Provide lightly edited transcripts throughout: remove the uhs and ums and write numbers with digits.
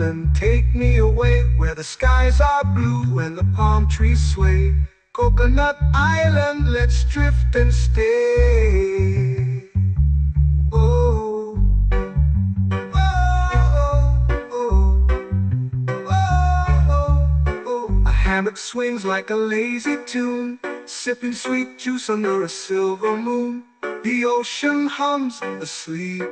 island, take me away where the skies are blue and the palm trees sway. Coconut Island, let's drift and stay. Oh, oh, oh, oh, oh. A hammock swings like a lazy tune, sipping sweet juice under a silver moon. The ocean hums asleep.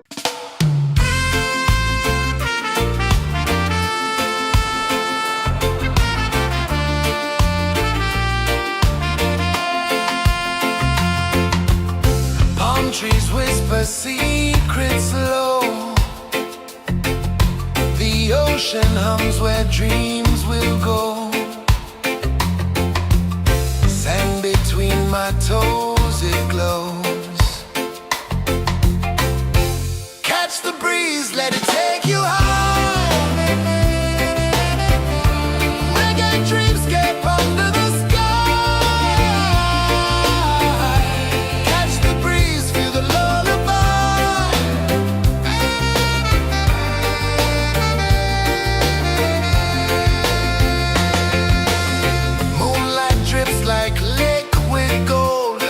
Palm trees whisper secrets low. The ocean hums where dreams will go. Sand between my toes, it glows. Catch the breeze, let it take you high. Reggae dreamscape under the sky. Catch the breeze, feel the lullaby. Moonlight drips like liquid gold.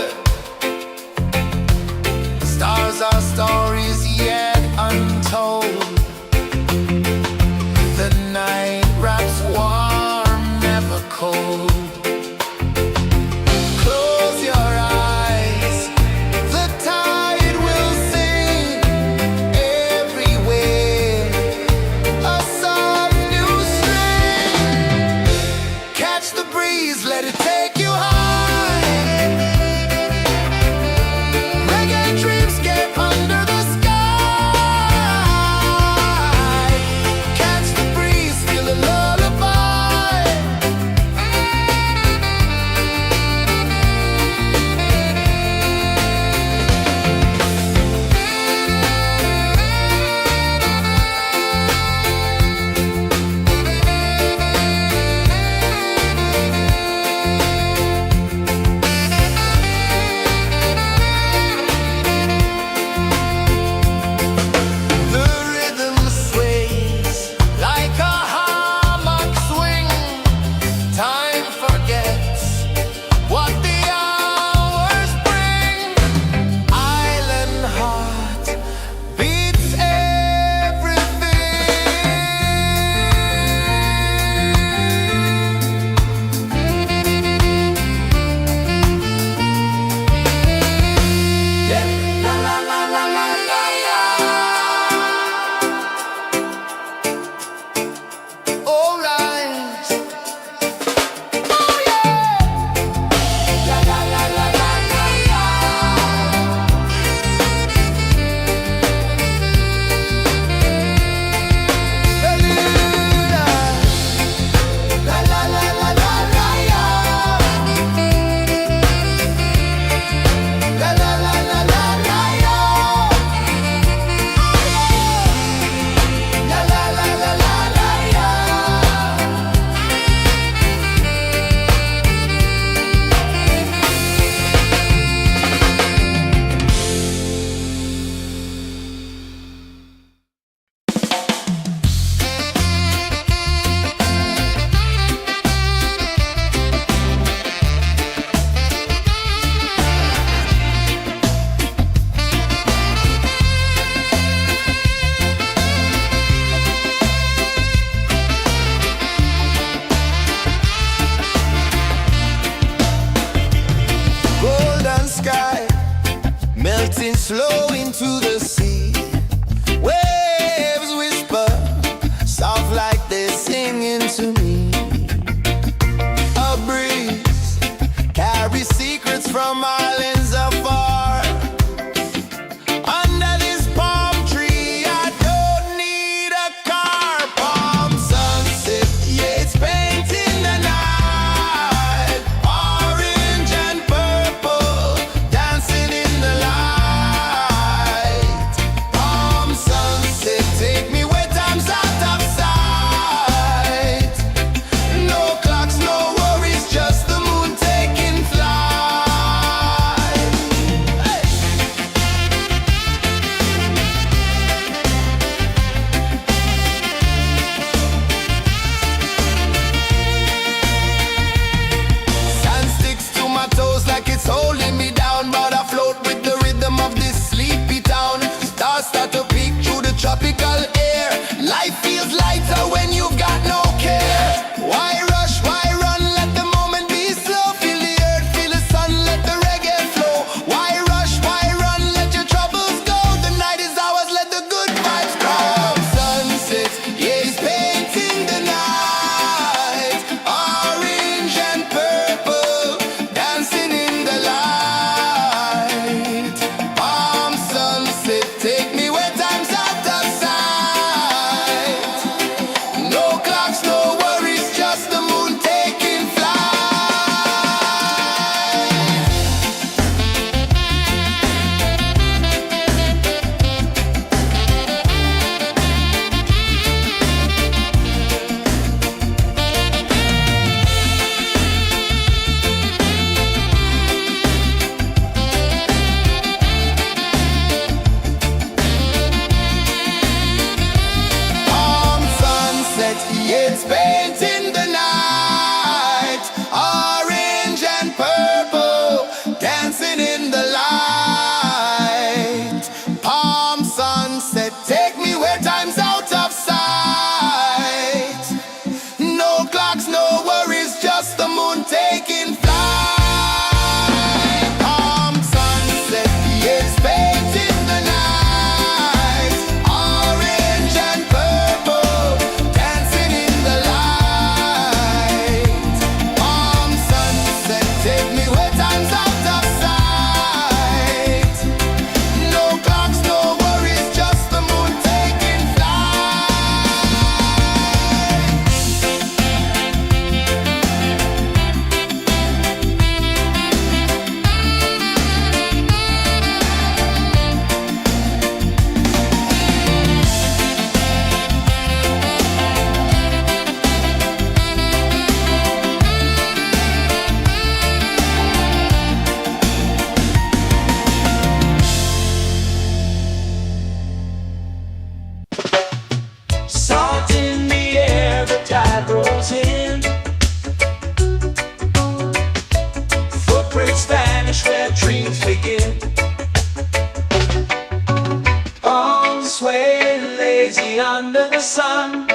lazy under the sun.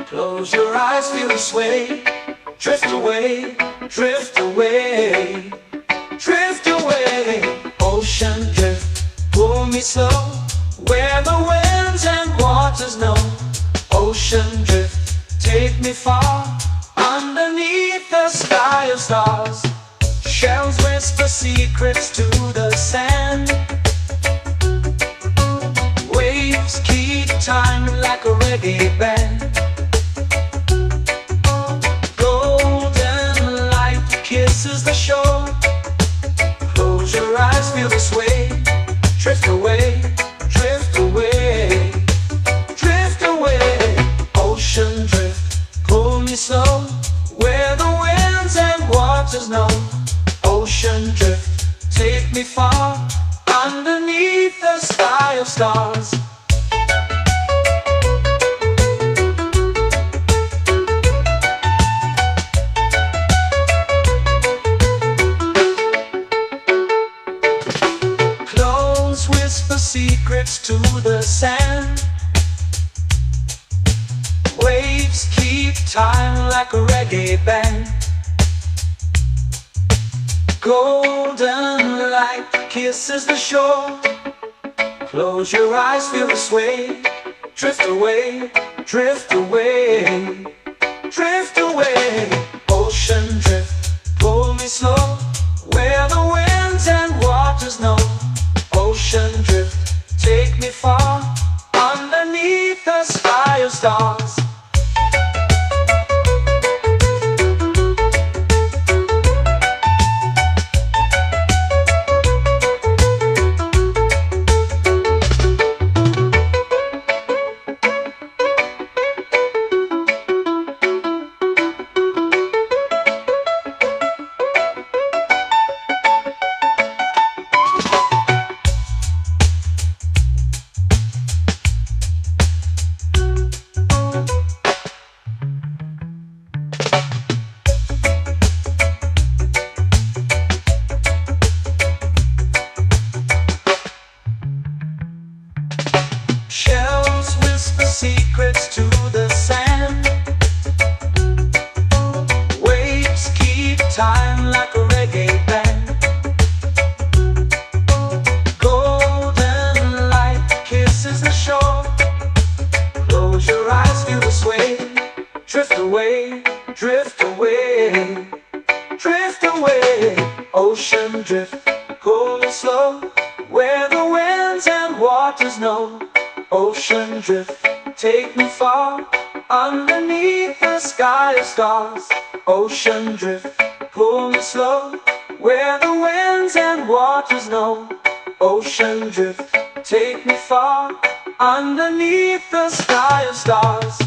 Close your eyes, feel the sway. Drift away, drift away, drift away. Ocean drift, pull me slow, where the winds and waters know. Ocean drift, take me far, underneath the sky of stars. Shells whisper secrets to the sand. Waves keep time like a reggae band. Golden light kisses the shore. Close your eyes, feel the sway. Drift away, drift away, drift away. Ocean drift, pull me slow, where the winds and waters know. Ocean drift, take me far, underneath the sky of stars. Close whisper secrets to the sand. Waves keep time like a reggae band. Golden light kisses the shore. Close your eyes, feel the sway. Drift away, drift away, drift away. Ocean drift, pull me slow, where the winds and waters know. Ocean drift, take me far, underneath the sky of stars. Shells whisper secrets to the sand. Waves keep time like a reggae band. Golden light kisses the shore. Close your eyes, feel the sway. Drift away, drift away, drift away. Ocean drift, pull me slow, where the winds and waters know. Ocean drift, take me far, underneath the sky of stars. Ocean drift, pull me slow, where the winds and waters know. Ocean drift, take me far, underneath the sky of stars.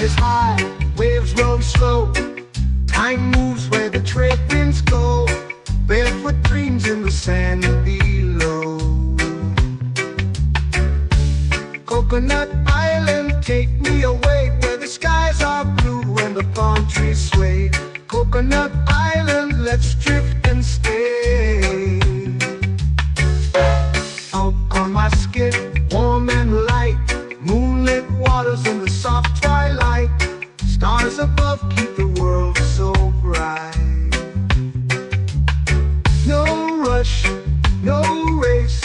Is high, waves roll slow. Time moves where the trade winds go. Barefoot dreams in the sand below. Coconut Island, take me away, where the skies are blue and the palm trees sway. Coconut Island, let's drift and stay. Out on my skin, warm and light, moonlit waters in the soft twilight. Stars above keep the world so bright. No rush, no race,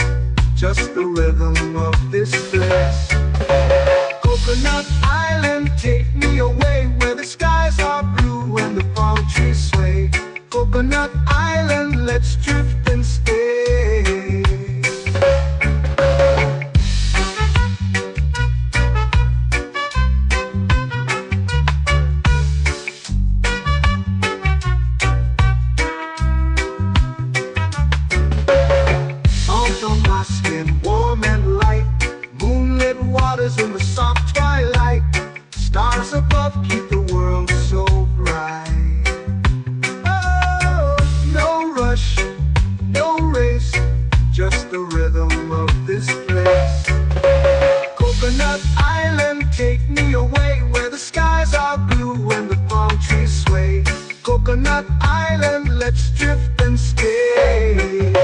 just the rhythm of this place. Coconut Island, take me away, where the skies are blue and the palm trees sway. Coconut Island, let's drift and stay. island, take me away where the skies are blue and the palm trees sway. Coconut Island, let's drift and stay. A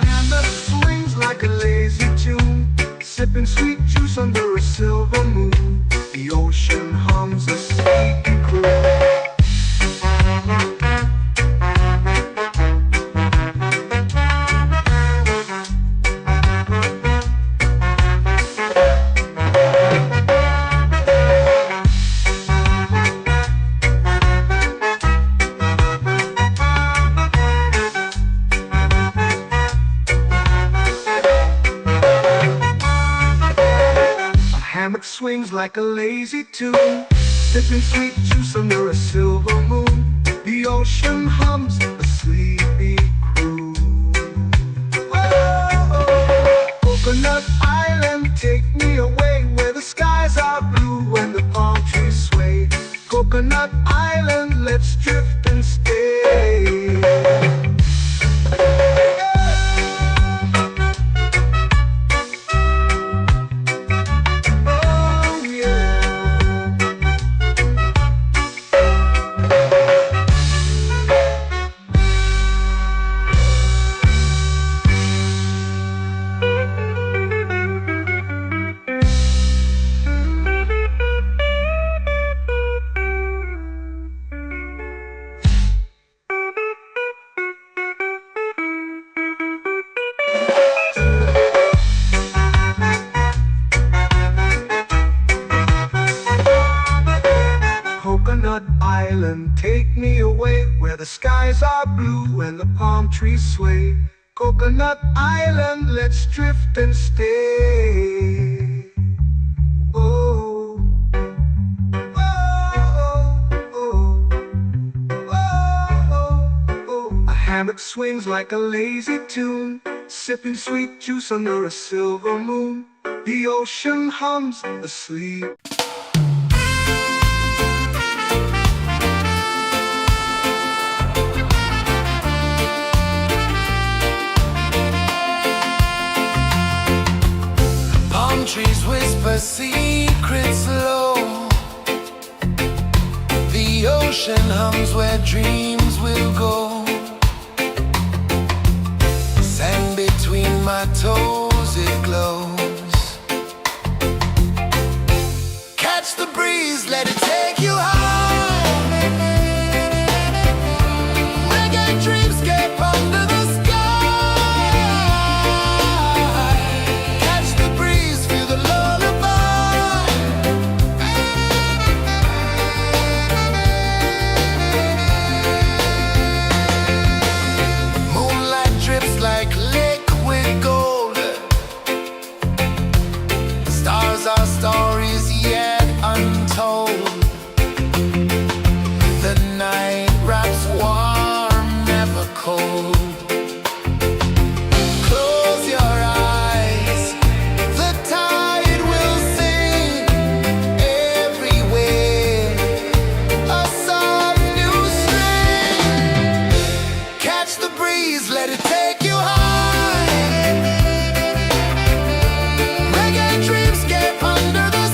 hand that swings like a lazy tune, sipping sweet juice under a silver moon. The ocean hums a sleepy croon. Hammock swings like a lazy tune, sipping sweet juice under a silver moon. The ocean hums a sleepy croon. Oh, Coconut Island, take me away where the skies are blue and the palm trees sway. Coconut Island, let's drift and stay. Coconut Island, take me away where the skies are blue and the palm trees sway. Coconut Island, let's drift and stay. Oh, oh, oh, oh, oh. A hammock swings like a lazy tune, sipping sweet juice under a silver moon. The ocean hums asleep. Trees whisper secrets low. The ocean hums where dreams will go. Sand between my toes, it glows. Catch the breeze, let it take you high. Reggae dreamscape under the stories yet untold. The night wraps warm, never cold. Close your eyes, the tide will sing everywhere. A soft new string. Catch the breeze, let it take you high. Reggae dreamscape under the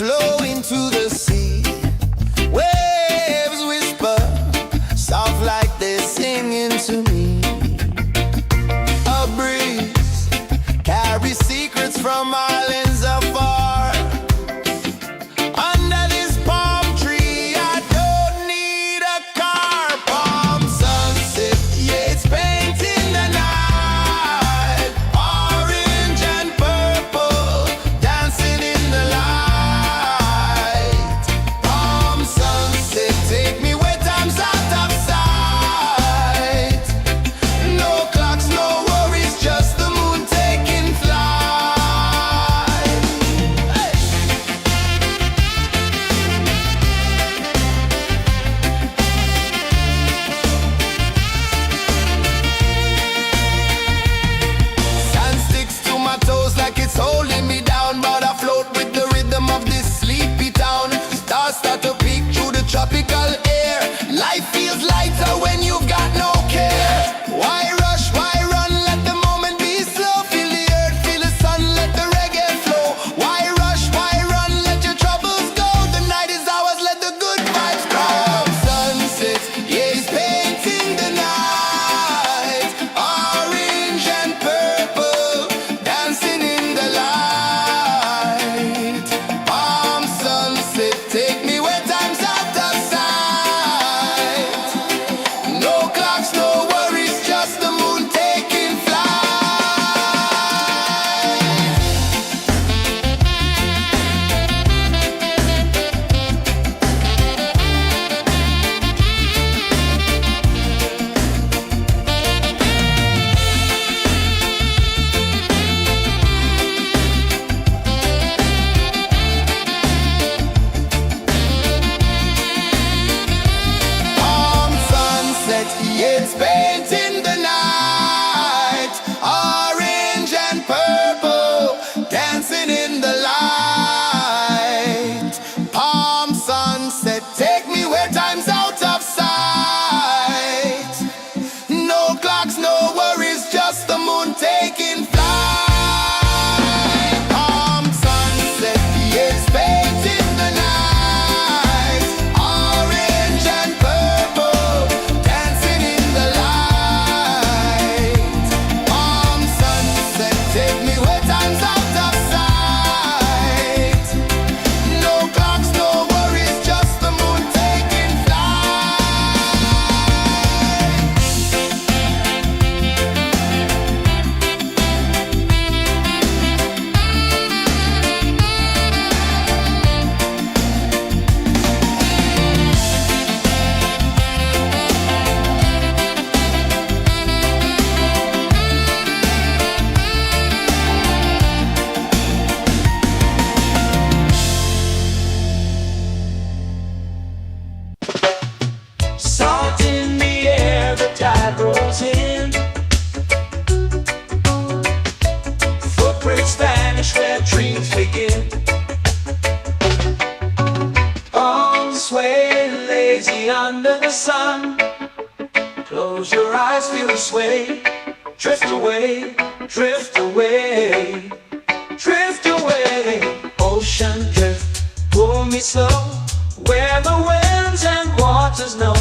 flow into the sea. Waves whisper, soft like they're singing to me. A breeze carries secrets from islands afar. Under this palm tree, I don't need a car. Palm sunset, yeah, it's painting the night. Orange and purple, dancing in the light. Palm sunset, take me where time's out of sight. No clocks, no worries, just the moon taking flight. Hey! Sand sticks to my toes like it's holding me down, but I float with the rhythm of this sleepy town. Stars start to peek through the tropical air. Life feels lighter when you've got no care. Why rush, why run, let the moment be slow. Feel the earth, feel the sun, let the reggae flow. Why rush, why run, let your troubles go. The night is ours, let the good vibes grow. Sunset, yeah, it's painting the night. Orange and purple, dancing in the light. Palm sunset, take me where time's out of sight. No clocks, no worries, just the moon taking flight. Palm sunset, yeah, it's painting the night. Orange and purple, dancing in the light. Palm sunset, take me where time's out of sight. No clocks, no worries, just the moon taking flight. Palm sunset, yeah, it's painting the night. Orange and purple, dancing in the light. Palm sunset, take me where time's out of sight. No clocks, no worries, just the moon taking flight. Salt in the air, the tide rolls in. Footprints vanish where dreams begin. Arms sway lazy under the sun. Close your eyes, feel the sway. Drift away, drift away, drift away. Ocean drift, pull me slow, where the winds and waters know.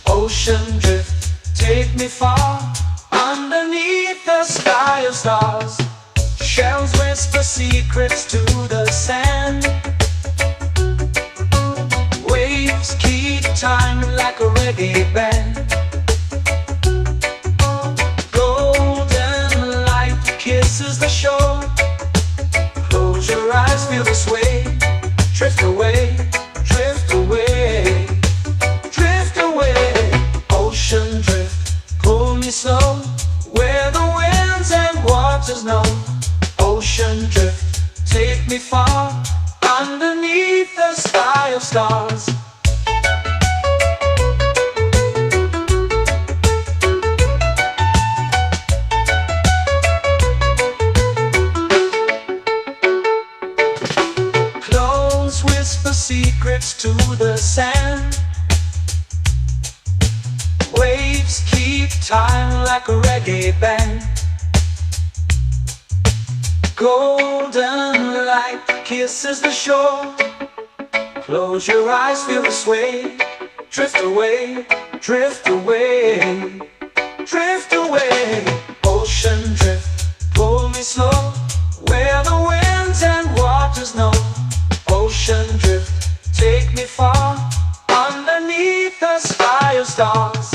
Ocean drift, take me far, underneath the sky of stars. Shells whisper secrets to the sand. Waves keep time like a reggae band. Golden light kisses the shore. Close your eyes, feel the sway. Drift away, drift away, drift away. Ocean drift, pull me slow, where the winds and waters know. Ocean drift, take me far, underneath the sky of stars. Clones whisper secrets to the sand. Waves keep time like a reggae band. Golden light kisses the shore. Close your eyes, feel the sway. Drift away, drift away, drift away. Ocean drift, pull me slow, where the winds and waters know. Ocean drift, take me far, underneath the sky of stars.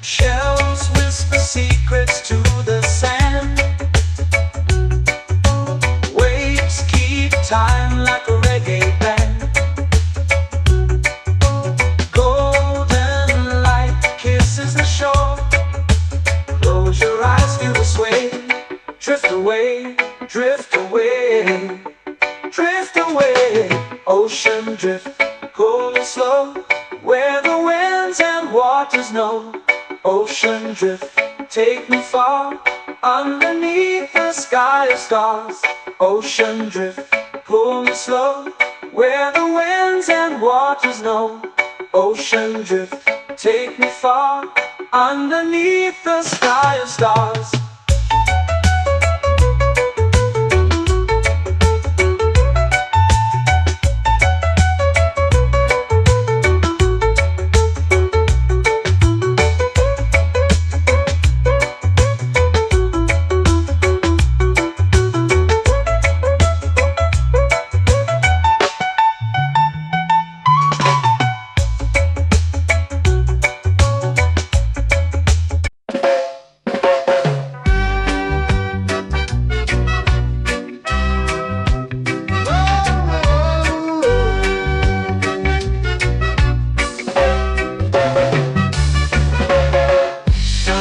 Shells whisper secrets to the sand. Waves keep time like a reggae band. Golden light kisses the shore. Close your eyes, feel the sway. Drift away, drift away, drift away. Ocean drift, cool and slow, where the winds and waters know. Ocean drift, take me far, underneath the sky of stars. Ocean drift, pull me slow, where the winds and waters know. Ocean drift, take me far, underneath the sky of stars.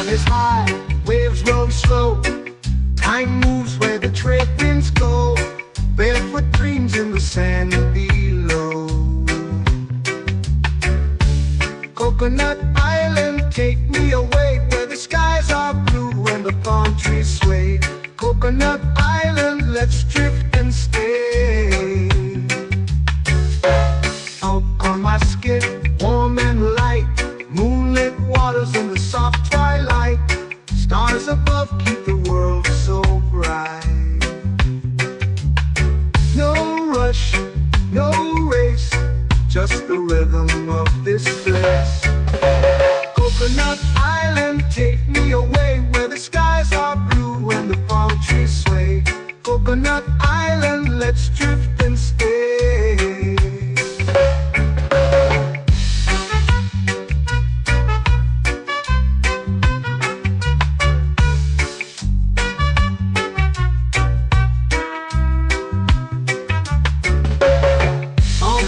Is high, waves roll slow. Time moves where the trade winds go. Barefoot dreams in the sand below. Coconut Island, take me away, where the skies are blue and the palm trees sway. Coconut Island, let's drift and stay. Out on my skin, warm and light, moonlit waters in the soft twilight. Stars above keep the world so bright. No rush, no race, just the rhythm of this place. Coconut Island, take me away, where the skies are blue and the palm trees sway. Coconut Island, let's drift and stay.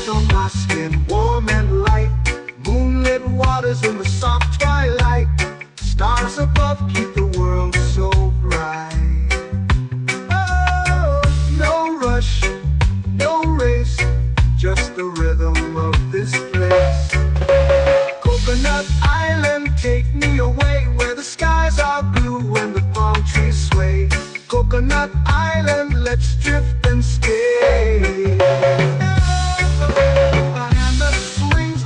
On my skin, warm and light, moonlit waters in the soft twilight. Stars above keep the world so bright. Oh, no rush, no race, just the rhythm of this place. Coconut Island, take me away, where the skies are blue and the palm trees sway. Coconut Island, let's drift and stay.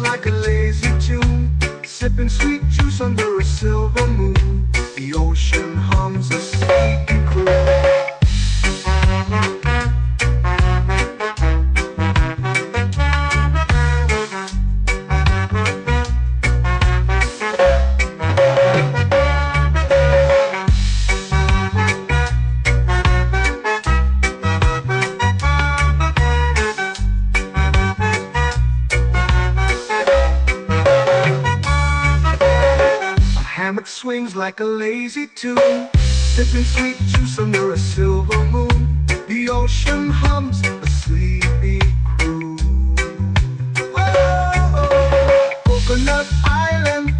Like a lazy tune, sipping sweet juice under a silver moon. The ocean hums a sleepy croon. Swings like a lazy tune, sipping sweet juice under a silver moon. The ocean hums a sleepy croon. Whoa, Coconut Island,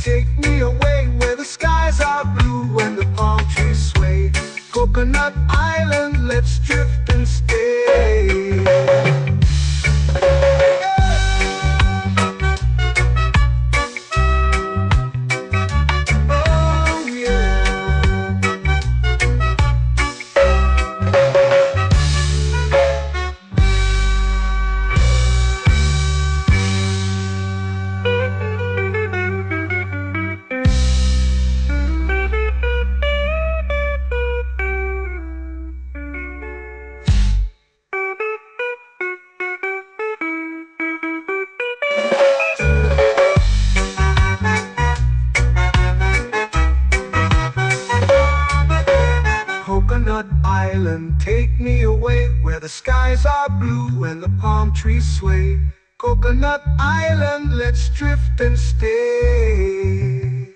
the skies are blue and the palm trees sway. Coconut Island, let's drift and stay.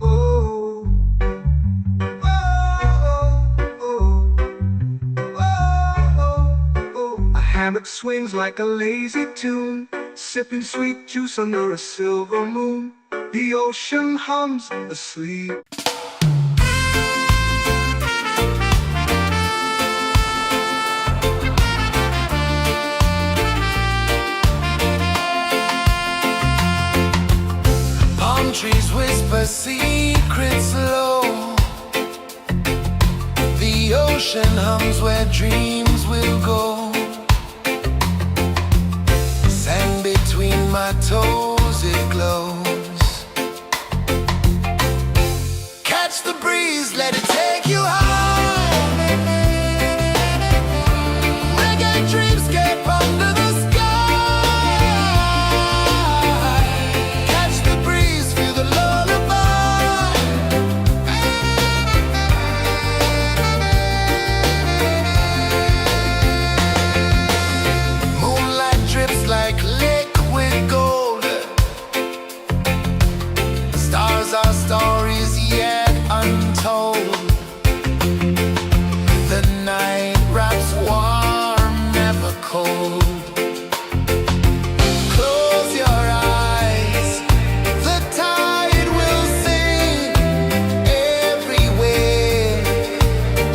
Oh, oh, oh, oh. A hammock swings like a lazy tune, sipping sweet juice under a silver moon. The ocean hums asleep. Palm trees whisper secrets low. The ocean hums where dreams will go. Sand between my toes, it glows. Catch the breeze, let it take you high. Reggae dreamscape under the sky. Catch the breeze, feel the lullaby. Moonlight drips like liquid gold. Stars are stories yet untold. The night wraps warm, never cold. Close your eyes, the tide will sing everywhere.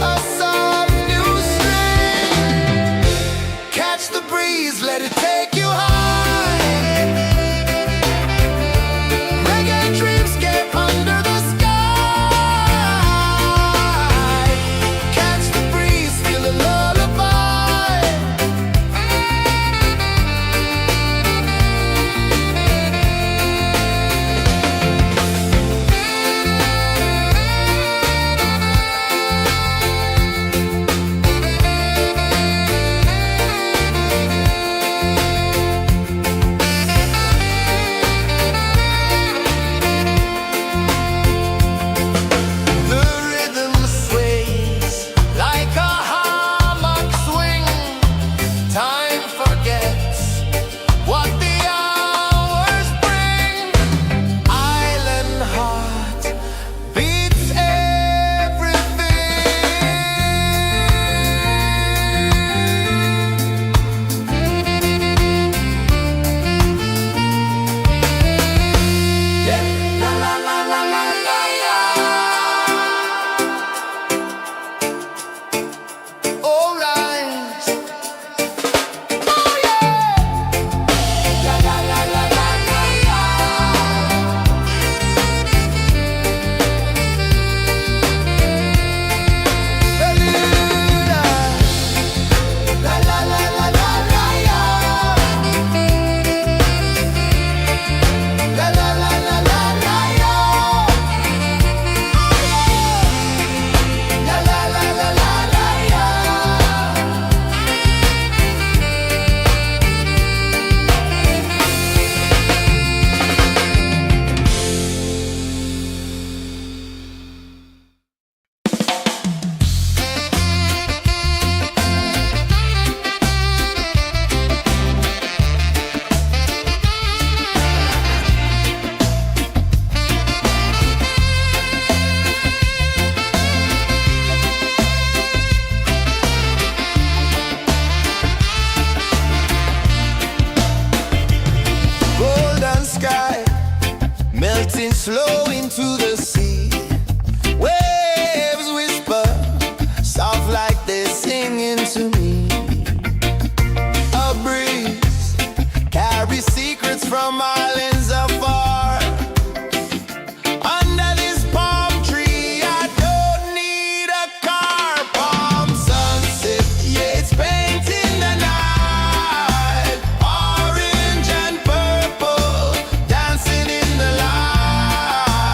A soft new string. Catch the breeze, let it take you high. Reggae dreamscape under the sky. Catch the breeze, feel the lullaby. The rhythm sways like a hammock swing. Time forgets what the hours bring. Island heart beats everything. Yeah. La la la la la la la. All right. Oh yeah. La la la la la la la. La la la la la la la. La la la la la la la. La la la la la la la. Golden sky melting slow into the sea. Waves whisper soft like they're singing to me. A breeze carries secrets from islands afar. Under this palm tree, I don't need a car. Palm sunset, yeah, it's painting the night. Orange and purple dancing in the light.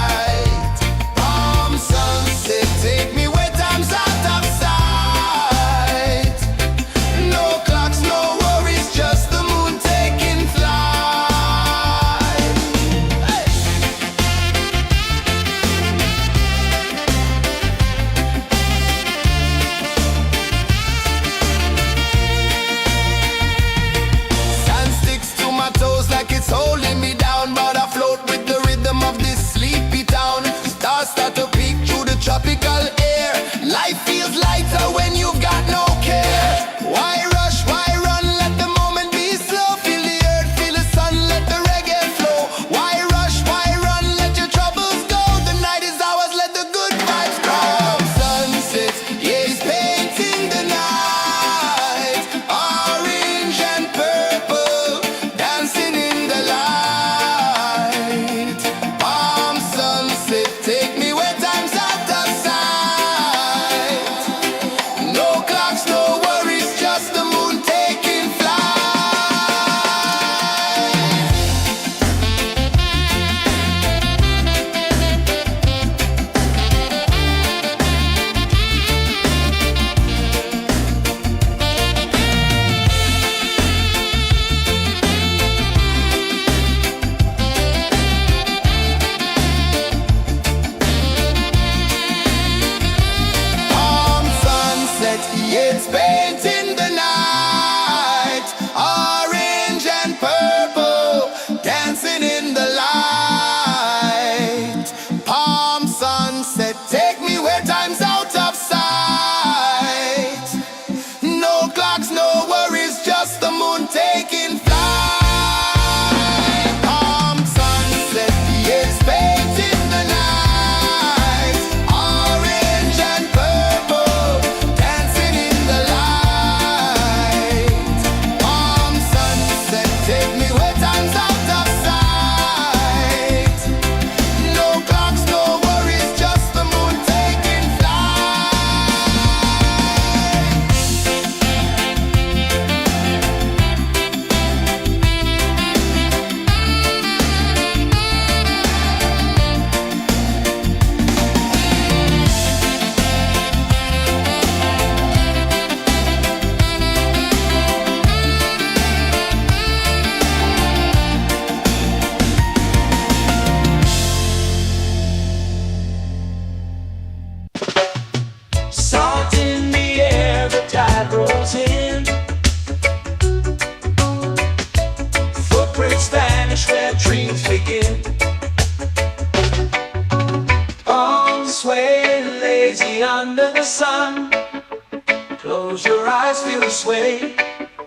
Close your eyes, feel the sway.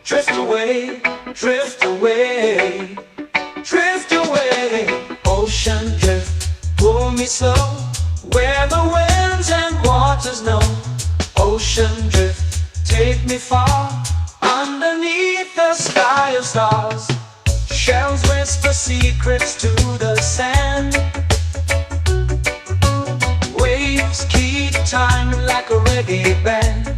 Drift away, drift away, drift away. Ocean drift, pull me slow, where the winds and waters know. Ocean drift, take me far, underneath the sky of stars. Shells whisper secrets to the sand. Waves keep time like a reggae band.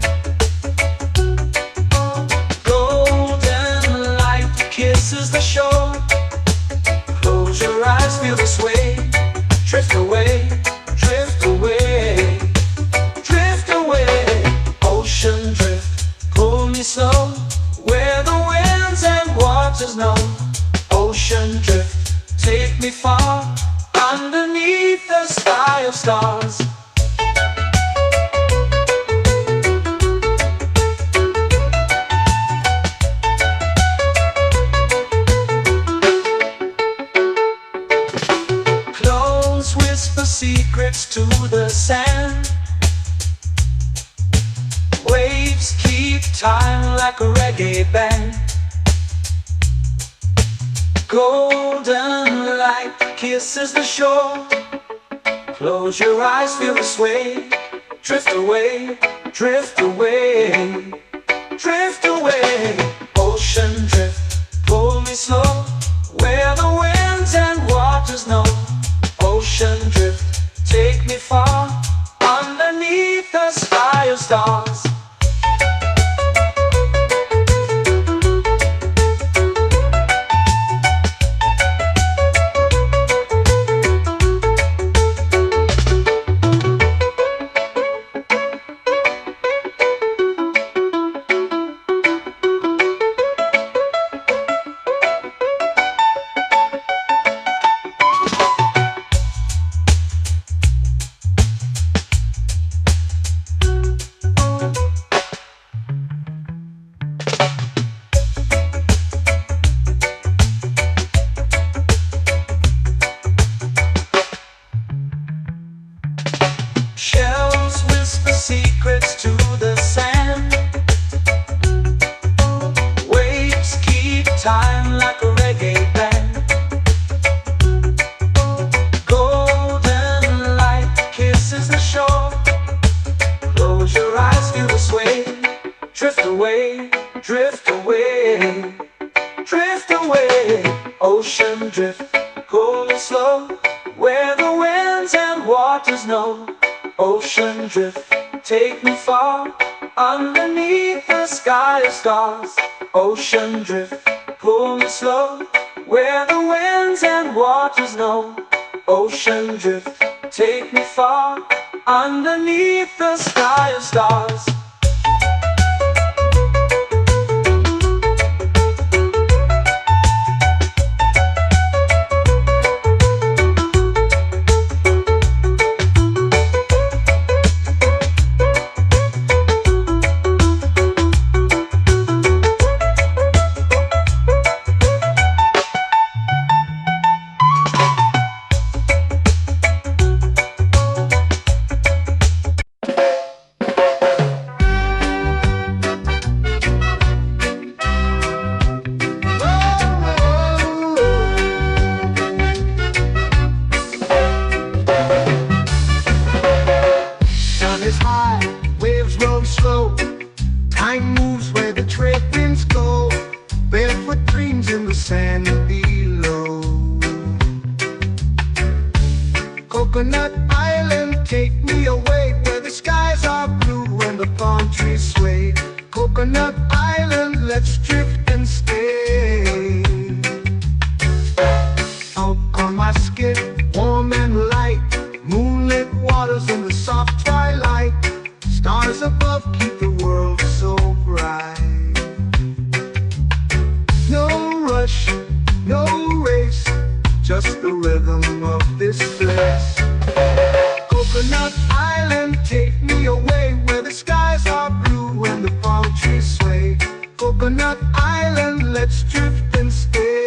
Golden light kisses the shore. Close your eyes, feel the sway. Drift away, drift away, drift away. Ocean drift, pull me slow, where the winds and waters know. Ocean drift, take me far, underneath the sky of stars. Close whisper secrets to the sand. Waves keep time like a reggae band. Golden light kisses the shore. Close your eyes, feel the sway. Drift away, drift away, drift away. Ocean drift, pull me slow, where the winds and waters know. Ocean drift, take me far, underneath the sky of stars. Shells whisper secrets to the sand. Waves keep time like a reggae band. Golden light kisses the shore. Close your eyes, feel the sway. Drift away, drift away, drift away. Ocean drift, pull me slow, where the winds and waters know. Ocean drift, take me far, underneath the sky of stars. Ocean drift, pull me slow, where the winds and waters know. Ocean drift, take me far, underneath the sky of stars. Time moves where the trade winds go. Barefoot dreams in the sand below. Coconut Island, take me away, where the skies are blue and the palm trees sway. Coconut Island, let's drift and stay. Out on my skin, warm and light, moonlit waters in the soft twilight. Stars above keep the world so bright. No rush, no race, just the rhythm of this place. Coconut Island, take me away, where the skies are blue and the palm trees sway. Coconut Island, let's drift and stay.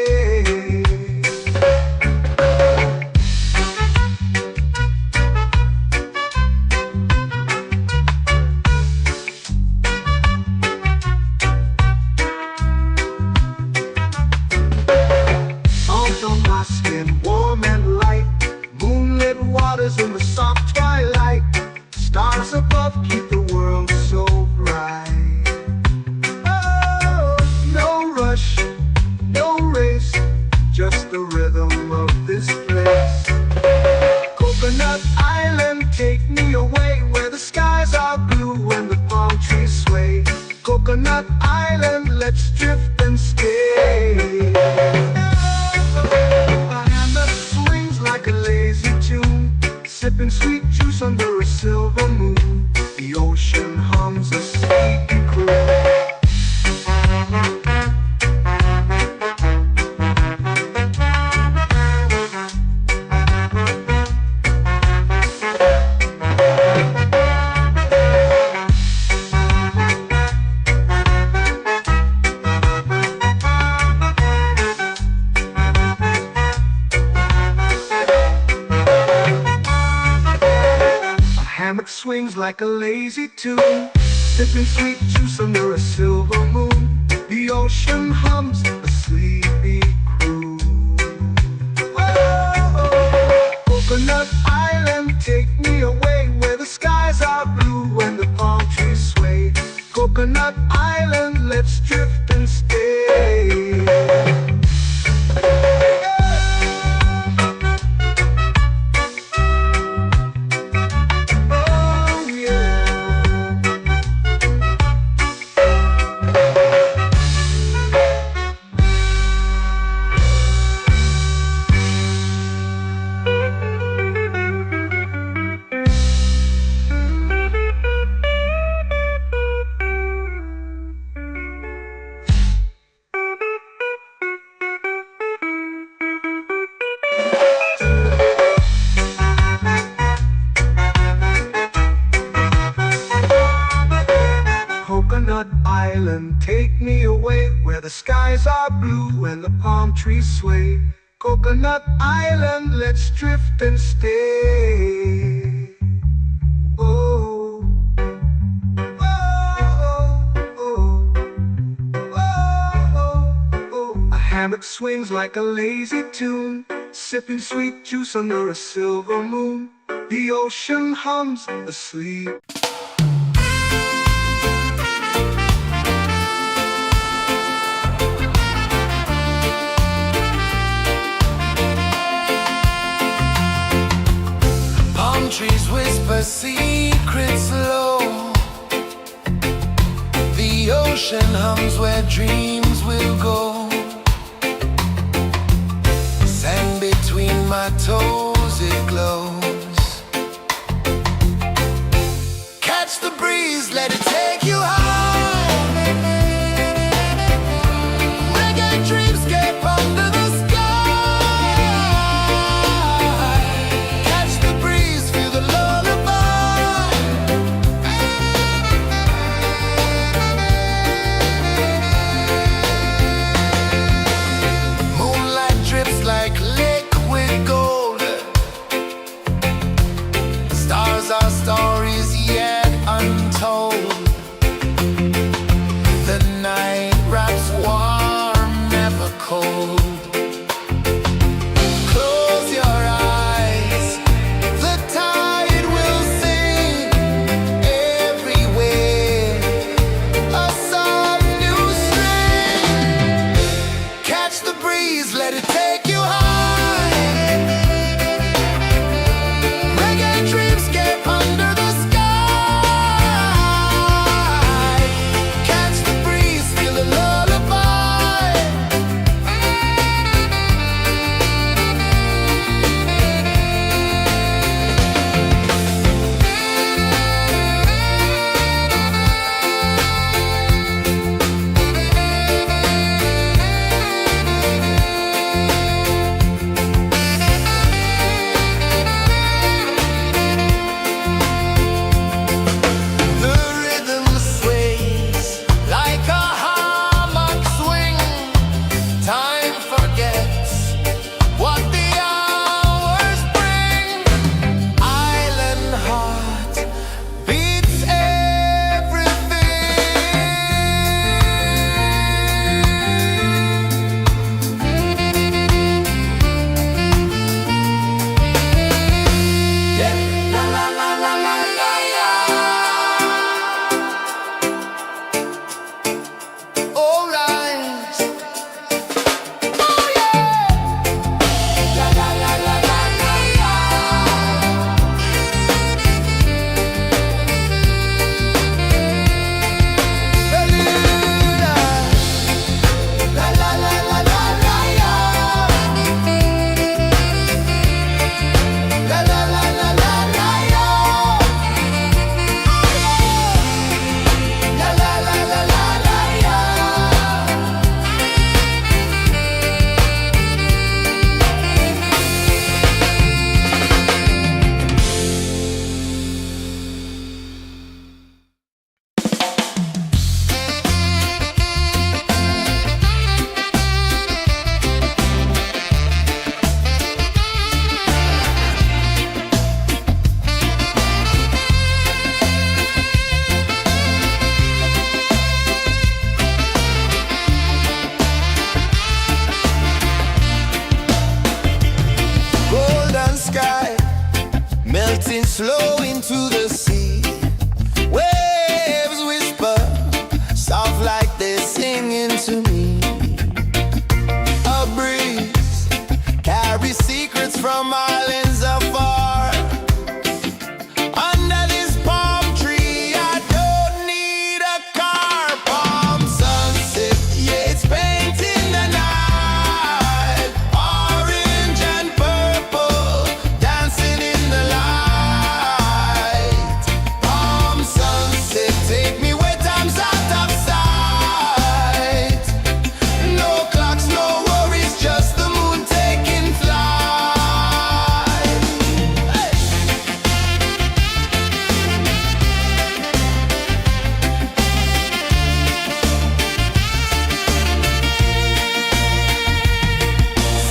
sipping sweet juice under a silver moon. The ocean hums a sleepy croon. Hammock swings like a lazy tune, sipping sweet juice under a silver moon. The ocean hums a sleepy croon. Whoa, Coconut Island, take me away where the skies are blue and the palm trees sway. Coconut Island, let's drift and stay. Coconut Island, take me away where the skies are blue and the palm trees sway. Coconut Island, let's drift and stay. Oh, oh, oh, oh, oh. A hammock swings like a lazy tune, sipping sweet juice under a silver moon. The ocean hums asleep. Trees whisper secrets low. The ocean hums where dreams will go. Sand between my toes, it glows. Catch the breeze, let it take you high. Reggae dreamscape under the flow into the sea. Waves whisper, soft like they're singing to me. A breeze carries secrets from islands afar. Under this palm tree, I don't need a car. Palm sunset, yeah, it's painting the night. Orange and purple, dancing in the light. Palm sunset, take me where time's out of sight. No clocks, no worries, just the moon taking flight. Hey!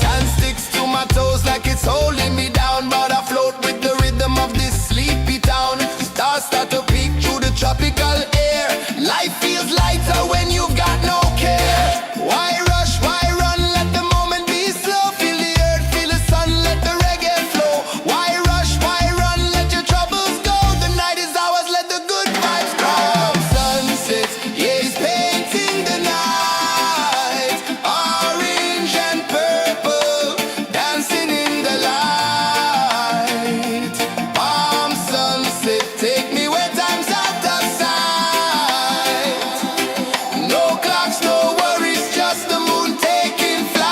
Sand sticks to my toes like it's holding me down, but I float with the rhythm of this sleepy town. Stars start to peek through the tropical air. Life feels lighter when you've got no care. Why rush, why run, let the moment be slow. Feel the earth, feel the sun, let the reggae flow. Why rush, why run, let your troubles go. The night is ours, let the good vibes grow. Sunset, yeah, it's painting the night. Orange and purple, dancing in the light. Palm sunset, take me where time's out of sight. No clocks, no worries, just the moon taking flight.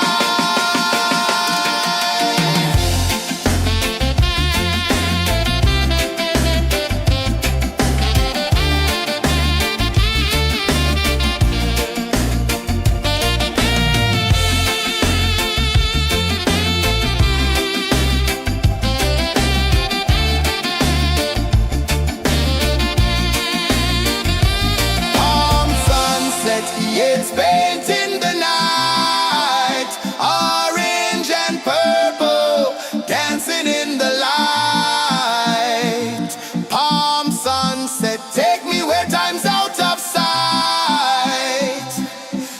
Palm sunset, yeah, it's painting the night. Orange and purple, dancing in the light. Palm sunset, take me where time's out of sight.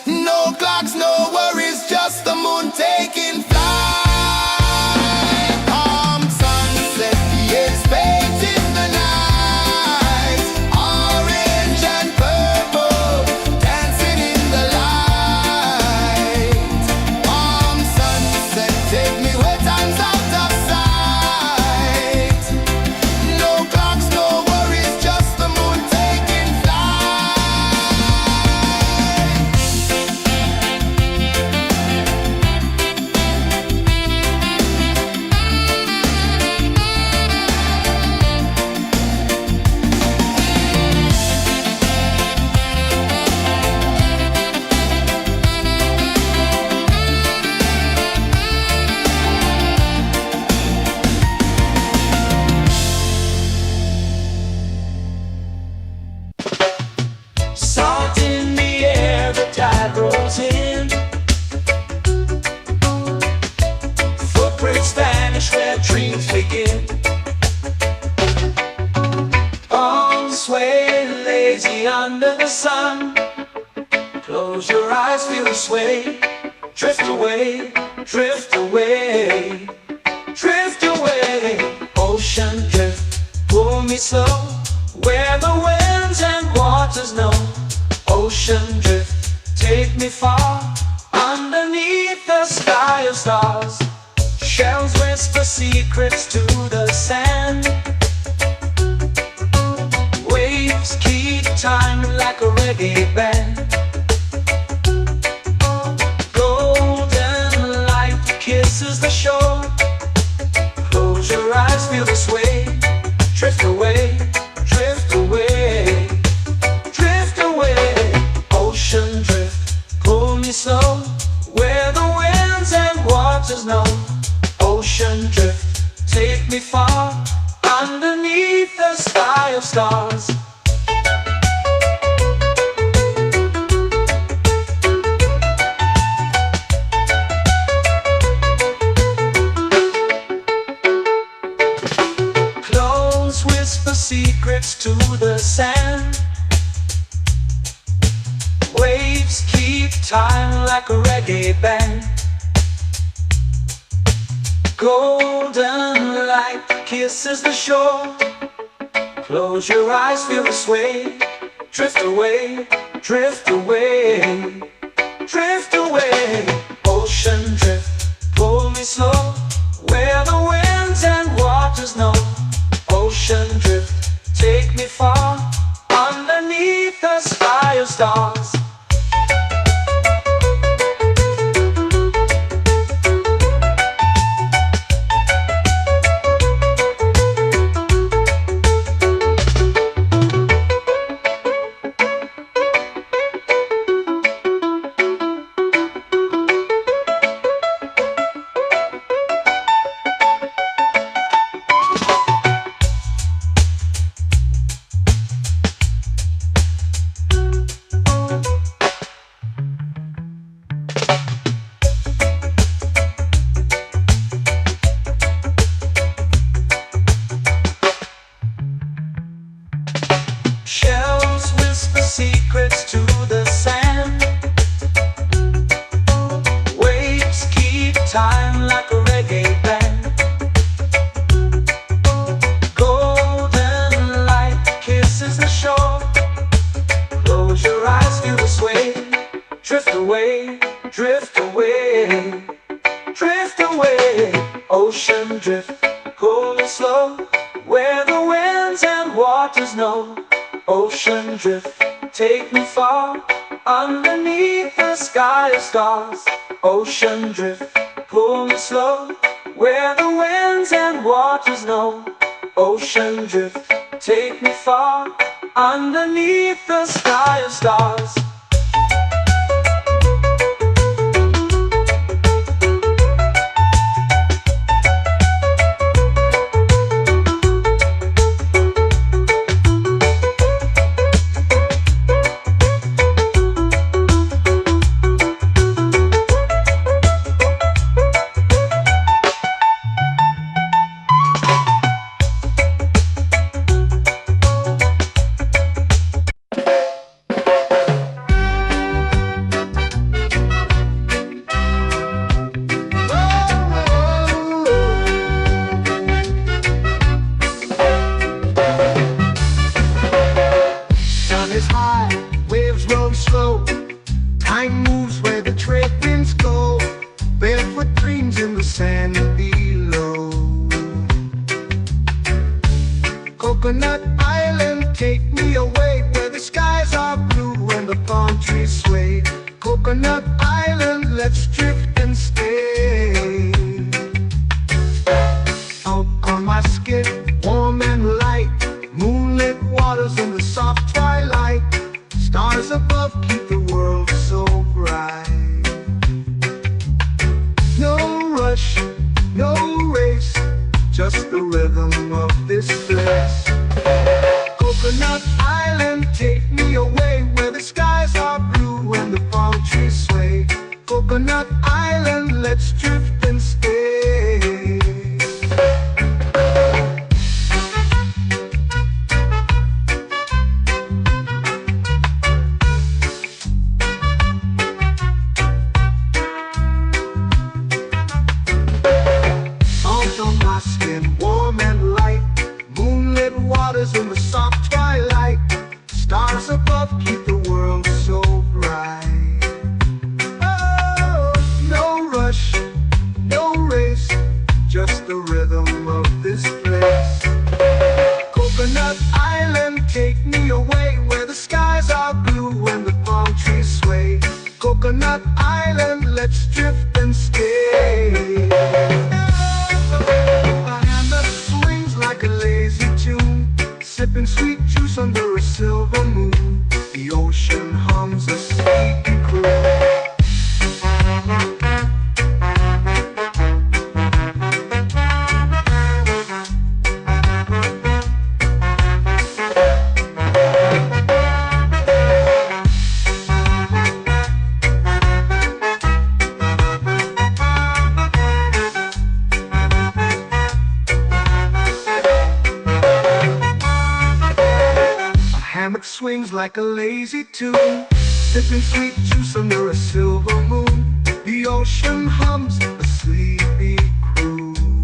No clocks, no worries, just the moon taking flight. Palm sunset, yeah, it's painting the night. Orange and purple, dancing in the light. Palm sunset, take me where time's out of sight. No clocks, no worries, just the moon taking flight. Salt in the air, the tide rolls in. Footprints vanish where dreams begin. Arms sway lazy under the sun. Close your eyes, feel the sway. Drift away, drift away, drift away. Ocean drift, pull me slow, where the winds and waters know. Ocean drift, take me far, underneath the sky of stars. Shells whisper secrets to the sand. Waves keep time like a reggae band. Golden light kisses the shore. Close your eyes, feel the sway. Drift away, drift away, drift away. Ocean drift, pull me slow, where the winds and waters know. Ocean drift, take me far, underneath the sky of stars. Close whisper secrets to the sand. Waves keep time like a reggae band. Golden light kisses the shore. Close your eyes, feel the sway. Drift away, drift away, drift away. Ocean drift, pull me slow, where the winds and waters know. Ocean drift, take me far, underneath the sky of stars. Shells whisper secrets to the sand. Waves keep time like a reggae band. Golden light kisses the shore. Close your eyes, feel the sway. Drift away, drift away, drift away. Ocean drift, pull me slow, where the winds and waters know. Ocean drift, take me far, underneath the sky of stars. Ocean drift, pull me slow, where the winds and waters know. Ocean drift, take me far, underneath the sky of stars. Time moves where the trade winds go. Barefoot dreams in the sand below. Coconut Island, take me away, where the skies are blue and the palm trees sway. Coconut Island, let's drift and stay. Out on my skin, warm and light, moonlit waters in the soft twilight. Stars above keep the world so bright. No rush, no race, just the rhythm of this place. Coconut Island, take me away, where the skies are blue and the palm trees sway. Coconut Island, let's drift and stay. Warm and light, moonlit waters in the soft twilight. Stars above keep the world so bright. Oh, no rush, no race, just the rhythm of this place. Coconut Island, take me away, where the skies are blue and the palm trees sway. Coconut Island, let's drift and stay. Sipping sweet juice under a silver moon. The ocean hums a sleepy croon. Hammock swings like a lazy tune, sipping sweet juice under a silver moon. The ocean hums a sleepy croon.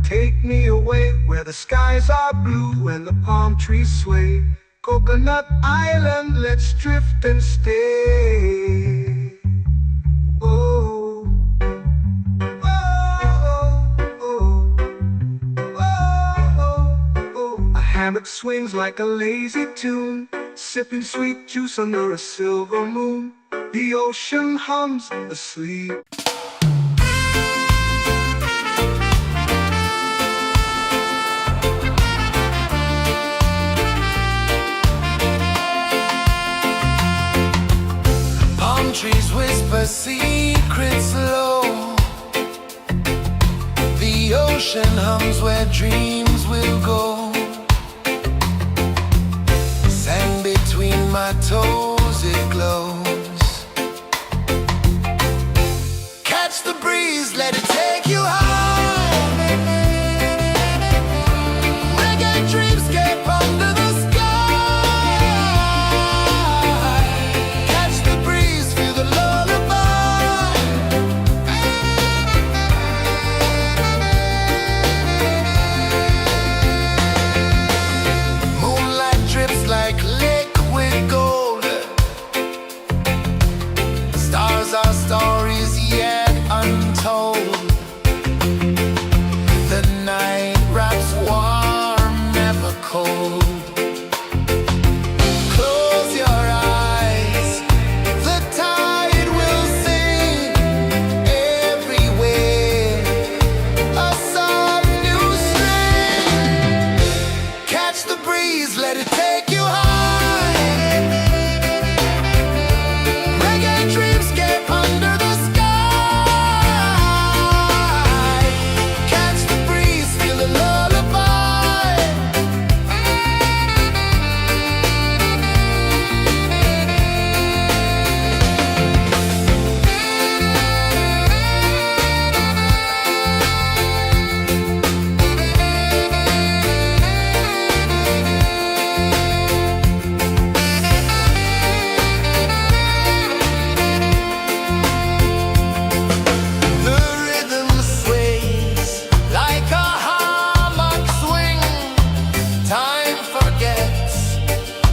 take me away where the skies are blue and the palm trees sway. Coconut Island, let's drift and stay. Oh, oh, oh, oh, oh. A hammock swings like a lazy tune, sipping sweet juice under a silver moon. The ocean hums asleep. Palm trees whisper secrets low. The ocean hums where dreams will go. Sand between my toes, it glows. Catch the breeze, let it take you high. Reggae dreamscape under the sky. Catch the breeze, feel the lullaby. Moonlight drips like liquid gold. Stars are stories yet untold. The night wraps warm, never cold. Close your eyes, the tide will sing everywhere. A soft new string. Catch the breeze, let it take you high. Reggae dreamscape under the sky. Catch the breeze, feel the lullaby. The rhythm sways like a hammock swing. Time forgets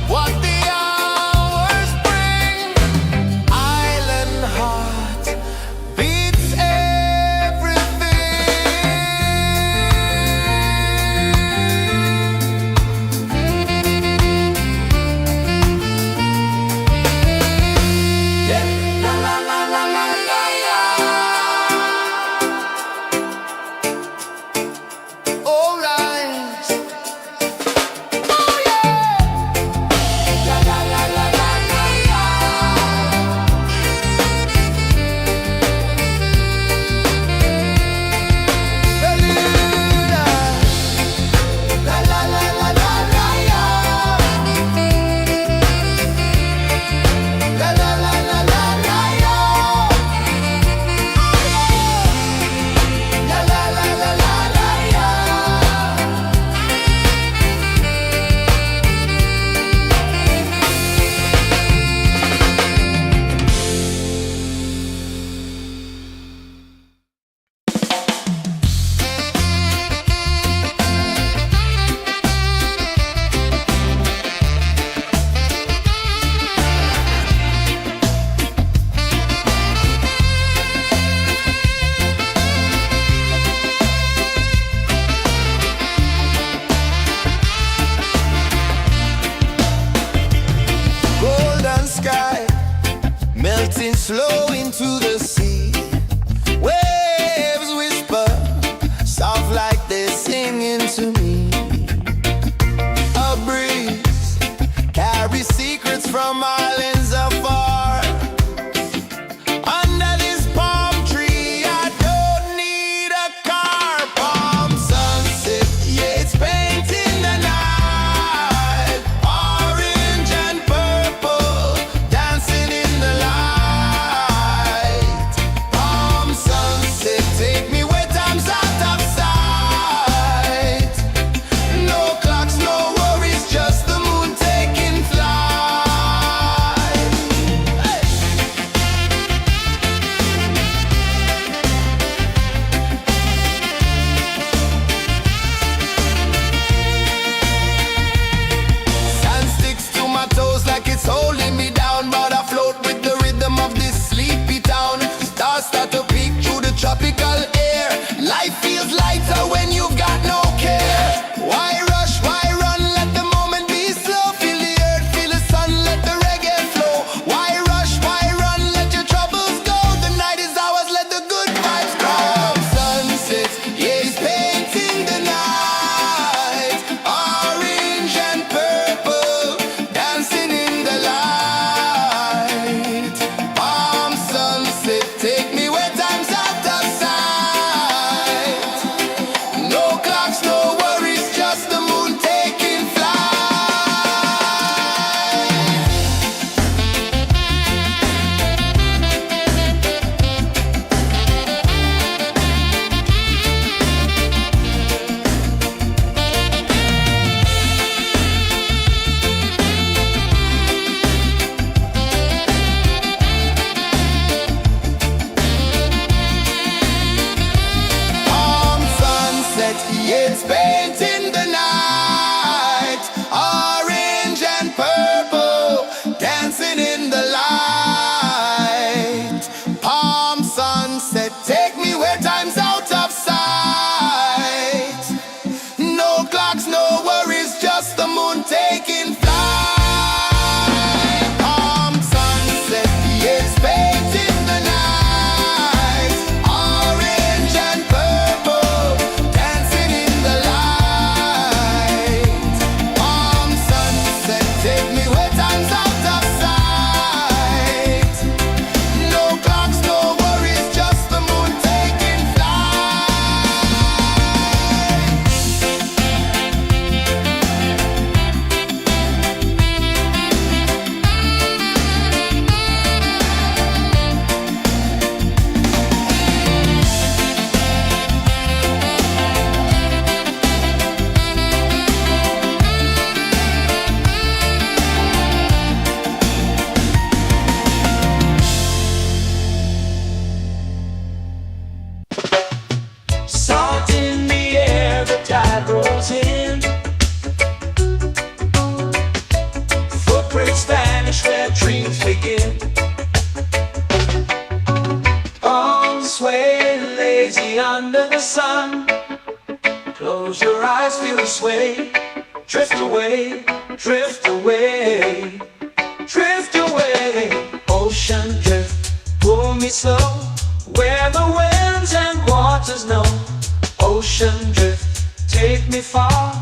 what the hours bring. Island heart beats everything. Yeah. La la la la la la la. All right. Oh yeah. La la la la la la la. Bermuda. La la la la la la la. La la la la la la la. La la la la la la la. Golden sky melting slow into the sea. Waves whisper soft like they're singing to me. A breeze carries secrets from islands afar. Under this palm tree, I don't need a car. Palm sunset, yeah, it's painting the night. Orange and purple, dancing in the light. Palm sunset, take me where time's out of sight. No clocks, no worries, just the moon taking flight. dreams begin. Arms sway lazy under the sun. Close your eyes, feel the sway. Drift away, drift away, drift away. Ocean drift, pull me slow, where the winds and waters know. Ocean drift, take me far,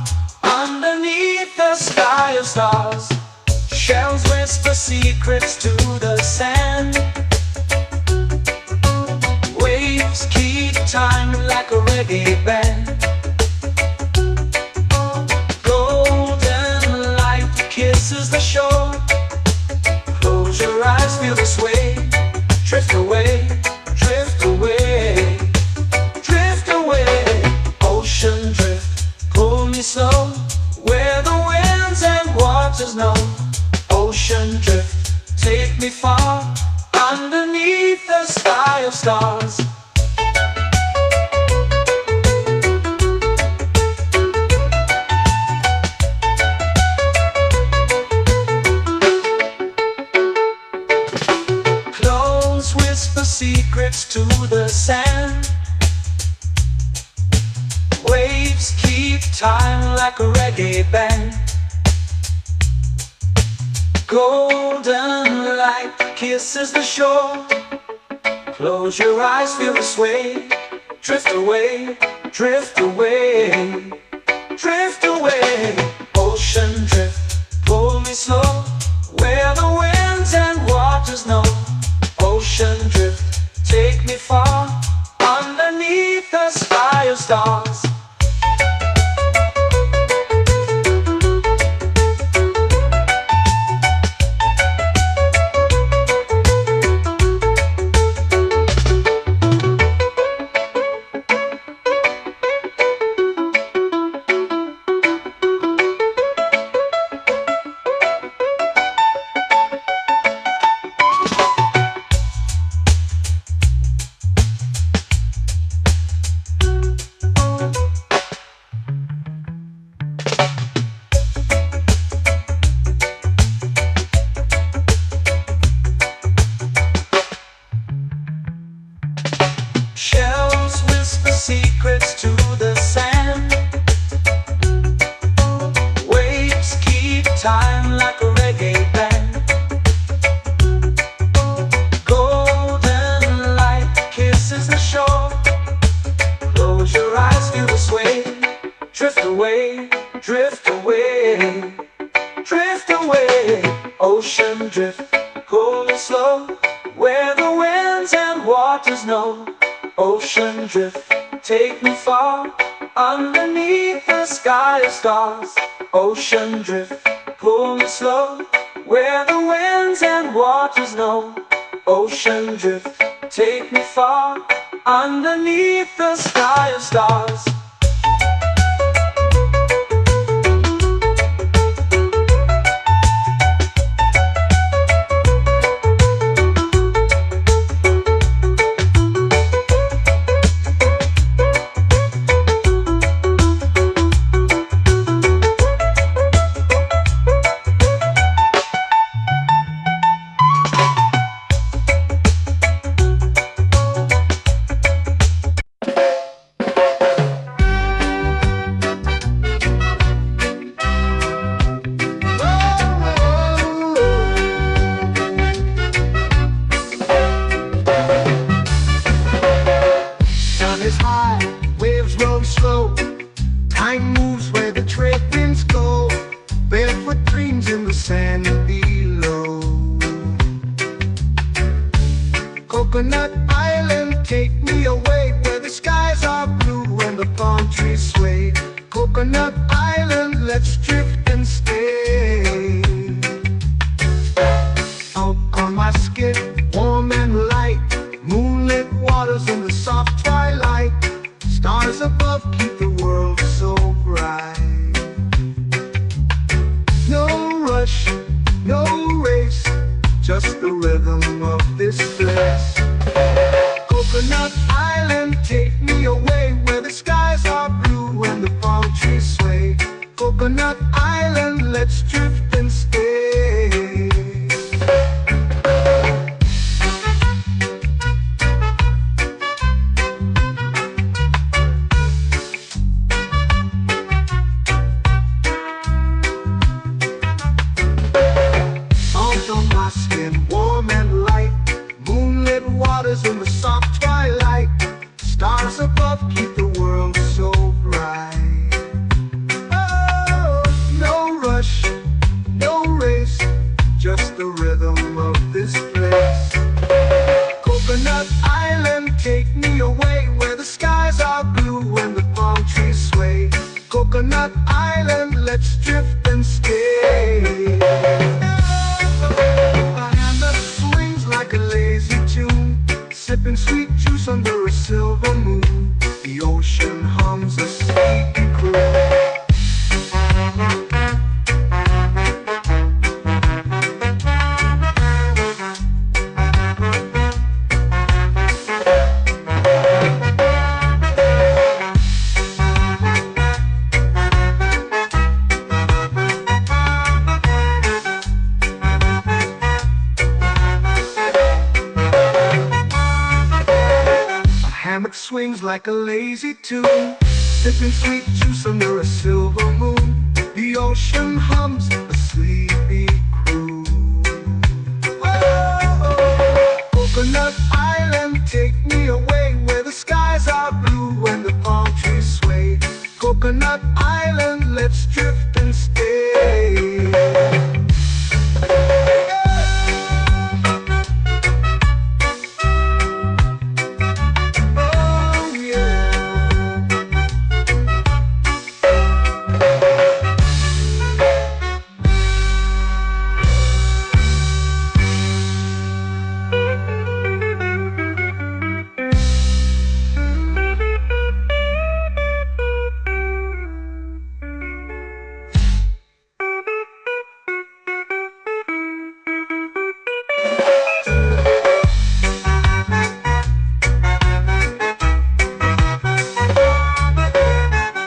underneath the sky of stars. Shells whisper secrets to the sand. Waves keep time like a reggae band. Golden light kisses the shore. Close your eyes, feel the sway. Drift away, drift away, drift away. Ocean drift, pull me slow, where the winds and waters know. Ocean drift, take me far, underneath the sky of stars. Close whisper secrets to the sand. Waves keep time like a reggae band. Golden light kisses the shore. Close your eyes, feel the sway. Drift away, drift away, drift away. Ocean drift, pull me slow, where the winds and waters know. Ocean drift, take me far, underneath the sky of stars. Shells whisper secrets to the sand. Waves keep time like a reggae band. Golden light kisses the shore. Close your eyes, feel the sway. Drift away, drift away, drift away. Ocean drift, pull me slow, where the winds and waters know. Ocean drift, take me far, underneath the sky of stars. Ocean drift, pull me slow, where the winds and waters know. Ocean drift, take me far, underneath the sky of stars. Time moves where the trade winds go. Barefoot dreams in the sand below. Coconut Island, take me away, where the skies are blue and the palm trees sway. Coconut Island, let's drift and stay. Out on my skin, warm and light, moonlit waters in the soft twilight. Stars above keep the world so bright. No rush, no race, just the rhythm of this place. Coconut Island, take me away, where the skies are blue and the palm trees sway. Coconut Island, let's drift and stay. swings like a lazy tune, sipping sweet juice under a silver moon. The ocean hums a sleepy croon. Whoa, Coconut Island, take me away where the skies are blue and the palm trees sway. Coconut Island, let's drift and stay.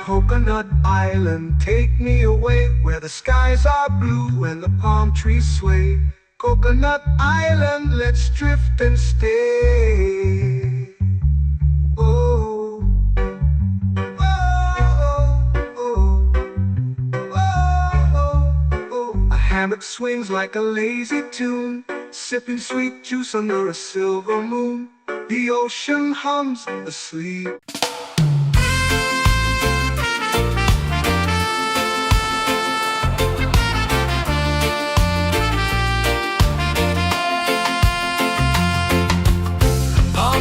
Coconut Island, take me away where the skies are blue and the palm trees sway. Coconut Island, let's drift and stay. Oh, oh, oh, oh, oh. A hammock swings like a lazy tune, sipping sweet juice under a silver moon. The ocean hums asleep.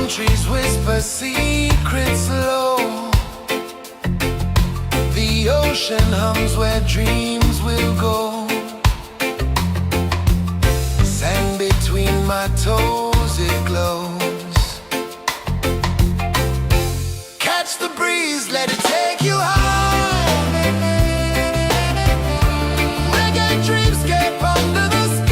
Trees whisper secrets low. The ocean hums where dreams will go. Sand between my toes, it glows. Catch the breeze, let it take you high. Reggae dreamscape under the sky.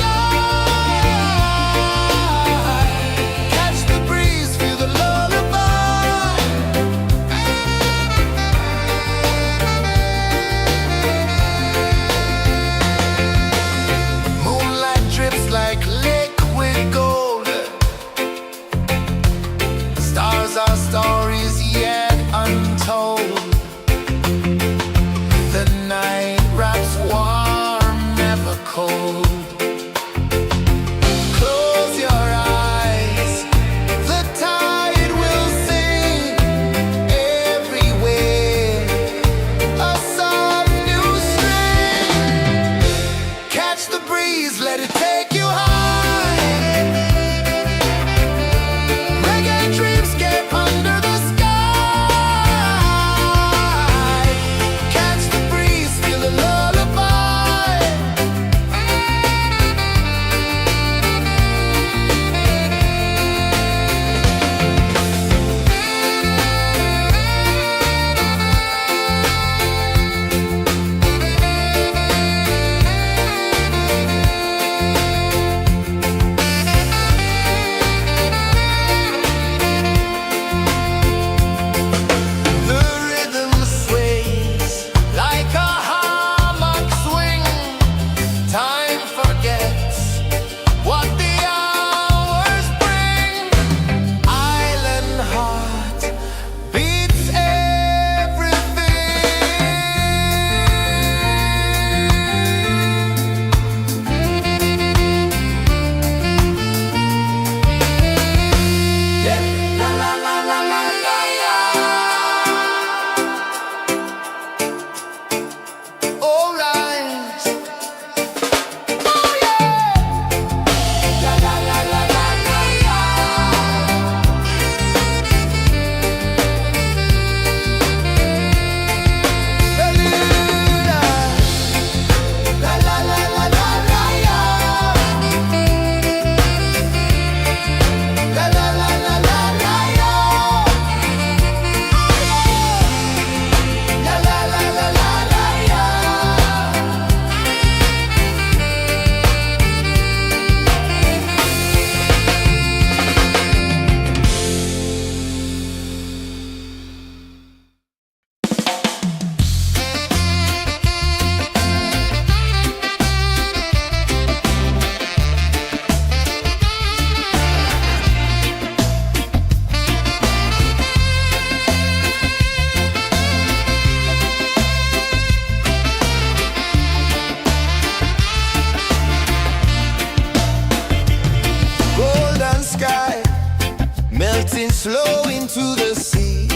melting slow into the sea.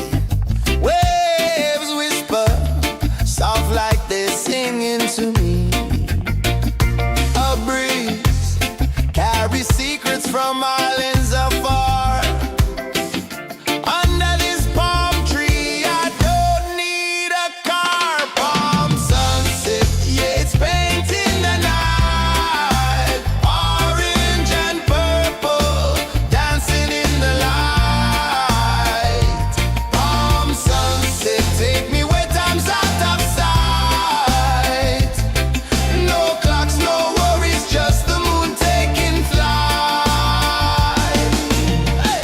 Waves whisper, soft like they're singing to me. A breeze carries secrets from islands afar. Under this palm tree, I don't need a car. Palm sunset, yeah, it's painting the night. Orange and purple, dancing in the light. Palm sunset, take me where time's out of sight. No clocks, no worries, just the moon taking flight. Hey!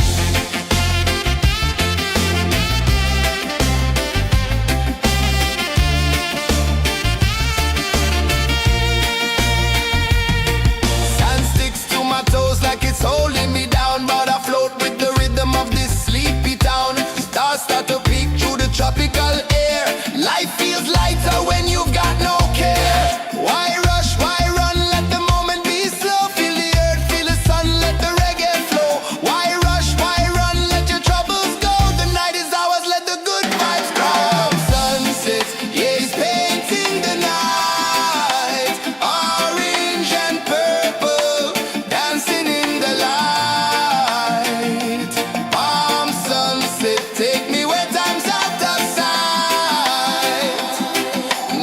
Sand sticks to my toes like it's holding me down, but I float with the rhythm of this sleepy town. Stars start to peek through the tropical air. Life feels lighter when you've got no care. Why rush, why run, let the moment be slow. Feel the earth, feel the sun, let the reggae flow. Why rush, why run, let your troubles go. The night is ours, let the good vibes grow. Sunset, yeah, it's painting the night. Orange and purple, dancing in the light. Palm sunset, take me where time's out of sight.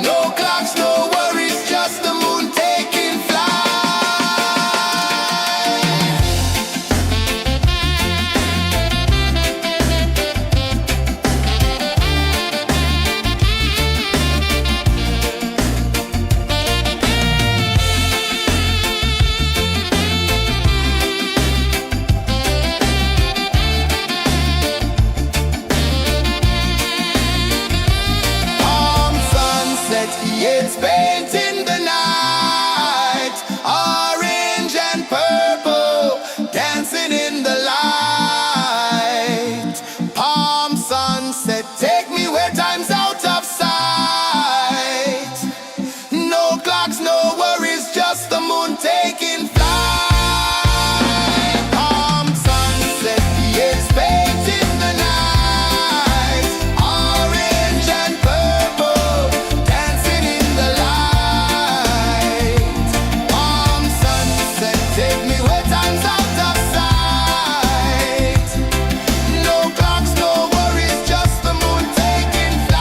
No clocks, no worries, just the moon taking flight. Palm sunset, yeah, it's painting the night. Orange and purple, dancing in the light. Palm sunset, take me where time's out of sight. No clocks, no worries, just the moon taking flight. Palm sunset, yeah, it's painting the night. Orange and purple, dancing in the light. Palm sunset, take me where time's out of sight. No clocks, no worries, just the moon taking flight.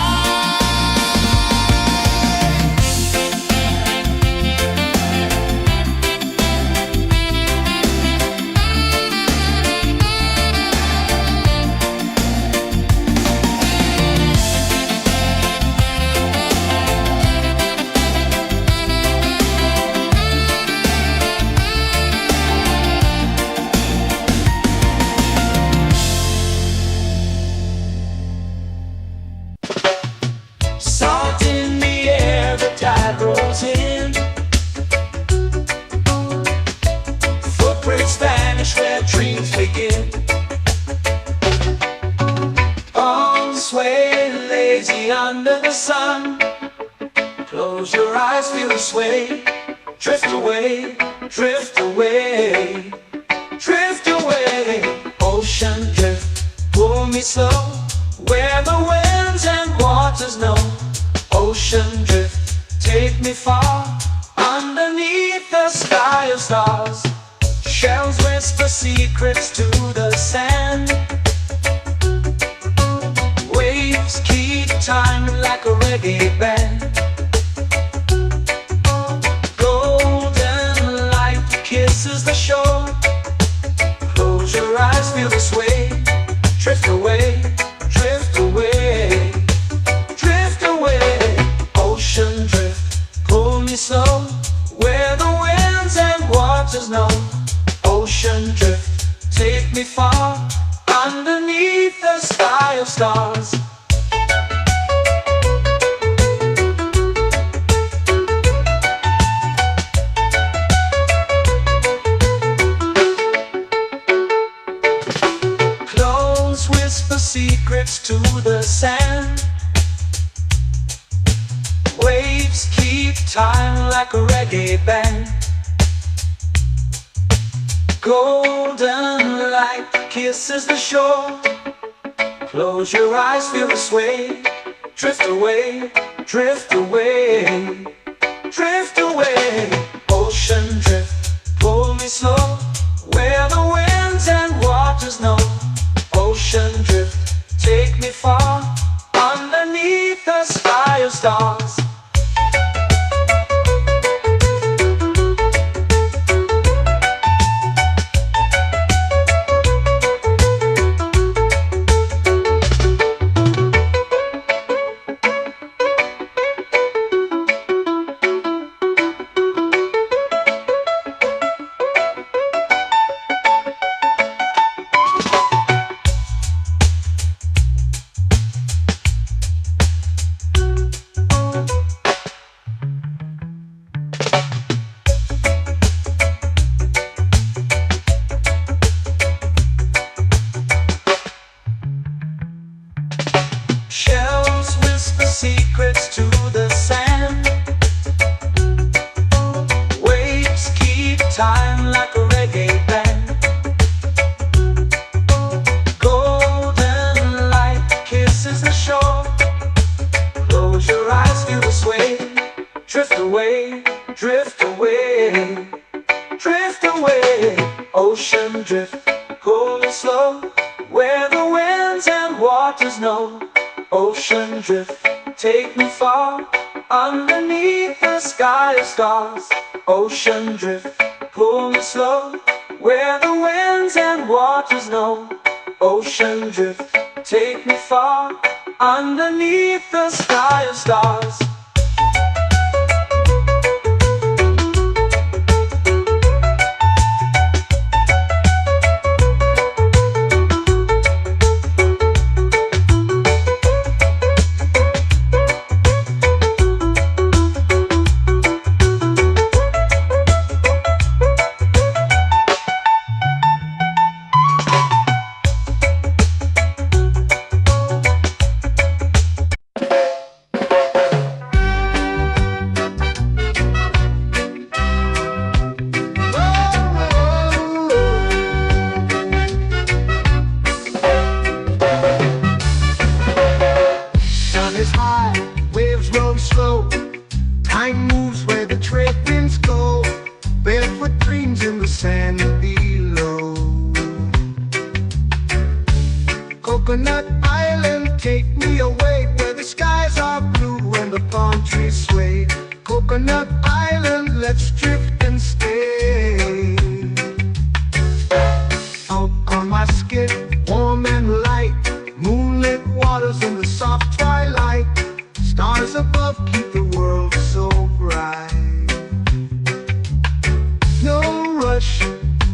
Salt in the air, the tide rolls in. Footprints vanish where dreams begin. Arms sway lazy under the sun. Close your eyes, feel the sway. Drift away, drift away, drift away. Ocean drift, pull me slow, where the winds and waters know. Ocean drift, take me far, underneath the sky of stars. Shells whisper secrets to the sand. Waves keep time like a reggae band. Golden light kisses the shore. Close your eyes, feel the sway. Drift away, drift away, drift away. Ocean drift, pull me slow, where the winds and waters know. Ocean drift, take me far, underneath the sky of stars. Close whisper secrets to the sand. Waves keep time like a reggae band. Golden light kisses the shore. Close your eyes, feel the sway. Drift away, drift away, drift away. Ocean drift, pull me slow, where the winds and waters know. Ocean drift, take me far, underneath the sky of stars. Shells whisper secrets to the sand. Waves keep time like a reggae band. Golden light kisses the shore. Close your eyes, feel the sway. Drift away, drift away, drift away. Ocean drift, pull me slow, where the winds and waters know. Ocean drift, take me far, underneath the sky of stars. Ocean drift, pull me slow, where the winds and waters know. Ocean drift, take me far, underneath the sky of stars. Is high, waves roll slow. Time moves where the trade winds go. Barefoot dreams in the sand below. Coconut Island, take me away, where the skies are blue and the palm trees sway. Coconut Island, let's drift and stay. Out on my skin, warm and light, moonlit waters in the soft twilight. Stars above keep the world so bright. No rush,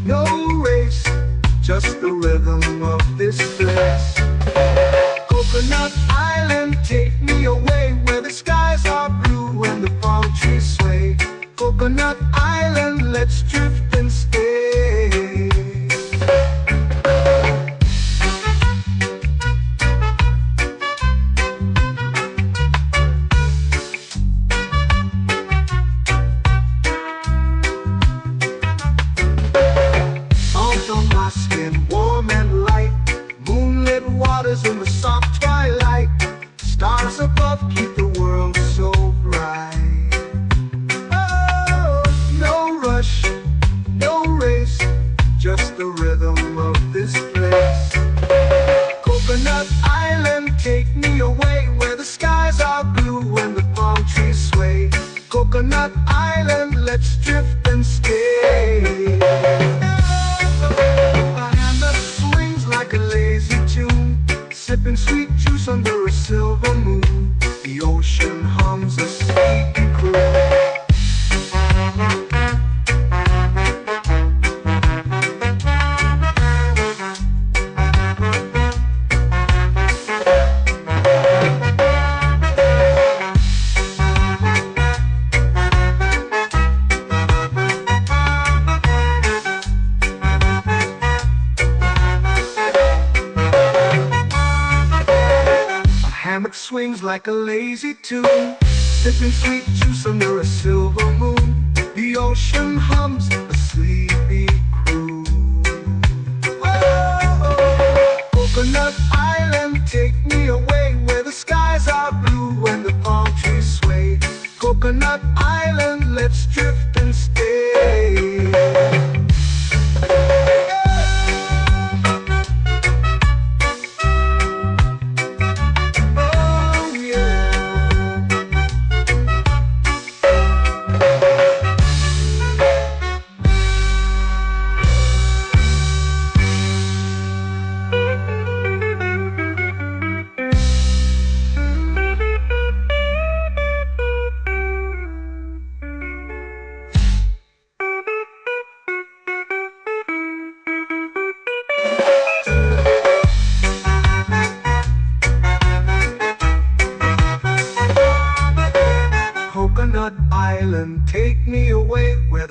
no race, just the rhythm of this place. Coconut Island, take me away, where the skies are blue and the palm trees sway. Coconut Island, let's drift and stay. Warm and light, moonlit waters in the soft twilight. Stars above keep the world so bright. Oh, no rush, no race, just the rhythm of this place. Coconut Island, take me away, where the skies are blue and the palm trees sway. Coconut Island, let's drift and stay. Like a lazy tune, sipping sweet juice under a silver moon. The ocean hums a sleepy croon. Hammock swings like a lazy tune, sipping sweet juice under a silver moon. The ocean hums a sleepy croon. Whoa!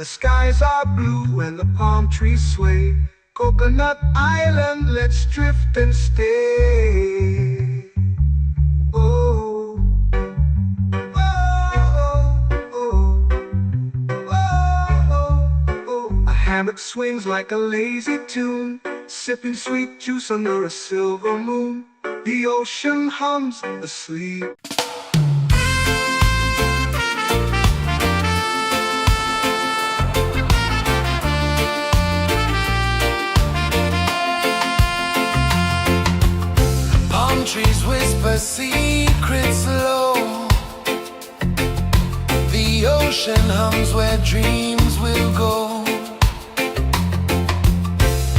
the skies are blue and the palm trees sway. Coconut Island, let's drift and stay. Oh, oh, oh, oh. A hammock swings like a lazy tune, sipping sweet juice under a silver moon. The ocean hums asleep. Palm trees whisper secrets low. The ocean hums where dreams will go.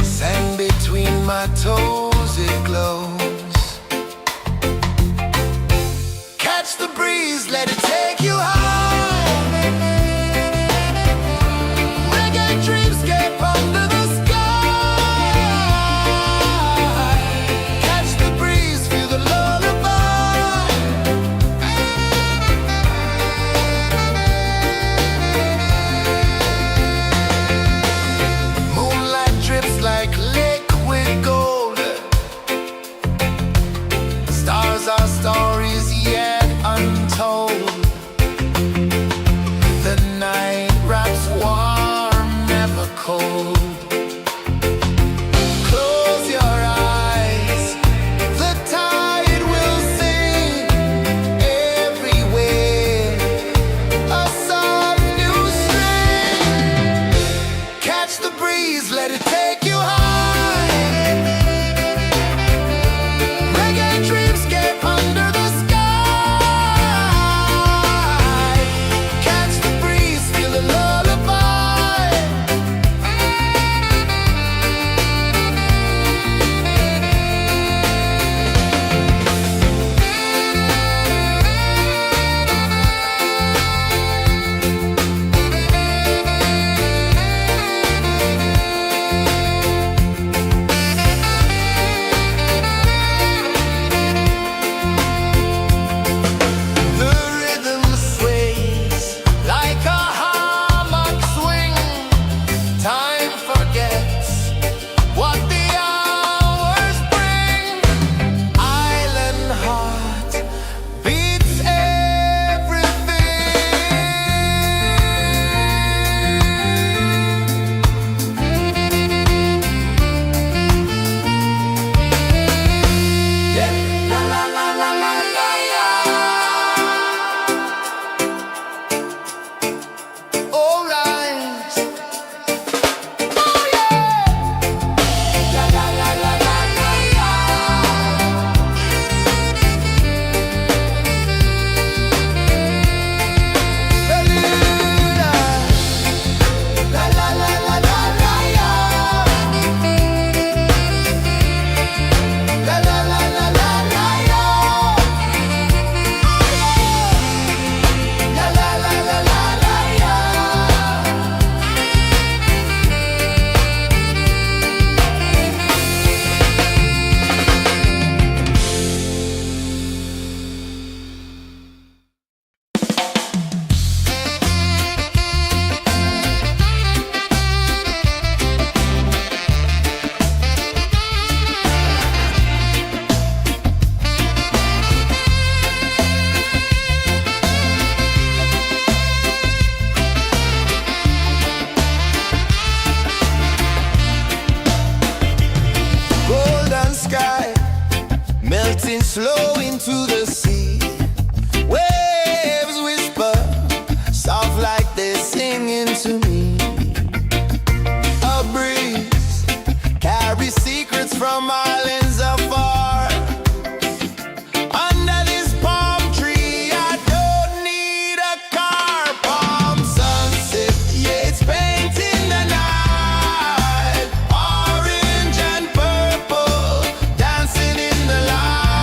Sand between my toes, it glows. Catch the breeze, let it take you high. Reggae dreamscape under the sky. Catch the breeze, feel the lullaby. Moonlight drips like liquid gold. Stars are stories yet untold. The night wraps warm, never cold. Close your eyes, the tide will sing everywhere. A soft new string. Catch the breeze, let it take you high. Reggae dreamscape under the sky. Catch the breeze, feel the lullaby. The rhythm sways like a hammock swing. Time forgets what the hours bring. Island heart beats everything. Yeah. La la la la la la la. All rise. Oh yeah. La la la la la la la. Beluga. La la la la la la la. La la la la la la la. La la la la la la la. Golden sky melting slow into the sea. Waves whisper soft like they're singing to me. A breeze carries secrets from islands afar. Under this palm tree, I don't need a car. Palm sunset, yeah, it's painting the night. Orange and purple dancing in the light.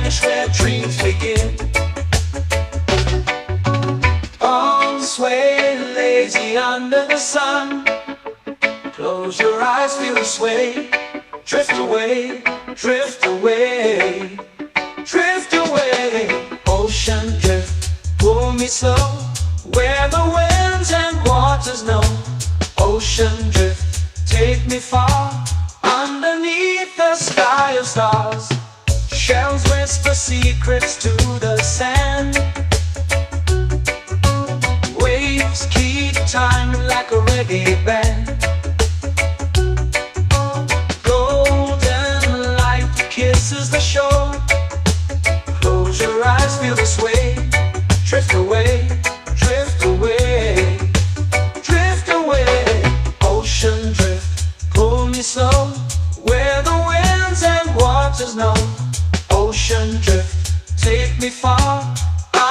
vanish where dreams begin. Arms sway lazy under the sun. Close your eyes, feel the sway. Drift away, drift away, drift away. Ocean drift, pull me slow, where the winds and waters know. Ocean drift, take me far, underneath the sky of stars. Shells whisper secrets to the sand. Waves keep time like a reggae band. Golden light kisses the shore. Close your eyes, feel the sway. Drift away, drift away, drift away. Ocean drift, pull me slow, where the winds and waters know. Ocean drift, take me far,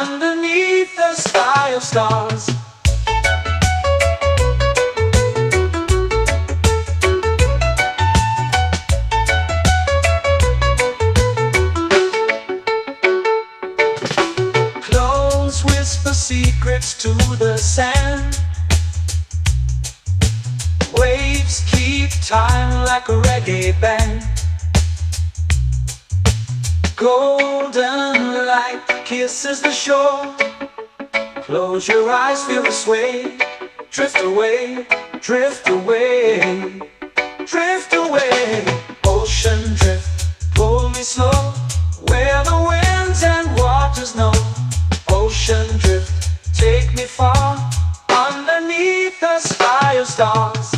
underneath the sky of stars. Close whisper secrets to the sand. Waves keep time like a reggae band. Golden light kisses the shore. Close your eyes, feel the sway. Drift away, drift away, drift away. Ocean drift, pull me slow, where the winds and waters know. Ocean drift, take me far, underneath the sky of stars.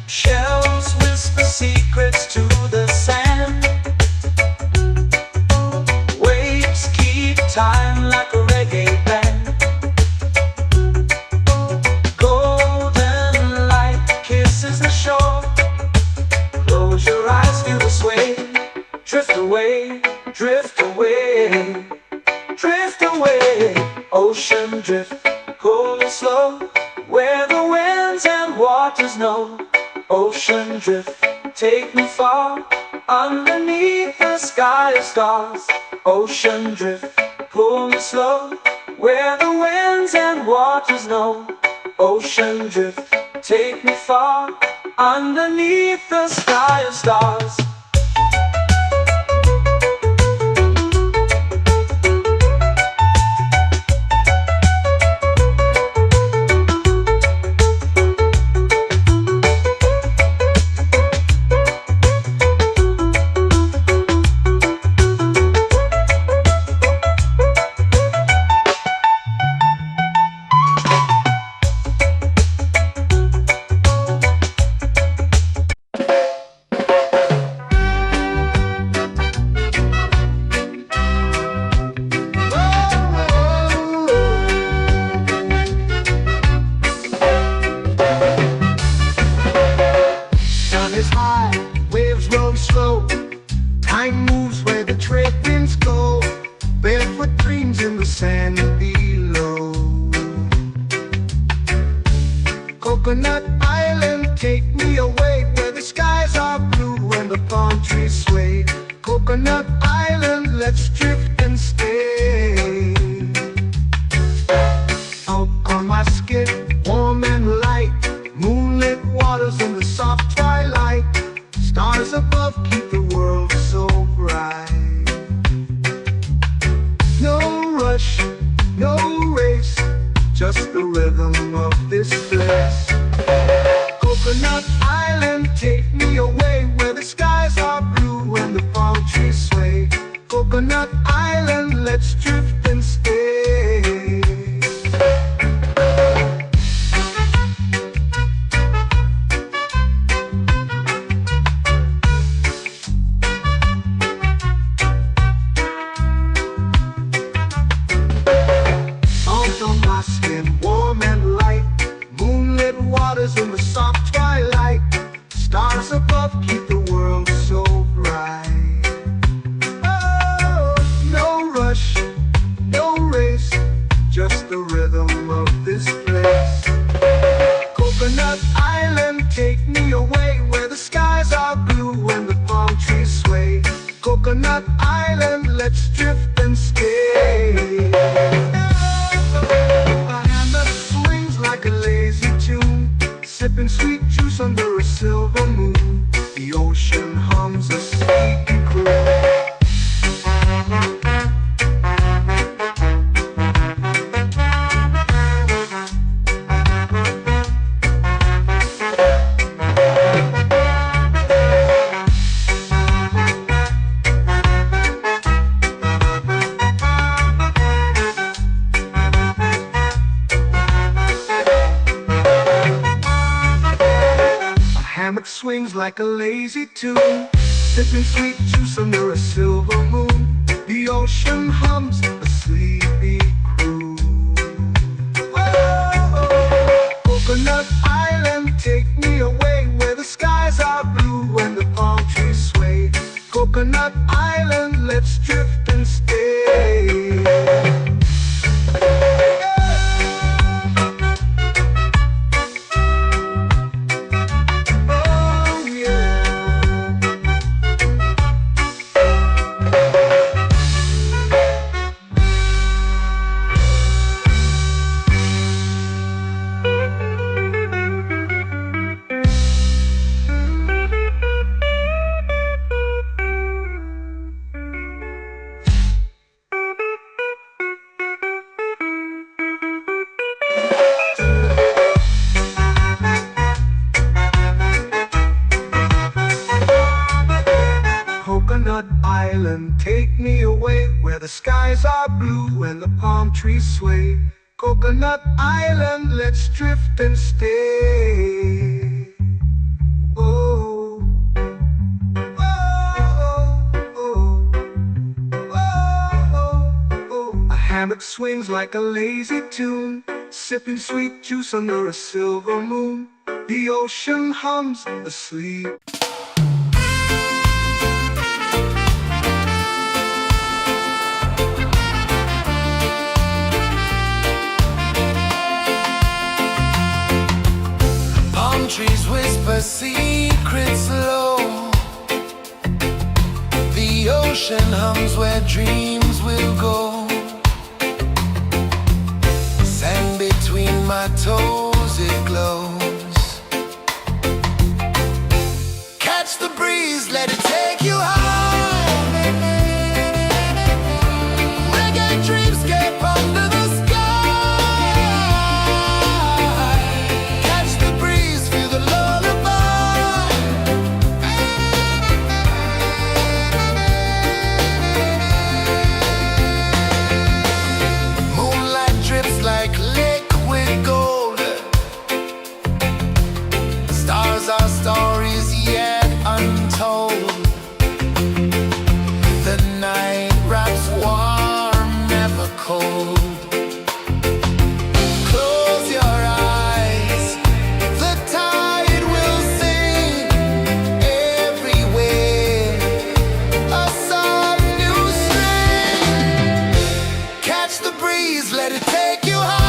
Shells whisper secrets to the sand. Waves keep time like a reggae band. Golden light kisses the shore. Close your eyes, feel the sway. Drift away, drift away, drift away. Ocean drift, pull me slow, where the winds and waters know. Ocean drift, take me far, underneath the sky of stars. Ocean drift, pull me slow, where the winds and waters know. Ocean drift, take me far, underneath the sky of stars. Is high, waves roll slow. Time moves where the trade winds go. Barefoot dreams in the sand below. Coconut Island, take me away, where the skies are blue and the palm trees sway. Coconut Island, let's drift and stay. Out on my skip, warm and light, moonlit waters in the soft twilight. Stars above keep the world so bright. No rush, no race, just the rhythm of this place. Coconut Island, take me away, where the skies are blue and the palm trees sway. Coconut Island, let's drift and stay. just the rhythm of this place. Coconut Island, take me away where the skies are blue and the palm trees sway. Coconut Island, let's drift and stay. A hand that swings like a lazy tune, sipping sweet juice under a silver moon. The ocean hums a sleepy croon. Hammock swings like a lazy tune, sipping sweet juice under a silver moon. The ocean hums a sleepy croon. Whoa, Coconut Island, take me away where the skies are blue and the palm trees sway. Coconut Island, let's drift and stay. Coconut Island, take me away where the skies are blue and the palm trees sway. Coconut Island, let's drift and stay. Oh, oh, oh, oh, oh. A hammock swings like a lazy tune, sipping sweet juice under a silver moon. The ocean hums asleep. Trees whisper secrets low. The ocean hums where dreams will go. Sand between my toes, it glows. Catch the breeze, let it take you high. Reggae dreamscape under the sky. Our stories yet untold. The night wraps warm, never cold. Close your eyes, the tide will sing everywhere. A soft new string. Catch the breeze, let it take you high.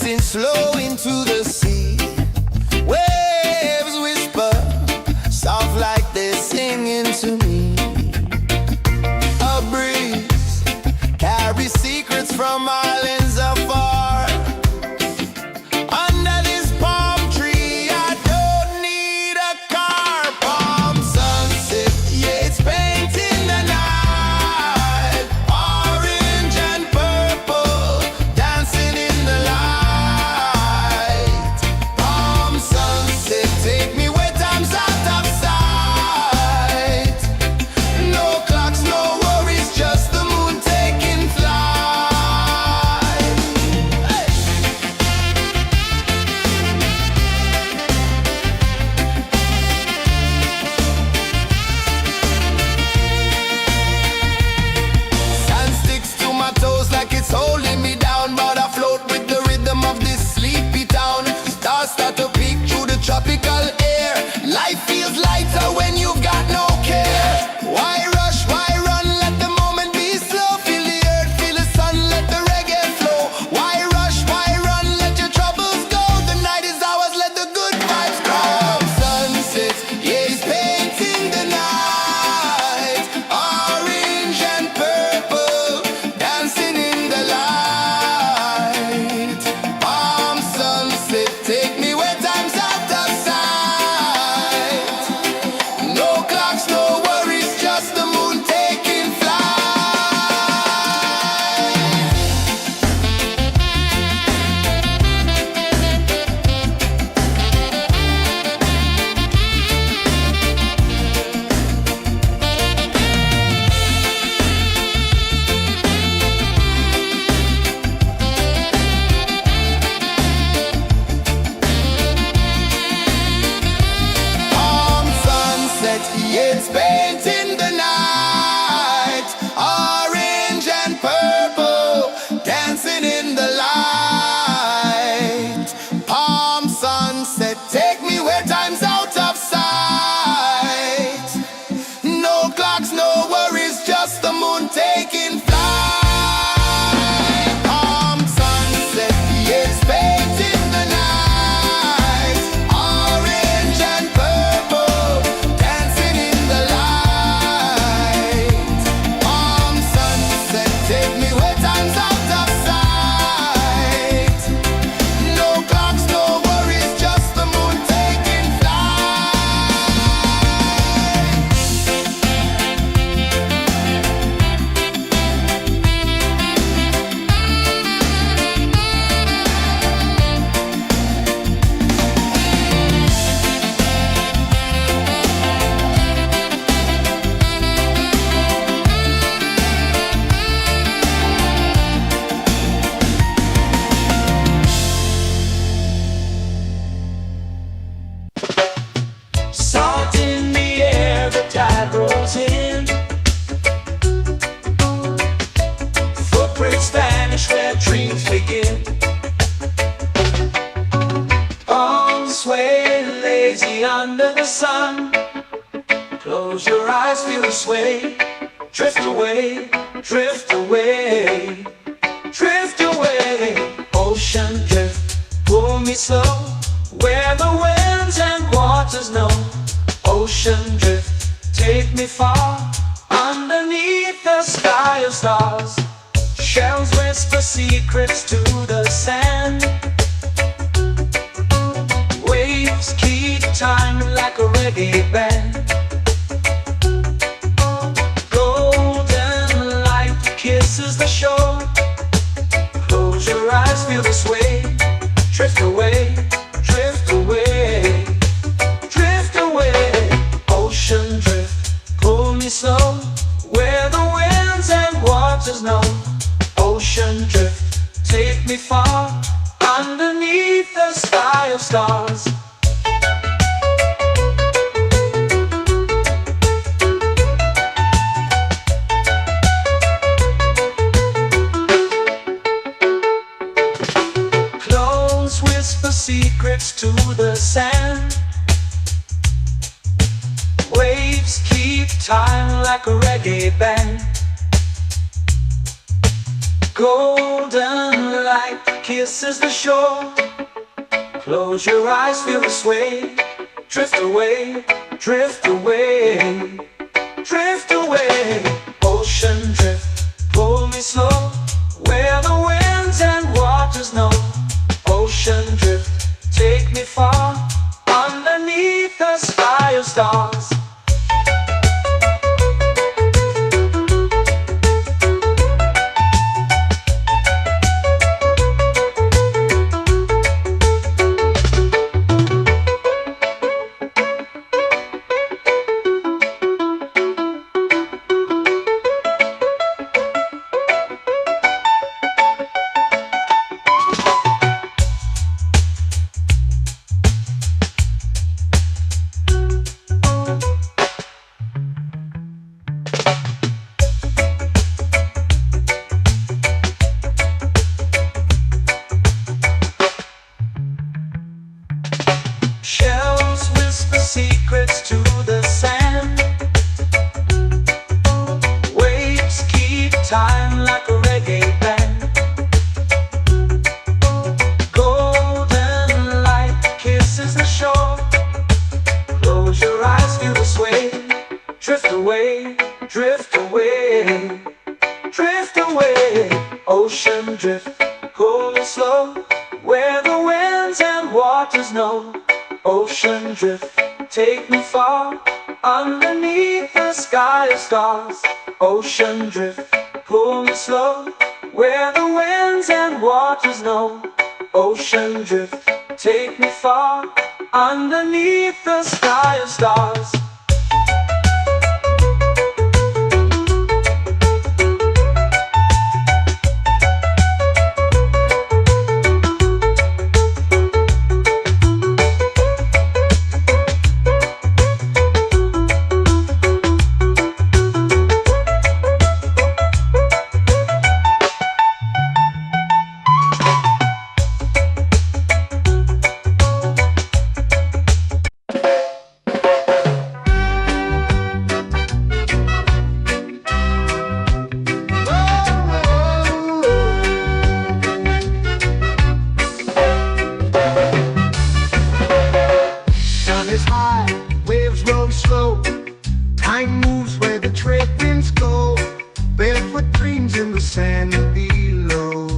dancing slow into the sea. Waves whisper, soft like they're singing to me. A breeze carries secrets from islands afar. Under this palm tree, I don't need a car. Palm sunset, yeah, it's painting the night. Orange and purple, dancing in the light. Palm sunset, take me where time's out of sight. No clocks, no worries, just the moon taking flight. Hey! Sand sticks to my toes like it's holding me down, but I float with the rhythm of this sleepy town. Stars start to peek through the tropical air. Life feels lighter when you've got no care. Why rush, why run, let the moment be slow. Feel the earth, feel the sun, let the reggae flow. Why rush, why run, let your troubles go. The night is ours, let the good vibes grow. Sunset, yeah, it's painting the night. Orange and purple, dancing in the light. Palm sunset, take me where time's out of sight. No clocks, no worries, just the moon taking flight. Palm sunset, yeah, it's painting the night. Orange and purple, dancing in the light. Palm sunset, take me where time's out of sight. No clocks, no worries, just the moon taking flight. Palm sunset, yeah, it's painting the night. Orange and purple, dancing in the light. Palm sunset, take me where time's out of sight. No clocks, no worries, just the moon taking flight. Salt in the air, the tide rolls in. Footprints vanish where dreams begin. Arms sway lazy under the sun. Close your eyes, feel the sway. Drift away, drift away, drift away. Ocean drift, pull me slow, where the winds and waters know. Ocean drift, take me far, underneath the sky of stars. Shells whisper secrets to the sand. Waves keep time like a reggae band. Golden light kisses the shore. Close your eyes, feel the sway. Drift away, drift away, drift away. Ocean drift, pull me slow, where the winds and waters know. Ocean drift, take me far, underneath the sky of stars. Clones whisper secrets to the sand. Waves keep time like a reggae band. Golden light kisses the shore. Close your eyes, feel the sway. Drift away, drift away, drift away. Ocean drift, pull me slow, where the winds and waters know. Ocean drift, take me far, underneath the sky of stars. Shells whisper secrets to the sand. Waves keep time like a reggae band. Golden light kisses the shore. Close your eyes, feel the sway. Drift away, drift away, drift away. Ocean drift, pull me slow, where the winds and waters know. Ocean drift, take me far, underneath the sky of stars. Ocean drift, pull me slow, where the winds and waters know. Ocean drift, take me far, underneath the sky of stars. Time moves where the trade winds go. Barefoot dreams in the sand below.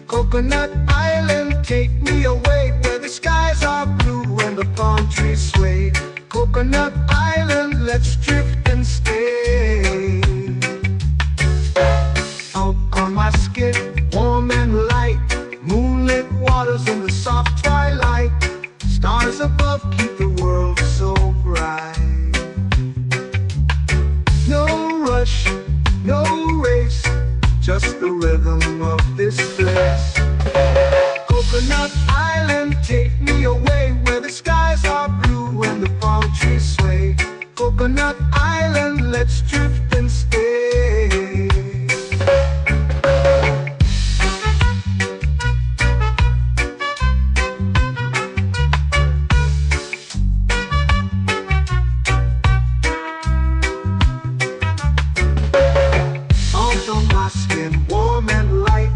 Coconut Island, take me away, where the skies are blue and the palm trees sway. Coconut Island, let's drift and stay. Out on my skin, warm and light, moonlit waters in the soft twilight. Stars above keep the world so bright. No rush, no race, just the rhythm of this place. Coconut Island, take me away, where the skies are blue and the palm trees sway. Coconut Island, let's drift and stay. Warm and light,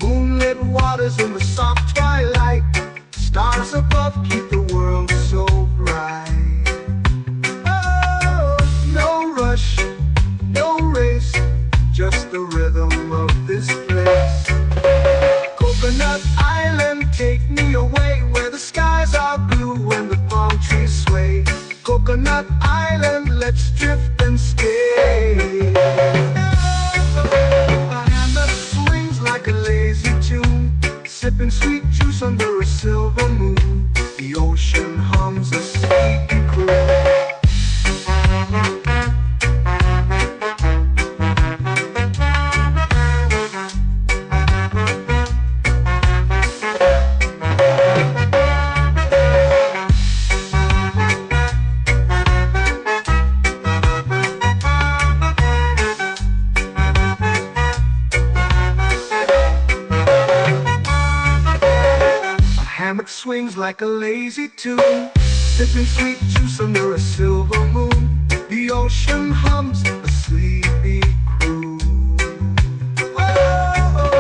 moonlit waters in the soft twilight. Stars above keep the world so bright. Oh, no rush, no race, just the rhythm of this place. Coconut Island, take me away, where the skies are blue and the palm trees sway. Coconut Island, let's drift and stay. Like a lazy tune, sipping sweet juice under a silver moon. The ocean hums a sleepy croon. Hammock swings like a lazy tune, sipping sweet juice under a silver moon. The ocean hums a sleepy croon. Oh,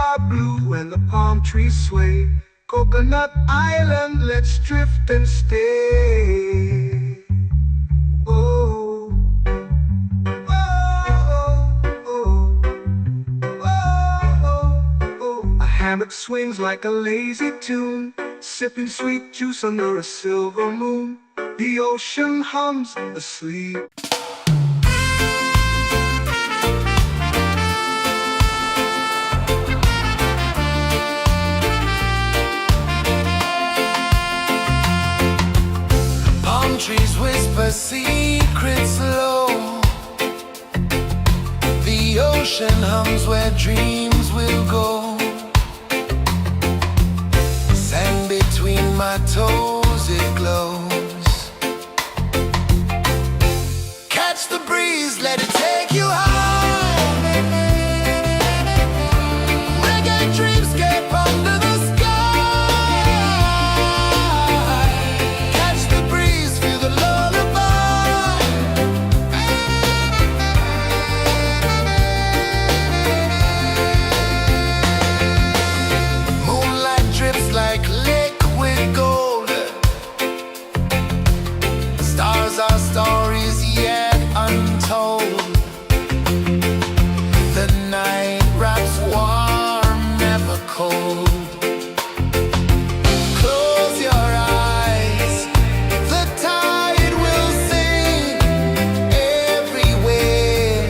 are blue and the palm trees sway. Coconut Island, let's drift and stay. Oh, oh, oh, oh, oh. A hammock swings like a lazy tune, sipping sweet juice under a silver moon. The ocean hums asleep. Trees whisper secrets low. The ocean hums where dreams will go. Sand between my toes, it glows. Catch the breeze, let it take you high. Reggae dreamscape under the sky. Our stories yet untold. The night wraps warm, never cold. Close your eyes, the tide will sing everywhere.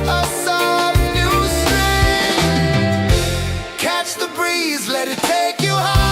A soft new string. Catch the breeze, let it take you high.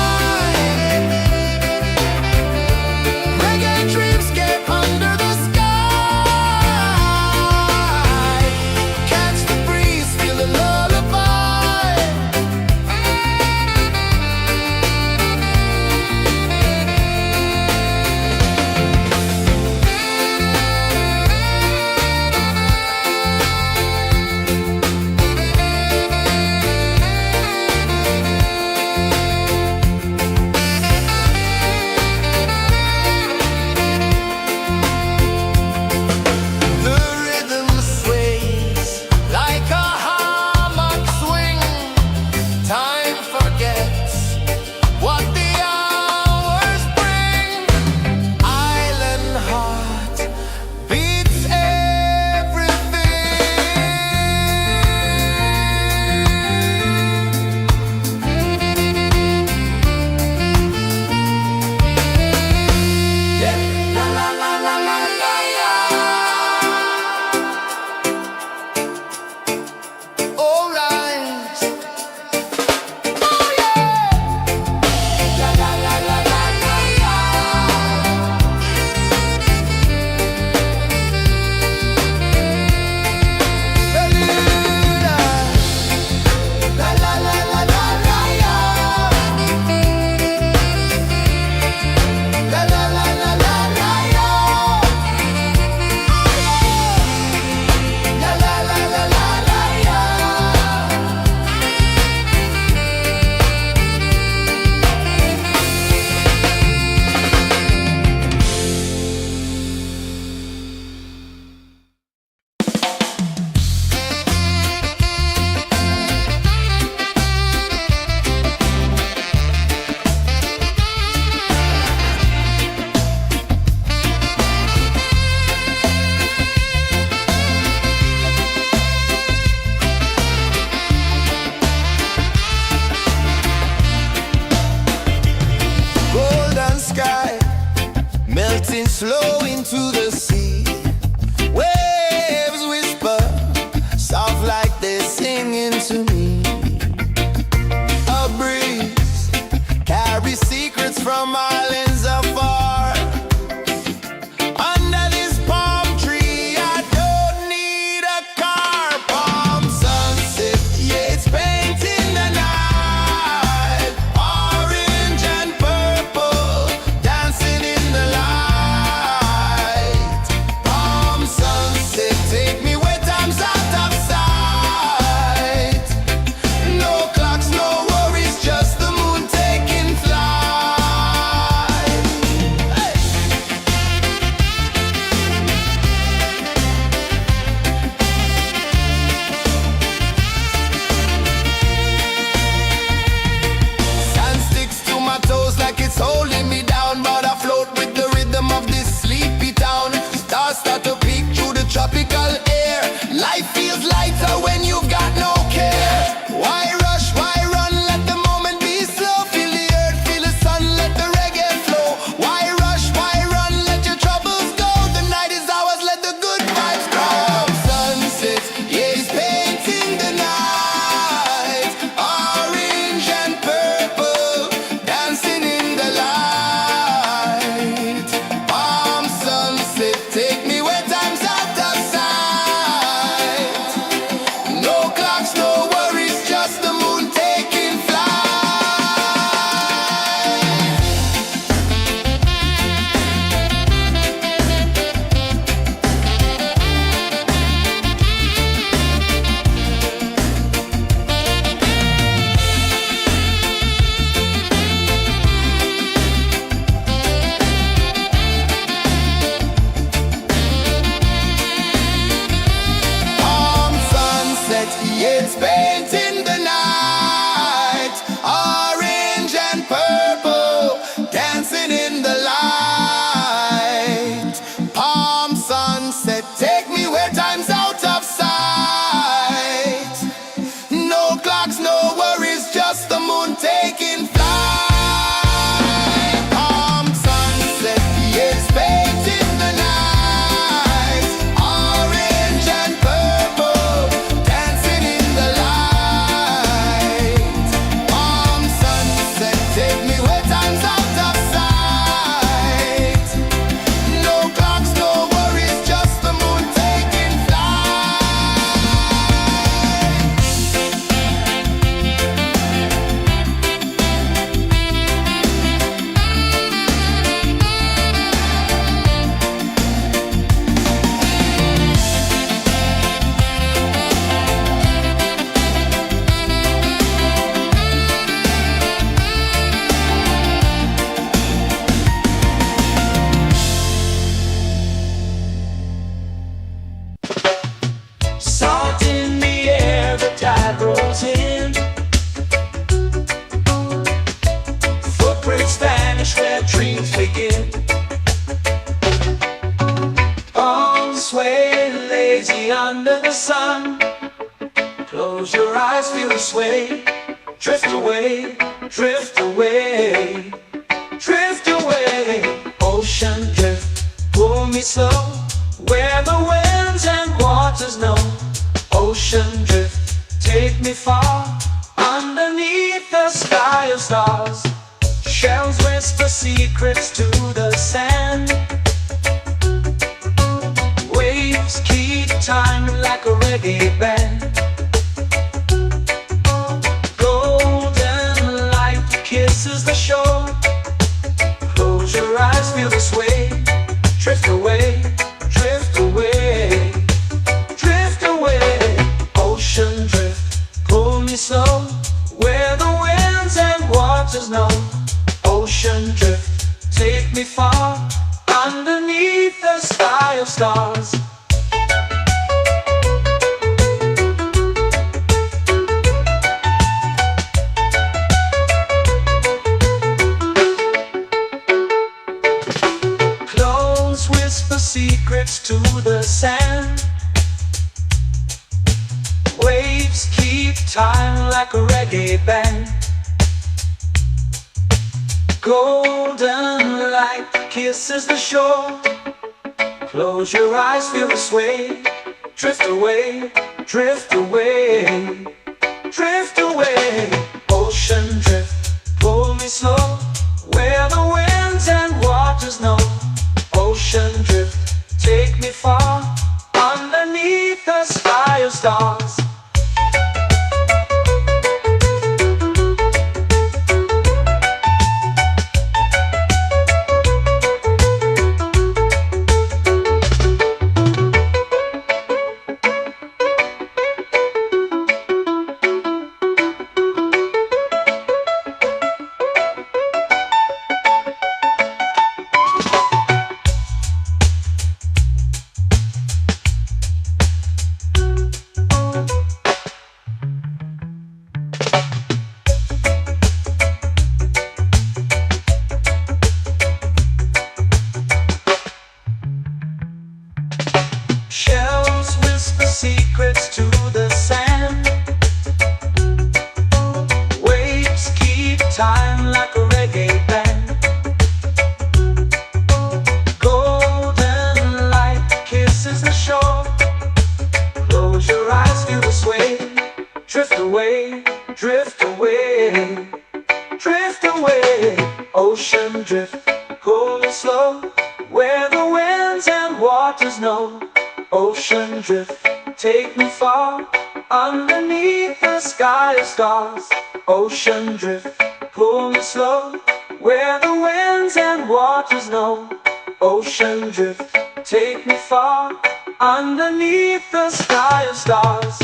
Slow into the sea. Waves whisper, soft like they're singing to me. A breeze carries secrets from islands afar. Under this palm tree, I don't need a car. Palm sunset, yeah, it's painting the night. Orange and purple, dancing in the light. sway. Drift away, drift away, drift away. Ocean drift, pull me slow, where the winds and waters know. Ocean drift, take me far, underneath the sky of stars. Shells whisper secrets to the sand. Waves keep time like a reggae band. Golden light kisses the shore. Close your eyes, feel the sway. Drift away, drift away, drift away. Ocean drift, pull me slow, where the winds and waters know. Ocean drift, take me far, underneath the sky of stars. Close whisper secrets to the sand. Waves keep time like a reggae band. Golden light kisses the shore. Close your eyes, feel the sway. Drift away, drift away, drift away. Ocean drift, pull me slow, where the winds and waters know. Ocean drift, take me far, underneath the sky of stars. Shells whisper secrets to the sand. Waves keep time like a reggae band. Golden light kisses the shore. Close your eyes, feel the sway. Drift away, drift away, drift away. Ocean drift, pull me slow, where the winds and waters know. Ocean drift, take me far, underneath the sky of stars. Ocean drift, pull me slow, where the winds and waters know. Ocean drift, take me far, underneath the sky of stars.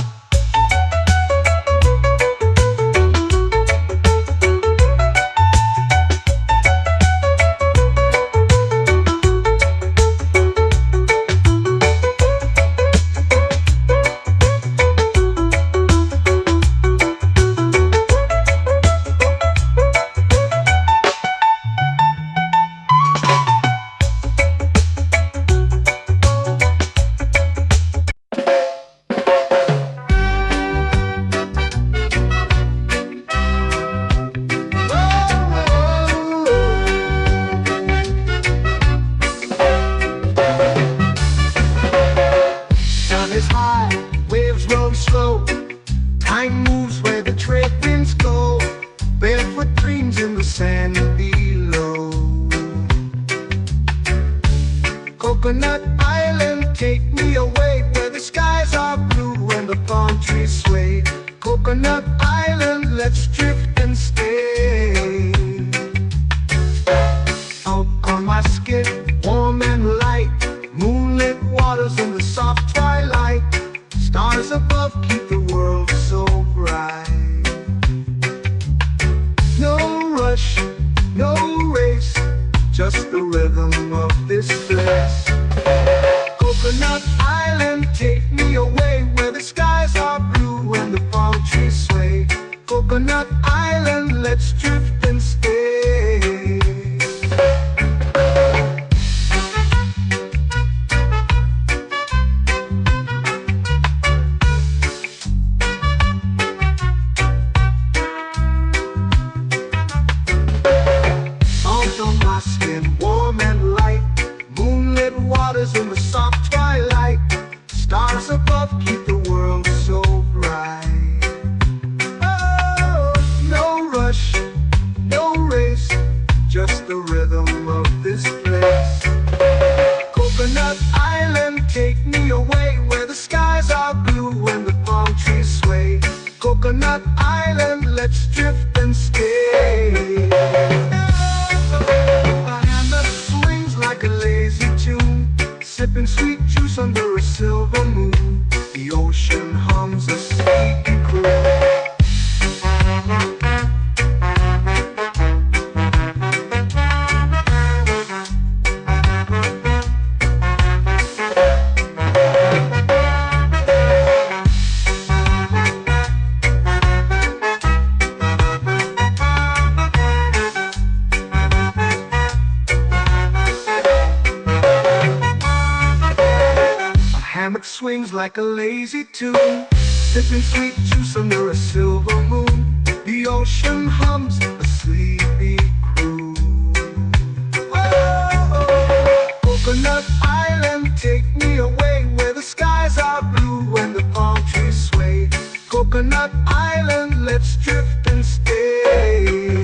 Time moves where the trade winds go. Barefoot dreams in the sand below. Coconut Island, take me away, where the skies are blue and the palm trees sway. Coconut Island, let's drift and stay. Out on my skin, warm and light, moonlit waters in the soft twilight. Stars above keep the world so bright. No rush, no race, just the rhythm of this place. Coconut Island, take me away, where the skies are blue and the palm trees sway. Coconut Island, let's drift and stay. swings like a lazy tune, sipping sweet juice under a silver moon. The ocean hums a sleepy croon. Oh, Coconut Island, take me away where the skies are blue and the palm trees sway. Coconut Island, let's drift and stay.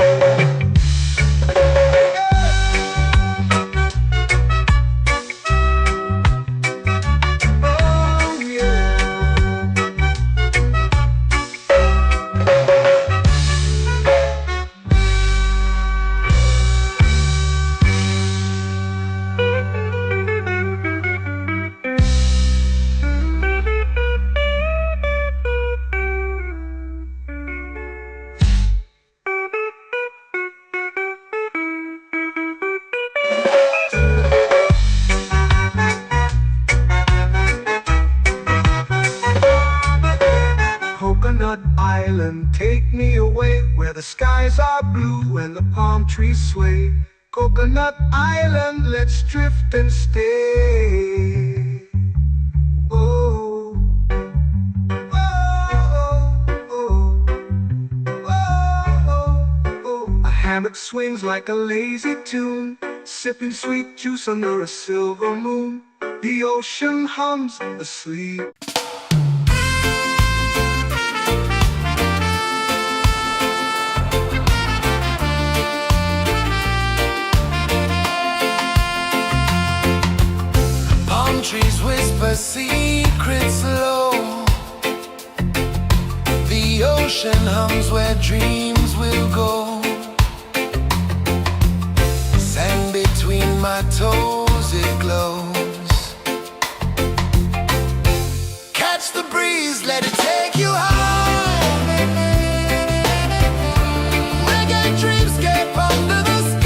Coconut Island, take me away where the skies are blue and the palm trees sway. Coconut Island, let's drift and stay. Oh, oh, oh, oh, oh. A hammock swings like a lazy tune, sipping sweet juice under a silver moon. The ocean hums asleep. Trees whisper secrets low. The ocean hums where dreams will go. Sand between my toes, it glows. Catch the breeze, let it take you high. Reggae dreamscape under the sky.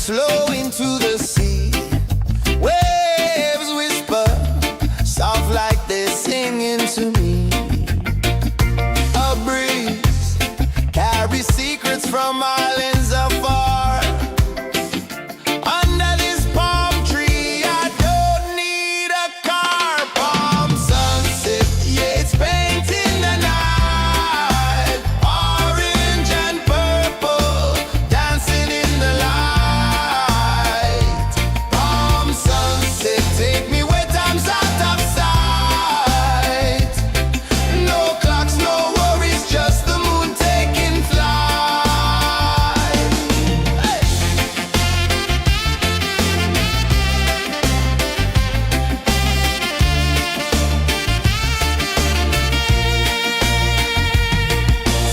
flow into the sea. Waves whisper, soft like they're singing to me. A breeze carries secrets from islands afar. Under this palm tree, I don't need a car. Palm sunset, yeah, it's painting the night. Orange and purple, dancing in the light. Palm sunset, take me where time's out of sight. No clocks, no worries, just the moon taking flight. Hey!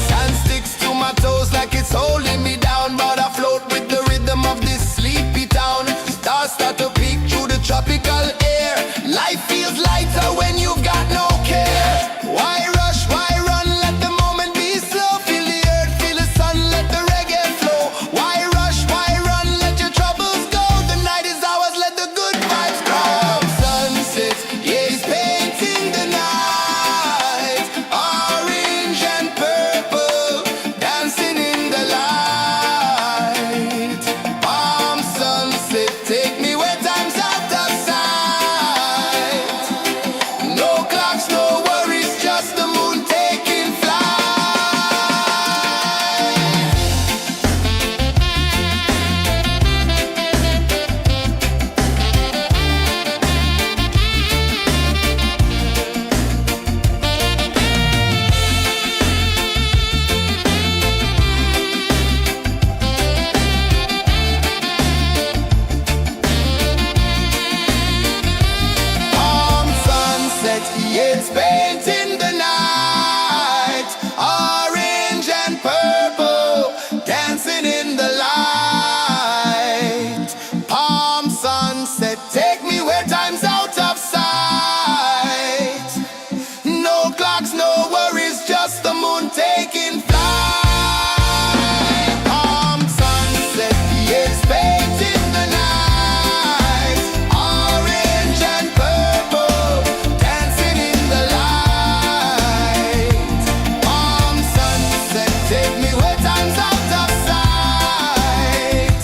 Sand sticks to my toes like it's holding me down, but I float with the rhythm of this sleepy town. Stars start to peek through the tropical air. Life feels lighter when you've got no care. Why rush, why run, let the moment be slow. Feel the earth, feel the sun, let the reggae flow. Why rush, why run, let your troubles go. The night is ours, let the good vibes grow. Sunset, yeah, it's painting the night. Orange and purple, dancing in the light. Palm sunset, take me where time's out of sight. No clocks, no worries, just the moon taking flight. Palm sunset, yeah, it's painting the night. Orange and purple, dancing in the light. Palm sunset, take me where time's out of sight. No clocks, no worries, just the moon taking flight. Palm sunset, yeah, it's painting the night. Orange and purple, dancing in the light. Palm sunset, take me where time's out of sight.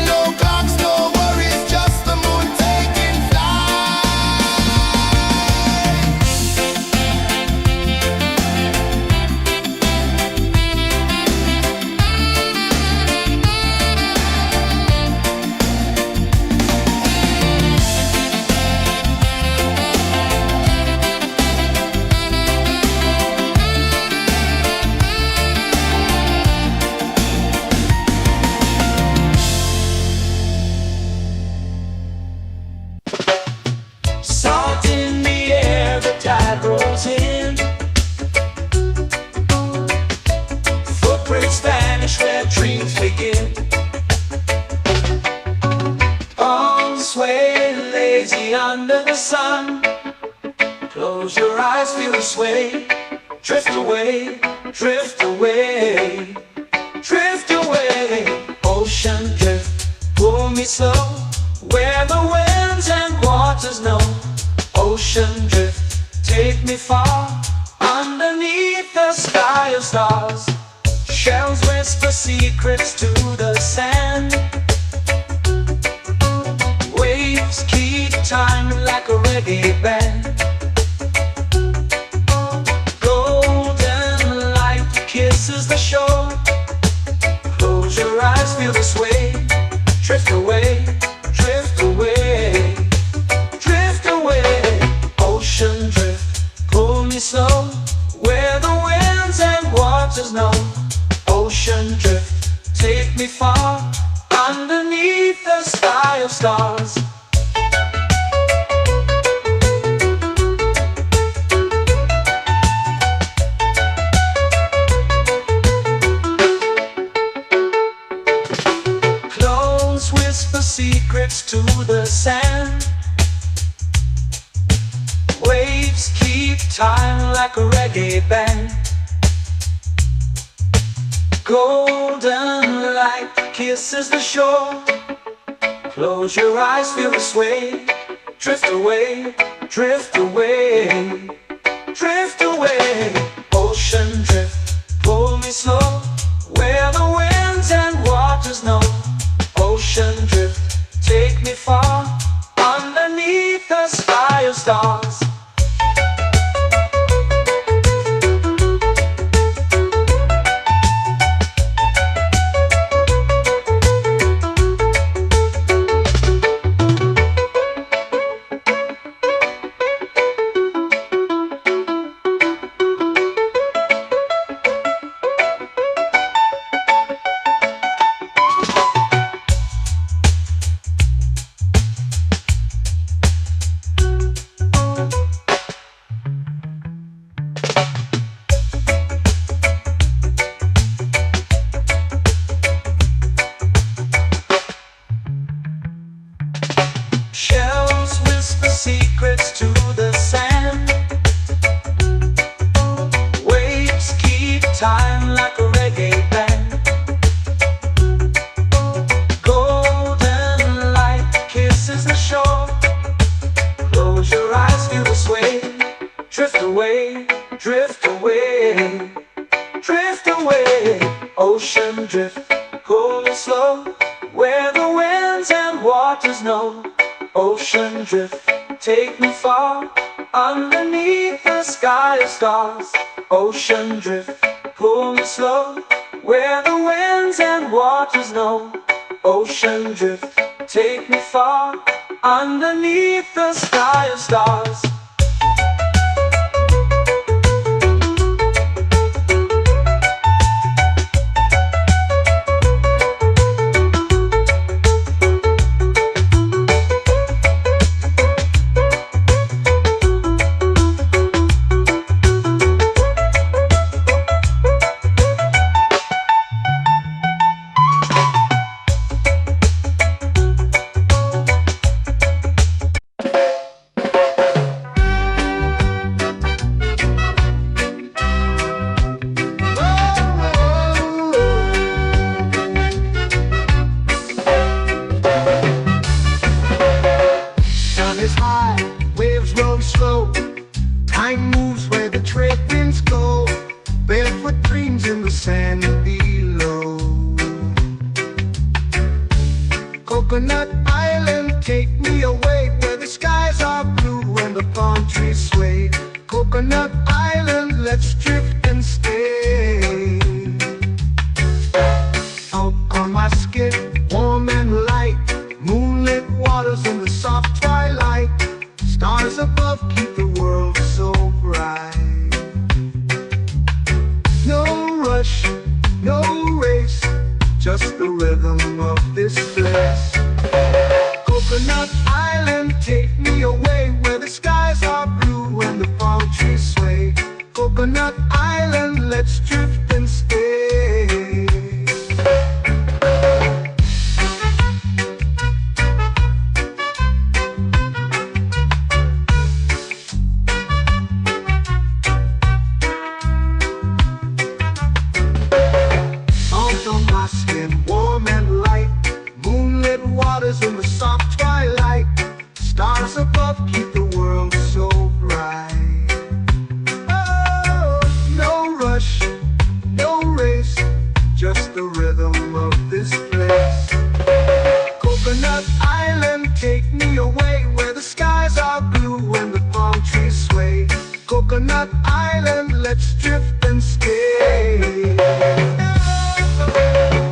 No clocks, no worries, just the moon taking flight. Salt in the air, the tide rolls in. Footprints vanish where dreams begin. All swaying lazy under the sun. Close your eyes, feel the sway. Drift away, drift away, drift away. Ocean drift, pull me slow. Where the winds and waters know. Ocean drift, take me far. Underneath the sky of stars. Shells whisper secrets to the sand. Waves keep time like a reggae band. Golden light kisses the shore. Close your eyes, feel the sway. Drift away, drift away, drift away. Ocean drift, pull me slow. Where the winds and waters know. Ocean drift, take me far. Underneath the sky of stars. Close whisper secrets to the sand. Waves keep time like a reggae band. Golden light kisses the shore. Close your eyes, feel the sway. Drift away, drift away, drift away. Ocean drift, pull me slow, where the winds and waters know. Ocean drift, take me far, underneath the sky of stars. Shells whisper secrets to the sand. Waves keep time like a reggae band. Golden light kisses the shore. Close your eyes, feel the sway. Drift away, drift away, drift away. Ocean drift, pull me slow, where the winds and waters know. Ocean drift, take me far, underneath the sky of stars. Ocean drift, pull me slow, where the winds and waters know. Ocean drift, take me far, underneath the sky of stars. Slow. Time moves where the trade winds go. Barefoot dreams in the sand below. Coconut Island, take me away, where the skies are blue and the palm trees sway. Coconut Island, let's drift and stay. Out on my skin, warm and light, moonlit waters in the soft twilight. Stars above keep the world so bright. No rush, no race, just the rhythm of this place. Coconut Island, take me away, where the skies are blue and the palm trees sway. Coconut Island, let's drift and stay. In the soft twilight, stars above keep the world so bright. Oh, no rush, no race, just the rhythm of this place. Coconut Island, take me away, where the skies are blue and the palm trees sway. Coconut Island, let's drift and stay.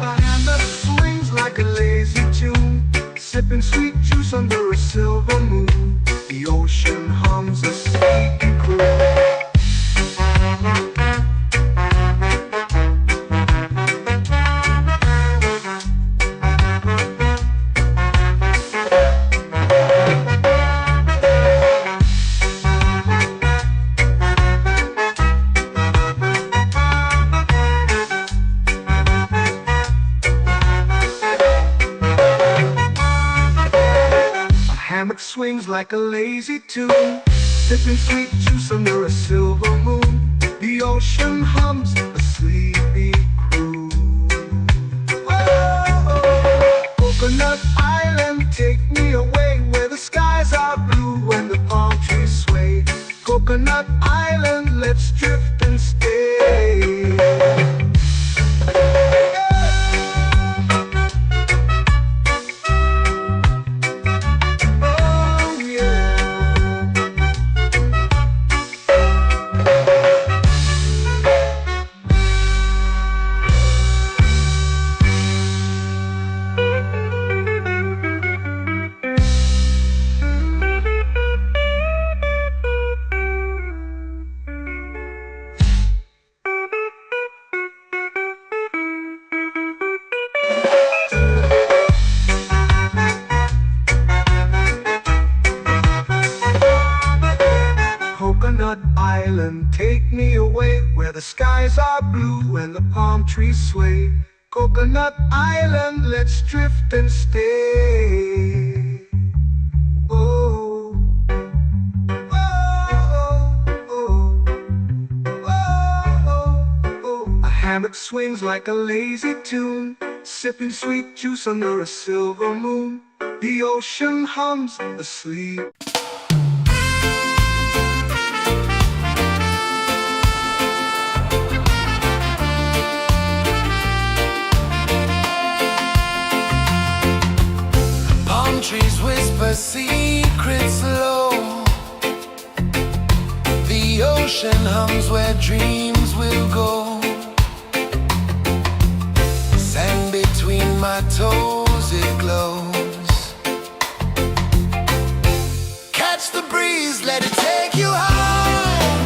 A hand that swings like a lazy tune, sipping sweet juice under a silver moon. The ocean hums a sleepy croon. Hammock swings like a lazy tune, sipping sweet juice under a silver moon. The ocean hums a sleepy croon. drift and stay. Oh yeah. Coconut Island, take me away where the skies are blue and the palm trees sway. Coconut Island, let's drift and stay. Oh, oh, oh, oh, oh. A hammock swings like a lazy tune, sipping sweet juice under a silver moon. The ocean hums asleep. Trees whisper secrets low. The ocean hums where dreams will go. Sand between my toes, it glows. Catch the breeze, let it take you high.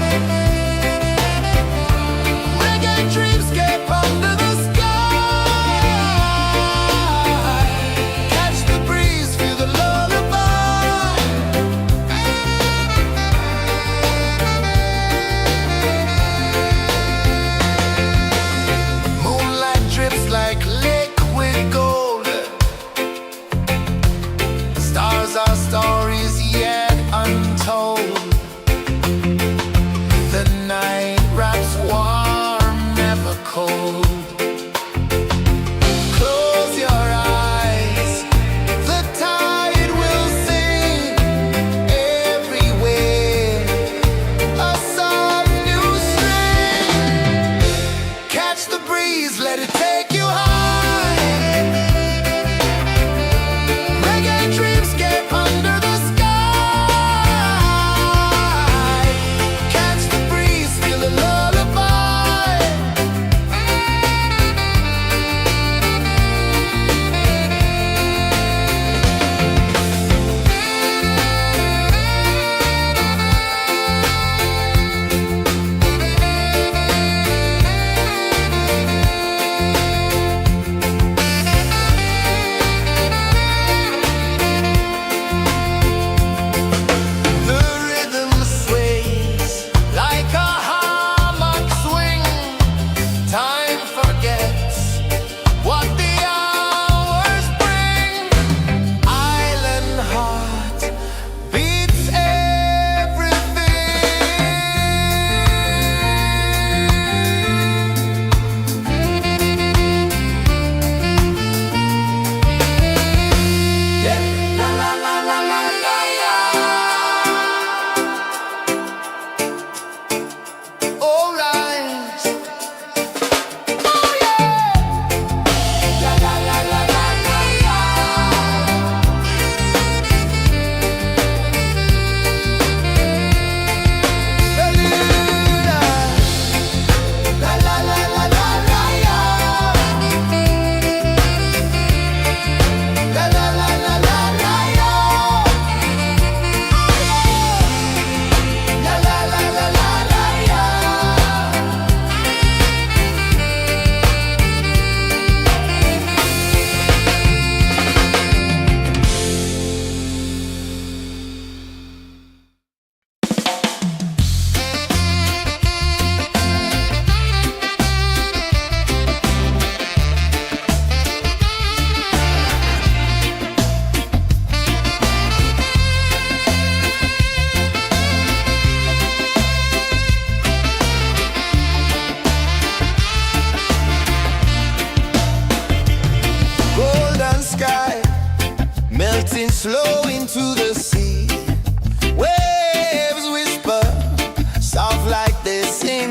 Reggae dreamscape under the sky. Catch the breeze, feel the lullaby. Moonlight drips like liquid gold. Stars are stories yet untold. The night wraps warm, never cold. Close your eyes, the tide will sing everywhere. A soft new string. Catch the breeze, let it take you high. Reggae dreamscape under the sky. Catch the breeze, feel the lullaby. The rhythm sways like a hammock swing. Time forgets what the hours bring. Island heart beats everything. Yeah. La la la la la la la. All right. Oh yeah. La la la la la la la. Bermuda. La la la la la la la. La la la la la la la. La la la la la la la. Golden sky melting slow into the sea. Waves whisper soft like they sing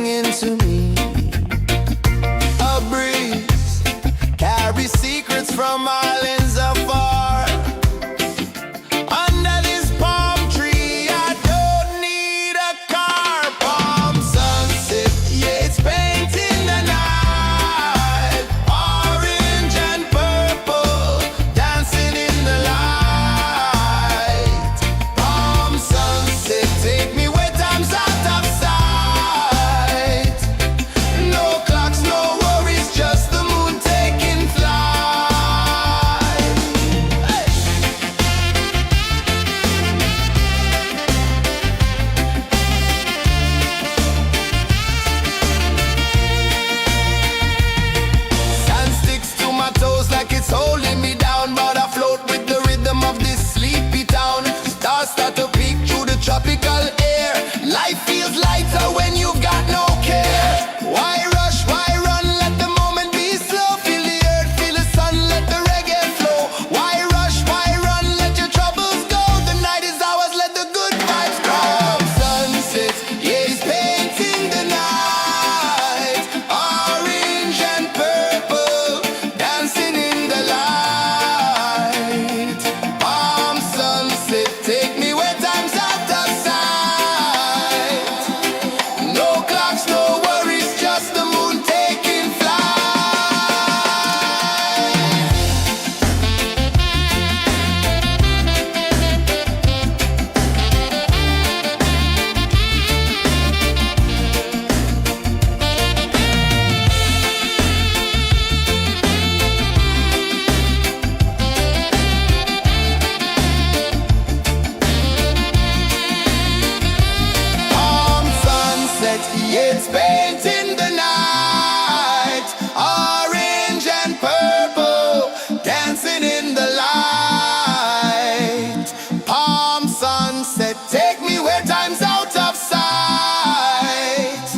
paint in the night, orange and purple, dancing in the light. Palm sunset, take me where time's out of sight.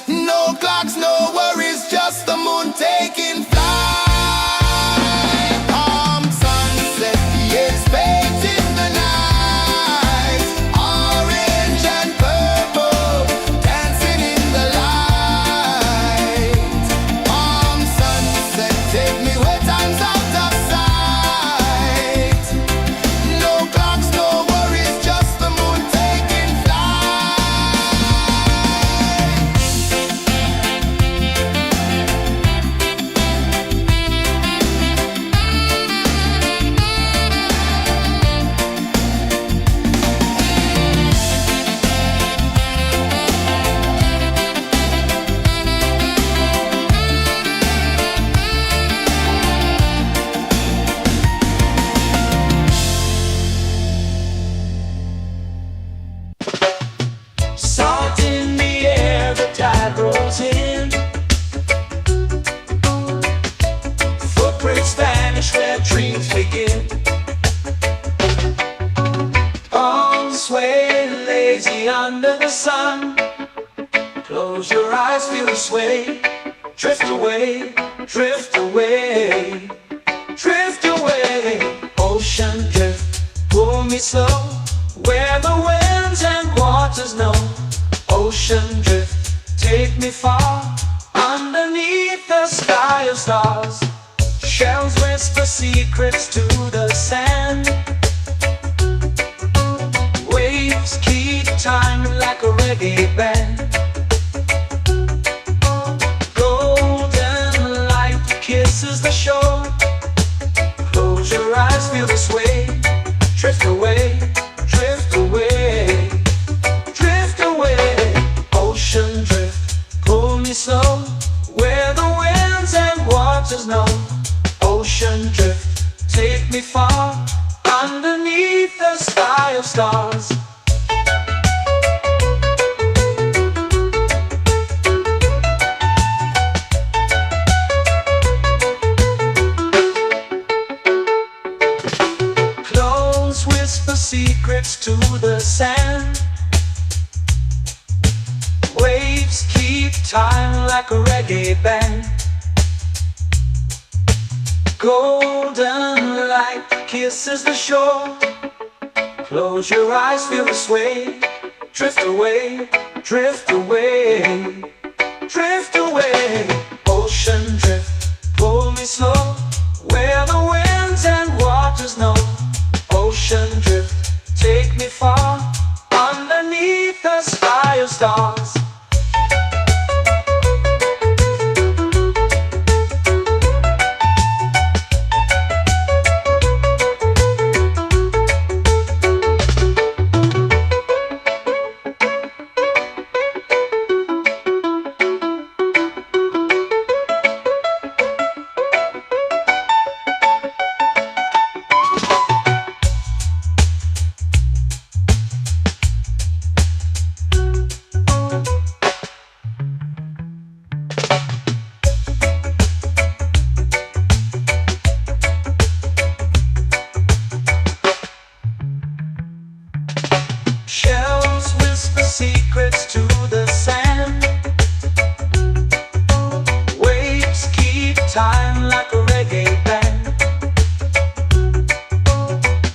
No clocks, no worries, just the moon taking flight. Palm sunset, yes, paint in the night, orange and purple, dancing in the light. Palm sunset, take me where time's out of sight. No clocks, no worries, just the moon taking flight. Salt in the air, the tide rolls in. Footprints vanish where dreams begin. Arms sway lazy under the sun. Close your eyes, feel the sway. Drift away, drift away, drift away. Ocean drift, pull me slow, where the winds and waters know. Ocean drift, take me far, underneath the sky of stars. Shells whisper secrets to the sand. Waves keep time like a reggae band. Golden light kisses the shore. Close your eyes, feel the sway. Drift away, drift away, drift away. Ocean drift, pull me slow, where the winds and waters know. Ocean drift, take me far, underneath the sky of stars. Close whisper secrets to the sand. Waves keep time like a reggae band. Golden light kisses the shore. Close your eyes, feel the sway. Drift away, drift away, drift away. Ocean drift, pull me slow, where the winds and waters know. Ocean drift, take me far, underneath the sky of stars. Shells whisper secrets to the sand. Waves keep time like a reggae band.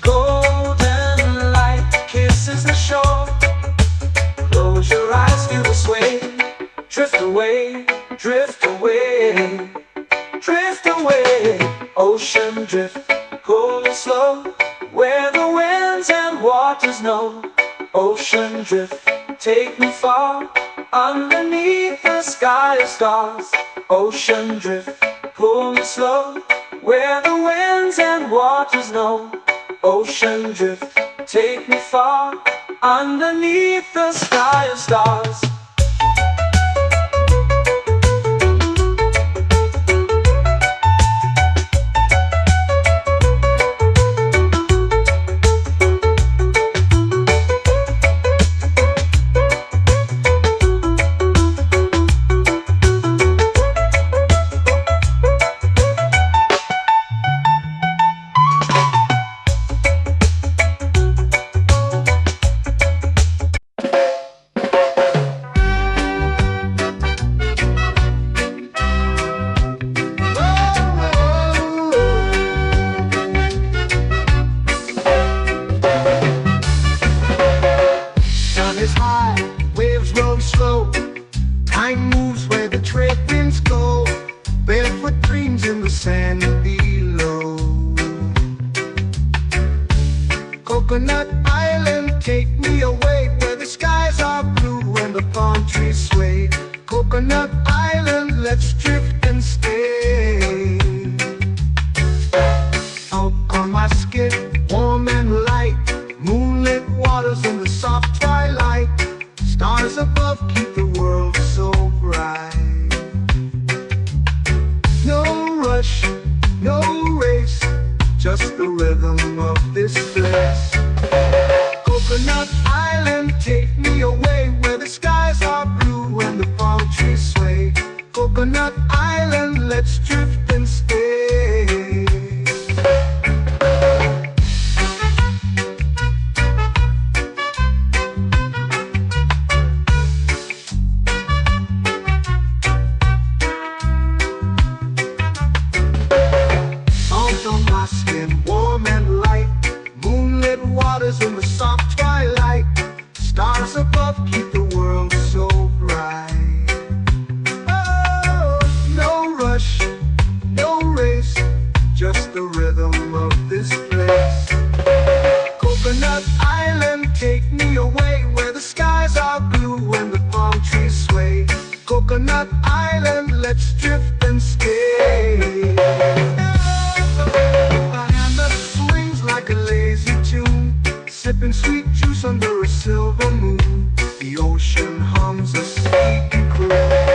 Golden light kisses the shore. Close your eyes, feel the sway. Drift away, drift away, drift away. Ocean drift, pull me slow, where the winds and waters know. Ocean drift, take me far, underneath the sky of stars. Ocean drift, pull me slow, where the winds and waters know. Ocean drift, take me far, underneath the sky of stars. Coconut Island, let's drift and stay. Out on my skin, warm and light, moonlit waters in the soft twilight, stars above keep the world so bright. No rush, no race, just the rhythm of this place. Coconut Island, take me away where the skies are blue and the palm trees sway. Coconut Island, let's drift and stay. Salt on my skin, warm and light, moonlit waters in the soft twilight, stars above keep the world so bright. Oh, no rush, no race, just the rhythm of this place. Coconut Island, take me away where the skies are blue and the palm trees sway. Coconut Island, let's drift and stay. A hand that swings like a lazy tune, sipping sweet juice under a silver moon. The ocean hums a sleepy croon.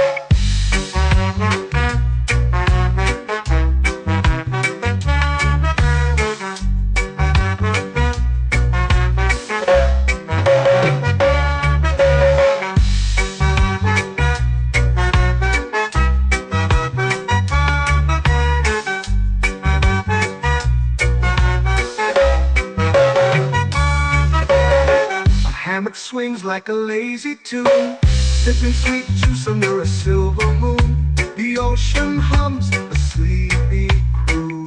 Hammock swings like a lazy tune, sipping sweet juice under a silver moon. The ocean hums a sleepy croon.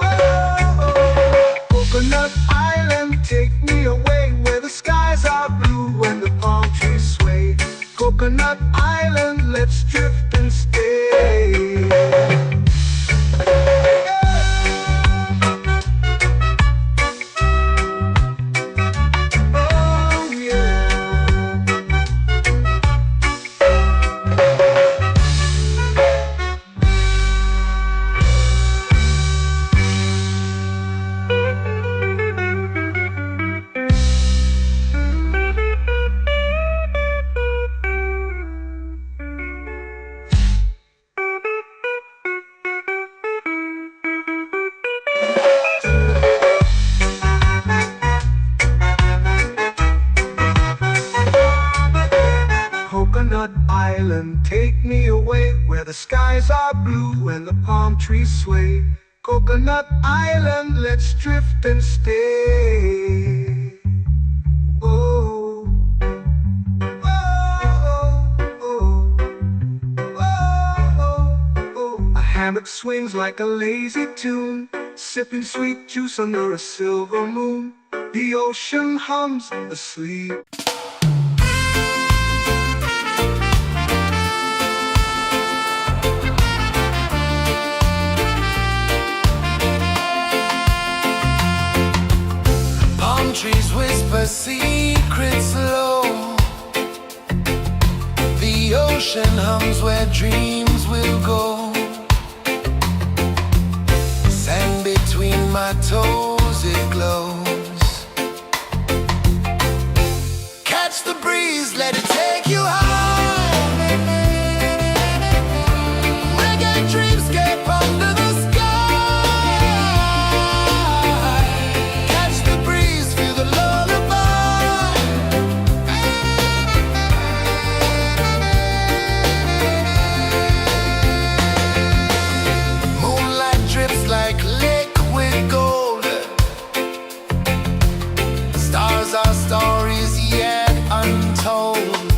Oh, Coconut Island, take me away where the skies are blue and the palm trees sway. Coconut Island, let's drift and stay. Coconut Island, take me away where the skies are blue and the palm trees sway. Coconut Island, let's drift and stay. Oh, oh, oh, oh, oh. A hammock swings like a lazy tune, sipping sweet juice under a silver moon. The ocean hums asleep. Trees whisper secrets low. The ocean hums where dreams will go. Sand between my toes, it glows. Catch the breeze, let it take you high. Reggae dreamscape under the our stories yet untold.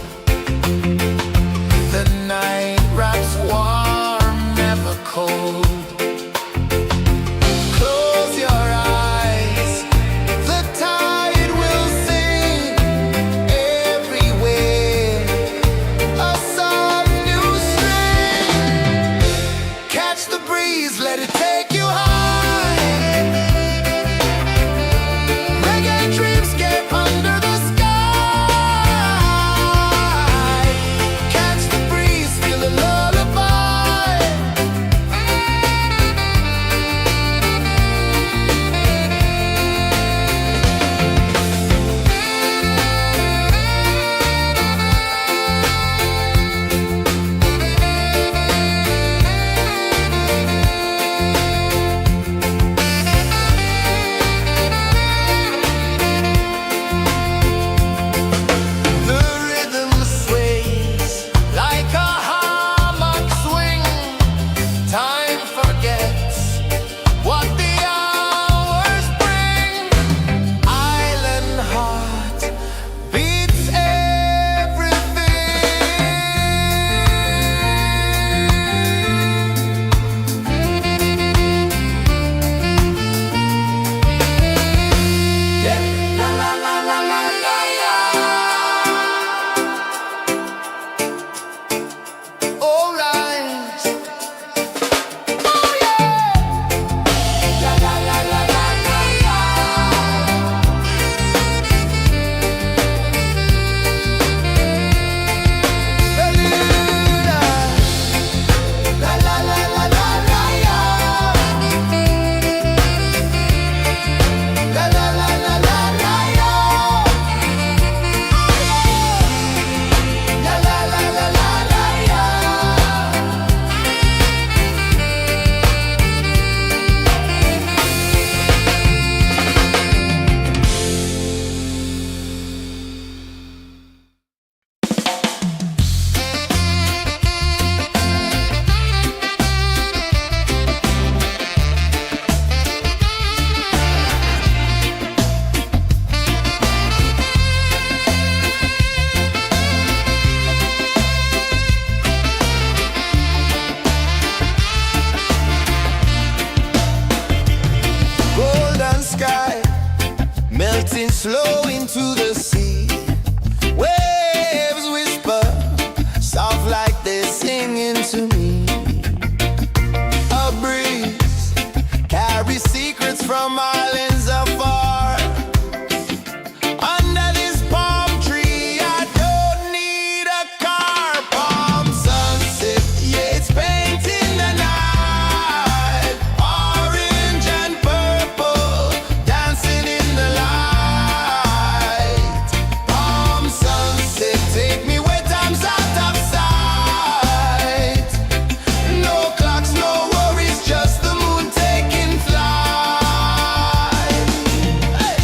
they're singing to me. A breeze carries secrets from islands afar. Under this palm tree, I don't need a car. Palm sunset, yeah, it's painting the night. Orange and purple, dancing in the light. Palm sunset, take me where time's out of sight. No clocks, no worries, just the moon taking flight. Hey!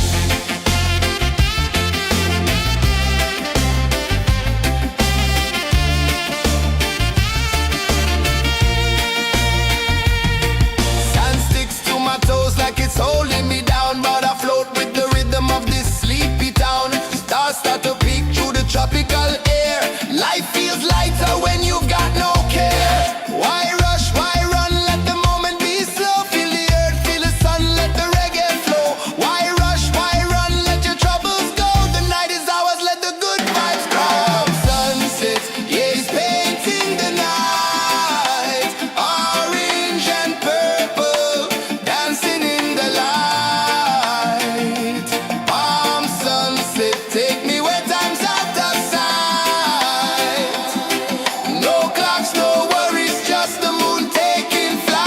Sand sticks to my toes like it's holding me down, but I float with the rhythm of this sleepy town. Stars start to peek through the tropical air. Life feels lighter when you've got no care. Why rush, why run, let the moment be slow. Feel the earth, feel the sun, let the reggae flow. Why rush, why run, let your troubles go. The night is ours, let the good vibes come. Sunset, yeah, it's painting the night. Orange and purple, dancing in the light. Palm sunset, take me where time's out of sight. No clocks, no worries, just the moon taking flight.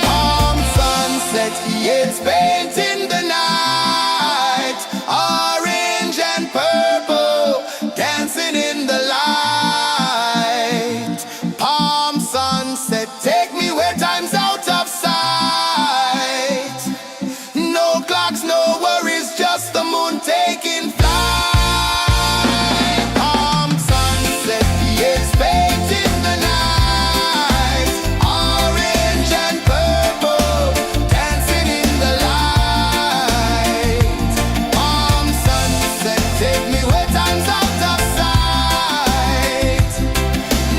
Palm sunset, yeah, it's painting the night. Orange and purple, dancing in the light. Palm sunset, take me where time's out of sight. No clocks, no worries, just the moon taking flight. Palm sunset, yeah, it's painting the night. Orange and purple, dancing in the light. Palm sunset, take me where time's out of sight.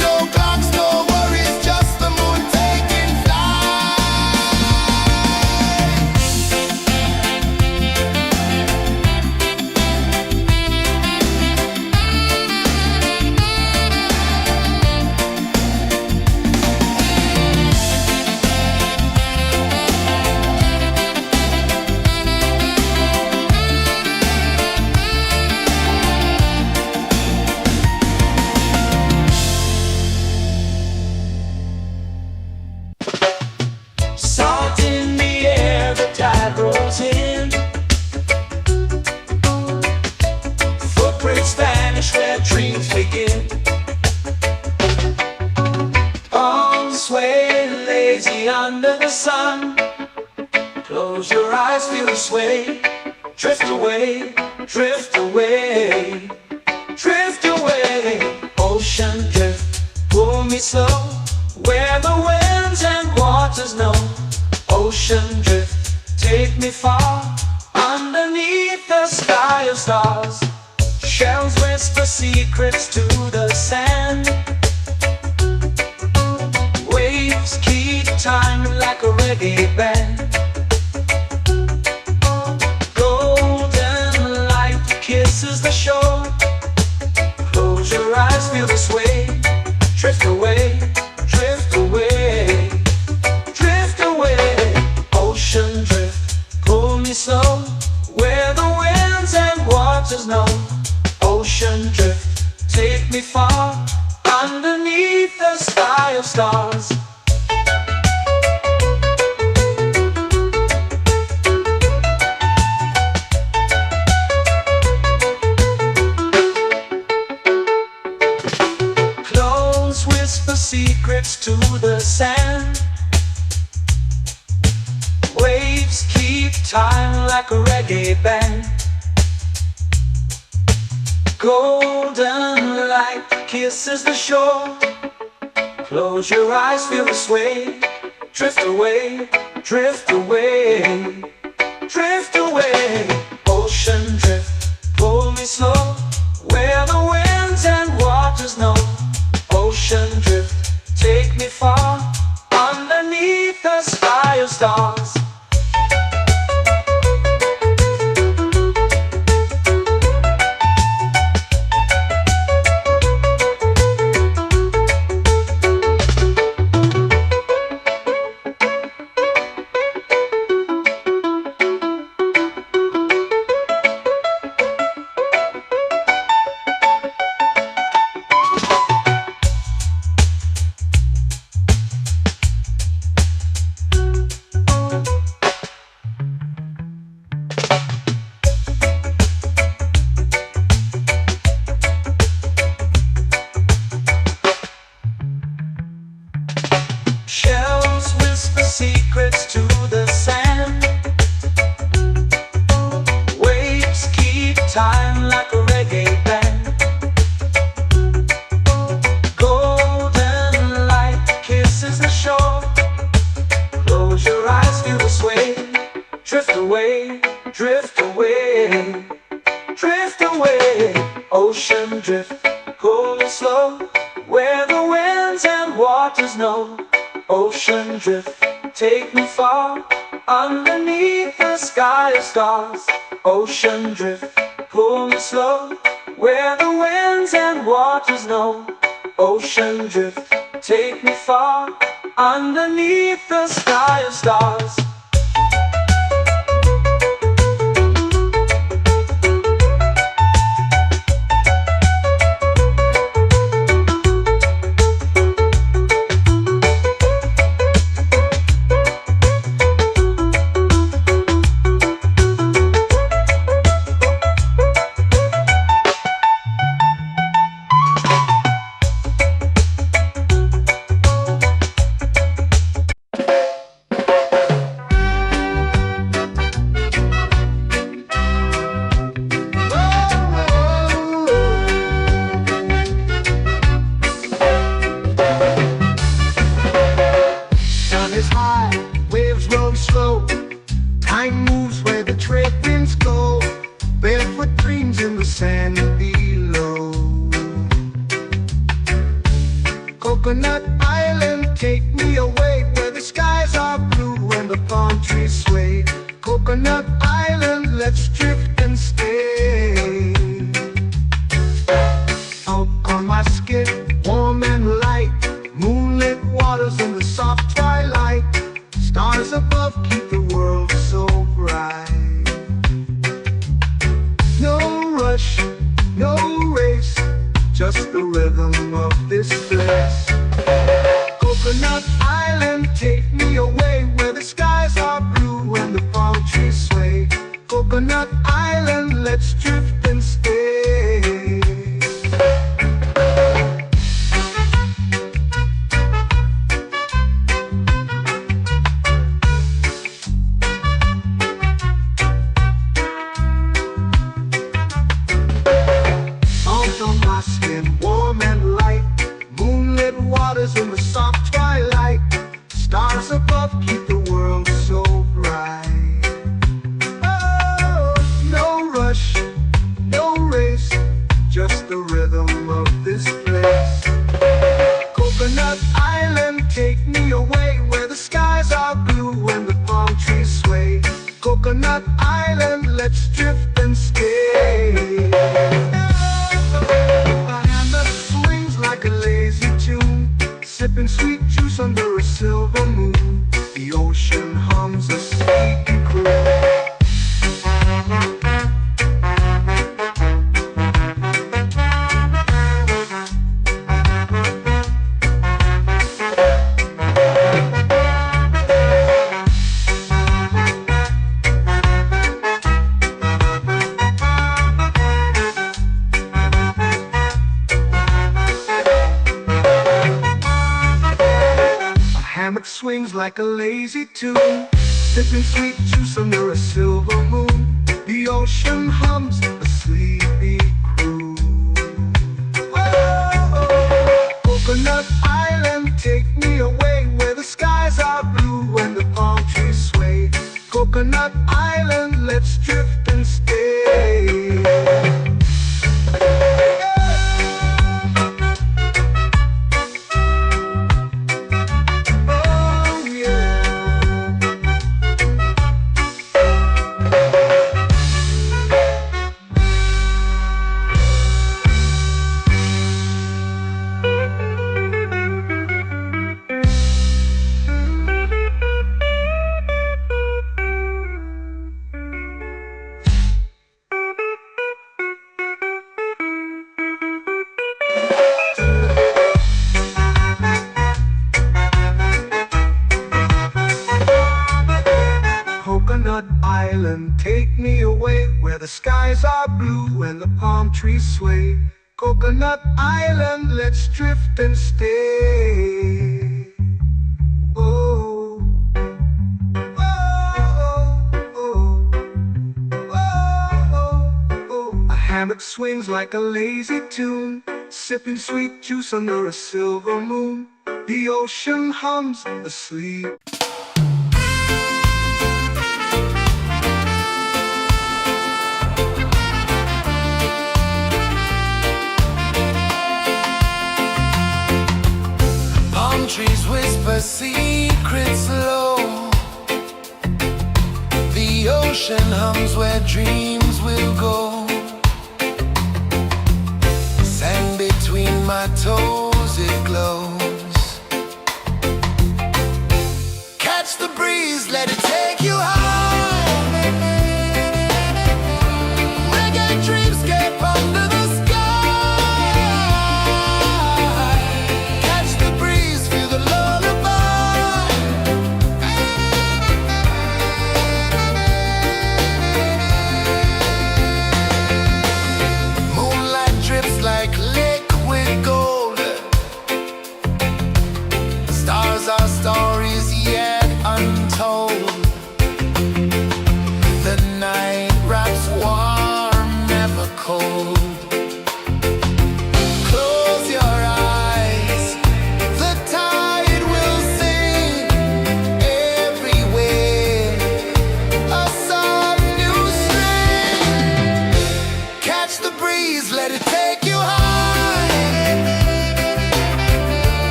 No clocks, no worries, just the moon taking flight. Salt in the air, the tide rolls in. Footprints vanish where dreams begin. Arms sway lazy under the sun. Close your eyes, feel the sway. Drift away, drift away, drift away. Ocean drift, pull me slow, where the winds and waters know. Ocean drift, take me far, underneath the sky of stars. Shells whisper secrets to the sand. Waves keep time like a reggae band. Golden light kisses the shore. Close your eyes, feel the sway. Drift away, drift away, drift away. Ocean drift, pull me slow, where the winds and waters know. Ocean drift, take me far, underneath the sky of stars. Close whisper secrets to the sand. Waves keep time like a reggae band. Golden light kisses the shore. Close your eyes, feel the sway. Drift away, drift away, drift away. Ocean drift, pull me slow, where the winds and waters know. Ocean drift, take me far, underneath the sky of stars. Shells whisper secrets to the sand. Waves keep time like a reggae band. Golden light kisses the shore. Close your eyes, feel the sway. Drift away, drift away, drift away. Ocean drift, cool and slow, where the winds and waters know. Ocean drift, take me far, underneath the sky of stars. Ocean drift, pull me slow, where the winds and waters know. Ocean drift, take me far, underneath the sky of stars. Is high, waves roll slow. Time moves where the trade winds go. Barefoot dreams in the sand below. Coconut Island, take me away, where the skies are blue and the palm trees sway. Coconut Island, let's drift and stay. Out on my skin, warm and light, moonlit waters in the soft twilight. Stars above keep the world so bright. No rush, no race, just the rhythm of this place. Coconut Island, take me away, where the skies are blue and the palm trees sway. Coconut Island, let's drift and stay. Warm and light, moonlit waters in the soft twilight. Stars above keep the world so bright. Oh, no rush, no race, just the rhythm of this place. Coconut Island, take me away, where the skies are blue and the palm trees sway. Coconut Island, let's drift and stay. Like a lazy tune, sipping sweet juice under a silver moon. The ocean hums a sleepy croon. Swings like a lazy tune, sipping sweet juice under a silver moon. The ocean hums a sleepy croon. Oh, Coconut Island, take me away, where the skies are blue and the palm trees Coconut Island, let's drift and stay. Oh yeah. Coconut Island, take me away where the skies are blue and the palm trees sway. Coconut Island, let's drift and stay. Oh, oh, oh, oh, oh. A hammock swings like a lazy tune, sipping sweet juice under a silver moon. The ocean hums asleep. Trees whisper secrets low. The ocean hums where dreams will go. Sand between my toes, it glows. Catch the breeze, let it take you high. Reggae dreamscape under the sky. Our stories yet untold.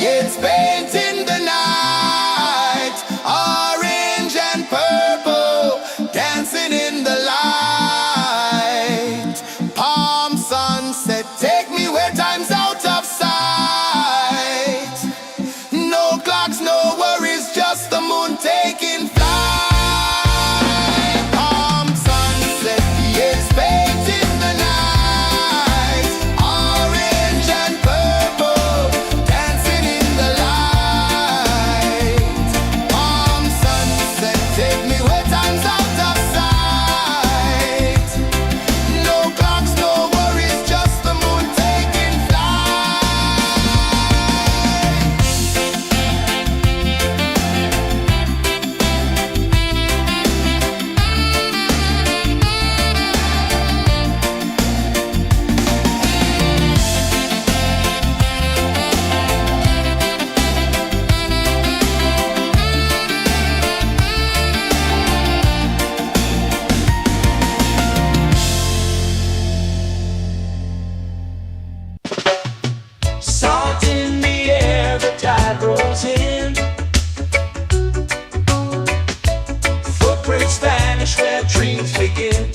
It's painting the night, orange and purple, dancing in the light. Palm sunset, take me where time's out of sight. No clocks, no worries, just the moon taking flight. Palm sunset, it's painting the night, orange and purple, dancing in the light. Palm sunset, take me where time's out of sight. No clocks, no worries, just the moon taking flight. Salt in the air, the tide rolls in. Footprints vanish where dreams begin.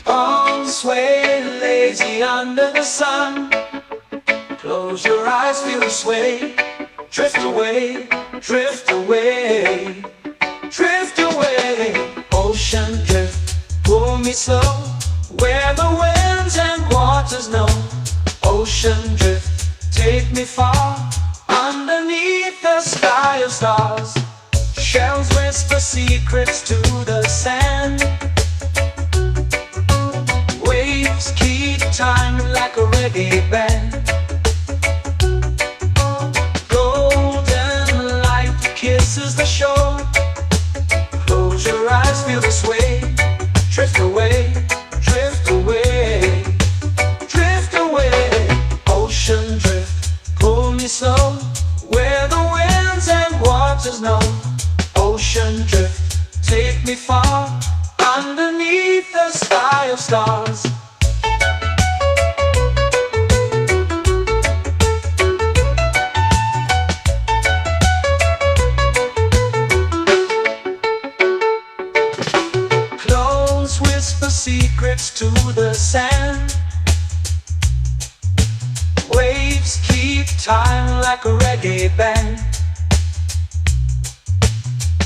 Palms sway lazy under the sun. Close your eyes, feel the sway. Drift away, drift away, drift away. Ocean drift, pull me slow, where the winds and waters know. Ocean drift, take me far, underneath the sky of stars. Shells whisper secrets to the sand. Waves keep time like a reggae band. Golden light kisses the shore. Close your eyes, feel the sway. Drift away, drift away, drift away. Ocean drift, pull me slow, where the winds and waters know. Ocean drift, take me far, underneath the sky of stars. Clones whisper secrets to the sand. Waves keep time like a reggae band.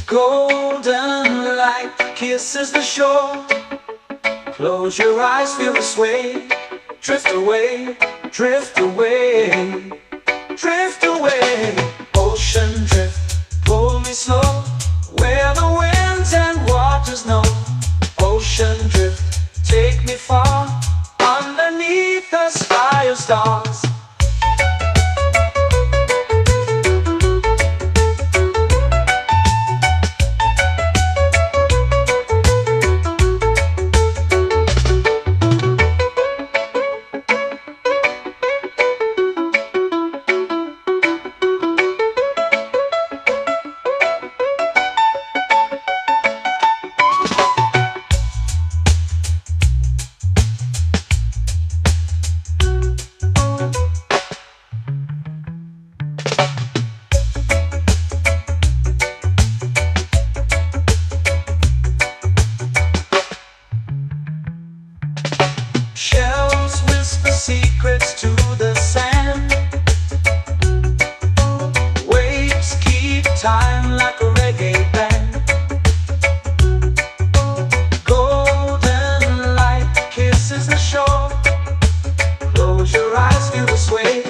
Golden light kisses the shore. Close your eyes, feel the sway. Drift away, drift away, drift away. Ocean drift, pull me slow, where the winds and waters know. Ocean drift, take me far, underneath the sky of stars. Shells whisper secrets to the sand. Waves keep time like a reggae band. Golden light kisses the shore. Close your eyes, feel the sway.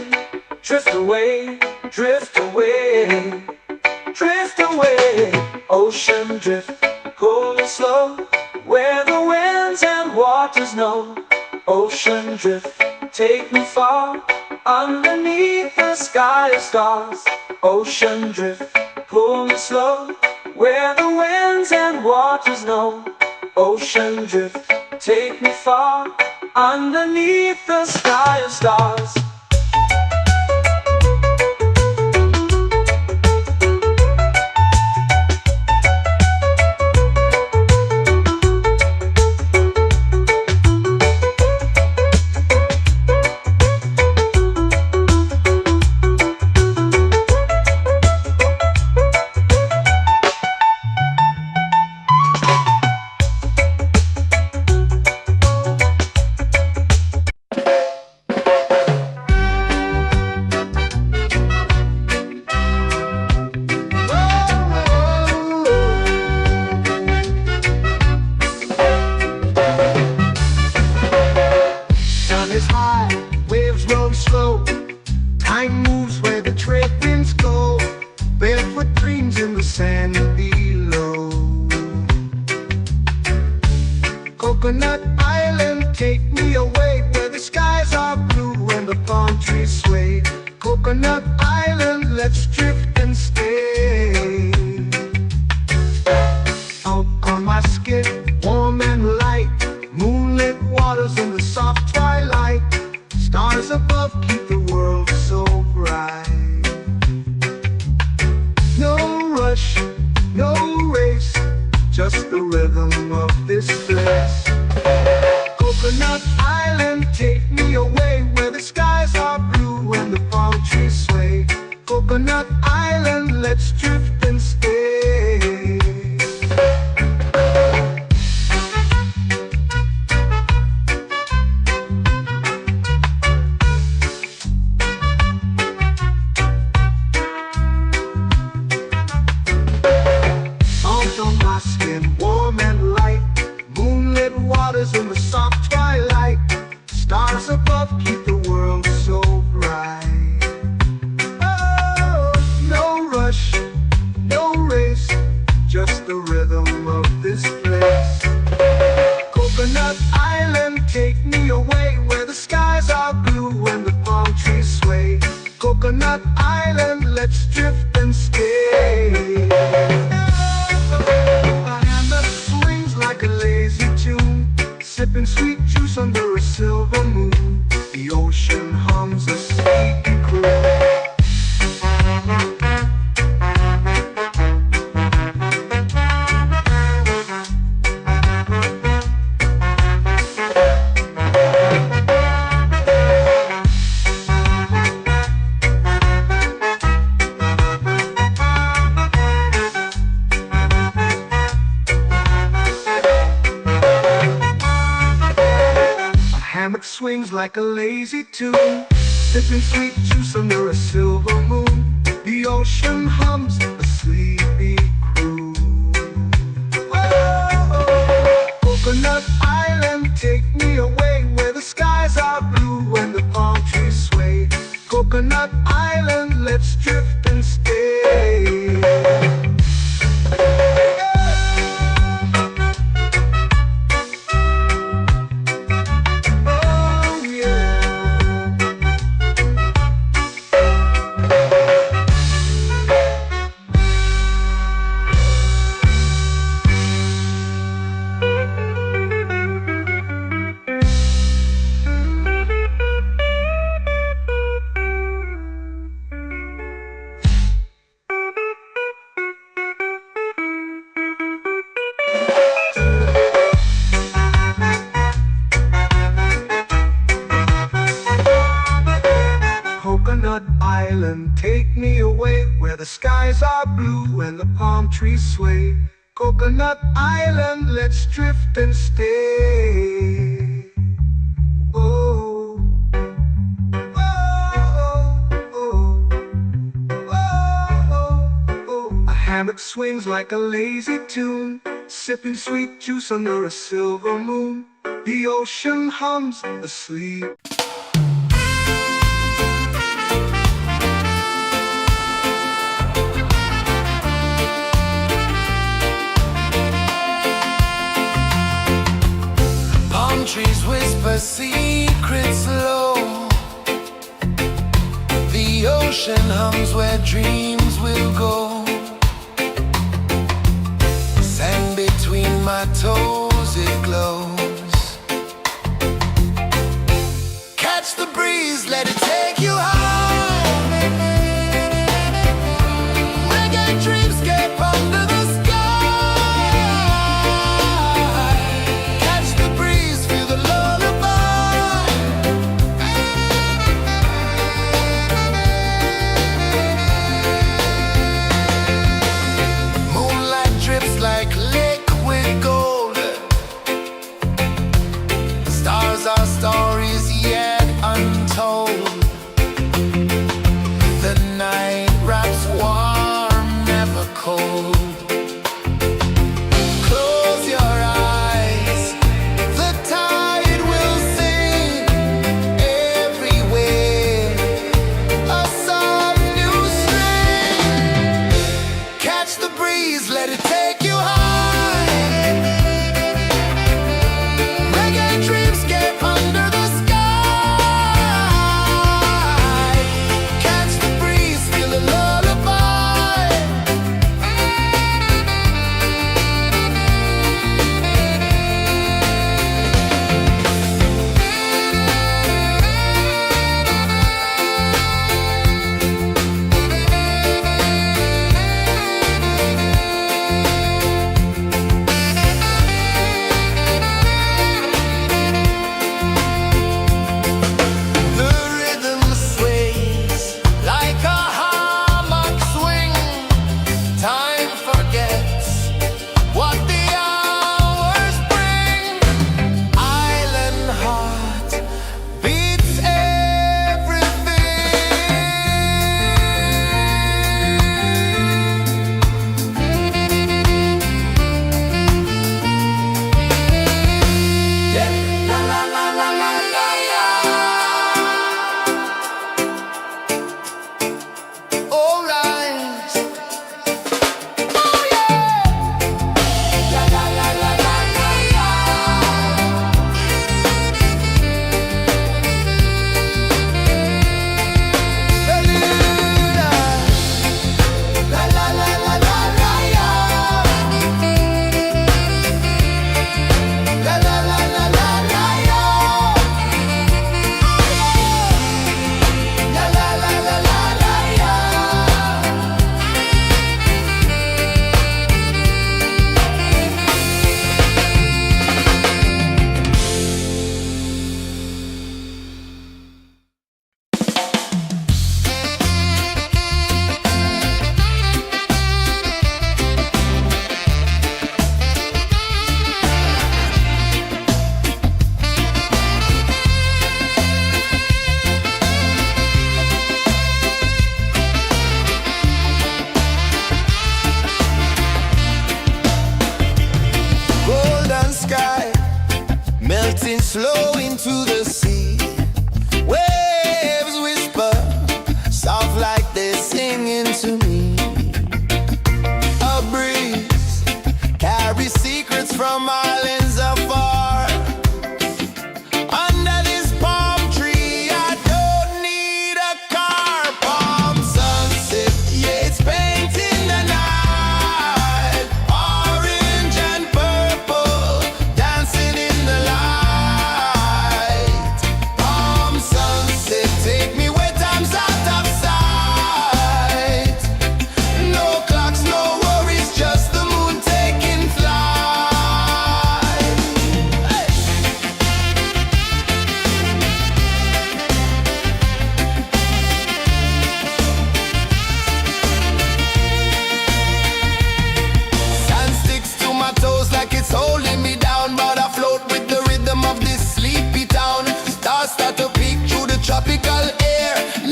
Drift away, drift away, drift away. Ocean drift, pull me slow, where the winds and waters know. Ocean drift, take me far, underneath the sky of stars. Ocean drift, pull me slow, where the winds and waters know. Ocean drift, take me far, underneath the sky of stars. Coconut Island, let's drift and stay. Out on my skin, warm and light, moonlit waters in the soft twilight. Stars above keep the world so bright. No rush, no race, just the rhythm of this place. Coconut Island, take me away where the skies are blue and the palm trees sway. Coconut Island, let's drift and stay. Out on my skin, warm and light, moonlit waters in the soft twilight. Stars above keep the world so bright. Oh, no rush, no race, just the rhythm of this place. Coconut Island, take me away where the skies are blue and the palm trees sway. Coconut Island, let's drift and stay. A hand that swings like a lazy tune, sipping sweet juice under a silver moon. The ocean hums a sleepy croon. Hammock swings like a lazy tune, sipping sweet juice under a silver moon. The ocean hums a sleepy croon. Oh, Coconut Island, take me away where the skies are blue and the palm trees sway. Coconut Island, let's drift and stay. Coconut Island, take me away where the skies are blue and the palm trees sway. Coconut Island, let's drift and stay. Oh, oh, oh, oh, oh. A hammock swings like a lazy tune, sipping sweet juice under a silver moon. The ocean hums asleep. Trees whisper secrets low. The ocean hums where dreams will go. Sand between my toes, it glows. Catch the breeze, let it take you high. Reggae dreamscape under the sky. Our stories yet untold.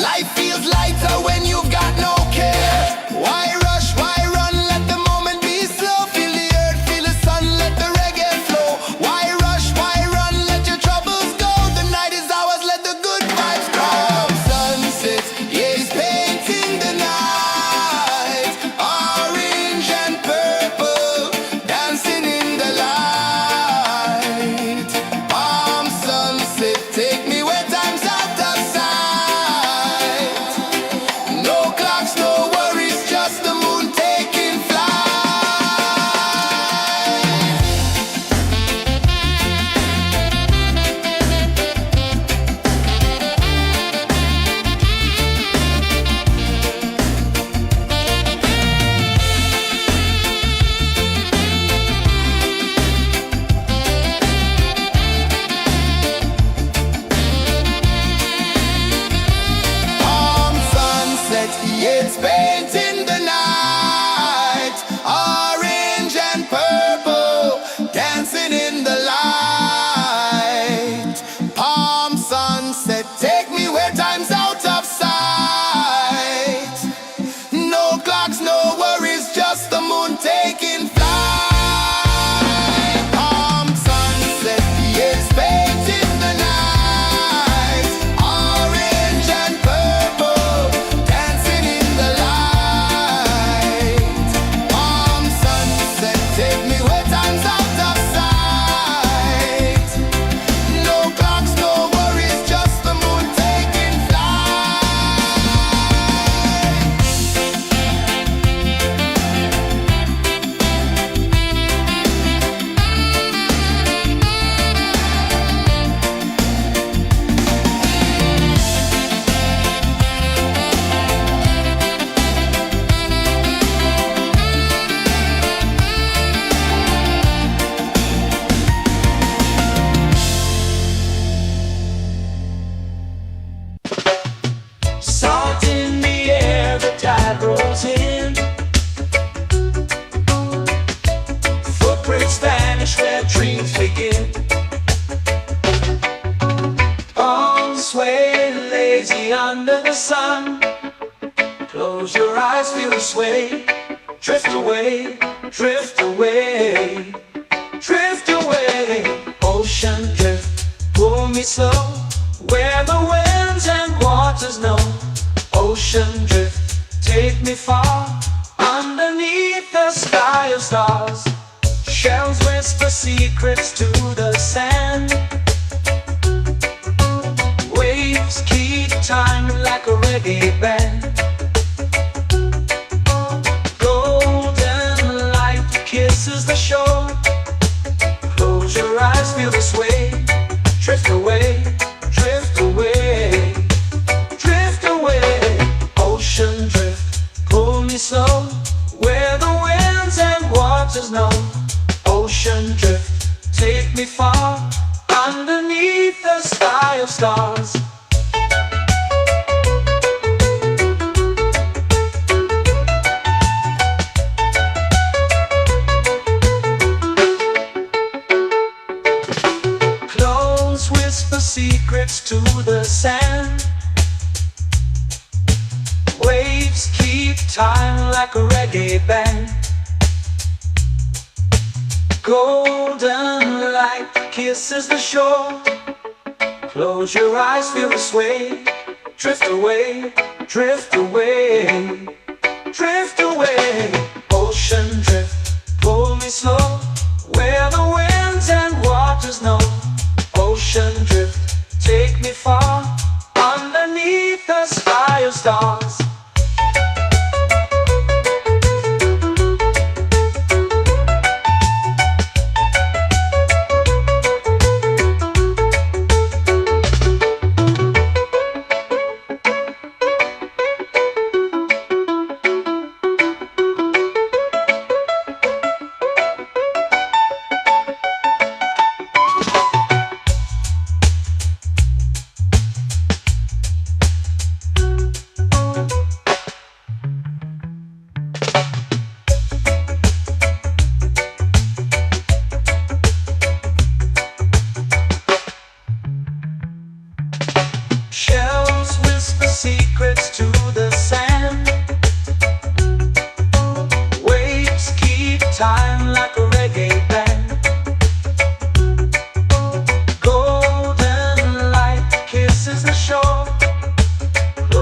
Life feels lighter when you've got no care. Why rush, why run, let the moment be slow. Feel the earth, feel the sun, let the reggae flow. Why rush, why run, let your troubles go. The night is ours, let the good vibes come. Sunset, yeah, it's painting the night. Orange and purple, dancing in the light. Palm sunset, take me where time's out of sight. No clocks, no worries, just the moon taking flight. Palm sunset, yeah, it's painting the night. Orange and purple, dancing in the light. Palm sunset, take me where time's out of sight. No clocks, no worries, just the moon taking flight. Palm sunset, yeah, it's painting the night. Orange and purple, dancing in the light. Palm sunset, take me where time's out of sight. No clocks, no worries, just the moon taking flight. Salt in the air, the tide rolls in. Footprints vanish where dreams begin. Palms sway lazy under the sun. Close your eyes, feel the sway. Drift away, drift away, drift away. Ocean drift, pull me slow, where the winds and waters know. Ocean drift, take me far, underneath the sky of stars. Shells whisper secrets to the sand. Waves keep time like a reggae band. Golden light kisses the shore. Close your eyes, feel the sway. Drift away, drift away, drift away. Ocean drift, pull me slow, where the winds and waters know. Ocean drift, take me far, underneath the sky of stars. Clones whisper secrets to the sand. Waves keep time like a reggae band. Golden light kisses the shore. Close your eyes, feel the sway. Drift away, drift away, drift away. Ocean drift, pull me slow, where the winds and waters know. Ocean drift, take me far, underneath the sky of stars.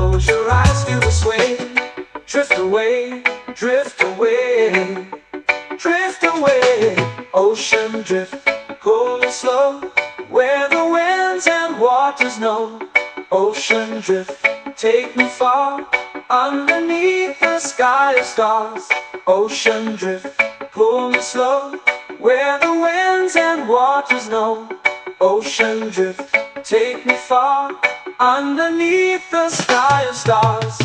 Close your eyes, feel the sway. Drift away, drift away, drift away. Ocean drift, cool and slow, where the winds and waters know. Ocean drift, take me far, underneath the sky of stars. Ocean drift, pull me slow, where the winds and waters know. Ocean drift, take me far, underneath the sky of stars.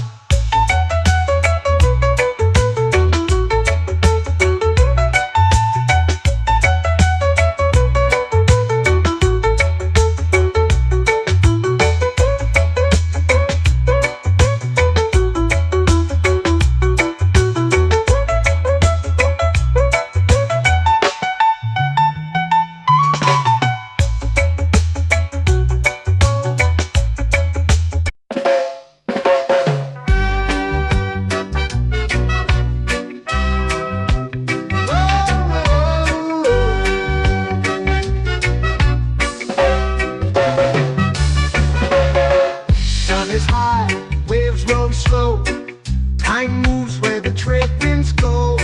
Time moves where the trade winds go,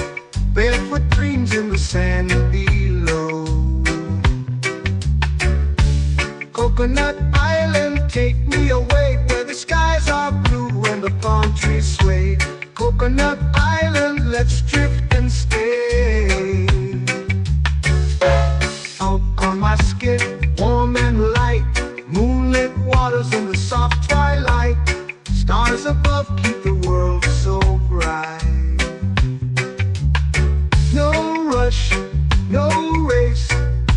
barefoot dreams in the sand below. Coconut Island, take me away, where the skies are blue and the palm trees sway. Coconut Island, let's drift and stay. Out on my skin, warm and light, moonlit waters in the soft twilight. Stars above keep the world so bright. No rush, no race,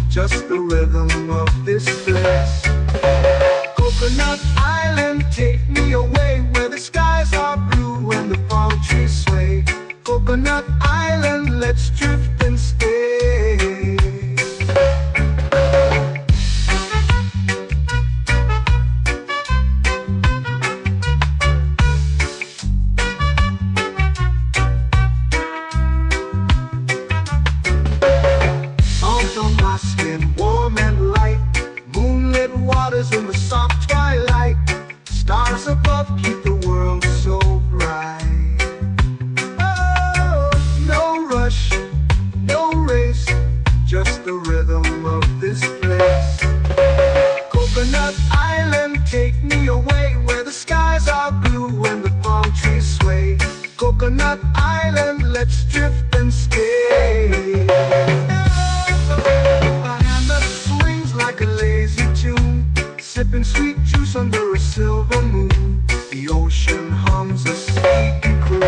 just the rhythm of this place. Coconut Island, take me away, where the skies are blue and the palm trees sway. Coconut Island, let's drift and stay. Warm and light, moonlit waters in the soft twilight. Stars above keep the world so bright. Oh, no rush, no race, just the rhythm of this place. Coconut Island, take me away, where the skies are blue and the palm trees sway. Coconut Island, let's drift and stay. Sipping sweet juice under a silver moon, the ocean hums a sleepy croon.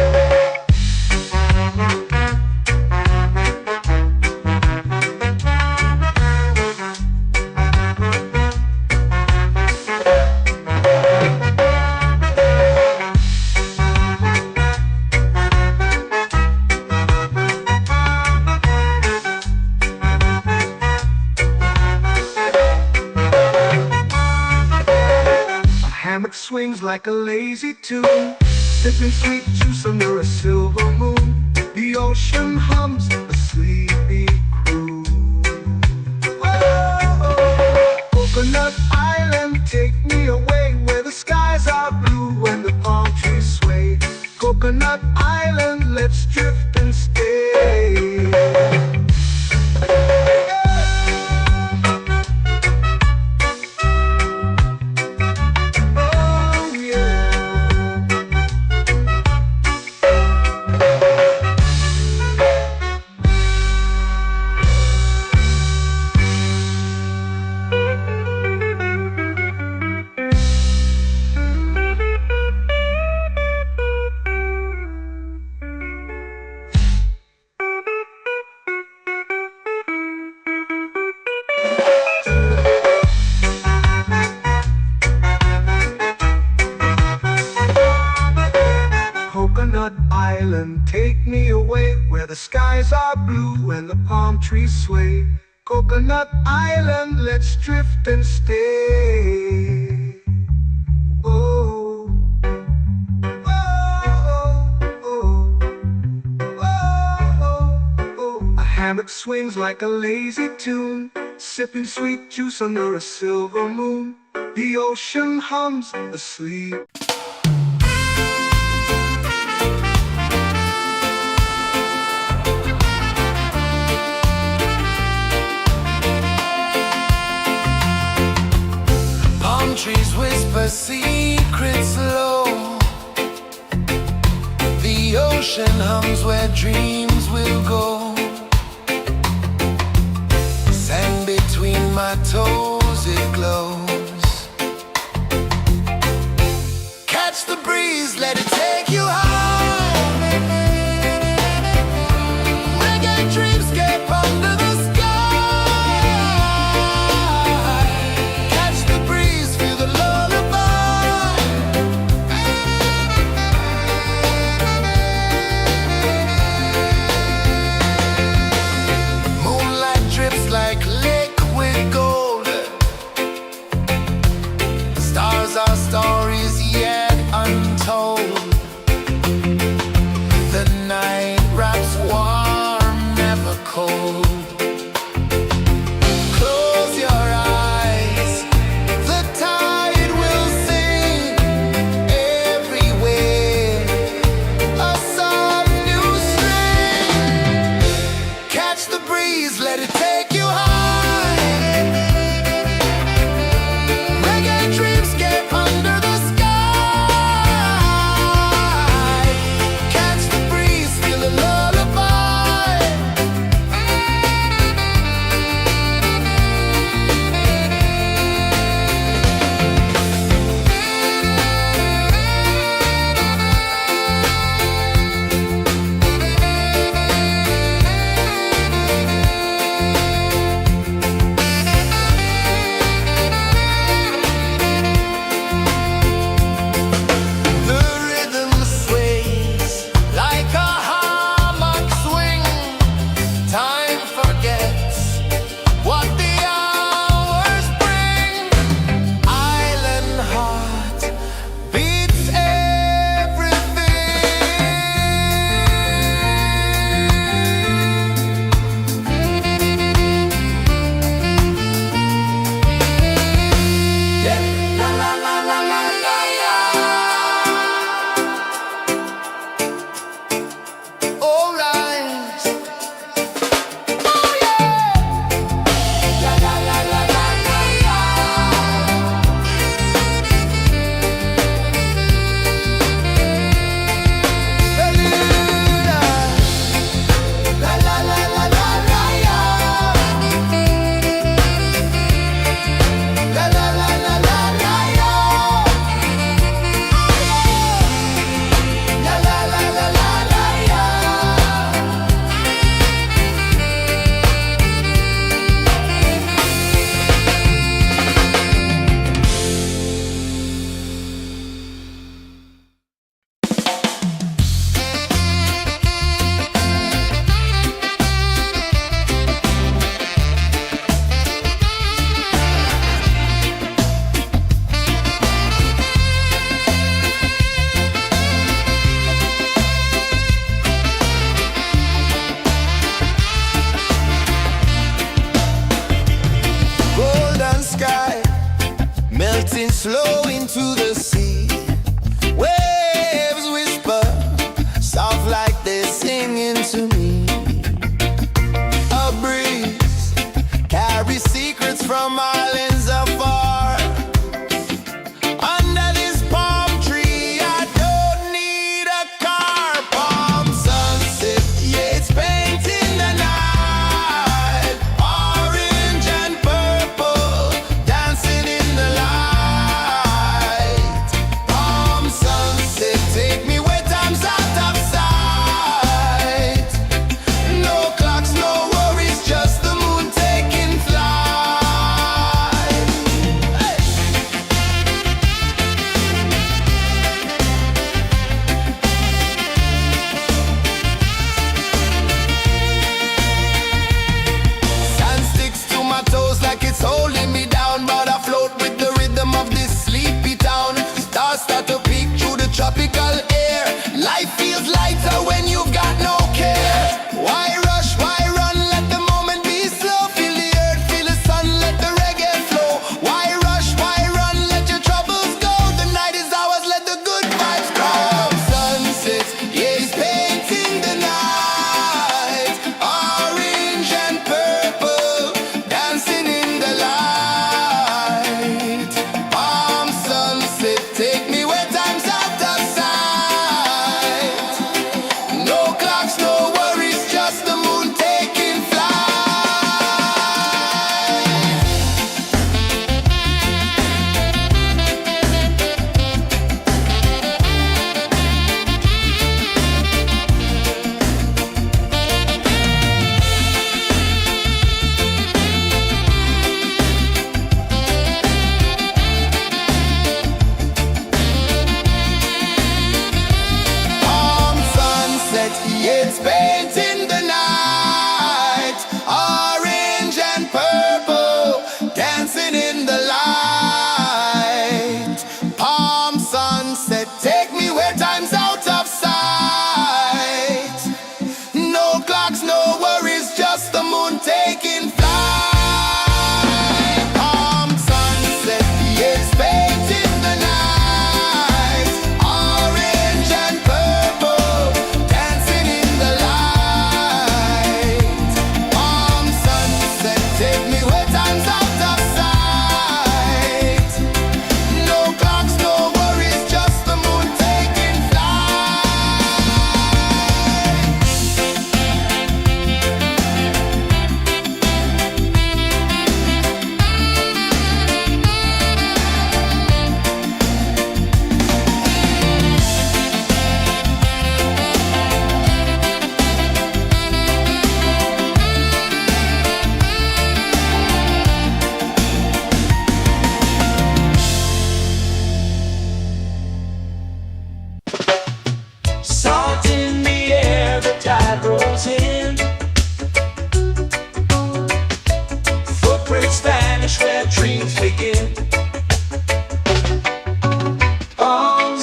Hammock swings like a lazy tune, sipping sweet juice under a silver moon. The ocean hums a sleepy croon. Oh, Coconut Island, take me away, where the skies are blue and the palm trees sway. Coconut Island, let's drift and stay. Coconut Island, take me away, where the skies are blue and the palm trees sway. Coconut Island, let's drift and stay. Oh, oh, oh, oh, oh. A hammock swings like a lazy tune, sipping sweet juice under a silver moon. The ocean hums asleep. trees whisper secrets low. The ocean hums where dreams will go. Sand between my toes, it glows. Catch the breeze, let it take you high. Reggae dreamscape under the sky. Catch the breeze, feel the lullaby. Moonlight drips like liquid gold. Stars are stories yet untold.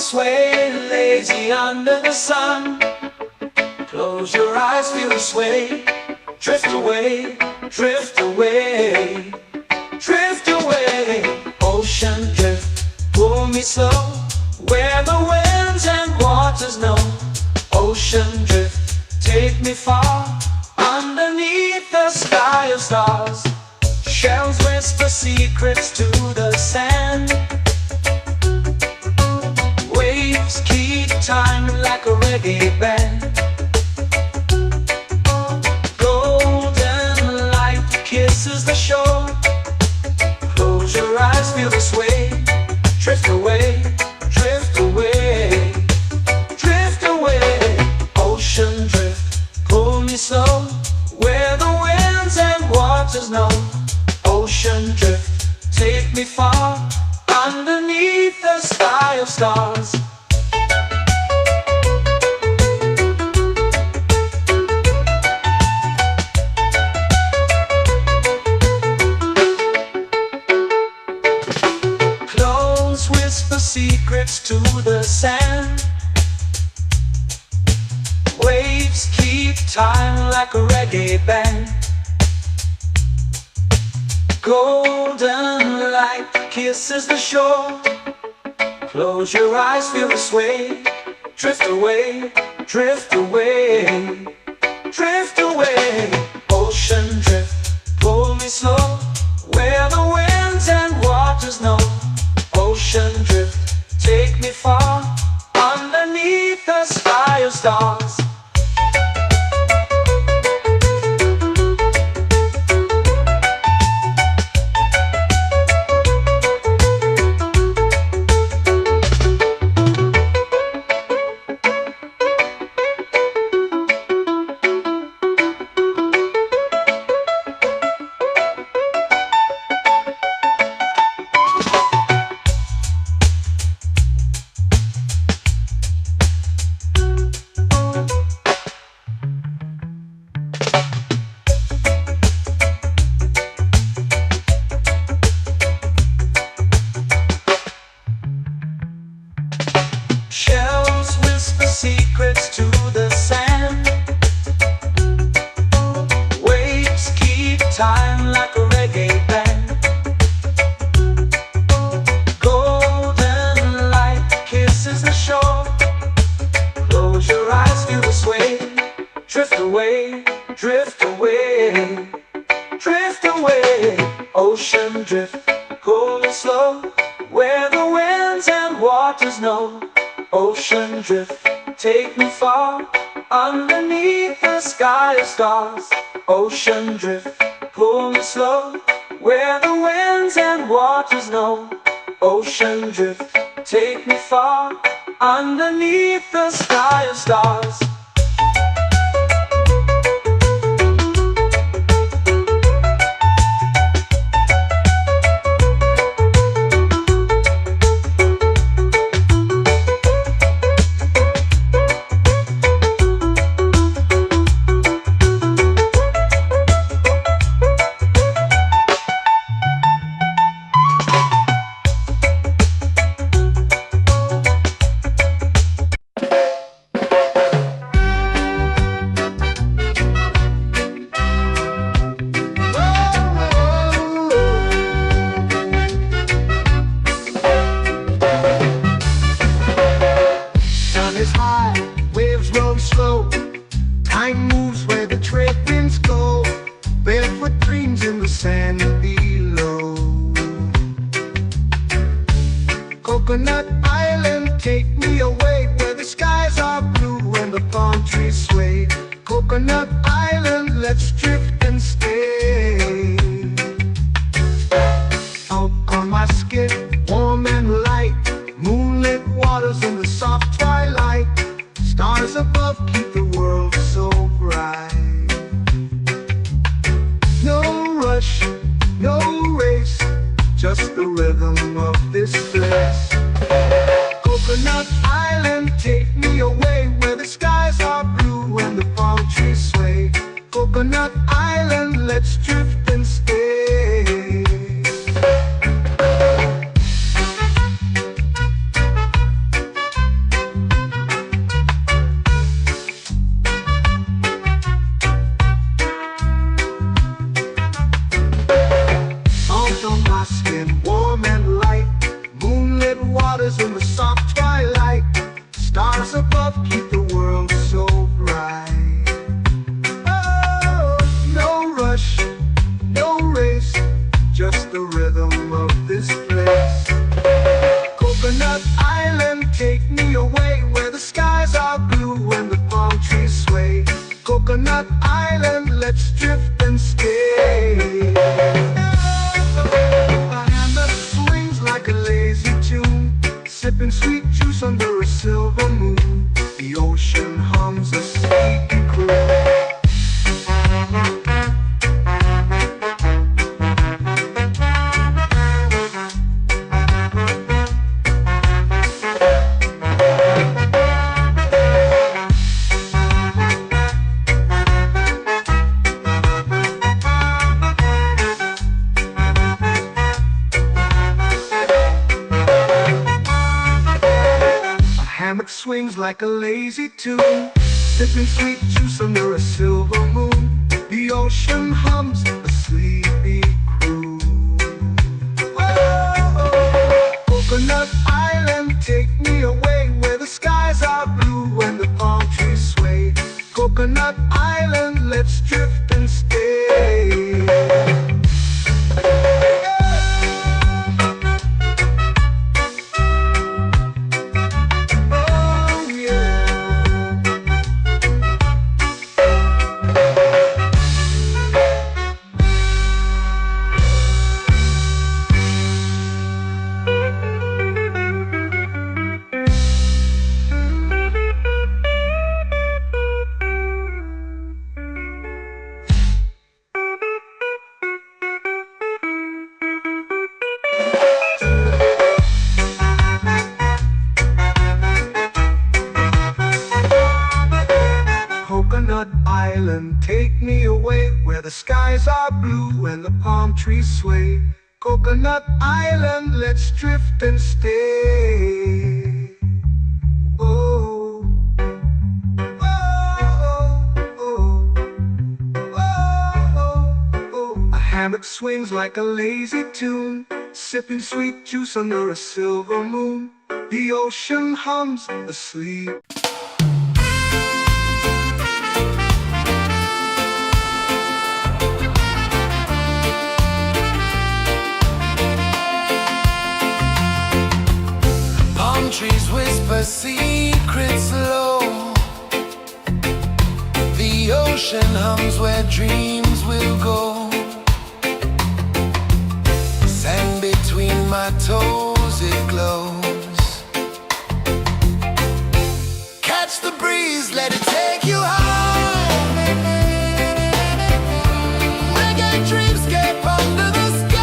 sway, lazy under the sun. Close your eyes, feel the sway. Drift away, drift away, drift away. Ocean drift, pull me slow, where the winds and waters know. Ocean drift, take me far, underneath the sky of stars. Shells whisper secrets to the sand. Waves keep time like a reggae band. Golden light kisses the shore. Close your eyes, feel the sway. Drift away, drift away, drift away. Ocean drift, pull me slow, where the winds and waters know. Ocean drift, take me far, underneath the sky of stars. Close whisper secrets to the sand. Waves keep time like a reggae band. Golden light kisses the shore. Close your eyes, feel the sway. Drift away, drift away, drift away. Ocean drift, pull me slow, where the winds and waters know. Ocean drift, take me far, underneath the sky of stars. Shells whisper secrets to the sand. Waves keep time like a reggae band. Golden light kisses the shore. Close your eyes, feel the sway. Drift away, drift away, drift away. Ocean drift, pull me slow, where the winds and waters know. Ocean drift, take me far, underneath the sky of stars. Ocean drift, pull me slow, where the winds and waters know. Ocean drift, take me far, underneath the sky of stars. Time moves where the trade winds go. Barefoot dreams in the sand below. Coconut Island, take me away, where the skies are blue and the palm trees sway. Coconut Island, let's drift and stay. Out on my skin, warm and light, moonlit waters in the soft twilight. Stars above keep the world so bright. No rush, no race, just the rhythm of this place. Coconut Island, take me away, where the skies are blue and the palm trees sway. Coconut Island, let's drift and stay. hammock swings like a lazy tune, sipping sweet juice under a silver moon. The ocean hums a sleepy croon. Whoa, Coconut Island, take me away where the skies are blue and the palm trees sway. Coconut Island, let's drift and stay. Coconut Island, take me away where the skies are blue and the palm trees sway. Coconut Island, let's drift and stay. Oh, oh, oh, oh, oh. A hammock swings like a lazy tune, sipping sweet juice under a silver moon. The ocean hums asleep. Trees whisper secrets low. The ocean hums where dreams will go. Sand between my toes, it glows. Catch the breeze, let it take you high. Reggae dreamscape under the sky.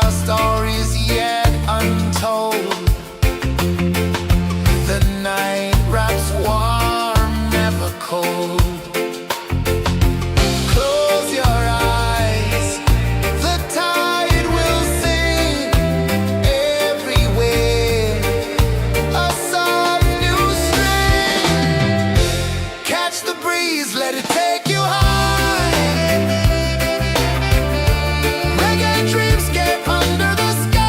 Our stories yet untold. The night wraps warm, never cold. Close your eyes, the tide will sing everywhere. A soft new string. Catch the breeze, let it take you high. Reggae dreamscape under the sky.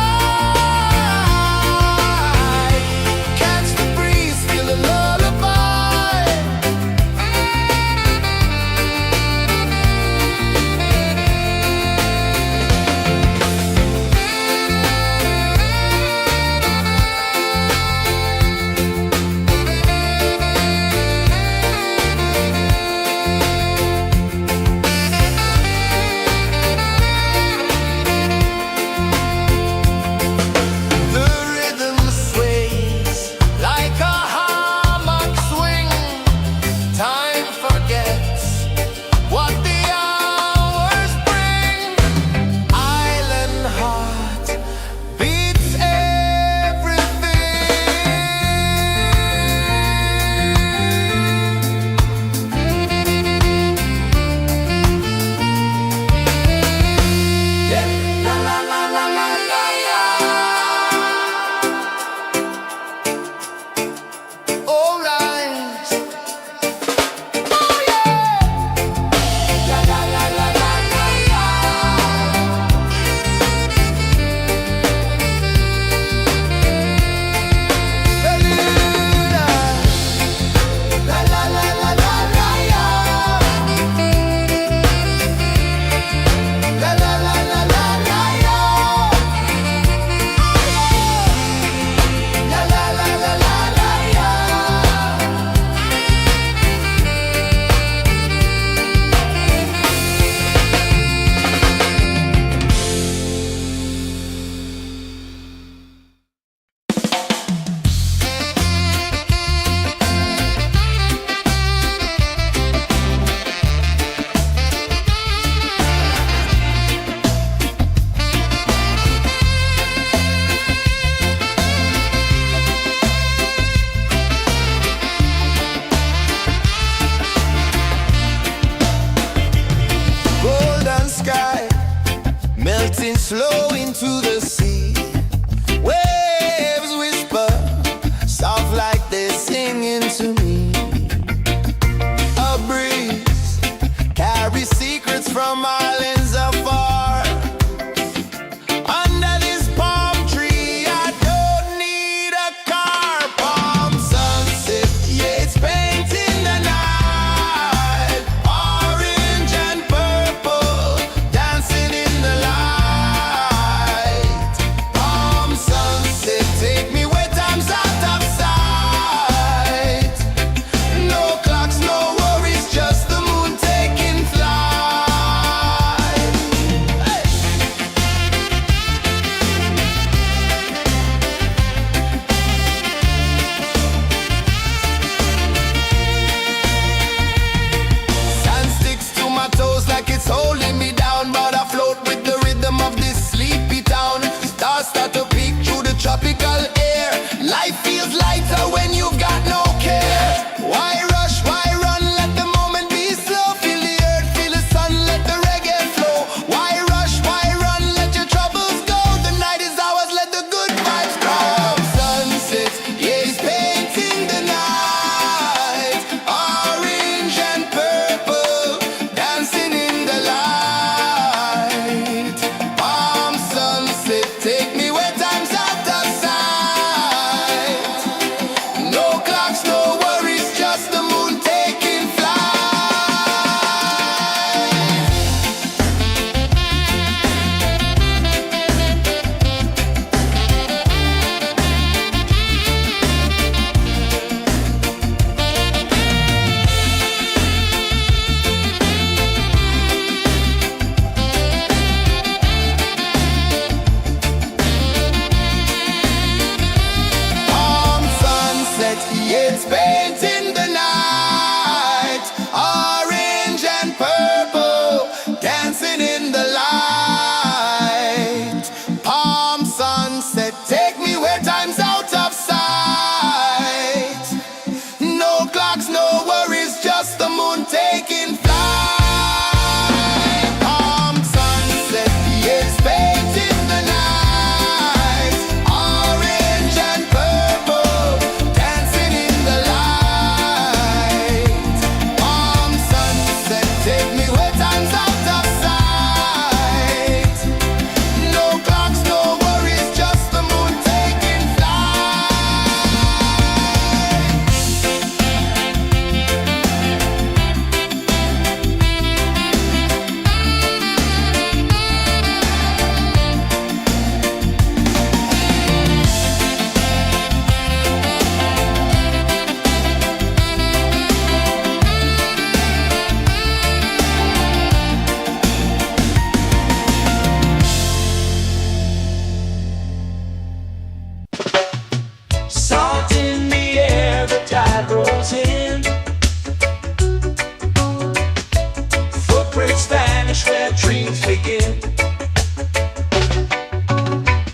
waves begin.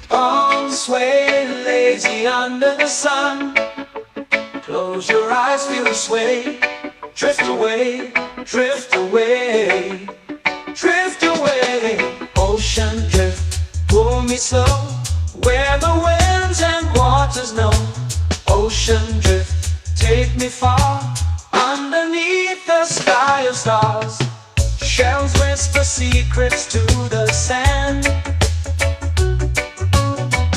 Palms sway lazy under the sun. Close your eyes, feel the sway. Drift away, drift away, drift away. Ocean drift, pull me slow, where the winds and waters know. Ocean drift, take me far, underneath the sky of stars. Shells whisper secrets to the sand.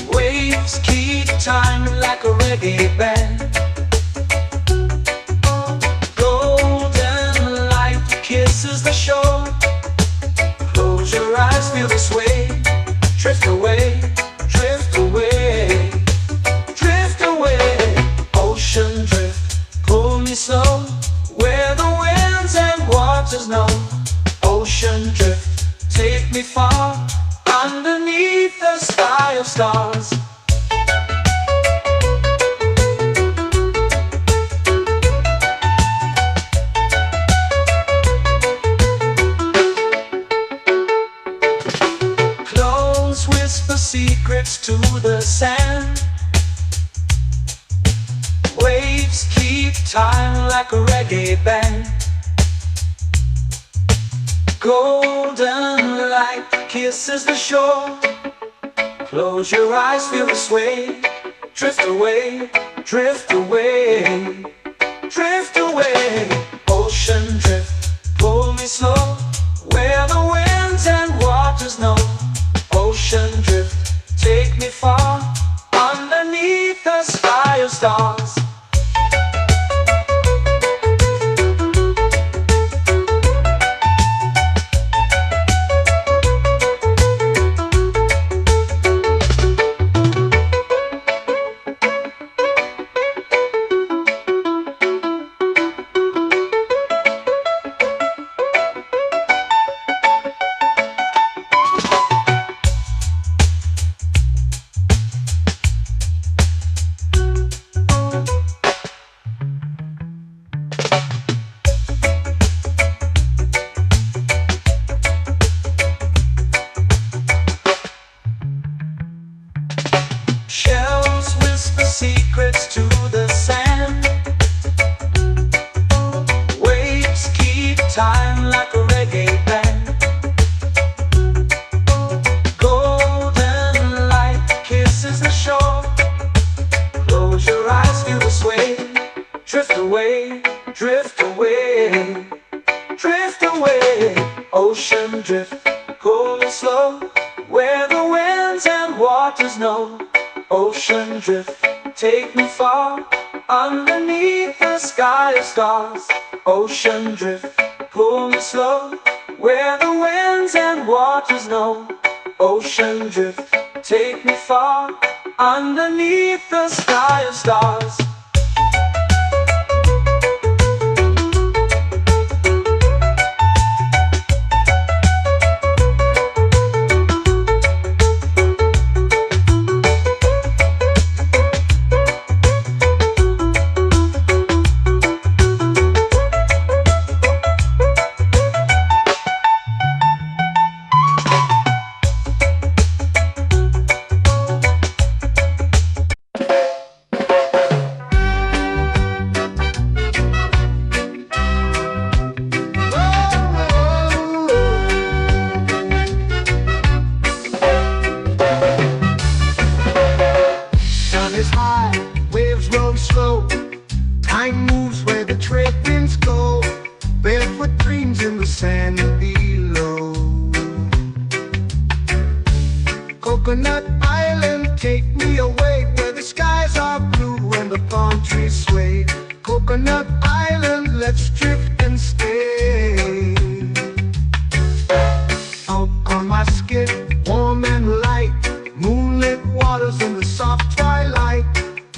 Waves keep time like a reggae band. Golden light kisses the shore. Close your eyes, feel the sway. Drift away, drift away, drift away. Ocean drift, pull me slow, where the winds and waters know. Ocean drift, take me far, underneath the sky of stars. Close whisper secrets to the sand. Waves keep time like a reggae band. Golden light kisses the shore. Close your eyes, feel the sway. Drift away, drift away, drift away. Ocean drift, pull me slow, where the winds and waters know. Ocean drift, take me far, underneath the sky of stars. Shells whisper secrets to the sand. Waves keep time like a reggae band. Golden light kisses the shore. Close your eyes, feel the sway. Drift away, drift away, drift away. Ocean drift, pull me slow, where the winds and waters know. Ocean drift, take me far, underneath the sky of stars. Ocean drift, pull me slow, where the winds and waters know. Ocean drift, take me far, underneath the sky of stars. Is high, waves roll slow. Time moves where the trade winds go. Barefoot dreams in the sand below. Coconut Island, take me away, where the skies are blue and the palm trees sway. Coconut Island, let's drift and stay. Out on my skin, warm and light, moonlit waters in the soft twilight.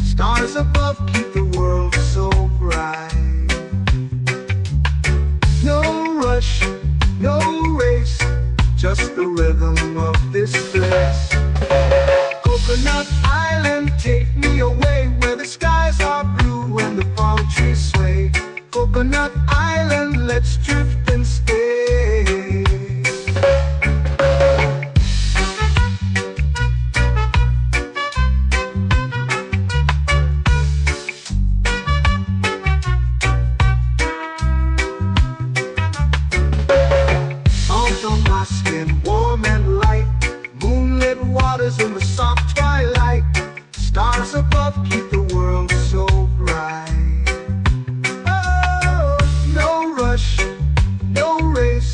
Stars above keep the world so bright. No rush, no race, just the rhythm of this place. Coconut Island, take me away, where the skies are blue and the palm trees sway. Coconut Island, let's drift and stay. love keep the world so bright. Oh, no rush, no race,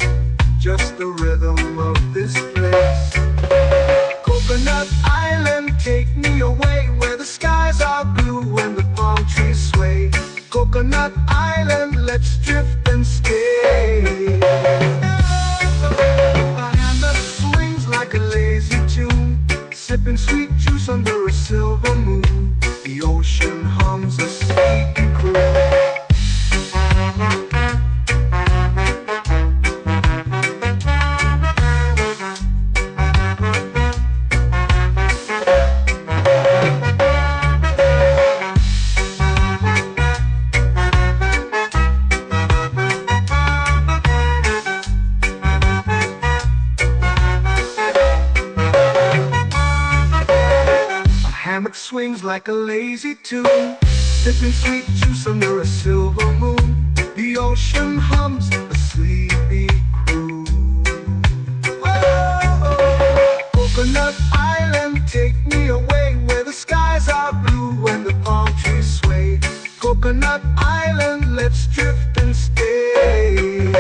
just the rhythm of this place. Coconut Island, take me away where the skies are blue and the palm trees sway. Coconut Island, let's drift and stay. A hand that swings like a lazy tune, sipping sweet juice under a silver moon. The ocean hums a sleepy croon. Hammock swings like a lazy tune, sipping sweet juice under a silver moon. The ocean hums a sleepy croon. Whoa, Coconut Island, take me away where the skies are blue and the palm trees sway. Coconut Island, let's drift and stay.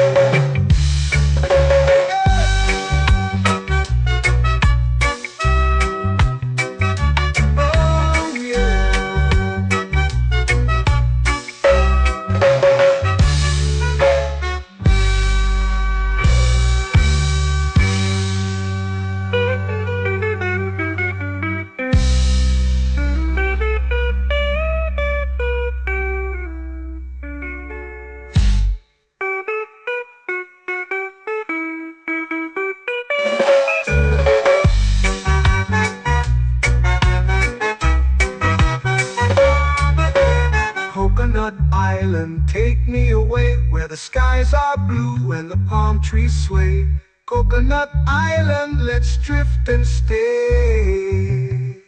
Coconut Island, take me away where the skies are blue and the palm trees sway. Coconut Island, let's drift and stay.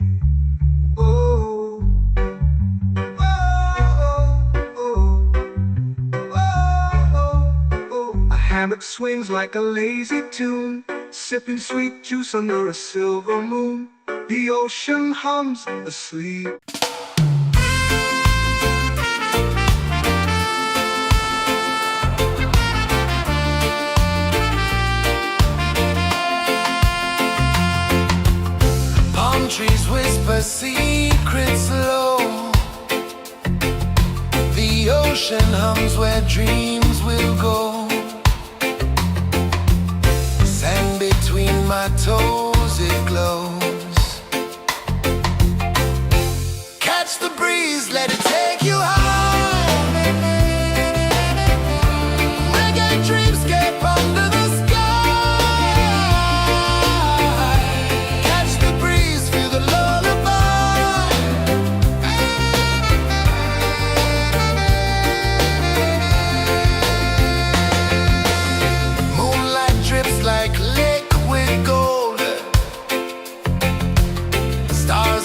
Oh, oh, oh, oh, oh. A hammock swings like a lazy tune, sipping sweet juice under a silver moon. The ocean hums asleep. Trees whisper secrets low. The ocean hums where dreams will go. Sand between my toes, it glows. Catch the breeze, let it take you high. Reggae dreamscape under the sky.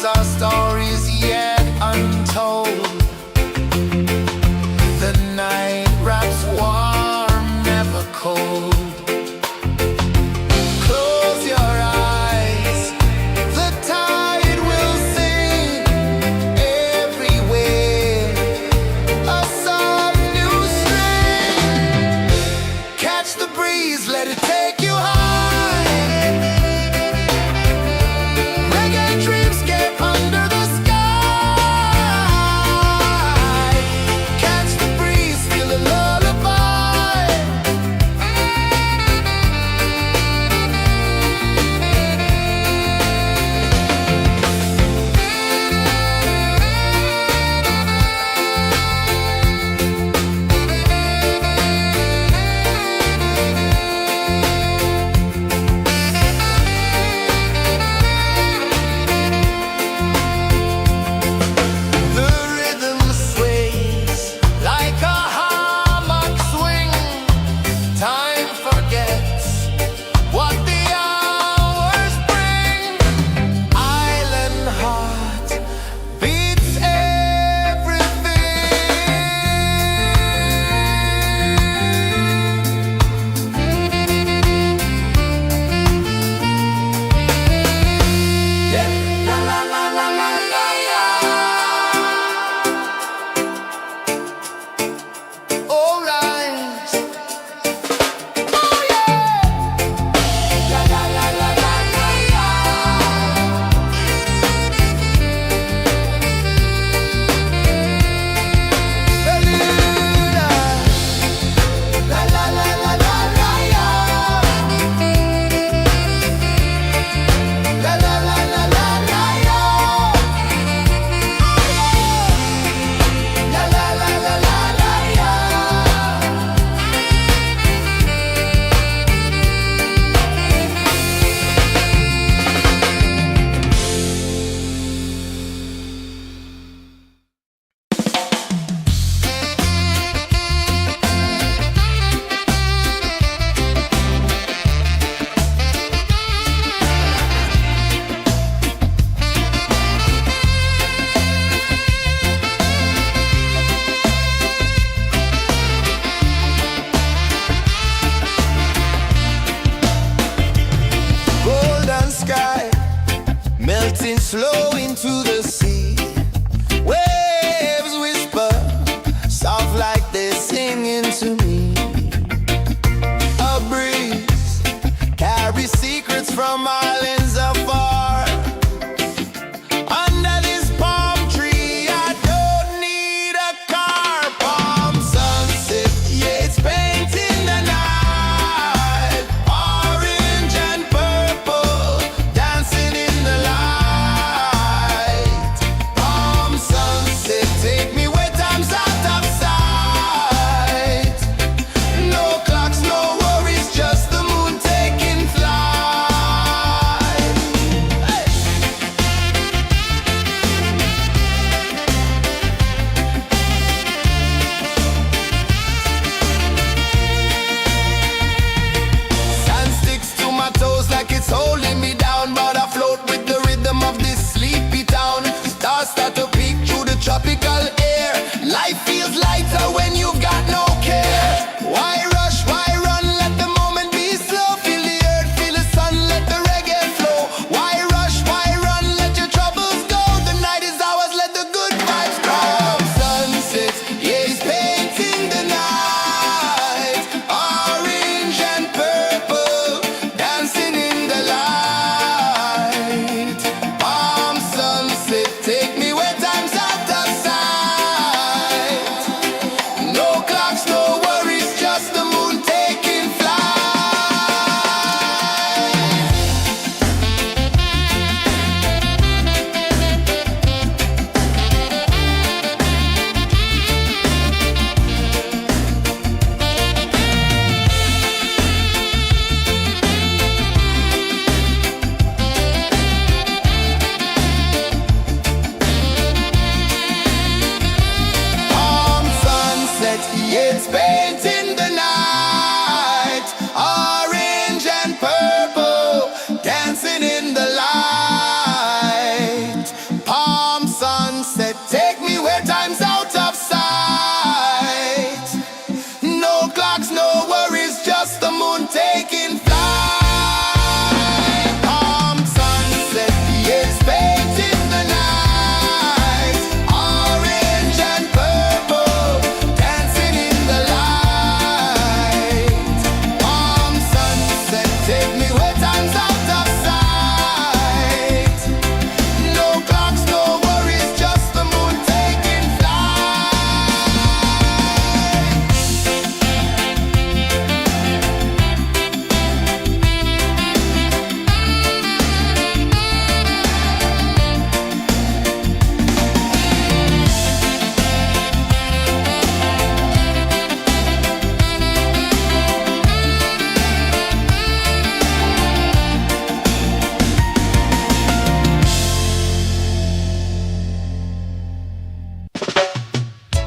Our stories yet untold. The night wraps warm, never cold. Close your eyes, the tide will sing everywhere. A soft new string. Catch the breeze, let it take you high. Reggae dreamscape under the sky. into the sea. Waves whisper, soft like they're singing to me. A breeze carries secrets from islands afar. Under this palm tree, I don't need a car. Palm sunset, yeah, it's painting the night. Orange and purple, dancing in the light. Palm sunset, take me where time's out of sight. No clocks, no worries, just the moon taking flight. Hey! Sand sticks to my toes like it's holding me down, but I float with the rhythm of this sleepy town. Stars start to peek through the tropical air. Life feels lighter when you've got no care. Why rush, why run, let the moment be slow. Feel the earth, feel the sun, let the reggae flow. Why rush, why run, let your troubles go. The night is ours, let the good vibes come. Sunset, yeah, it's painting the night. Orange and purple, dancing in the light. Palm sunset, take me where time's out of sight. No clocks, no worries, just the moon taking flight. Palm sunset, yeah, it's painting the night. Orange and purple, dancing in the light. Palm sunset, take me where time's out of sight. No clocks, no worries, just the moon taking flight. Palm sunset, yeah, it's painting the night. Orange and purple, dancing in the light. Palm sunset, take me where time's out of sight. No clocks, no worries, just the moon taking flight.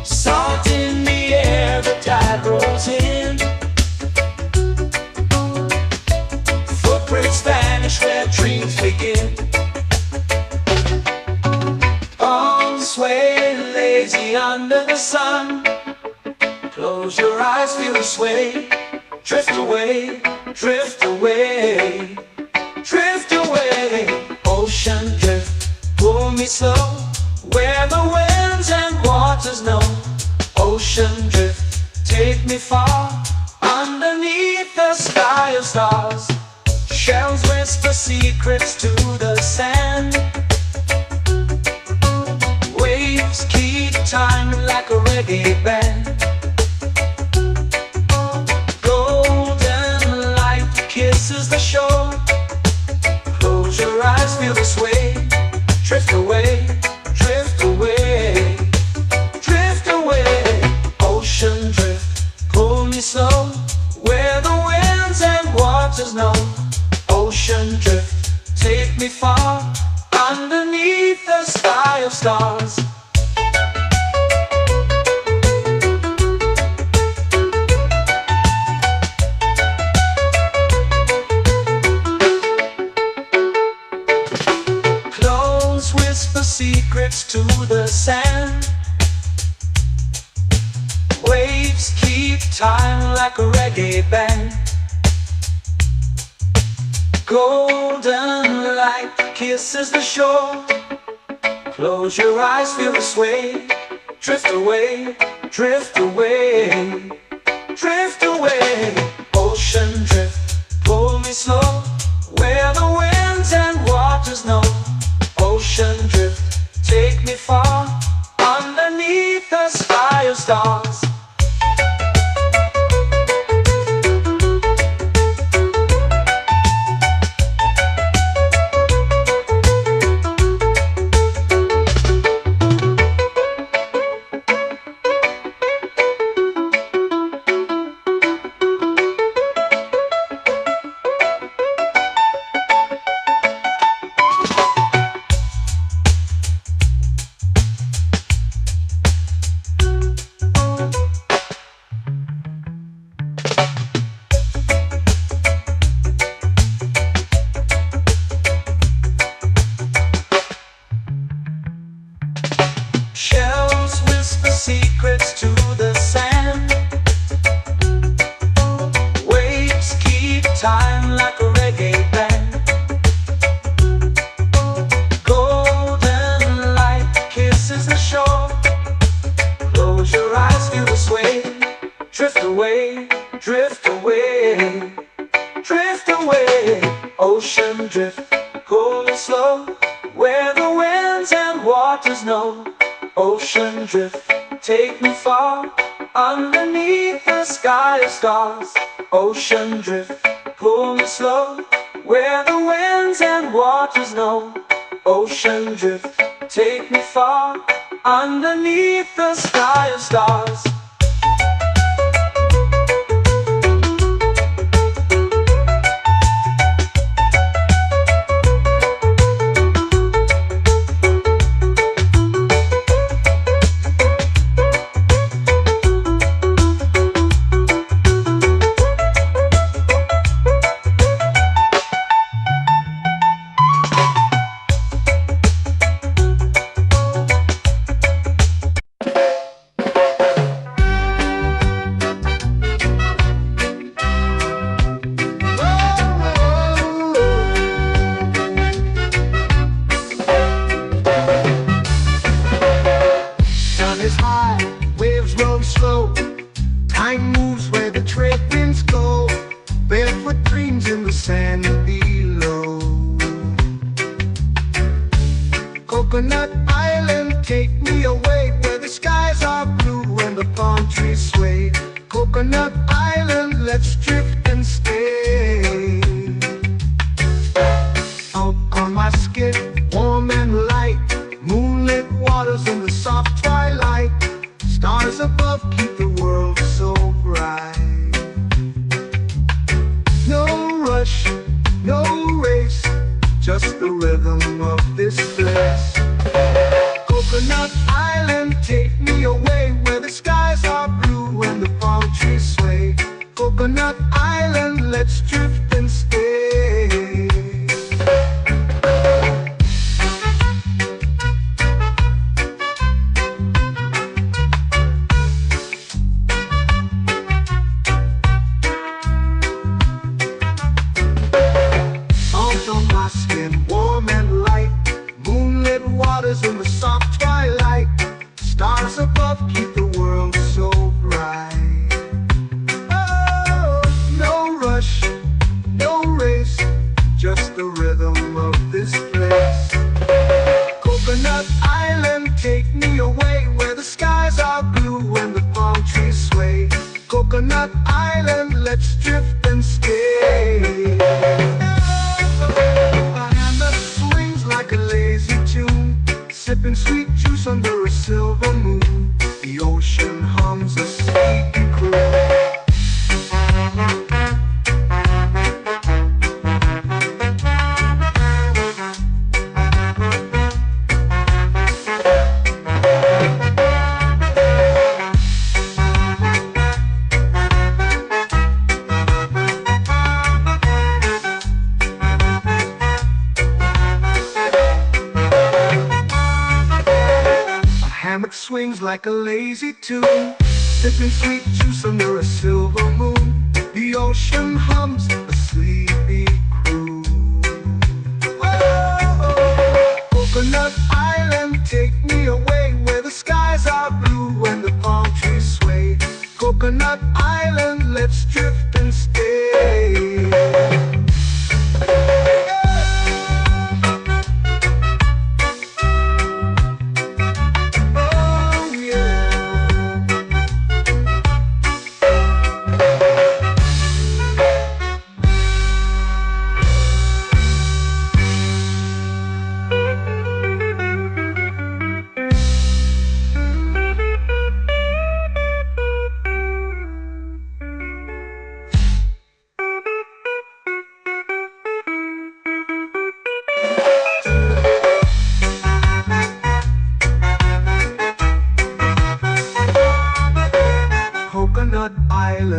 Salt in the air, the tide rolls in. Footprints vanish where dreams begin. Arms sway lazy under the sun. Close your eyes, feel the sway. Drift away, drift away, drift away. Ocean drift, pull me slow, where the winds and waters know. Ocean drift, take me far, underneath the sky of stars. Shells whisper secrets to the sand. Waves keep time like a reggae band. Golden light kisses the shore. Close your eyes, feel the sway. Drift away, drift away, drift away. Ocean drift, pull me slow, where the winds and waters know. Ocean drift, take me far, underneath the sky of stars. Close whisper secrets to the sand. Waves keep time like a reggae band. Golden light kisses the shore. Close your eyes, feel the sway. Drift away, drift away, drift away. Ocean drift, pull me slow, where the winds and waters know. Ocean drift, take me far, underneath the sky of stars. Shells whisper secrets to the sand. Waves keep time like a reggae band. Golden light kisses the shore. Close your eyes, feel the sway. Drift away, drift away, drift away. Ocean drift, cool and slow, where the winds and waters know. Ocean drift, take me far, underneath the sky of stars. Ocean drift, pull me slow, where the winds and waters know. Ocean drift, take me far, underneath the sky of stars. Is high, waves roll slow. Time moves where the trade winds go. Barefoot dreams in the sand below. Coconut Island, take me away, where the skies are blue and the palm trees sway. Coconut Island, let's drift and stay. Out on my skin, warm and light, moonlit waters in the soft twilight. Stars above keep the world so bright. No rush, no race, just the rhythm of this place. Coconut Island, take me away, where the skies are blue and the palm trees sway. Coconut Island, let's drift and stay. In the soft twilight, stars above keep the world so bright. Oh, no rush, no race, just the rhythm of this place. Coconut Island, take me away, where the skies are blue and the palm trees sway. Coconut Island, let's drift and stay. A hand that swings like a lazy tune, sipping sweet juice under a silver moon. The ocean hums a sleepy croon. Hammock swings like a lazy tune, sipping sweet juice under a silver moon. The ocean hums a sleepy croon. Whoa, Coconut Island.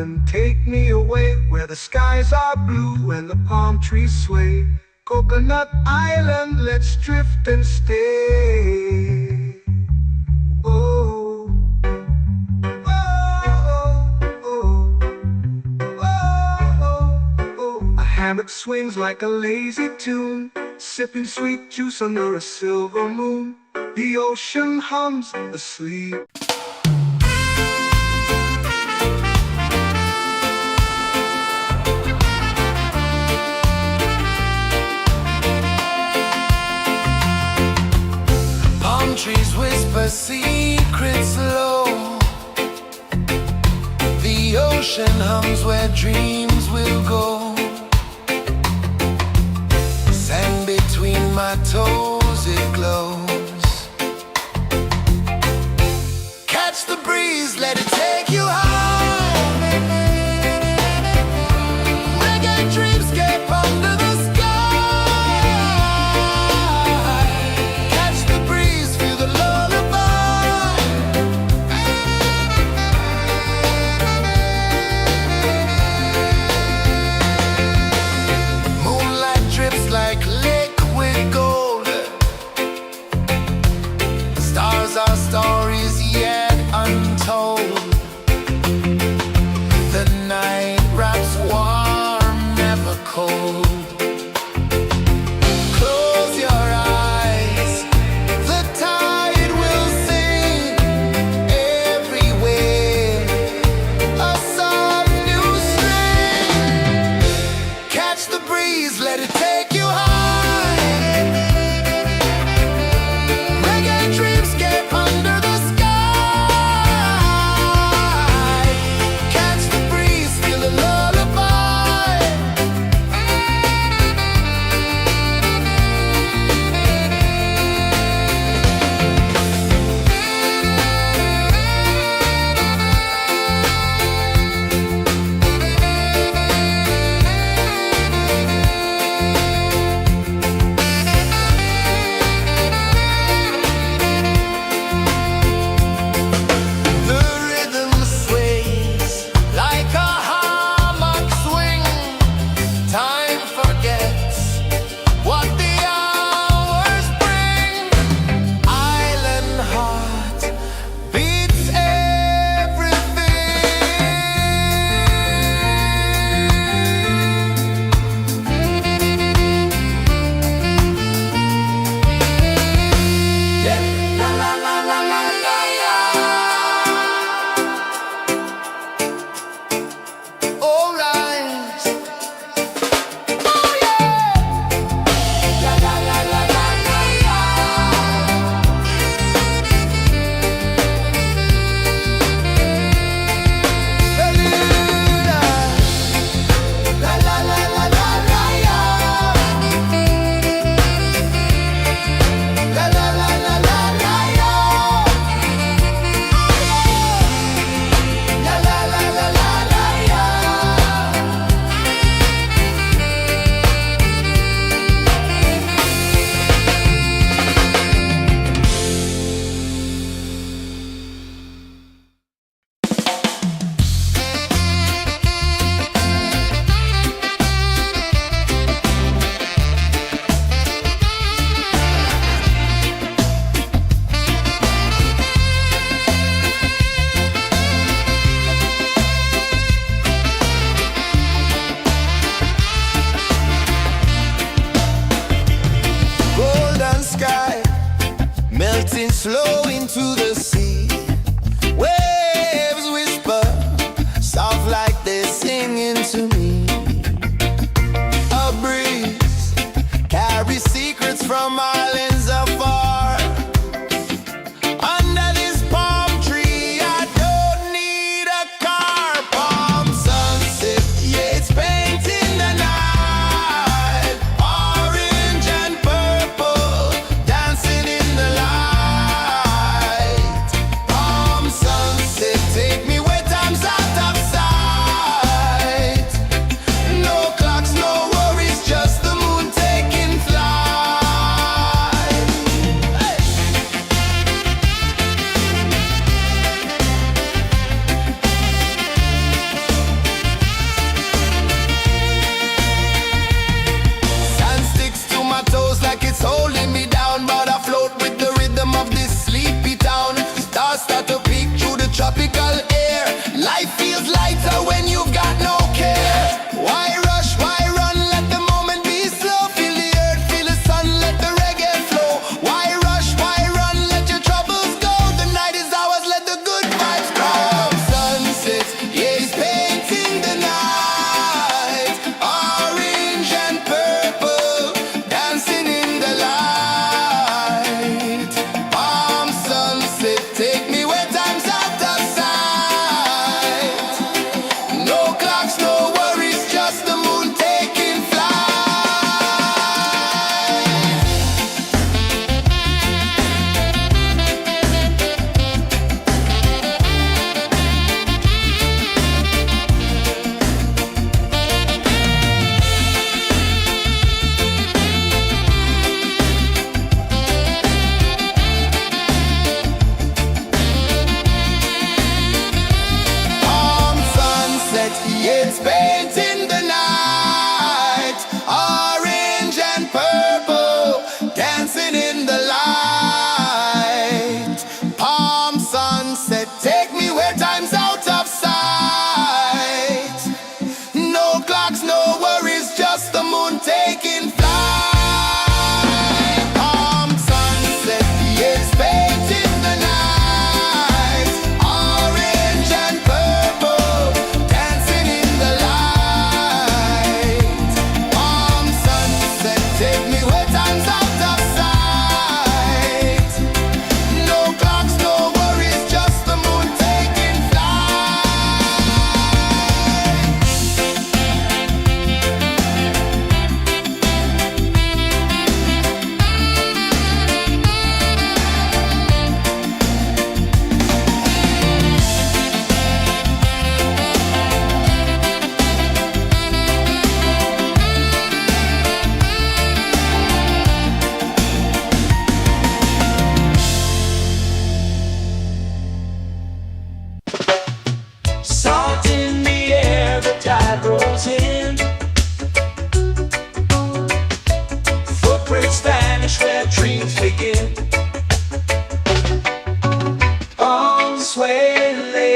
island, take me away where the skies are blue and the palm trees sway. Coconut Island, let's drift and stay. Oh, oh, oh, oh. A hammock swings like a lazy tune, sipping sweet juice under a silver moon. The ocean hums asleep. Palm trees whisper secrets low. The ocean hums where dreams will go. Sand between my toes, it glows. Catch the breeze, let it take you high. Reggae dreamscape under the sky. Catch the breeze, feel the lullaby. Moonlight drips like liquid gold. Stars are stories yet untold. The night wraps warm, never cold. Close your eyes, the tide will sing everywhere. A soft new string. Catch the breeze, let it take you high. Reggae dreamscape under the sky. Catch the breeze, feel the lullaby. The rhythm sways like a hammock swing. Time forgets what the hours bring. Island heart beats everything. Yeah. La la la la la la la. All rise. Oh yeah. La la la la la la la. La la la la la la la. La la la la la la la. La la la la la la la. Golden sky melting slow into the sea. Waves whisper soft like they're singing to me. A breeze carries secrets from islands afar. Under this palm tree, I don't need a car. Palm sunset, yeah, it's painting the night. Orange and purple, dancing in the light. Palm sunset.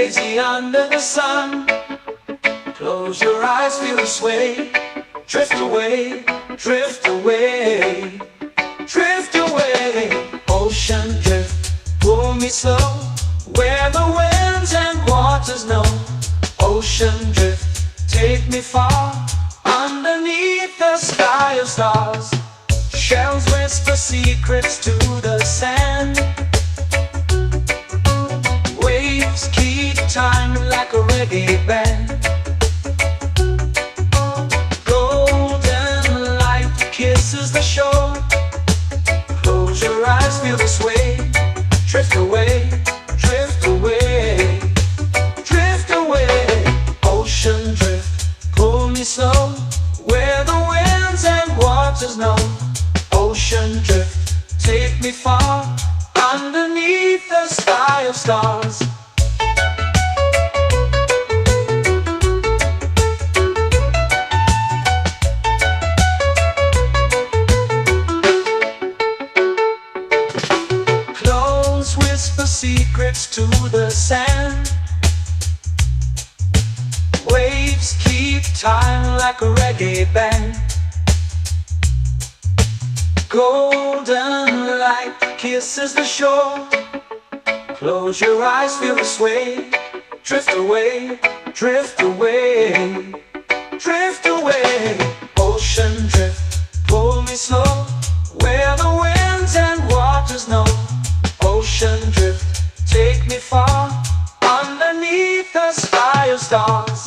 lazy under the sun. Close your eyes, feel the sway. Drift away, drift away, drift away. Ocean drift, pull me slow, where the winds and waters know. Ocean drift, take me far, underneath the sky of stars. Shells whisper secrets to the sand. Waves keep time like a reggae band. Golden light kisses the shore. Close your eyes, feel the sway. Drift away, drift away, drift away. Ocean drift, pull me slow, where the winds and waters know. Ocean drift, take me far, underneath the sky of stars. Close whisper secrets to the sand. Waves keep time like a reggae band. Golden light kisses the shore. Close your eyes, feel the sway. Drift away, drift away, drift away. Ocean drift, pull me slow, where the winds and waters know. Ocean drift, take me far, underneath the sky of stars.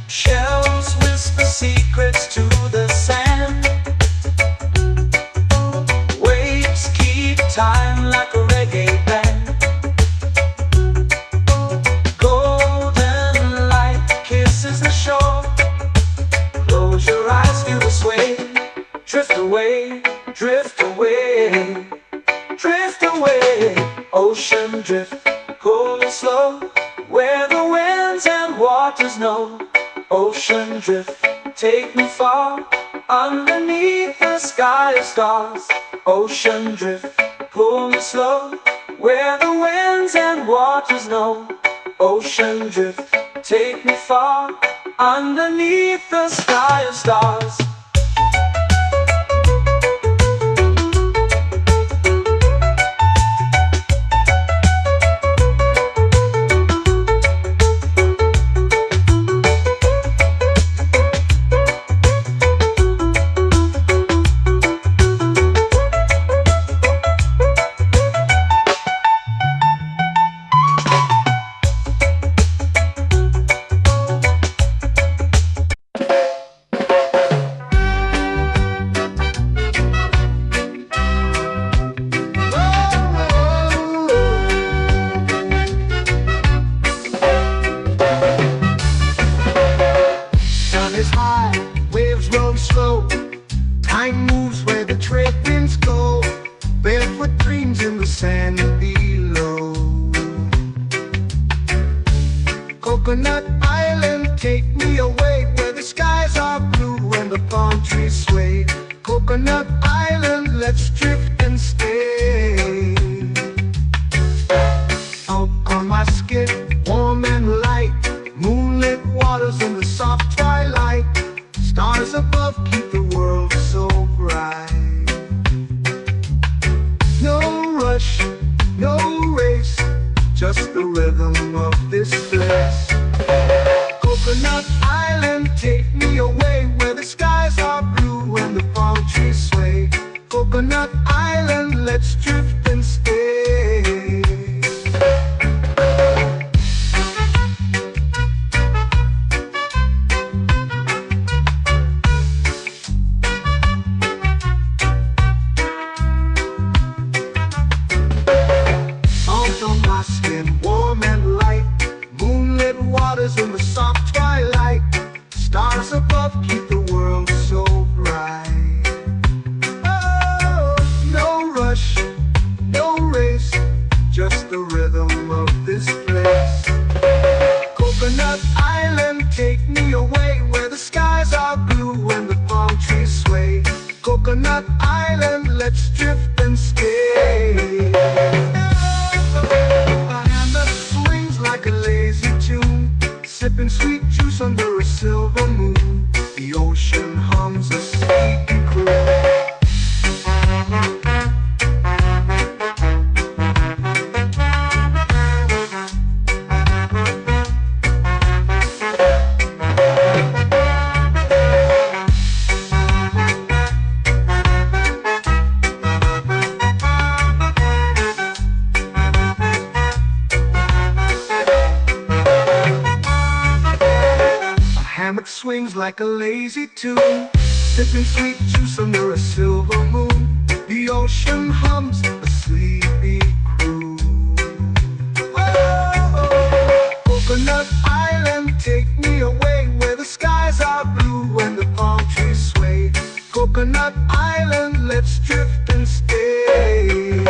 Shells whisper secrets to the sand. Waves keep time like a reggae band. Golden light kisses the shore. Close your eyes, feel the sway. Drift away, drift away, drift away. Ocean drift, pull me slow, where the winds and waters know. Ocean drift, take me far, underneath the sky of stars. Ocean drift, pull me slow, where the winds and waters know. Ocean drift, take me far, underneath the sky of stars. Time moves where the trade winds go. Barefoot dreams in the sand below. Coconut Island, take me away, where the skies are blue and the palm trees sway. Coconut Island, let's drift and stay. Out on my skin, warm and light, moonlit waters in the soft twilight. Stars above keep the world so bright. No rush, no race, just the rhythm of this place. Coconut Island, take me away, where the skies are blue and the palm trees sway. Coconut Island, let's drift and stay. take me away where the skies are blue and the palm trees sway. Coconut Island, let's drift and stay. A hand that swings like a lazy tune, sipping sweet juice under a silver moon. The ocean hums a sleepy croon. Hammock swings like a lazy tune, sipping sweet juice under a silver moon. The ocean hums a sleepy croon. Oh, Coconut Island, take me away where the skies are blue and the palm trees sway. Coconut Island, let's drift and stay.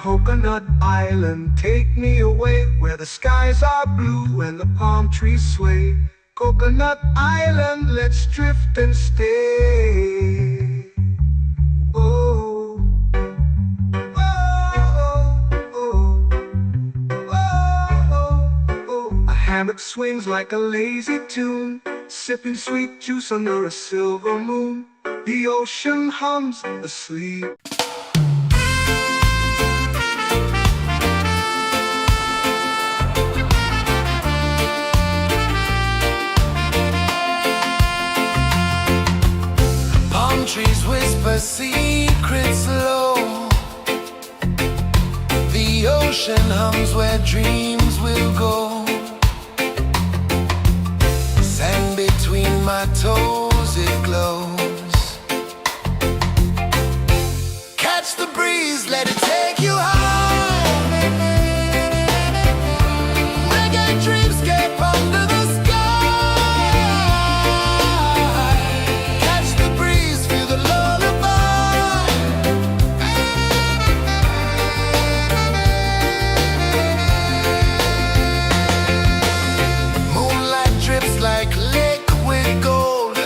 Coconut Island, take me away where the skies are blue and the palm trees sway. Coconut Island, let's drift and stay. Oh, oh, oh, oh, oh. A hammock swings like a lazy tune, sipping sweet juice under a silver moon. The ocean hums asleep. Trees whisper secrets low. The ocean hums where dreams will go. Sand between my toes, it glows. Catch the breeze, let it take you high. Reggae dreamscape under the sky. Like liquid gold,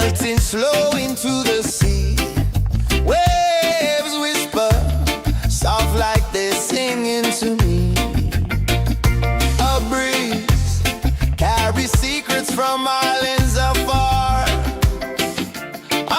melting slow into the sea. Waves whisper, soft like they're singing to me. A breeze carries secrets from islands afar.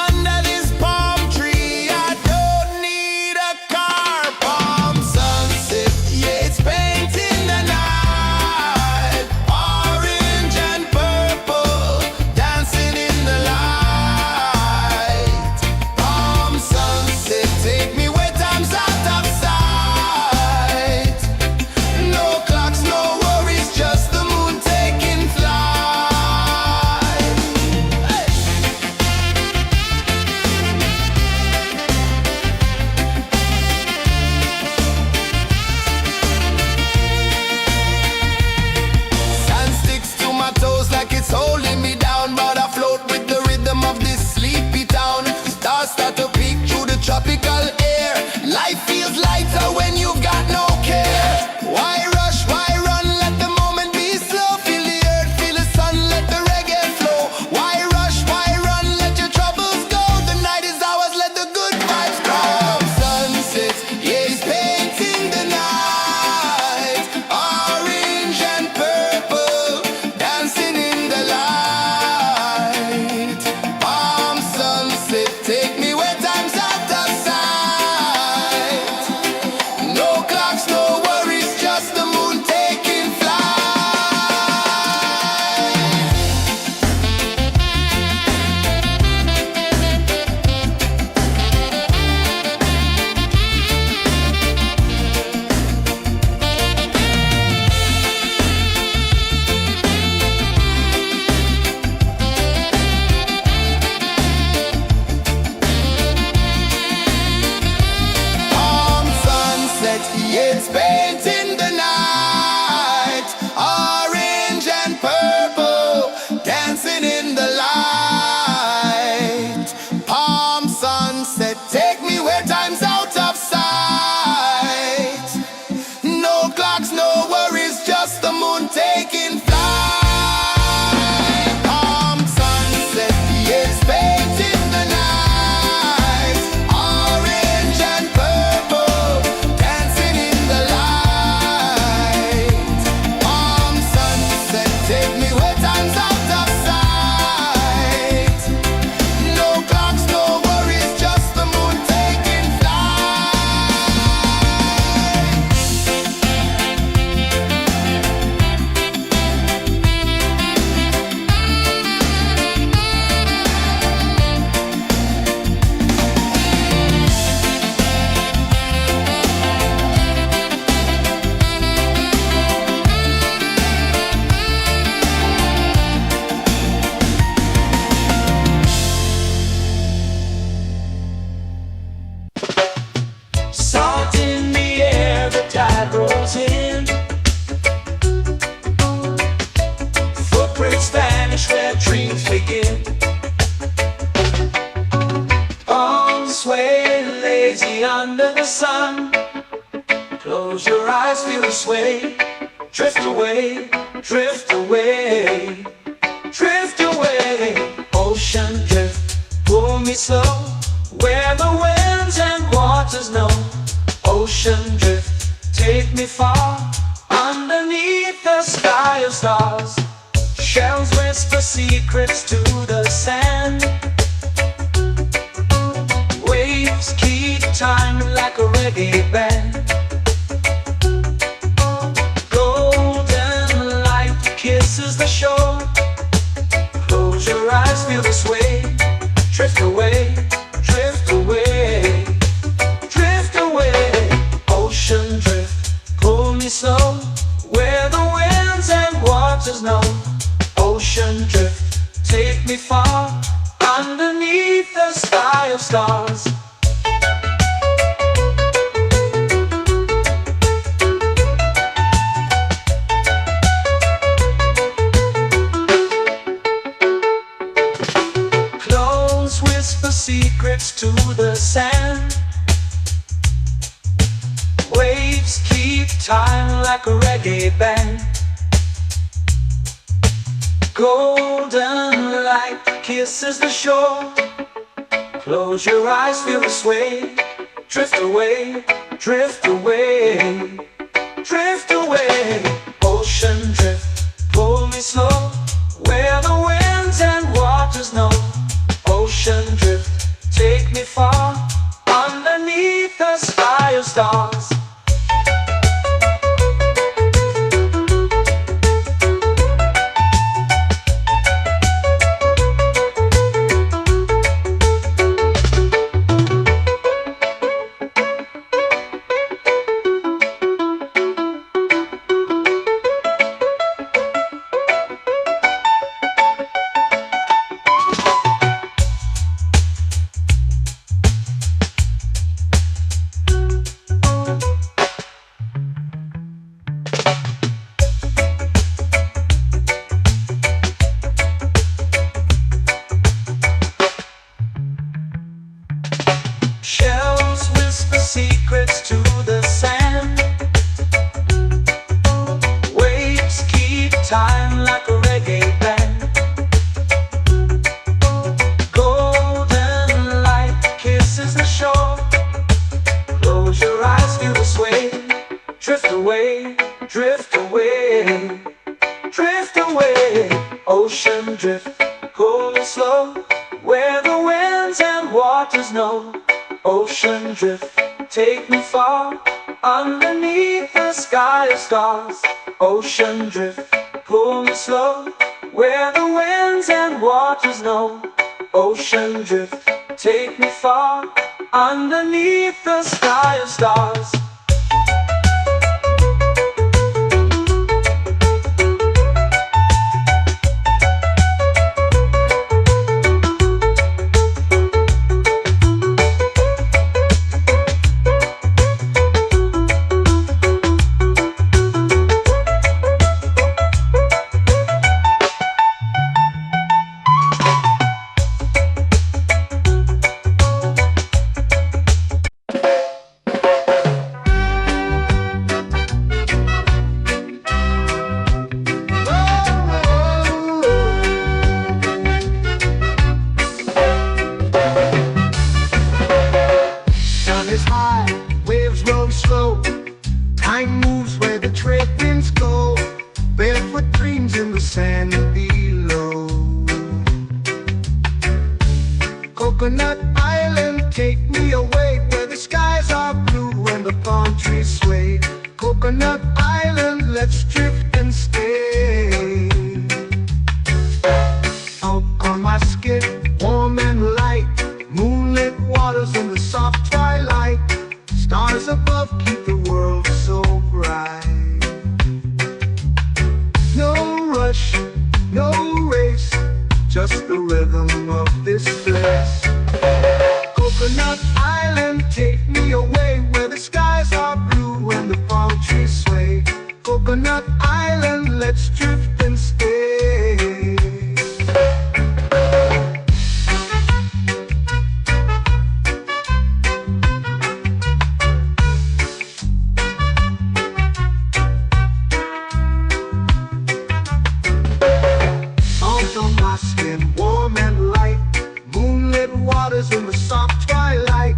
Under this palm tree, I don't need a car. Palm sunset, yeah, it's painting the night. Orange and purple, dancing in the light. Palm sunset, take me where time's out of sight. No clocks, no worries, just the moon taking flight. Hey! Sand sticks to my toes like it's holding me down, but I float with the rhythm of this sleepy town. Stars start to peek through the tropical air. Life feels lighter when you've got no care. Why rush, why run, let the moment be slow. Feel the earth, feel the sun, let the reggae flow. Why rush, why run, let your troubles go. The night is ours, let the good vibes grow. Sunset, yeah, it's painting the night. Orange and purple, dancing in the light. Palm sunset, take me where time's out of sight. No clocks, no worries, just the moon taking flight. Palm sunset, yeah, it's painting the night. Orange and purple, dancing in the light. Palm sunset, take me where time's out of sight. No clocks, no worries, just the moon taking flight. Palm sunset, yeah, it's painting the night. Orange and purple, dancing in the light. Palm sunset, take me where time's out of sight. No clocks, no worries, just the moon taking flight. Salt in the air, the tide rolls in. Footprints vanish where dreams begin. Arms sway lazy under the sun. Close your eyes, feel the sway. Drift away, drift away, drift away. Ocean drift, pull me slow, where the winds and waters know. Ocean drift, take me far, underneath the sky of stars. Shells whisper secrets to the sand. Waves keep time like a reggae band. Golden light kisses the shore. Close your eyes, feel the sway. Drift away, drift away, drift away. Ocean drift, pull me slow, where the winds and waters know. Ocean drift, take me far, underneath the sky of stars. Clones whisper secrets to the sand. Waves keep time like a reggae band. Golden light kisses the shore. Close your eyes, feel the sway. Drift away, drift away, drift away. Ocean drift, pull me slow, where the winds and waters know. Ocean drift, take me far, underneath the sky of stars. Shells whisper secrets to the sand. Waves keep time like a reggae band. Golden light kisses the shore. Close your eyes, feel the sway. Drift away, drift away, drift away. Ocean drift, cool and slow, where the winds and waters know. Ocean drift, take me far, underneath the sky of stars. Ocean drift, pull me slow, where the winds and waters know. Ocean drift, take me far, underneath the sky of stars. Time moves where the trade winds go. Barefoot dreams in the sand below. Coconut Island, take me away, where the skies are blue and the palm trees sway. Coconut Island, let's drift and stay. Out on my skin, warm and light, moonlit waters in the soft twilight. Stars above keep the world so bright. No rush, no race, just the rhythm of this place. Coconut Island, take me away, where the skies are blue and the palm trees sway. Coconut Island, let's drift and stay. Warm and light, moonlit waters in the soft twilight.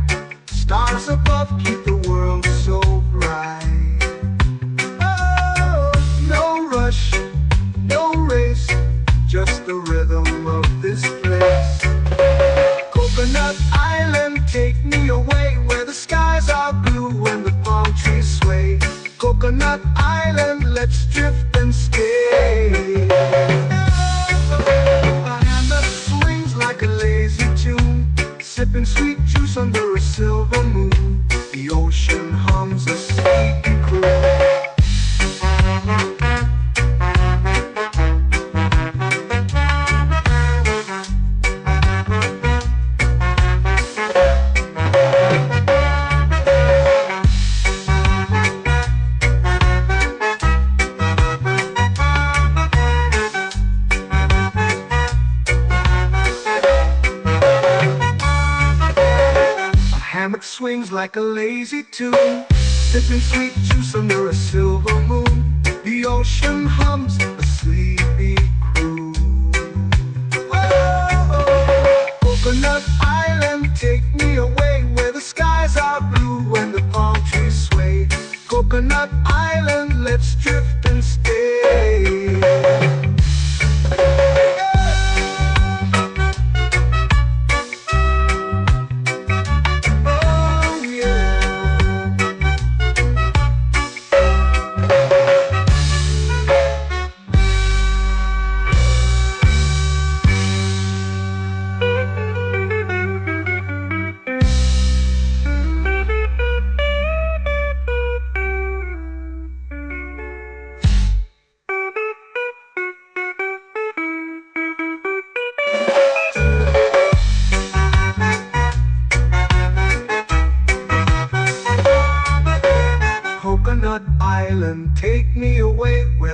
Stars above keep the world so bright. Oh, no rush, no race, just the rhythm of this place. Coconut Island, take me away, where the skies are blue and the palm trees sway. Coconut Island, let's drift and stay. Sipping sweet juice under a silver moon. The ocean hums a sleepy croon. Hammock swings like a lazy tune, sipping sweet juice under a silver moon. The ocean hums a sleepy croon.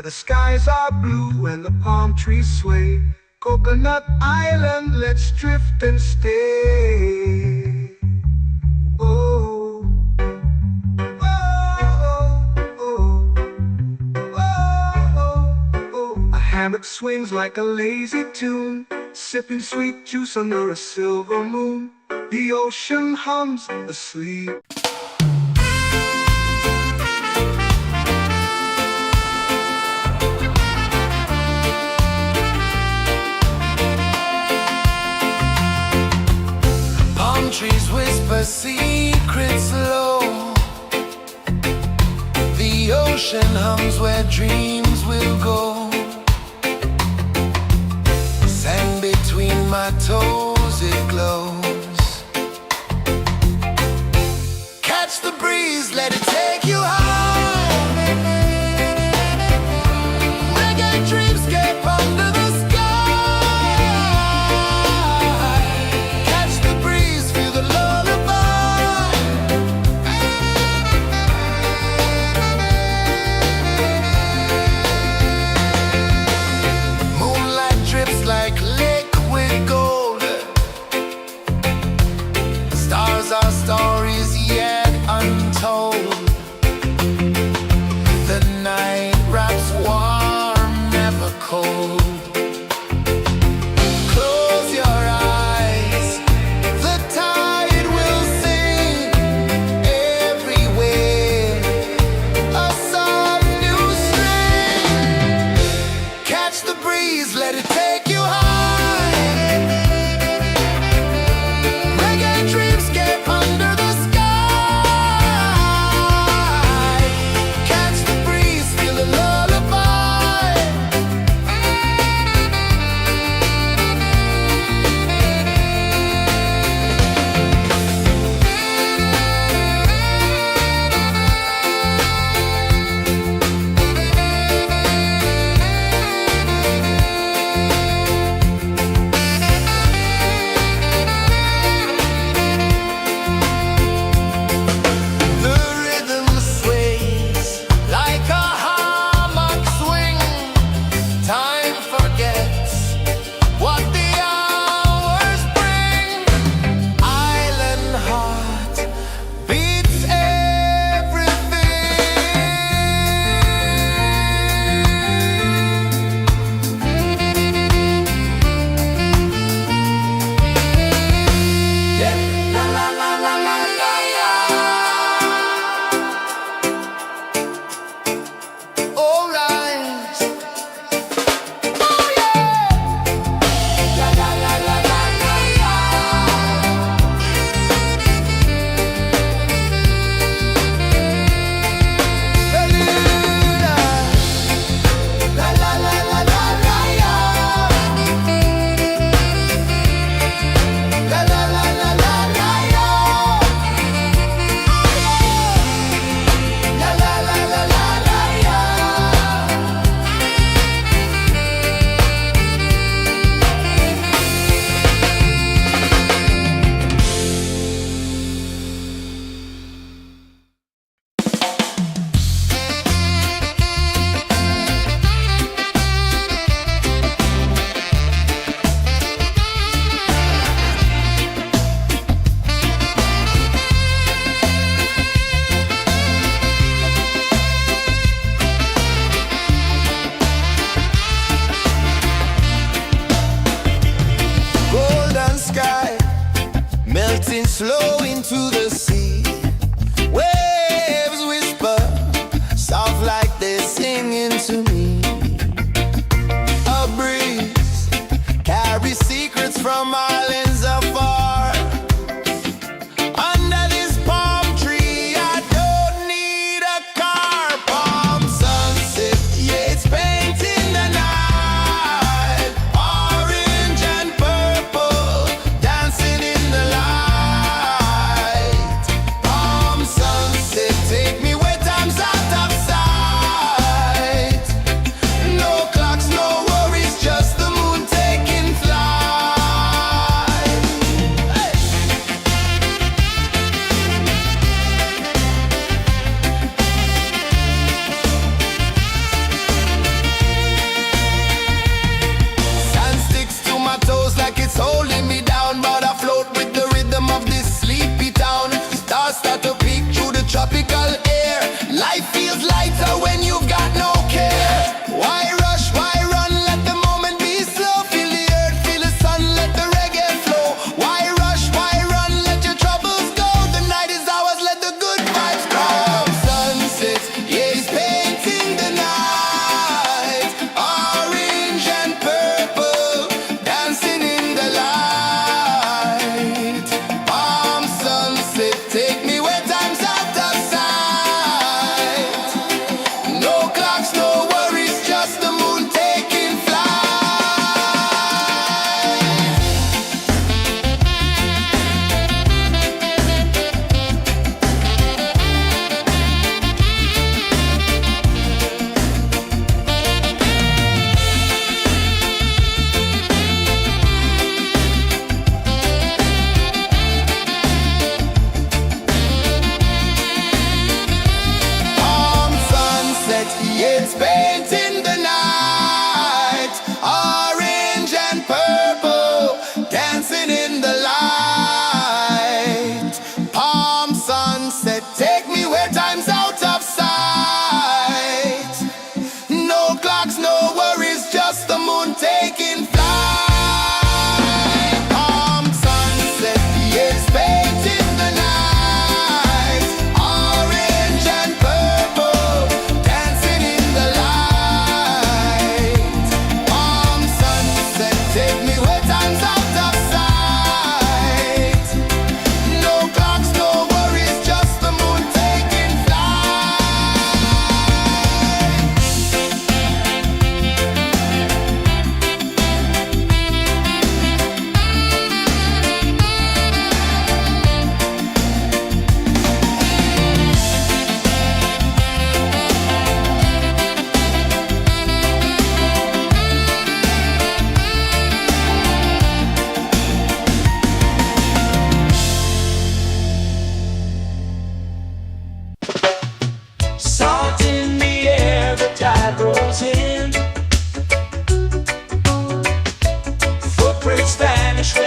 where the skies are blue and the palm trees sway. Coconut Island, let's drift and stay. Oh, oh, oh, oh, oh. A hammock swings like a lazy tune, sipping sweet juice under a silver moon. The ocean hums asleep. Palm trees whisper secrets low. The ocean hums where dreams will go. Sand between my toes, it glows. Catch the breeze, let it take you high. Reggae dreamscape under the sky. Catch the breeze, feel the lullaby. Moonlight drips like liquid gold. Stars are stories yet untold. The night wraps warm, never cold. Close your eyes, the tide will sing everywhere. A soft new string. Catch the breeze, let it take you high. Reggae dreamscape under the sky. Catch the breeze, feel the lullaby. The rhythm sways like a hammock swing. Time forgets what the hours bring. Island heart beats everything. Yeah. La la la la la la la. All right. Oh yeah. La la la la la la la. La la la la la la la. La la la la la la la. La la la la la la la. Golden sky melting slow into the sea. Waves whisper soft like they're singing to me. A breeze carries secrets from islands afar. Under this palm tree, I don't need a car. Palm sunset, yeah, it's painting the night. Orange and purple, dancing in the light. Palm sunset, take me where time's out of sight. No clocks, no worries, just the moon taking flight.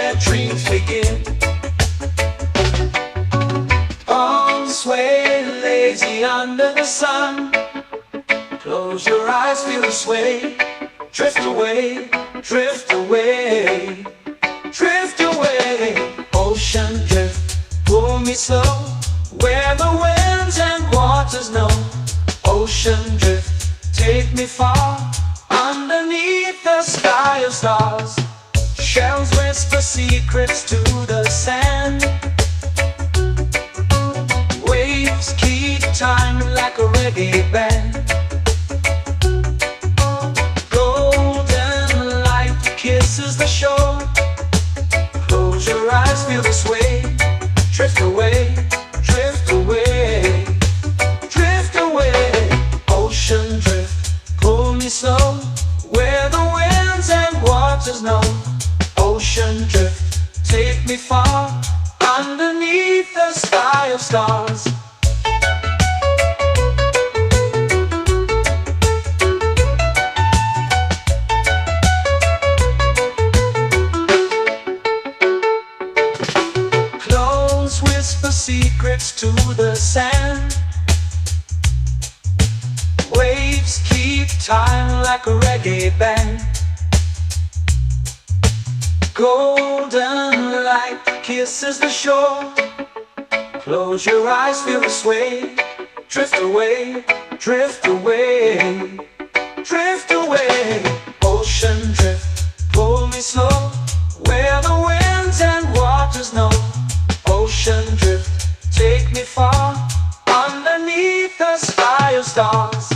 where dreams begin. Arms sway lazy under the sun. Close your eyes, feel the sway. Drift away, drift away, drift away. Ocean drift, pull me slow, where the winds and waters know. Ocean drift, take me far, underneath the sky of stars. Shells whisper secrets to the sand. Waves keep time like a reggae band. Golden light kisses the shore. Close your eyes, feel the sway. Drift away, drift away, drift away. Ocean drift, pull me slow, where the winds and waters know. Ocean drift, take me far, underneath the sky of stars. Close whisper secrets to the sand. Waves keep time like a reggae band. Golden light kisses the shore. Close your eyes, feel the sway. Drift away, drift away, drift away. Ocean drift, pull me slow, where the winds and waters know. Ocean drift, take me far, underneath the sky of stars.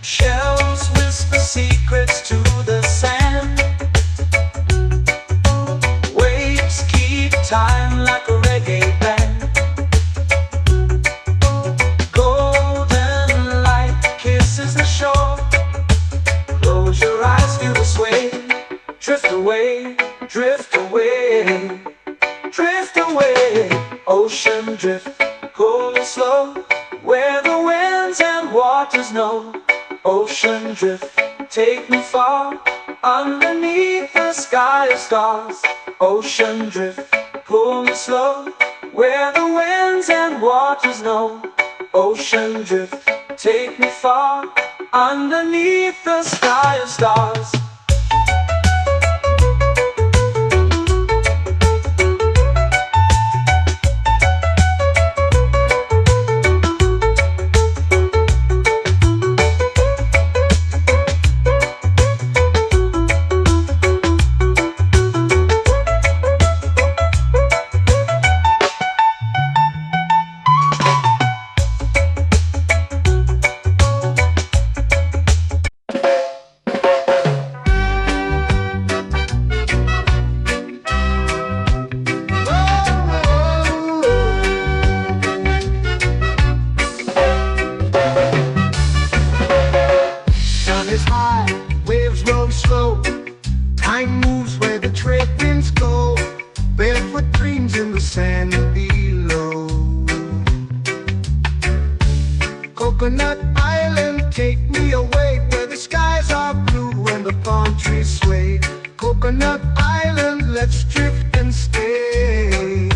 Shells whisper secrets to the sand. Waves keep time like a reggae band. Golden light kisses the shore. Close your eyes, feel the sway. Drift away, drift away, drift away. Ocean drift, pull me slow, where the winds and waters know. Ocean drift, take me far, underneath the sky of stars. Ocean drift, pull me slow, where the winds and waters know. Ocean drift, take me far, underneath the sky of stars. Time moves where the trade winds go. Barefoot dreams in the sand below. Coconut Island, take me away, where the skies are blue and the palm trees sway. Coconut Island, let's drift and stay.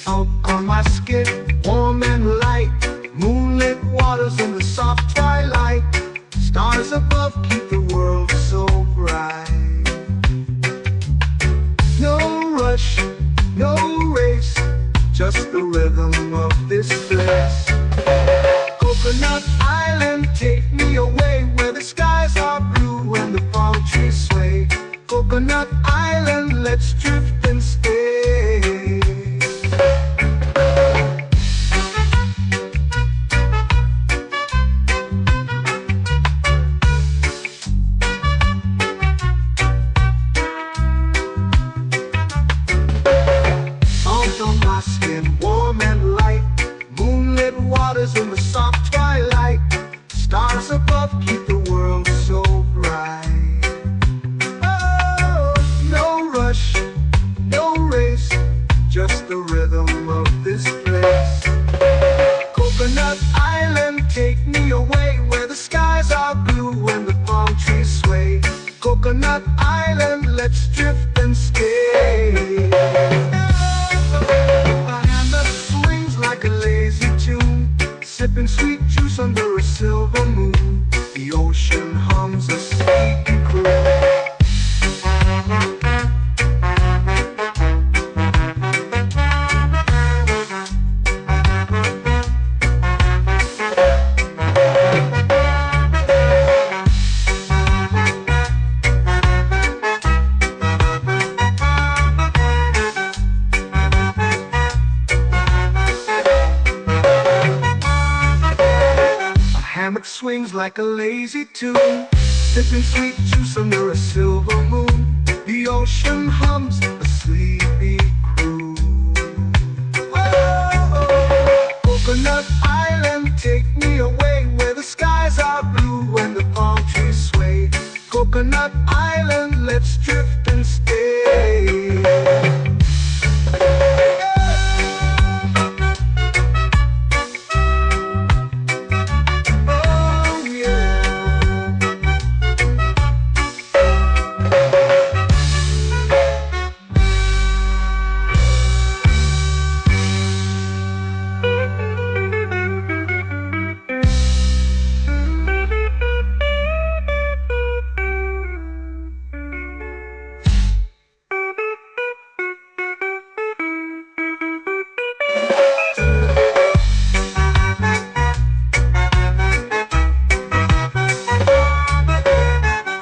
Out on my skin, warm and light, moonlit waters in the soft twilight. Stars above keep the world so bright. No rush, no race, just the rhythm of this place. Coconut Island, take me away, where the skies are blue and the palm trees sway. Coconut Island, let's drift and stay. skin warm and light. Moonlit waters in the soft twilight. Stars above keep the world so bright. Oh, no rush, no race, just the rhythm of this place. Coconut Island, take me away where the skies are blue and the palm trees sway. Coconut Island, let's drift and stay. A hand that swings like a lazy tune, sipping sweet juice under a silver moon. The ocean hums a sleepy croon. Hammock swings like a lazy tune, sipping sweet juice under a silver moon. The ocean hums a sleepy croon. Oh, Coconut Island, take me away where the skies are blue and the palm trees sway. Coconut Island, let's drift and stay.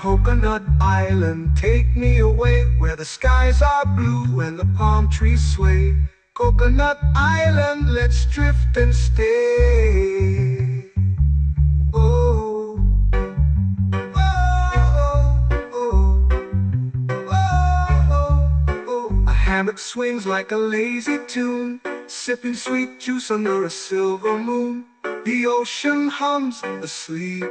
Coconut Island, take me away where the skies are blue and the palm trees sway. Coconut Island, let's drift and stay. Oh, oh, oh, oh, oh. A hammock swings like a lazy tune, sipping sweet juice under a silver moon. The ocean hums asleep.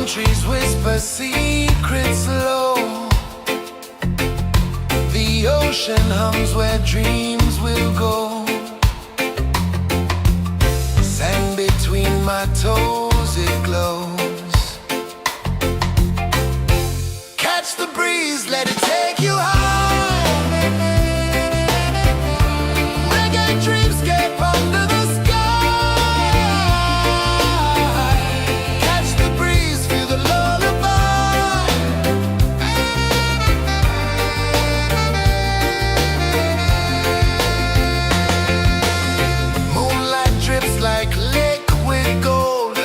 Trees whisper secrets low. The ocean hums where dreams will go. Sand between my toes, it glows. Catch the breeze, let it take you high. Reggae dreamscape under the sky. Like liquid gold,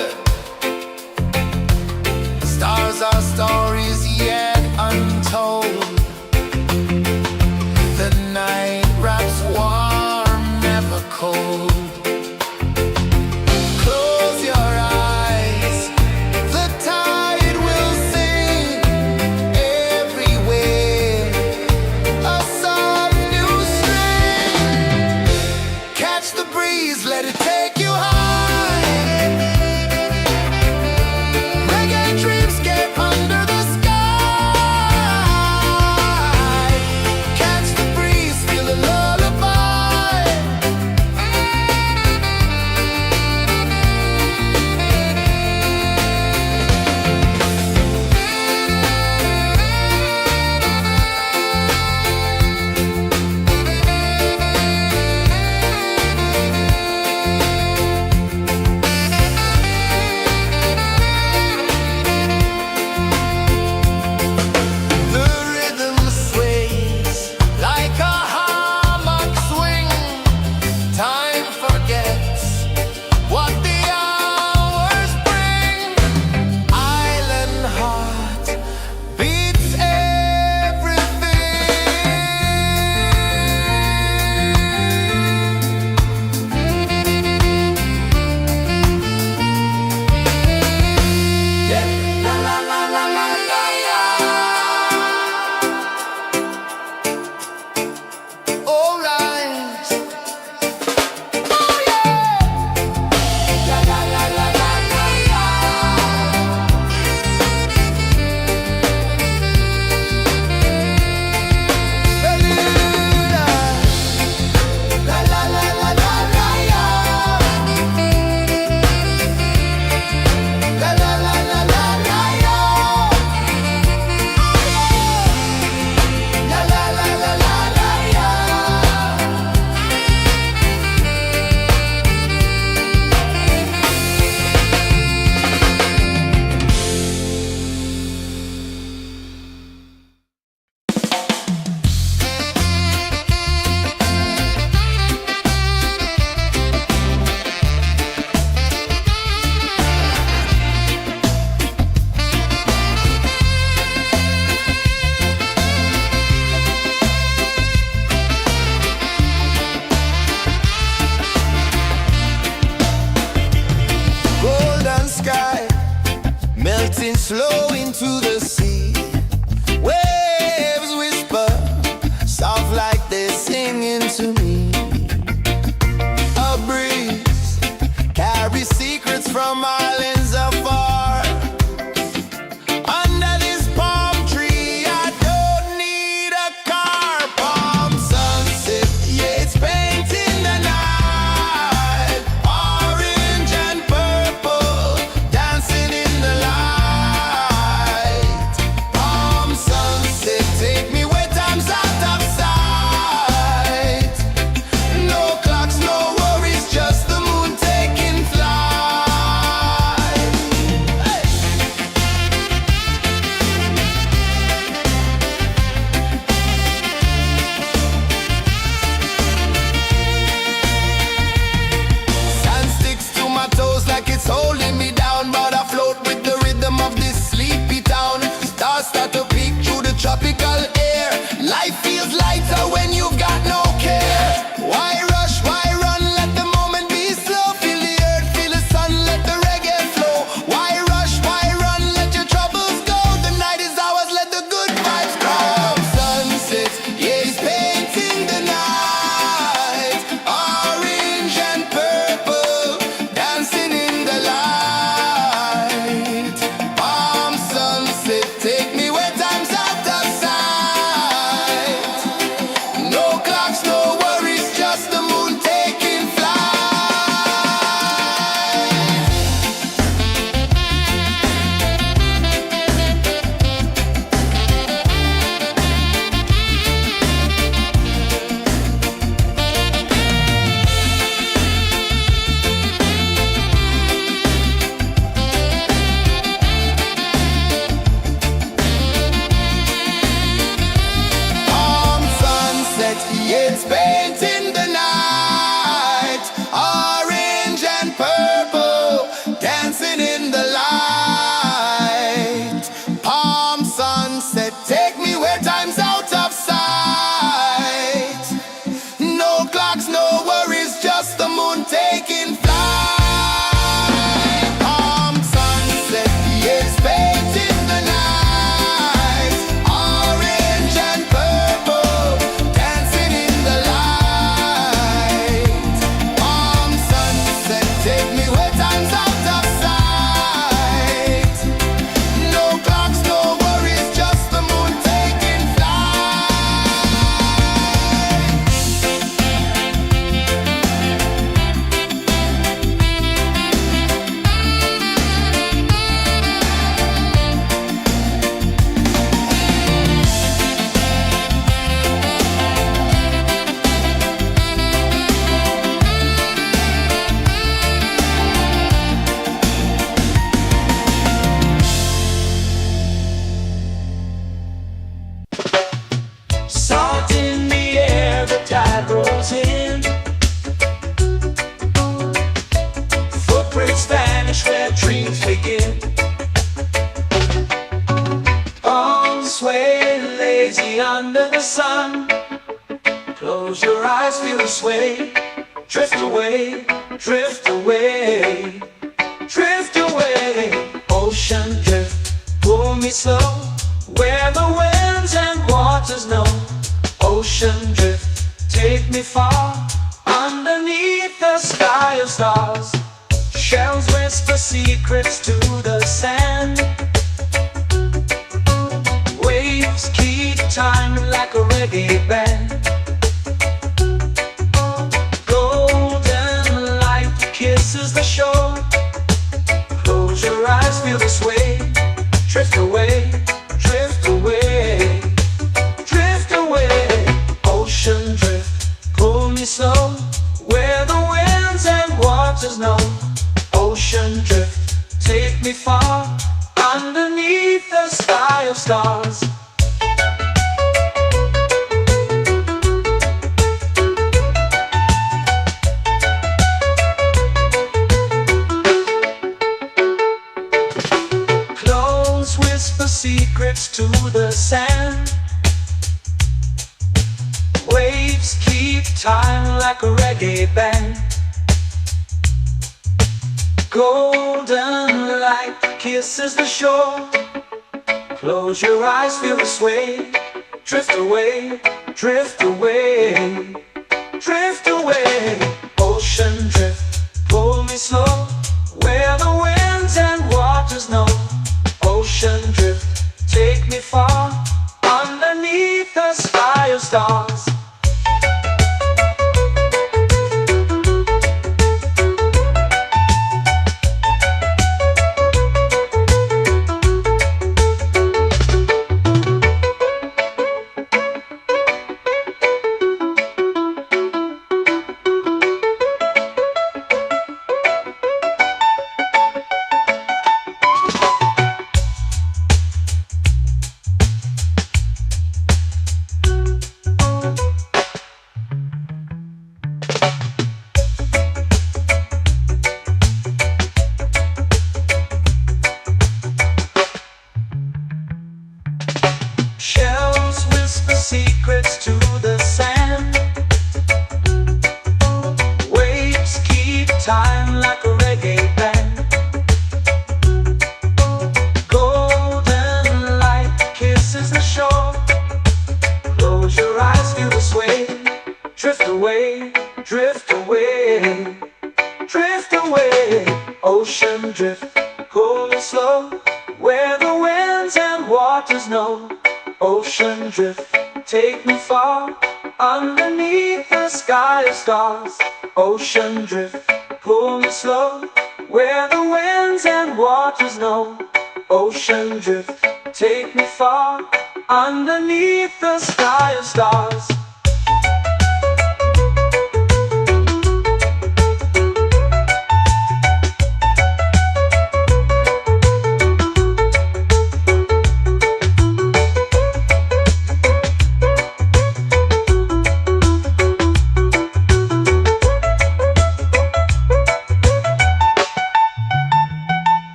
drifting slow into the sea. Waves whisper, soft like they're singing to me. A breeze carries secrets from islands afar. Under this palm tree, I don't need a car. Palm sunset, yeah, it's painting the night. Orange and purple, dancing in the light. Palm sunset, take me where time's out of sight. No clocks, no worries, just the moon taking flight. Hey! Sand sticks to my toes like it's holding me down, but I float with the rhythm of this sleepy town. Stars start to peek through the tropical air. Life feels lighter when you've got no care. Why rush, why run, let the moment be slow. Feel the earth, feel the sun, let the reggae flow. Why rush, why run, let your troubles go. The night is ours, let the good vibes grow. Sunset, yeah, it's painting the night. Orange and purple, dancing in the light. Palm sunset, take me where time's out of sight. No clocks, no worries, just the moon taking flight. Palm sunset, yeah, it's painting the night. Orange and purple, dancing in the light. Palm sunset, take me where time's out of sight. No clocks, no worries, just the moon taking flight. Palm sunset, yeah, it's painting the night. Orange and purple, dancing in the light. Palm sunset, take me where time's out of sight. No clocks, no worries, just the moon taking flight. Salt in the air, the tide rolls in. Footprints vanish where dreams begin. Arms sway lazy under the sun. Close your eyes, feel the sway. Drift away, drift away, drift away. Ocean drift, pull me slow, where the winds and waters know. Ocean drift, take me far, underneath the sky of stars. Shells whisper secrets to the sand. Waves keep time like a reggae band. Golden light kisses the shore. Close your eyes, feel the sway. Drift away, drift away, drift away. Ocean drift, pull me slow, where the winds and waters know. Ocean drift, take me far, underneath the sky of stars. Close whisper secrets to the sand. Waves keep time like a reggae band. Golden light kisses the shore. Close your eyes, feel the sway. Drift away, drift away, drift away. Ocean drift, pull me slow, where the winds and waters know. Ocean drift, take me far, underneath the sky of stars. Shells whisper secrets to the sand. Waves keep time like a reggae band. Golden light kisses the shore. Close your eyes, feel the sway. Drift away, drift away, drift away. Ocean drift, pull me slow, where the winds and waters know. Ocean drift, take me far, underneath the sky of stars. Ocean drift, pull me slow, where the winds and waters know. Ocean drift, take me far, underneath the sky of stars.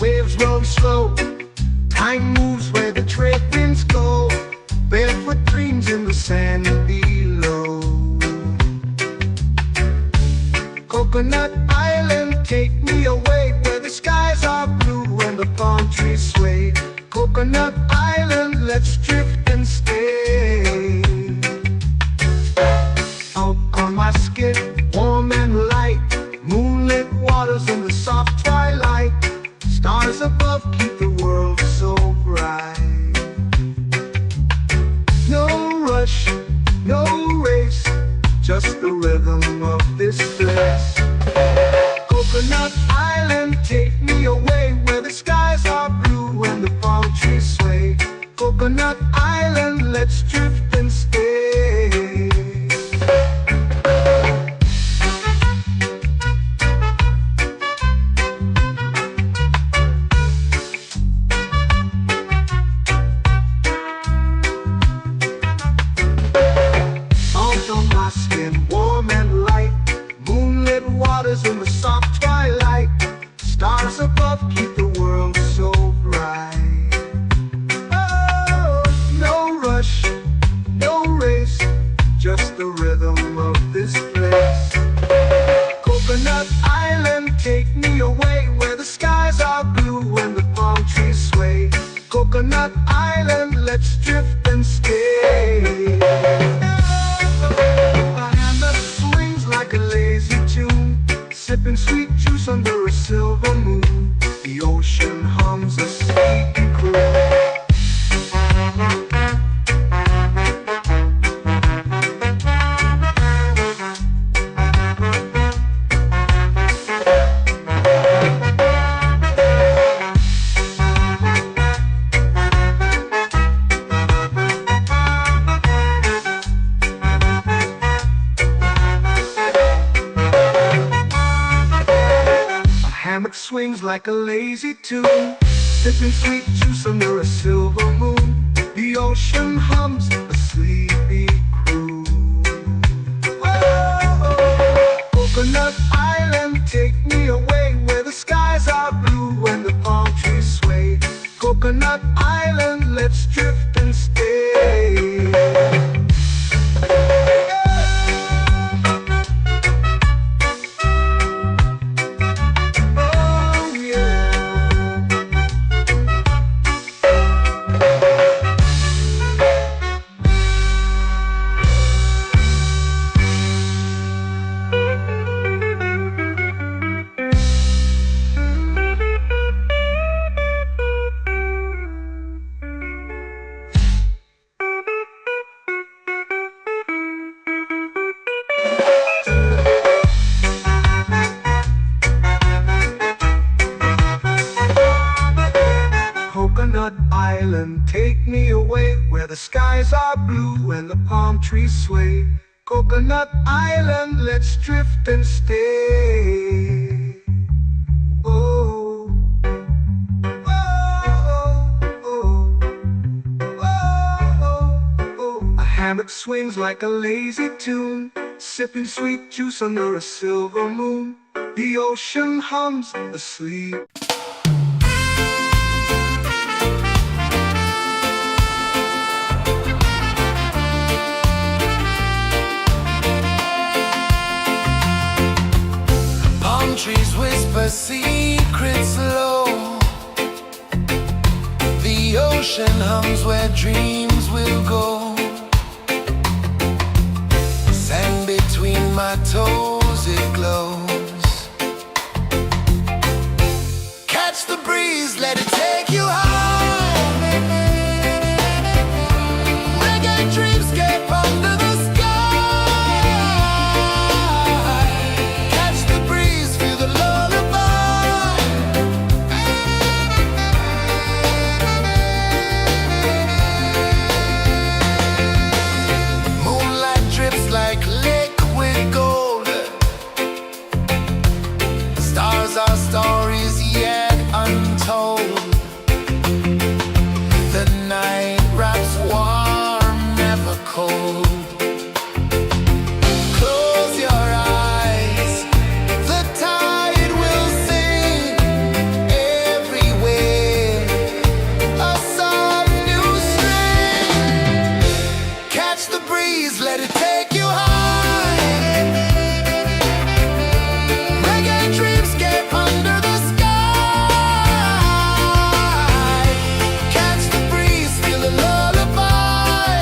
Waves roll slow, time moves where the trade winds go. Barefoot dreams in the sand below. Coconut Island, take me away, where the skies are blue and the palm trees sway. Coconut Island, let's drift and stay. Out on my skin, warm and light, moonlit waters in the soft twilight. Stars above keep the world so bright. No rush, no race, just the rhythm of this place. Coconut Island, take me away, where the skies are blue and the palm trees sway. Coconut Island, let's drift and stay. Warm and light, moonlit waters in the soft twilight. Stars above keep the world so bright. Oh, no rush, no race, just the rhythm of this place. Coconut Island, take me away, where the skies are blue and the palm trees sway. Coconut Island, let's drift and stay. Like a lazy tune, sipping sweet juice under a silver moon. The ocean hums a sleepy croon. Hammock swings like a lazy tune, sipping sweet juice under a silver moon. The ocean hums a sleepy croon. Whoa. Coconut Island, let's drift and stay. Oh yeah. Coconut Island, take me away where the skies are blue and the palm trees sway. Coconut Island, let's drift and stay. Oh, oh, oh, oh, oh. A hammock swings like a lazy tune, sipping sweet juice under a silver moon. The ocean hums asleep. Trees whisper secrets low. The ocean hums where dreams will go. Sand between my toes, it glows. Catch the breeze, let it take you high. Reggae dreamscape under the sky. Our stories yet untold. The night wraps warm, never cold. Close your eyes, the tide will sing everywhere. A soft new string. Catch the breeze, let it take you high. Under the sky, catch the breeze, feel a lullaby.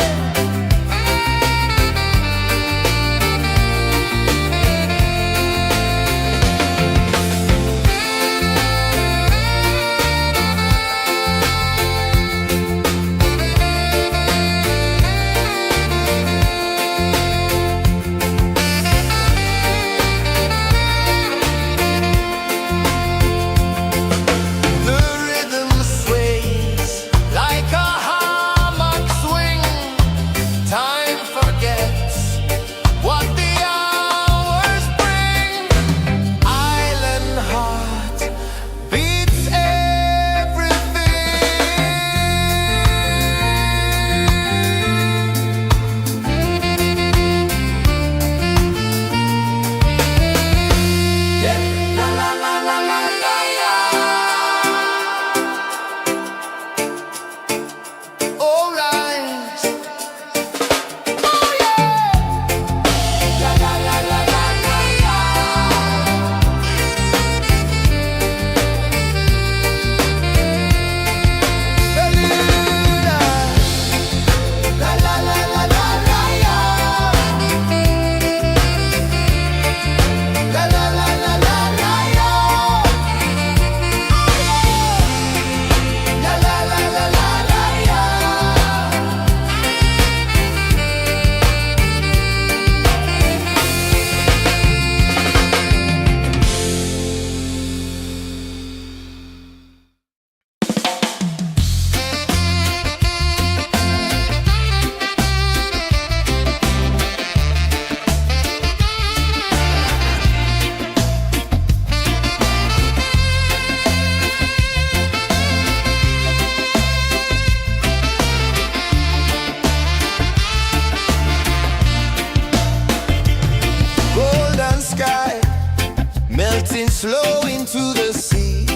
slow into the sea.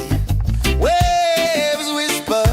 Waves whisper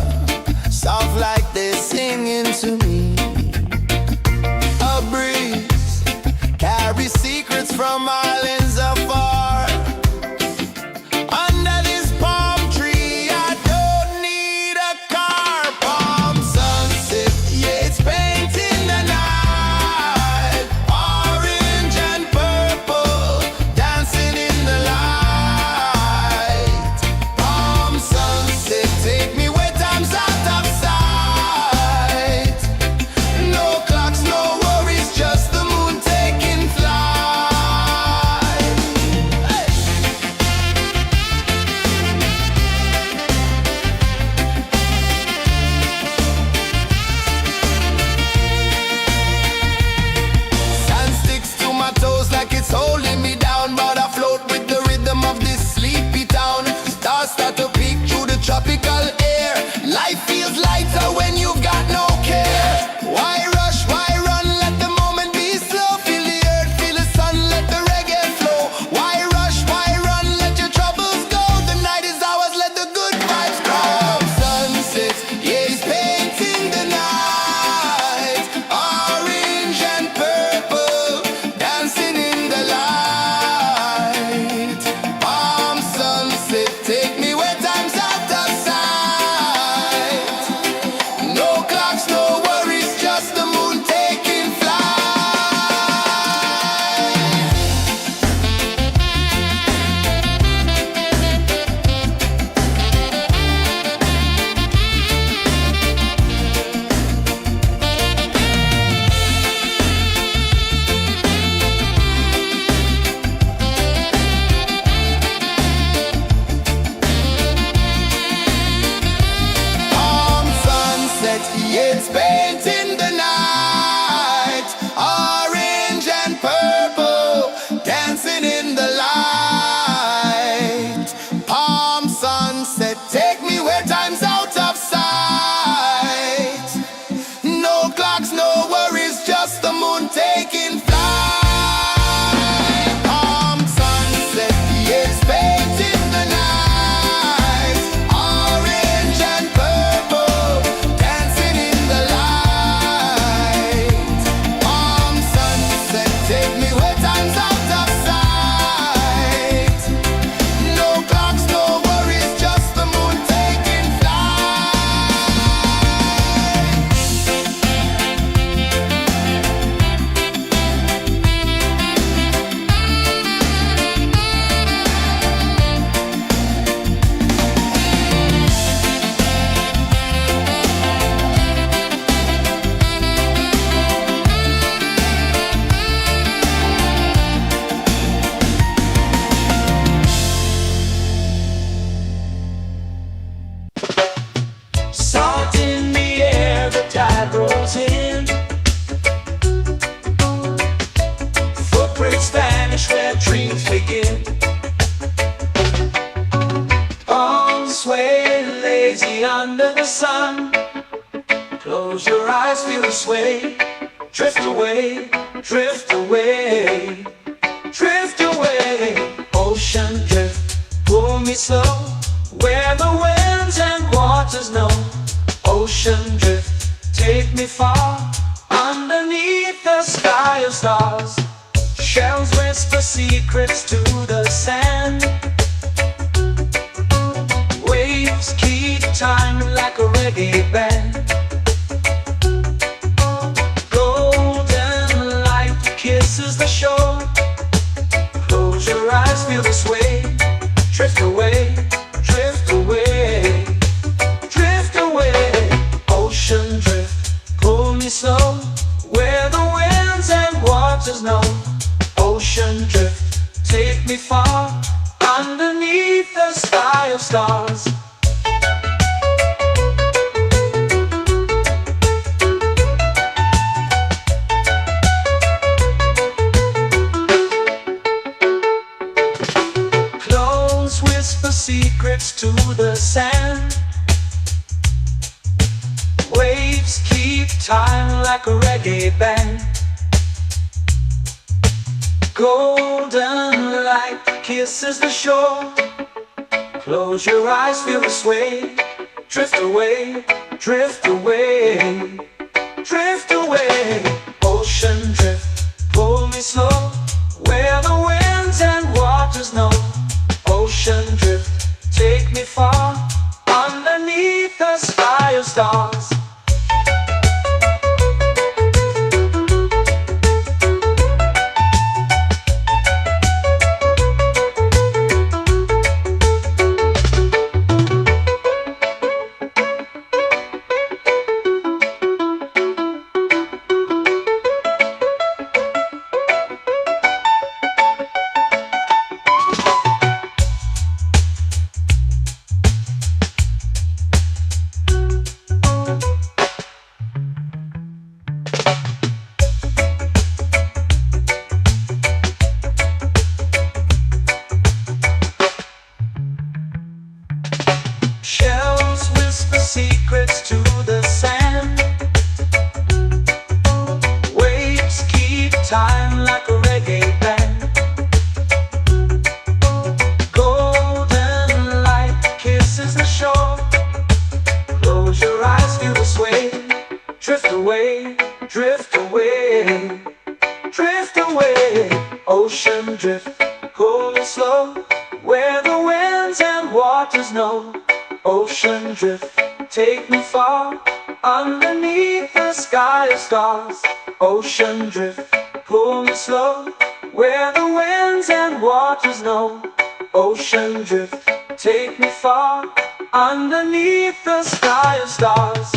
Take me where time's out of sight. No clocks, no worries, just the moon taking flight. Salt in the air, the tide rolls in. Footprints vanish where dreams begin. Arms sway lazy under the sun. Close your eyes, feel the sway. Drift away, drift away, drift away. Ocean drift, pull me slow, where the winds and waters know. Ocean drift, take me far, underneath the sky of stars. Shells whisper secrets to the sand. Waves keep time like a reggae band. Golden light kisses the shore. Close your eyes, feel the sway. Drift away, drift away, drift away. Ocean drift, pull me slow, where the winds and waters know. Ocean drift, take me far, underneath the sky of stars. Close whisper secrets to the sand. Waves keep time like a reggae band. Golden light kisses the shore. Close your eyes, feel the sway. Drift away, drift away, drift away. Ocean drift, pull me slow, where the winds and waters know. Ocean drift, take me far, underneath the sky of stars. Shells whisper secrets to the sand. Waves keep time like a reggae band. Golden light kisses the shore. Close your eyes, feel the sway. Drift away, drift away, drift away. Ocean drift, pull me slow, where the winds and waters know. Ocean drift, take me far, underneath the sky of stars. Ocean drift, pull me slow, where the winds and waters know. Ocean drift, take me far, underneath the sky of stars.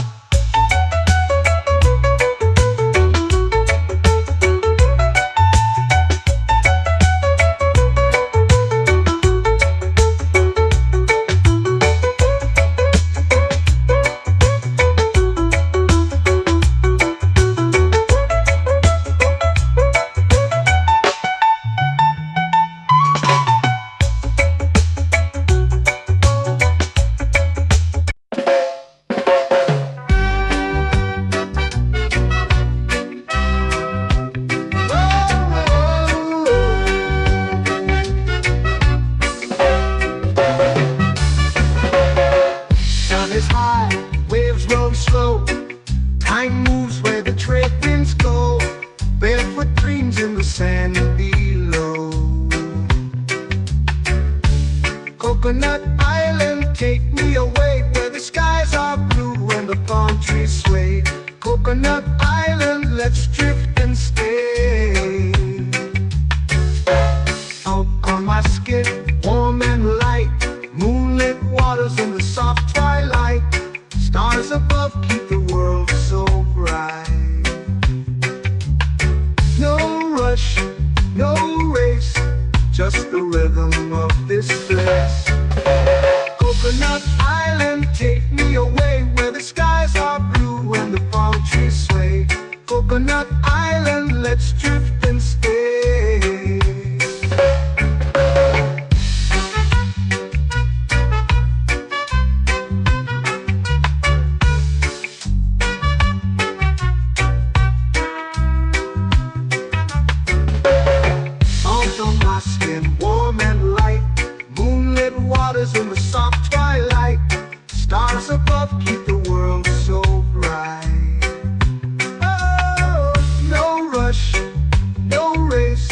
sand below. Coconut Island, take me away where the skies are blue and the palm trees sway. Coconut Island, let's drift and stay. Out on my skin, warm and light, moonlit waters in the soft twilight. Stars above keep the world so bright. No rush, no race, just the rhythm of this place. Coconut Island, take me away where the skies are blue and the palm trees sway. Coconut Island, let's drift and stay. Out on my skin, warm and light, moonlit waters in the soft twilight. Stars above keep the world so bright. Oh, no rush, no race,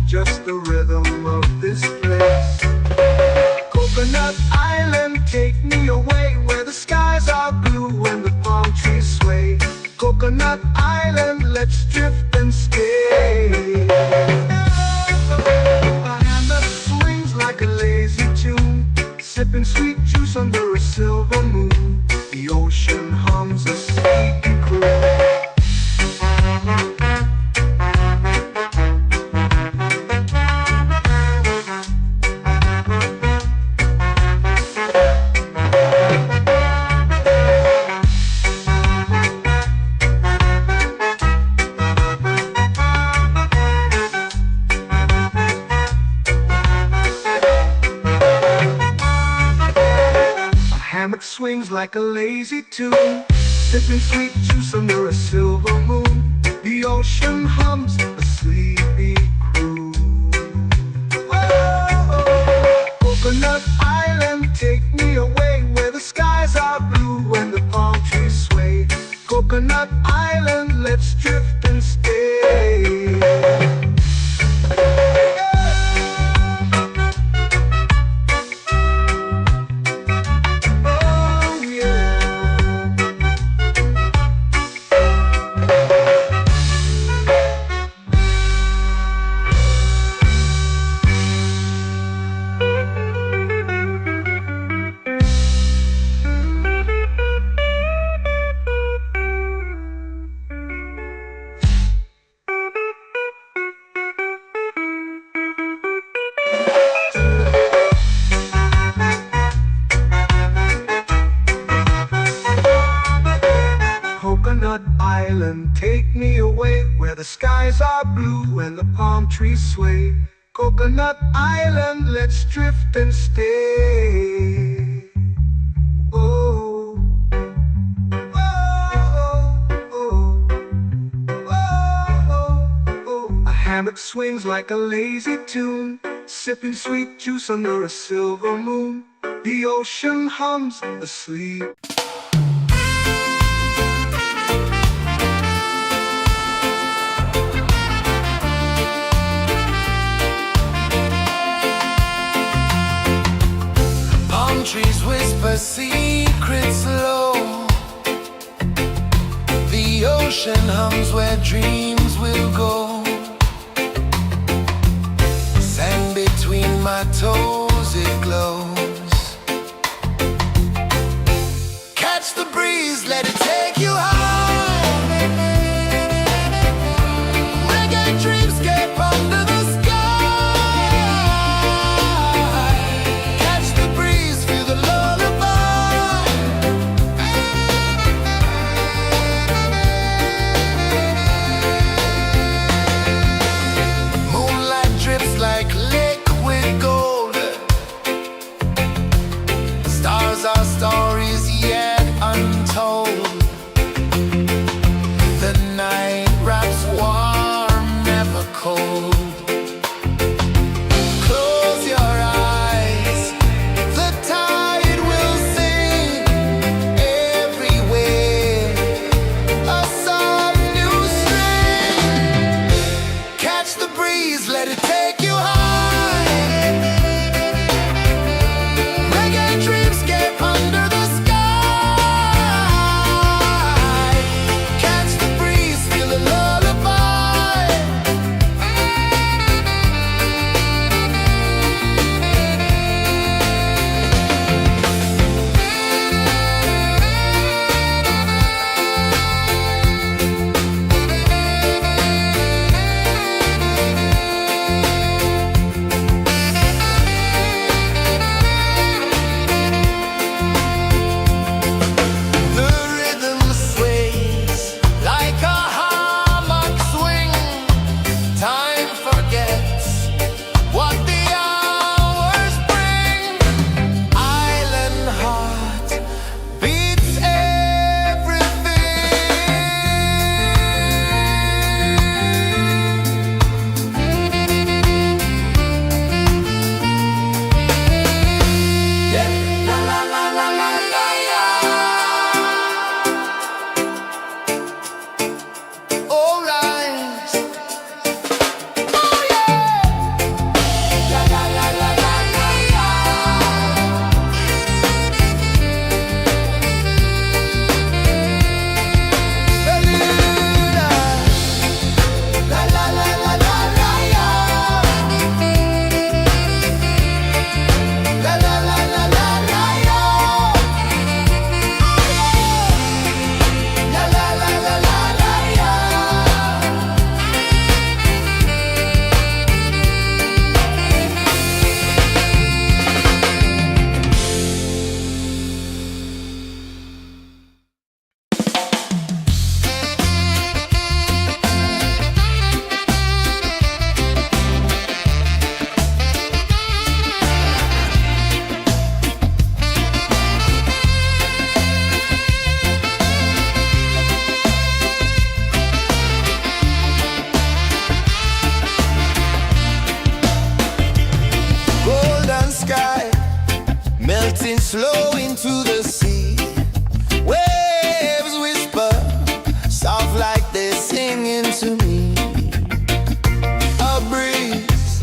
just the rhythm of this place. Coconut Island, take me away where the skies are blue and the palm trees sway. Coconut Island, let's drift and stay. A hand that swings like a lazy tune, sipping sweet juice under a silver moon. The ocean hums a sleepy croon. Hammock swings like a lazy tune, sipping sweet juice under a silver moon. The ocean hums a sleepy croon. Whoa, Coconut Island, take me away where the skies are blue and the palm trees sway. Coconut Island, let's drift and stay. Coconut Island, take me away where the skies are blue and the palm trees sway. Coconut Island, let's drift and stay. Oh, oh, oh, oh, oh. A hammock swings like a lazy tune, sipping sweet juice under a silver moon. The ocean hums asleep. Trees whisper secrets low. The ocean hums where dreams will go. Sand between my toes, it glows. Catch the breeze, let it take you high. Reggae dreamscape under the sky. Our stories yet untold. The night wraps warm, never cold. Close your eyes, the tide will sing everywhere. A soft new string. Catch the breeze. breeze, let it take you high. Reggae dreamscape under the sky. Catch the breeze, feel the lullaby. The rhythm sways like a hammock swing. Time forgets what the hours bring. Island heart beats everything. Yeah. La la la la la la la. All right. Oh yeah. La la la la la la la. La la la la la la la. La la la la la la la. La la la la la la la. Golden sky melting slow into the sea. Waves whisper soft like they're singing to me. A breeze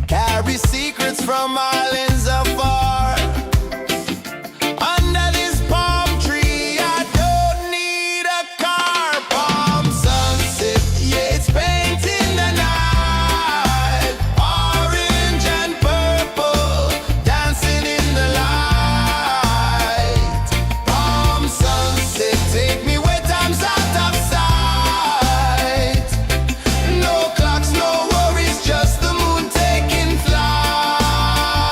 carries secrets from islands afar. Under this palm tree, I don't need a car. Palm sunset, yeah, it's painting the night. Orange and purple, dancing in the light. Palm sunset, take me where time's out of sight. No clocks, no worries, just the moon taking flight.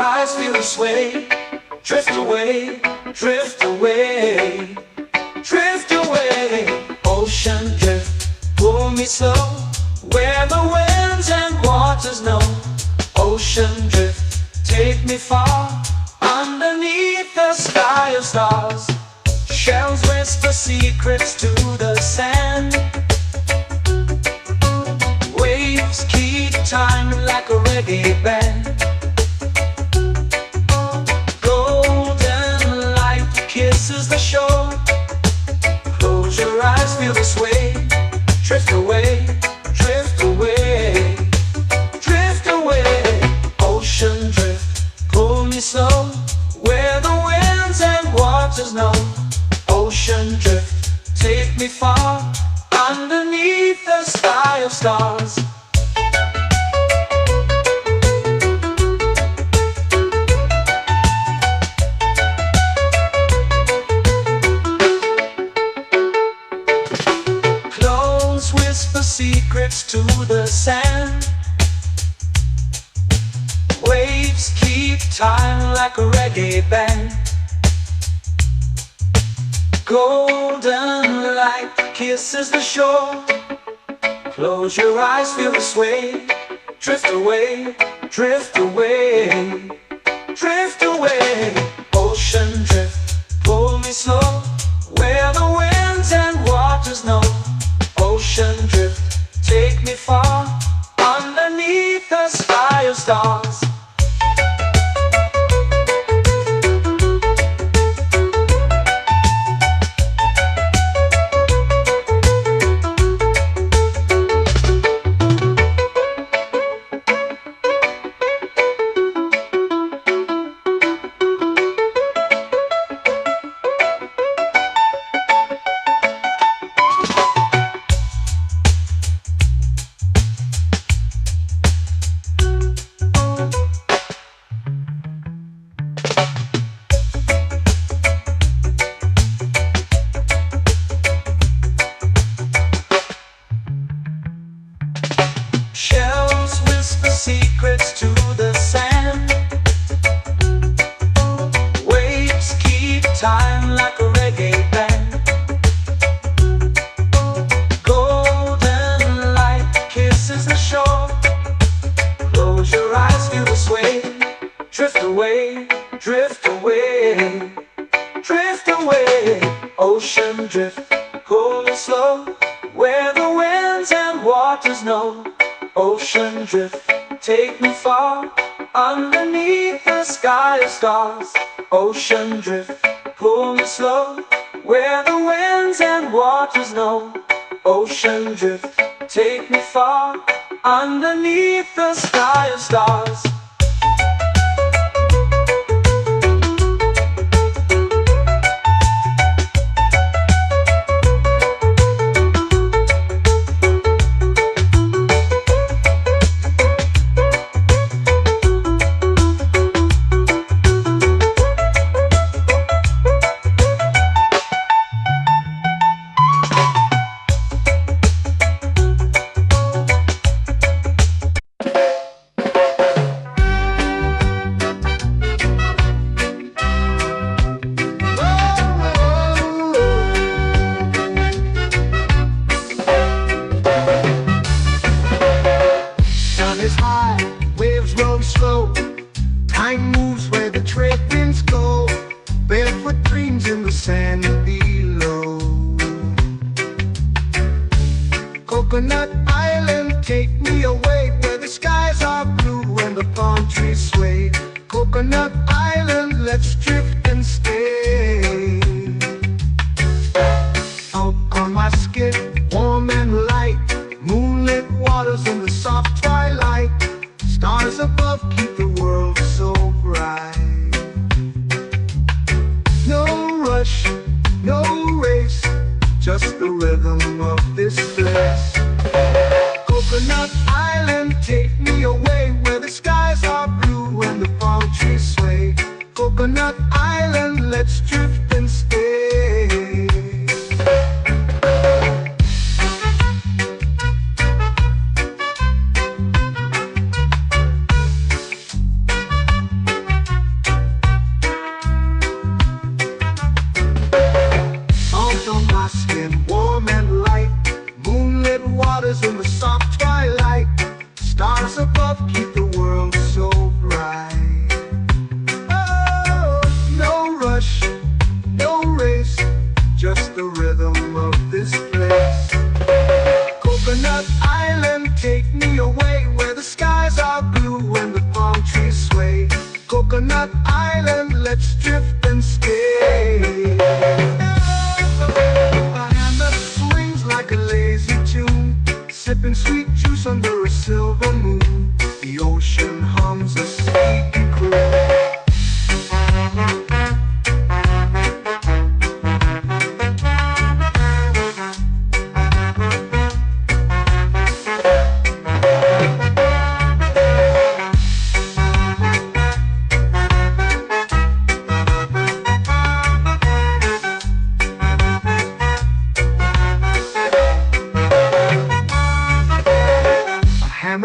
eyes feel the sway. Drift away, drift away, drift away. Ocean drift, pull me slow, where the winds and waters know. Ocean drift, take me far, underneath the sky of stars. Shells whisper secrets to the sand. Waves keep time like a reggae band. Golden light kisses the shore. Close your eyes, feel the sway. Drift away, drift away, drift away. Ocean drift, pull me slow, where the winds and waters know. Ocean drift, take me far, underneath the sky of stars. Clones whisper secrets to the sand. Waves keep time like a reggae band. Golden light kisses the shore. Close your eyes, feel the sway. Drift away, drift away, drift away. Ocean drift, pull me slow, where the winds and waters know. Ocean drift, take me far, underneath the sky of stars. Shells whisper secrets to the sand. Waves keep time like a reggae band. Golden light kisses the shore. Close your eyes, feel the sway. Drift away, drift away, drift away. Ocean drift, pull me slow, where the winds and waters know. Ocean drift, take me far, underneath the sky of stars. Ocean drift, pull me slow, where the winds and waters know. Ocean drift, take me far, underneath the sky of stars. Is high, waves roll slow. Time moves where the trade winds go. Barefoot dreams in the sand below. Coconut Island, take me away, where the skies are blue and the palm trees sway. Coconut Island, let's drift and stay. Out on my skin, warm and light, moonlit waters in the soft twilight. Stars above keep the world so bright. No rush, no race, just the rhythm of this place. Coconut Island, take me away, where the skies are blue and the palm trees sway. Coconut Island, let's drift and stay.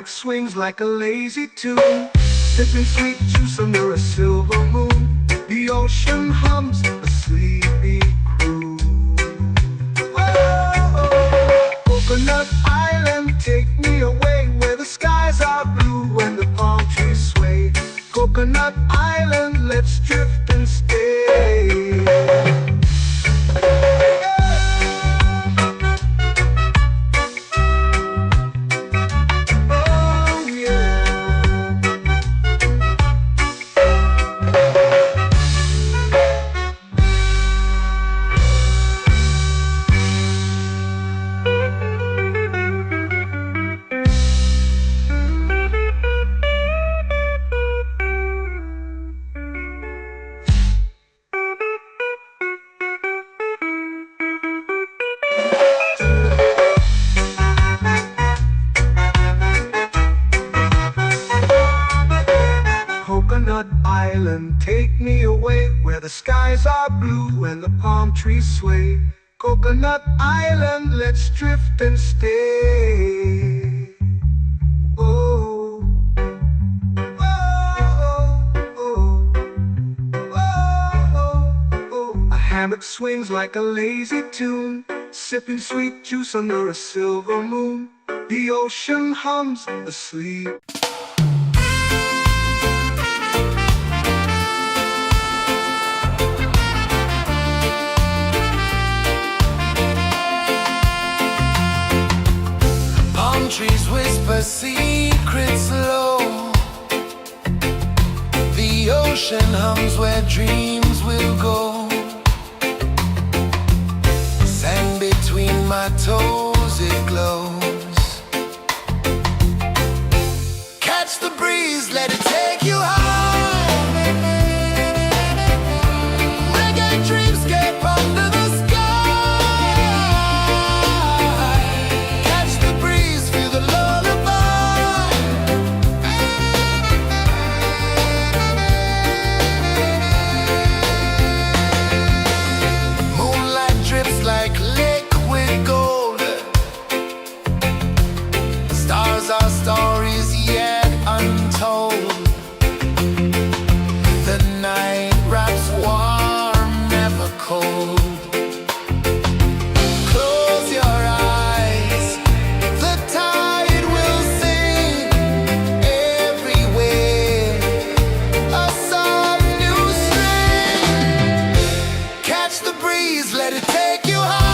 swings like a lazy tune, sipping sweet juice under a silver moon. The ocean hums a sleepy crew. Oh, Coconut Island, take me away where the skies are blue and the palm trees sway. Coconut Island, let's drift and stay. Oh yeah. Coconut Island, take me away where the skies are blue and the palm trees sway. Coconut Island, let's drift and stay. Oh, oh, oh, oh, oh. A hammock swings like a lazy tune, sipping sweet juice under a silver moon. The ocean hums asleep. Trees whisper secrets low. The ocean hums where dreams will go. Sand between my toes, it glows. Catch the breeze, let it take you high. Reggae dreamscape under the sky. Our stories yet untold. The night wraps warm, never cold. Close your eyes, the tide will sing everywhere. A soft new string. Catch the breeze, let it take you high.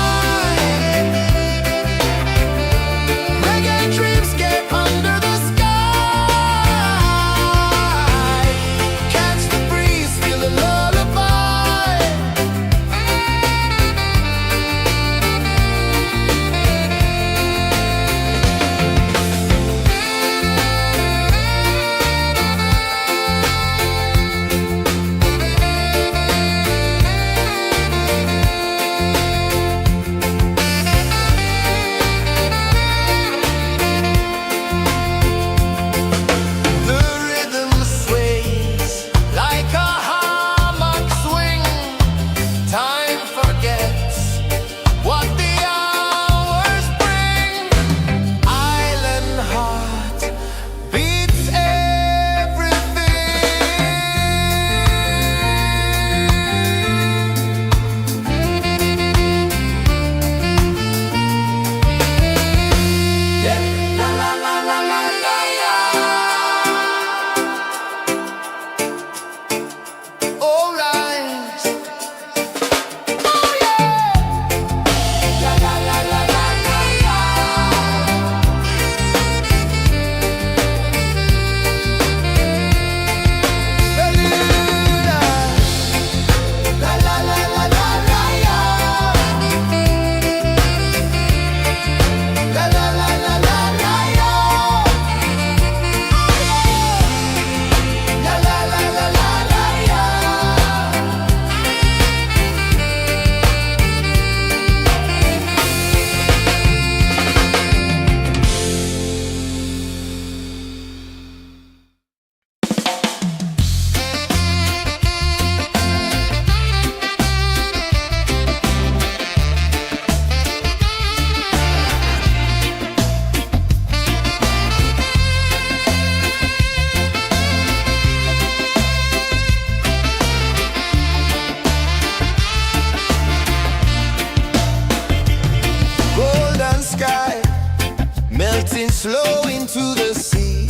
flow into the sea.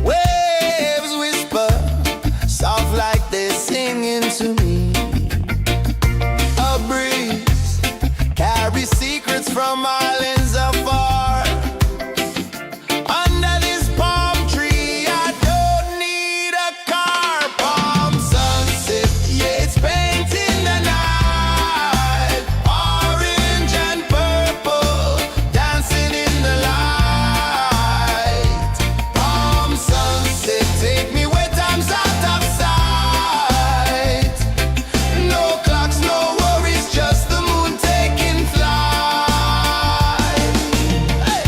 Waves whisper, soft like they're singing to me. A breeze carries secrets from islands afar. Under this palm tree, I don't need a car. Palm sunset, yeah, it's painting the night. Orange and purple, dancing in the light. Palm sunset, take me where time's out of sight. No clocks, no worries, just the moon taking flight. Hey!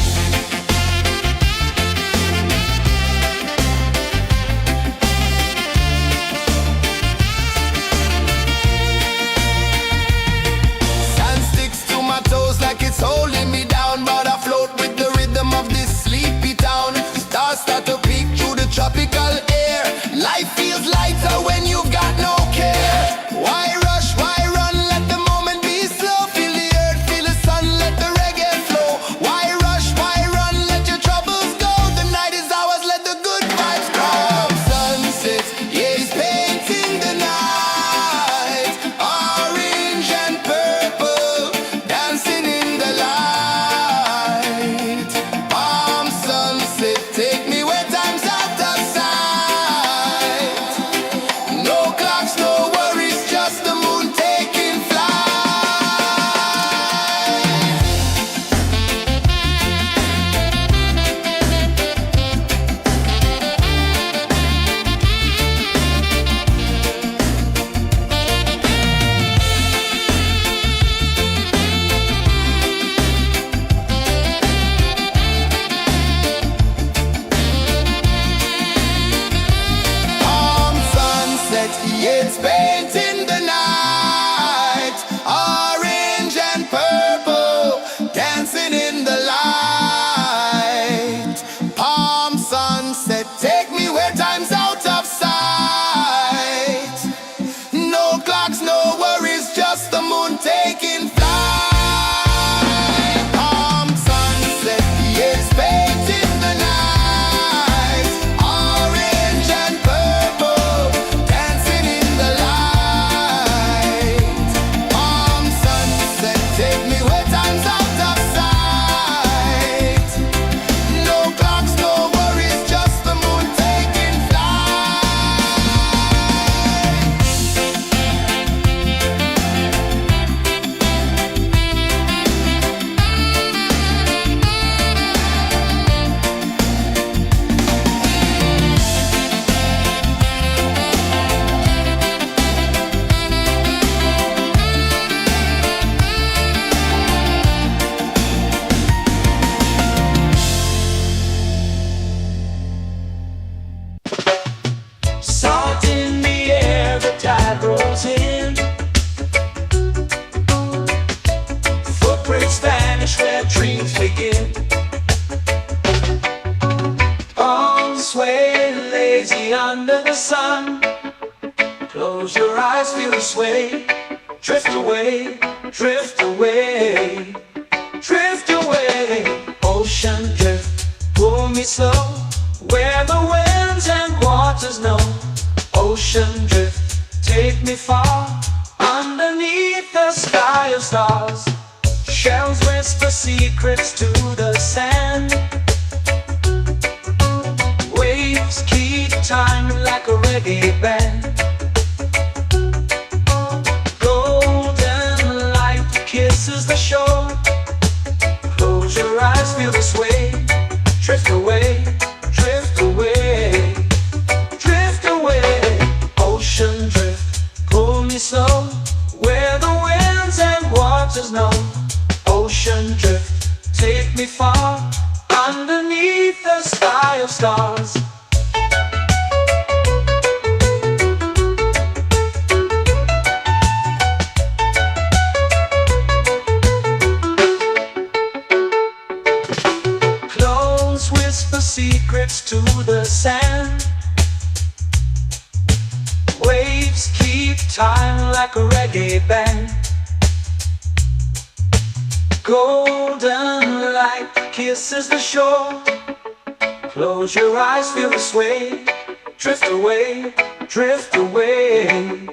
Sand sticks to my toes like it's holding me down, but I float with the rhythm of this sleepy town. Stars start to peek through the tropical air. Life feels lighter when you've got no care. Why rush, why run, let the moment be slow. Feel the earth, feel the sun, let the reggae flow. Why rush, why run, let your troubles go. The night is ours, let the good vibes grow. Sunset, yeah, it's painting the night. Orange and purple, dancing in the light. Palm sunset, take me where time's out of sight. No clocks, no worries, just the moon taking flight. Palm sunset, yeah, it's painting the night. Orange and purple, dancing in the light. Palm sunset, take me where time's out of sight. No clocks, no worries, just the moon taking flight. Palm sunset, yeah, it's painting the night. Orange and purple, dancing in the light. Palm sunset, take me where time's out of sight. No clocks, no worries, just the moon taking flight. Salt in the air, the tide rolls in. Footprints vanish where dreams begin. Arms sway lazy under the sun. Close your eyes, feel the sway. Drift away, drift away, drift away. Ocean drift, pull me slow, where the winds and waters know. Ocean drift, take me far, underneath the sky of stars. Shells whisper secrets to the sand. Waves keep time like a reggae band. Golden light kisses the shore. Close your eyes, feel the sway. Drift away, drift away, drift away. Ocean drift, pull me slow, where the winds and waters know. Ocean drift, take me far, underneath the sky of stars. Clones whisper secrets to the sand. Waves keep time like a reggae band. Golden light kisses the shore. Close your eyes, feel the sway. Drift away, drift away,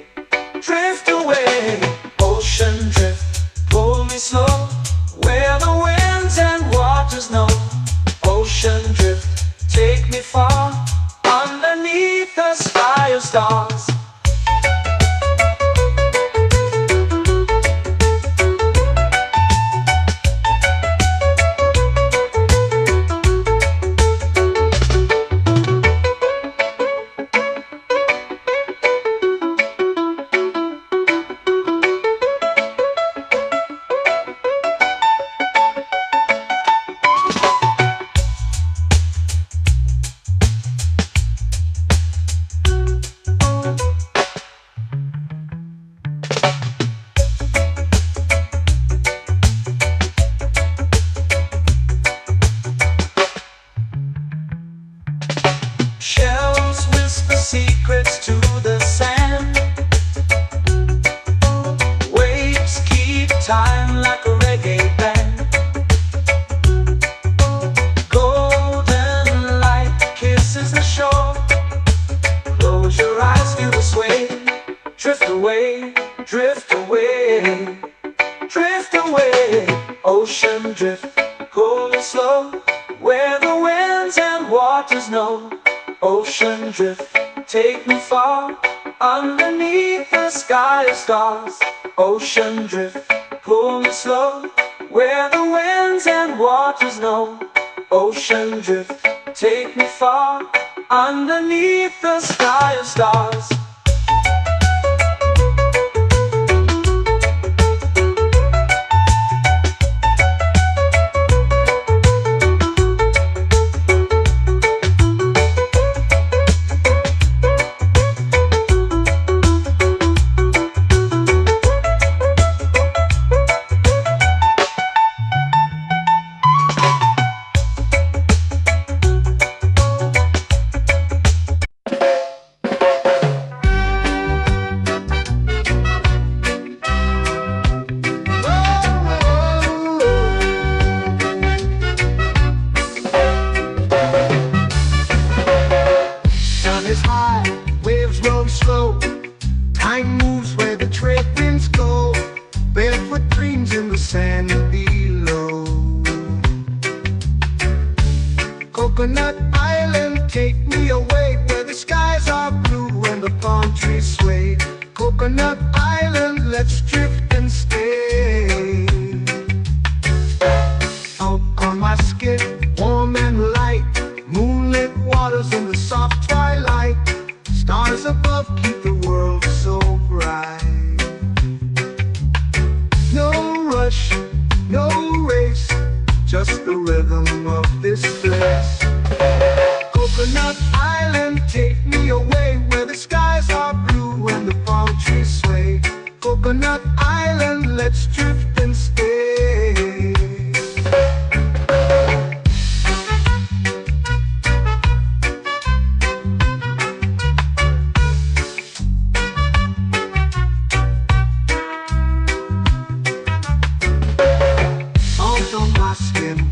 drift away. Ocean drift, pull me slow, where the winds and waters know. Ocean drift, take me far, underneath the sky of stars. Shells whisper secrets to the sand. Waves keep time like a reggae band. Golden light kisses the shore. Close your eyes, feel the sway. Drift away, drift away, drift away. Ocean drift, cool and slow, where the winds and waters know. Ocean drift, take me far, underneath the sky of stars. Ocean drift, pull me slow, where the winds and waters know. Ocean drift, take me far, underneath the sky of stars. Time moves where the trade winds go. Barefoot dreams in the sand below. Coconut Island, take me away, where the skies are blue and the palm trees sway. Coconut Island, let's drift and stay. Out on my skin, warm and light, moonlit waters in the soft twilight. Stars above keep the world so bright. No rush, no race, just the rhythm of this place. Coconut Island, take me away, where the skies are blue and the palm trees sway. Coconut Island, let's drift and stay.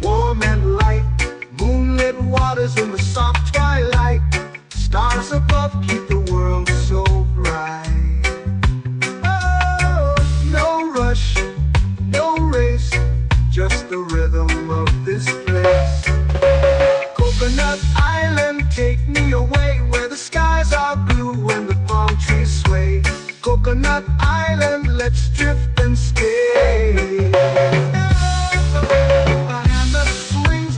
Warm and light, moonlit waters in the soft twilight. Stars above keep the world so bright. Oh, no rush, no race, just the rhythm of this place. Coconut Island, take me away, where the skies are blue and the palm trees sway. Coconut Island, let's drift and stay.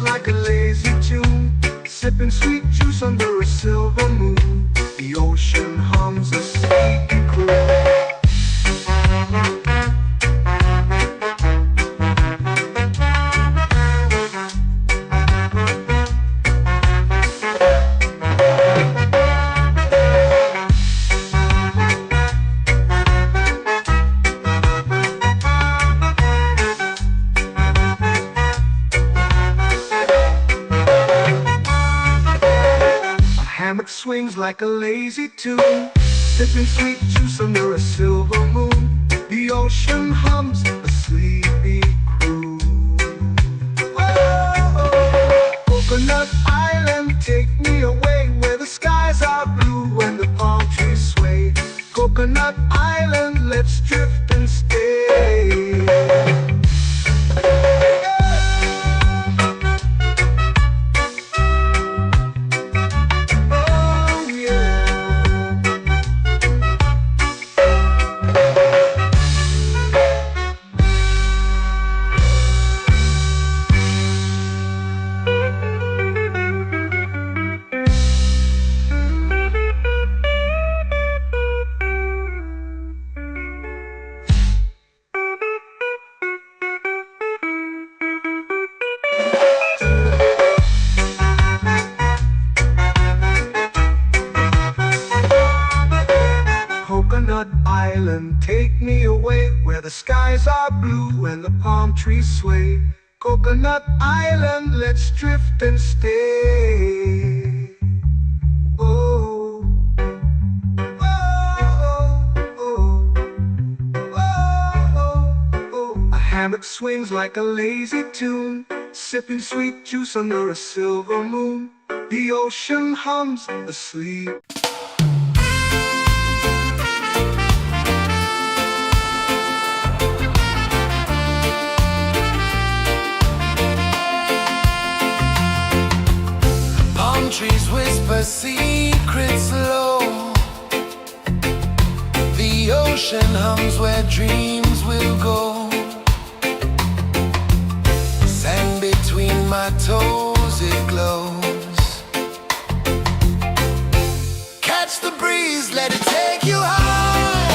Like a lazy tune, sipping sweet juice under a silver moon. The ocean hums a sleepy croon. Swings like a lazy tune, sipping sweet juice under a silver moon. The ocean hums a sleepy croon. Whoa. Coconut Island, take me away where the skies are blue and the palm trees sway. Coconut Island, let's drift and stay. Oh yeah. Coconut Island, take me away where the skies are blue and the palm trees sway. Coconut Island, let's drift and stay. Oh, oh, oh, oh, oh. A hammock swings like a lazy tune, sipping sweet juice under a silver moon. The ocean hums asleep. Trees whisper secrets low. The ocean hums where dreams will go. Sand between my toes, it glows. Catch the breeze, let it take you high.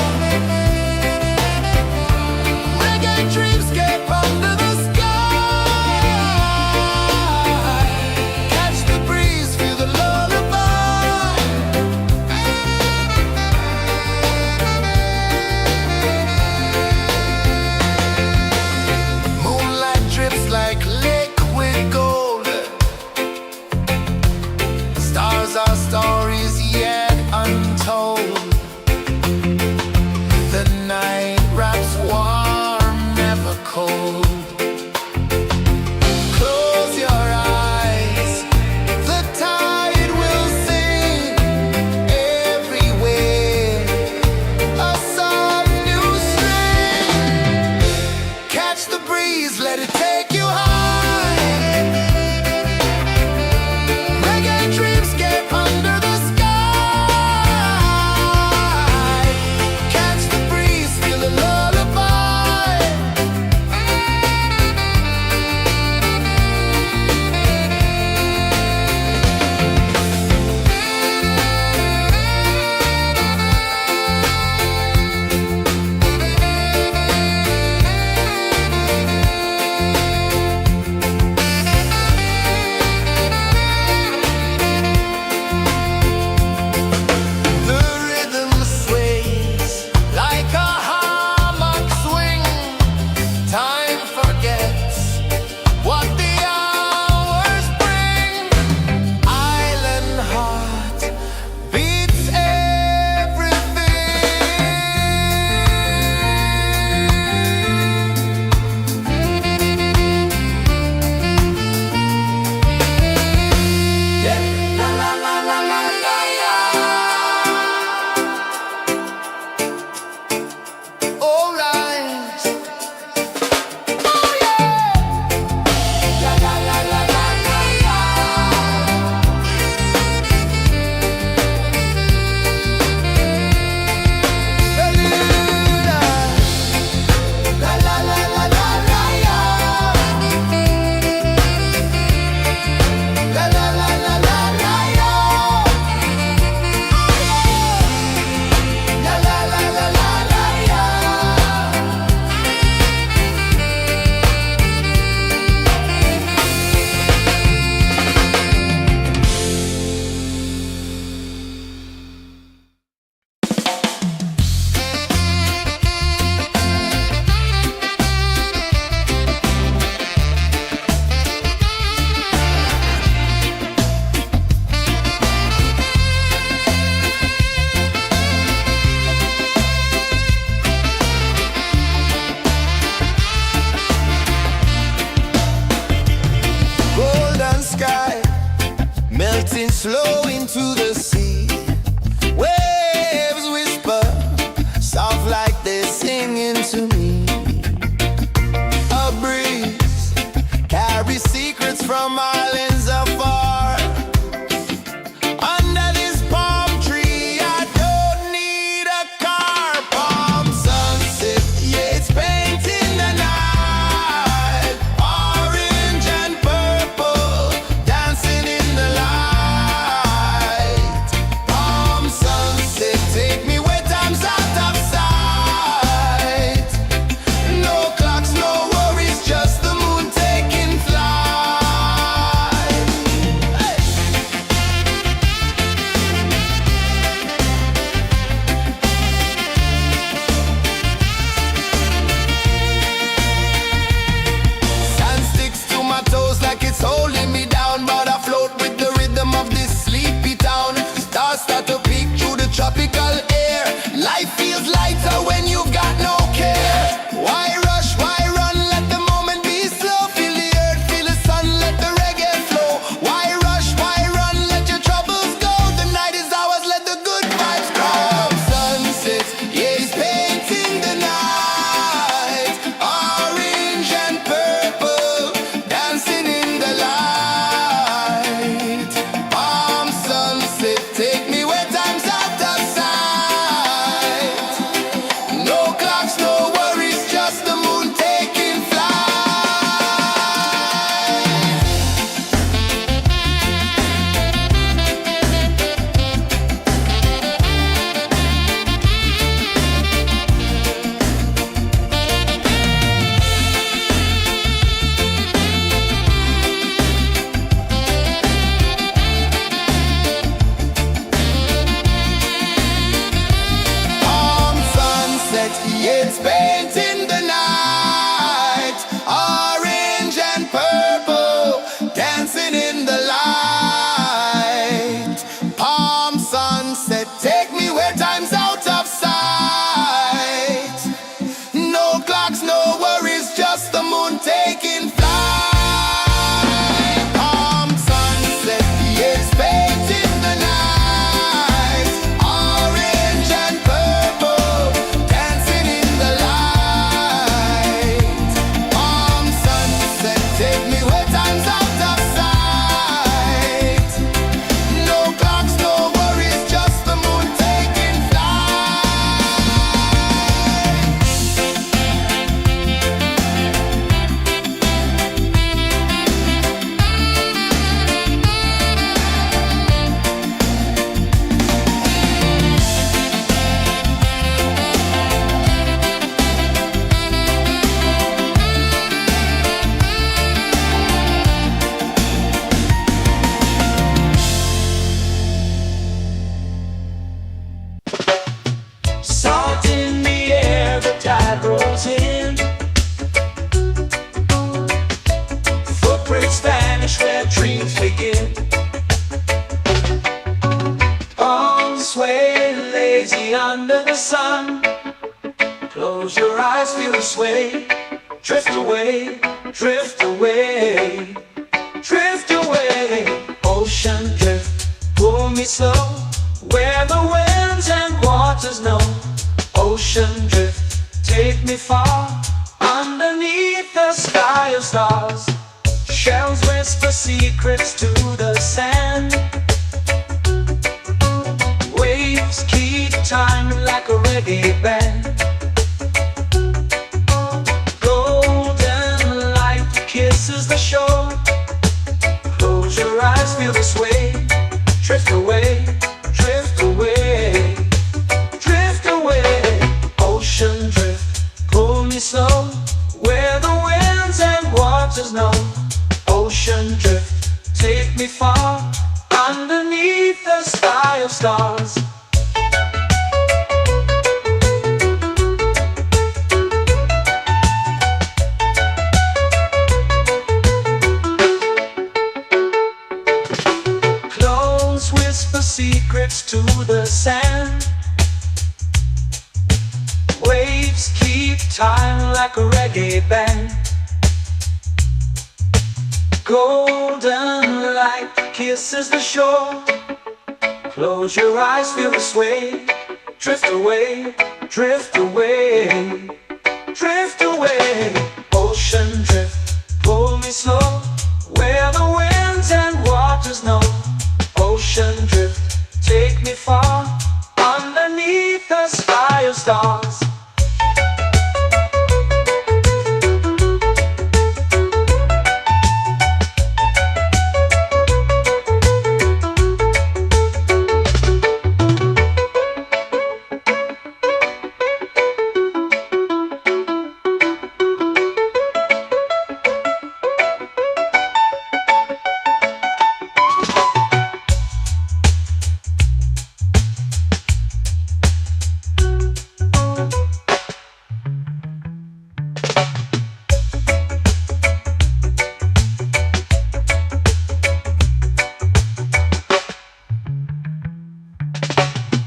Reggae dreamscape under the sky. Our stories yet untold. The night wraps warm, never cold. Close your eyes, the tide will sing everywhere. A soft new string. Catch the breeze, let it take you high. slow into the sea. Waves whisper, soft like they're singing to me. A breeze carries secrets from islands afar. Under this palm tree, I don't need a car. Palm sunset, yeah, it's painting the night. Orange and purple, dancing in the light. Palm sunset, take me where time's out of sight. No clocks, no worries, just the moon taking flight. Hey! Sand sticks to my toes like it's holding me down, but I float with the rhythm of this sleepy town. Stars start to peek through the tropical air. Life feels lighter when you've got no care. Why rush, why run, let the moment be slow. Feel the earth, feel the sun, let the reggae flow. Why rush, why run, let your troubles go. The night is ours, let the good vibes grow. Sunset, yeah, it's painting the night. Orange and purple, dancing in the light. Palm sunset, take me where time's out of sight. No clocks, no worries, just the moon taking flight. Palm sunset, yeah, it's painting the night. Orange and purple, dancing in the light. Palm sunset, take me where time's out of sight. No clocks, no worries, just the moon taking flight. Palm sunset, yeah, it's painting the night. Orange and purple, dancing in the light. Palm sunset, take me where time's out of sight. No clocks, no worries, just the moon taking flight. Salt in the air, the tide rolls in. Footprints vanish where dreams begin. Palms sway lazy under the sun. Close your eyes, feel the sway. Drift away, drift away, drift away. Ocean drift, pull me slow, where the winds and waters know. Ocean drift, take me far, underneath the sky of stars. Shells whisper secrets to the sand. Waves keep time like a reggae band. Golden light kisses the shore. Close your eyes, feel the sway. Drift away, drift away, drift away. Ocean drift, pull me slow, where the winds and waters know. Ocean drift, take me far, underneath the sky of stars. Close whisper secrets to the sand. Waves keep time like a reggae band. Golden light kisses the shore. Close your eyes, feel the sway. Drift away, drift away, drift away. Ocean drift, pull me slow, where the winds and waters know. Ocean drift, take me far, underneath the sky of stars.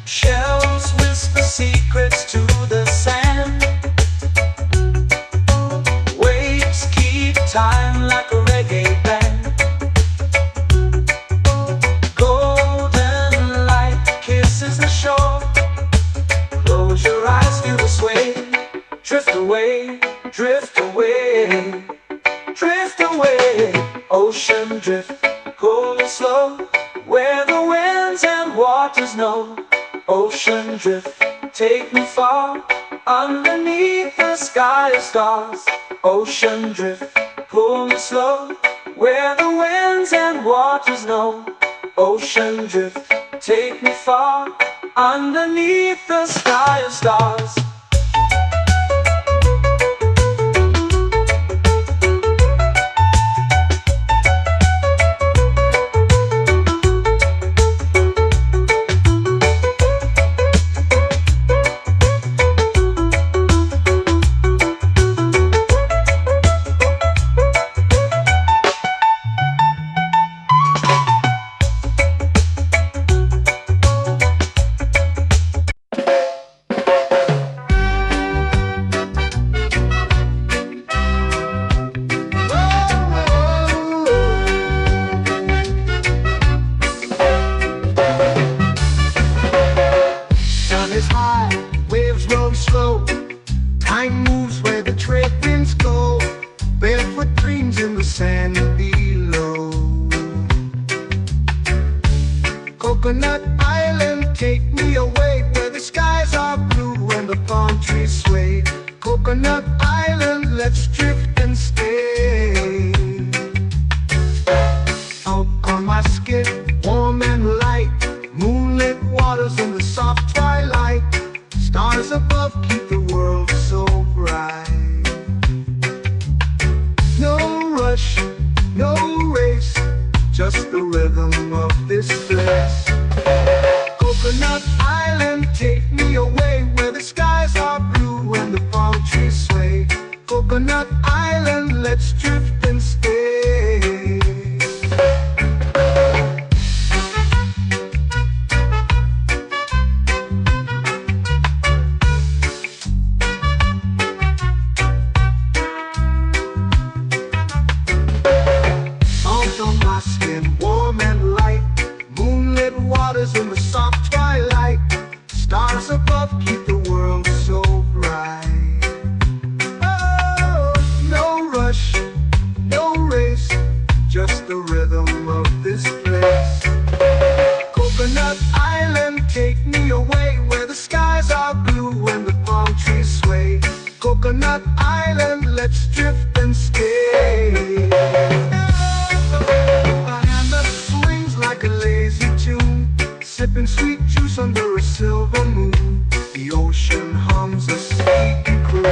Shells whisper secrets to the sand. Waves keep time like a reggae band. Golden light kisses the shore. Close your eyes, feel the sway. Drift away, drift away, drift away. Ocean drift, pull me slow, where the winds and waters know. Ocean drift, take me far, underneath the sky of stars. Ocean drift, pull me slow, where the winds and waters know. Ocean drift, take me far, underneath the sky of stars. Slow. Time moves where the trade winds go. Barefoot dreams in the sand below. Coconut Island, take me away, where the skies are blue and the palm trees sway. Coconut Island, let's drift and stay. Out on my skin, warm and light, moonlit waters in the soft twilight. Stars above keep the world so bright. No rush, no race, just the rhythm of this place. Coconut Island, take me away, where the skies are blue and the palm trees sway. Coconut Island, let's drift and stay. Warm and light, moonlit waters in the soft twilight. Stars above keep the world so bright. Oh, no rush, no race, just the rhythm of this place. Coconut Island, take me away, where the skies are blue and the palm trees sway. Coconut Island, let's drift and stay. Like a lazy tune, sipping sweet juice under a silver moon. The ocean hums a sleepy croon.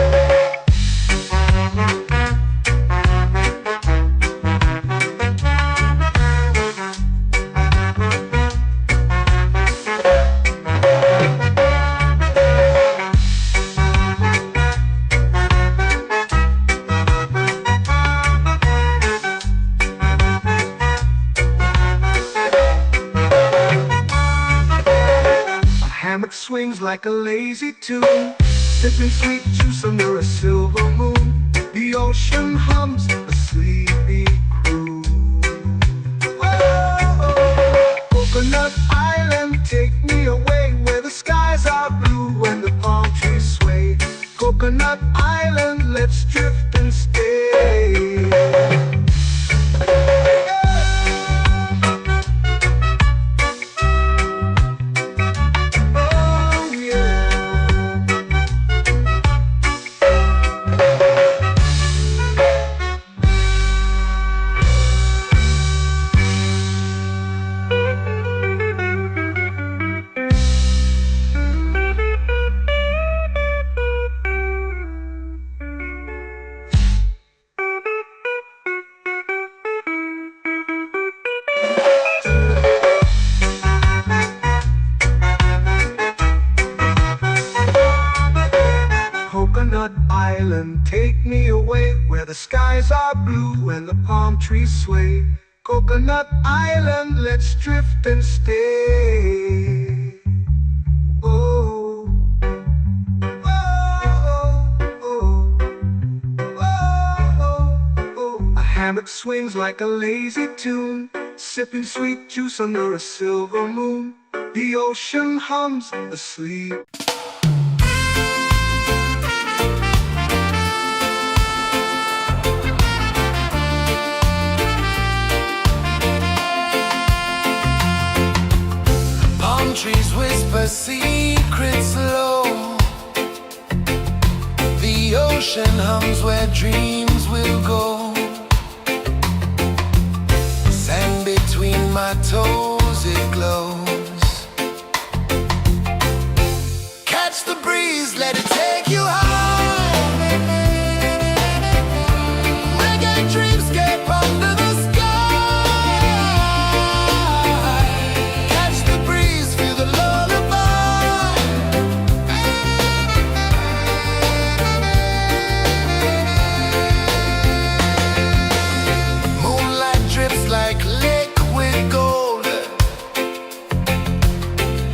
Swings like a lazy tune, sipping sweet juice under a silver moon. The ocean hums a sleepy croon. let's drift and stay. Oh yeah. Coconut Island, take me away where the skies are blue and the palm trees sway. Coconut Island, let's drift and stay. Oh, oh, oh, oh, oh. A hammock swings like a lazy tune, sipping sweet juice under a silver moon. The ocean hums asleep. Trees whisper secrets low. The ocean hums where dreams will go. Sand between my toes, it glows. Catch the breeze, let it take you high. Reggae dreamscape under the sky. Like liquid gold,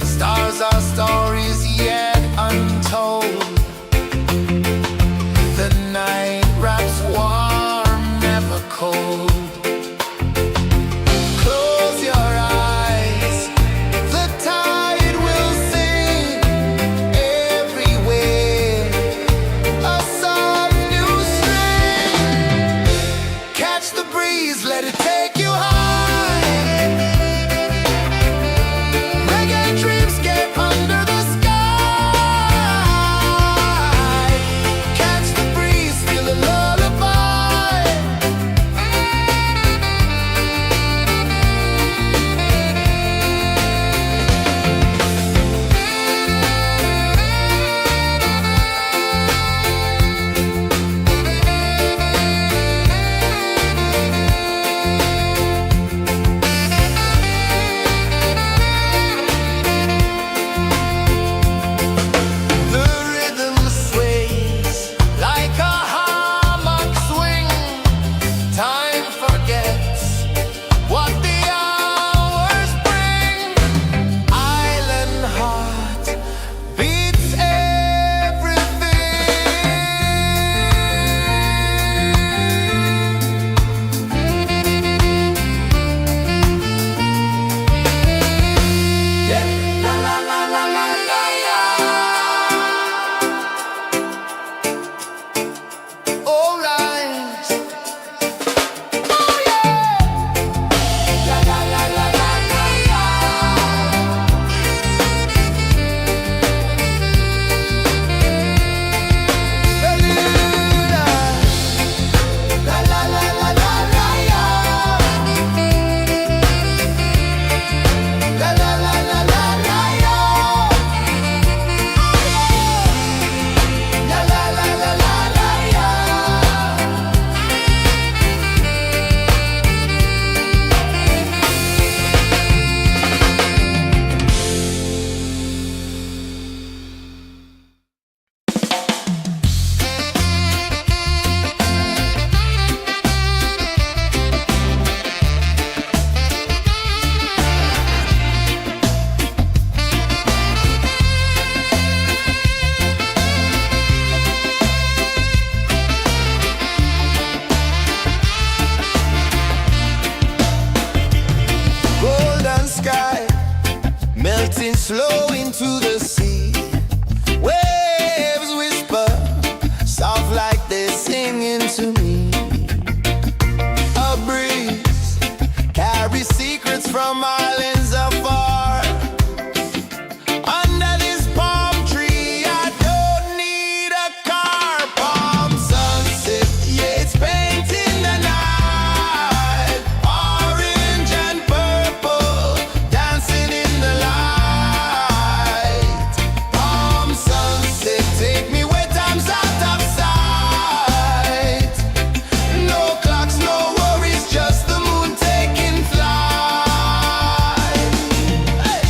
stars are stories yet untold. they're singing to me. A breeze carries secrets from islands afar. Under this palm tree, I don't need a car. Palm sunset, yeah, it's painting the night. Orange and purple, dancing in the light. Palm sunset, take me where time's out of sight. No clocks, no worries, just the moon taking flight. Hey!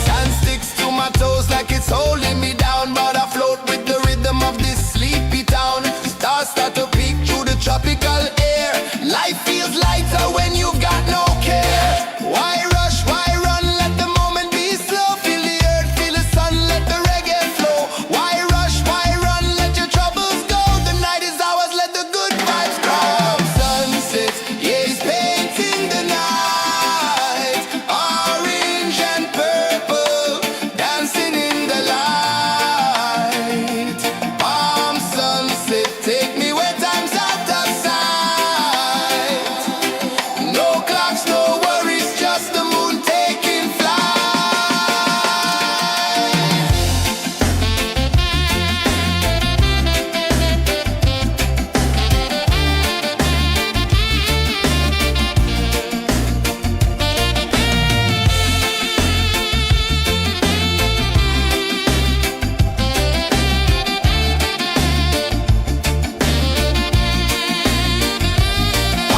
Sand sticks to my toes like it's holding me down, but I float with the rhythm of this sleepy town. Stars start to peek through the tropical air. Life feels lighter when you've got no care. Why rush, why run, let the moment be slow. Feel the earth, feel the sun, let the reggae flow. Why rush, why run, let your troubles go. The night is ours, let the good vibes grow. Sunset, yeah, it's painting the night. Orange and purple, dancing in the light. Palm sunset, take me where time's out of sight. No clocks, no worries, just the moon taking flight.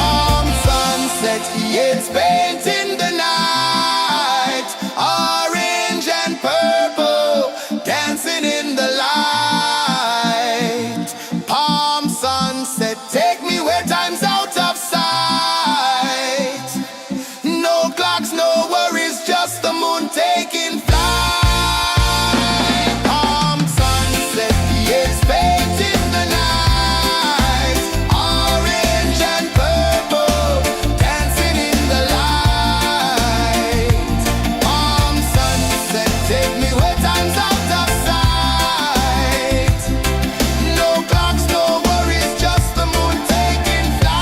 Palm sunset, yeah, it's painting the night. Orange and purple, dancing in the light. Palm sunset, take me where time's out of sight. No clocks, no worries, just the moon taking flight. Palm sunset, yeah, it's painting the night. Orange and purple, dancing in the light. Palm sunset, take me where time's out of sight. No clocks, no worries, just the moon taking flight.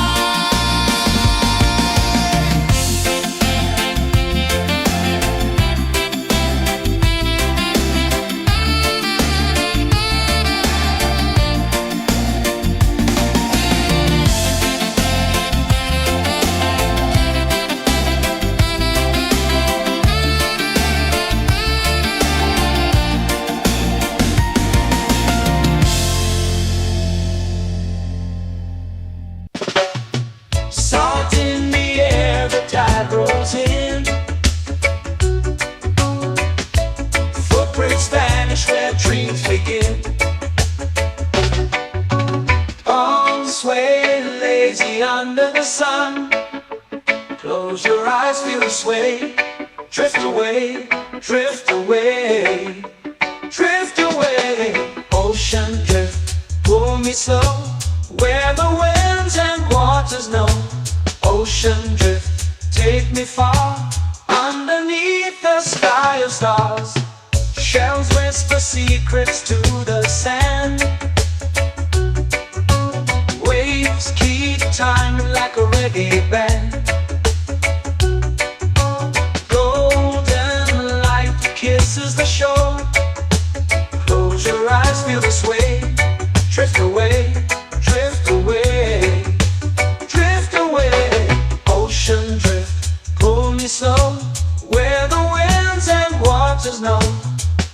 Salt in the air, the tide rolls in. Footprints vanish where dreams begin. Palms sway lazy under the sun. Close your eyes, feel the sway. Drift away, drift away, drift away. Ocean drift, pull me slow, where the winds and waters know. Ocean drift, take me far, underneath the sky of stars. Shells whisper secrets to the sand. Waves keep time like a reggae band. Golden light kisses the shore. Close your eyes, feel the sway. Drift away, drift away, drift away. Ocean drift, pull me slow, where the winds and waters know.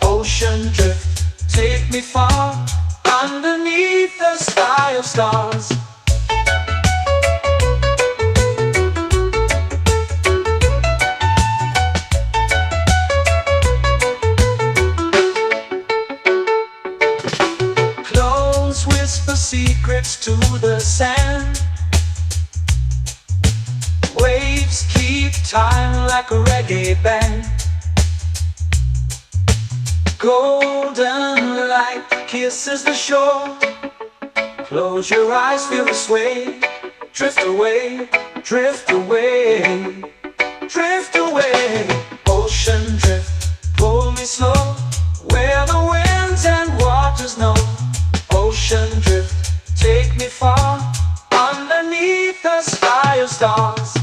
Ocean drift, take me far, underneath the sky of stars. Close whisper secrets to the sand. Waves keep time like a reggae band. Golden light kisses the shore. Close your eyes, feel the sway. Drift away, drift away, drift away. Ocean drift, pull me slow, where the winds and waters know. Ocean drift, take me far, underneath the sky of stars.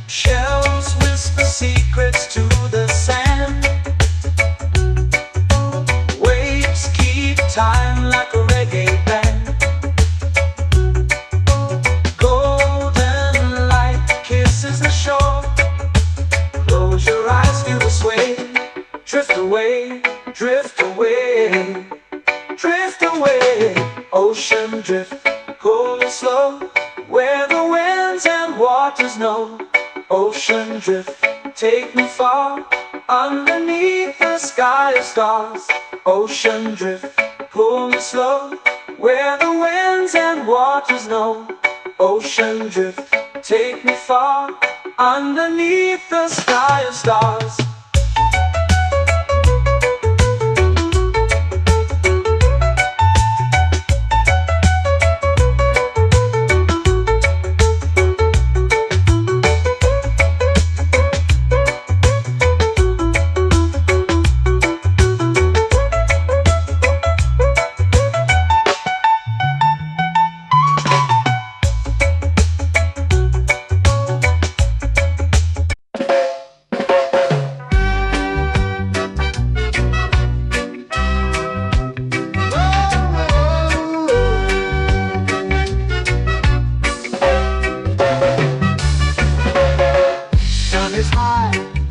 Shells whisper secrets to the sand. Waves keep time like a reggae band. Golden light kisses the shore. Close your eyes, feel the sway. Drift away, drift away, drift away. Ocean drift, pull me slow, where the winds and waters know. Ocean drift, take me far, underneath the sky of stars. Ocean drift, pull me slow, where the winds and waters know. Ocean drift, take me far, underneath the sky of stars.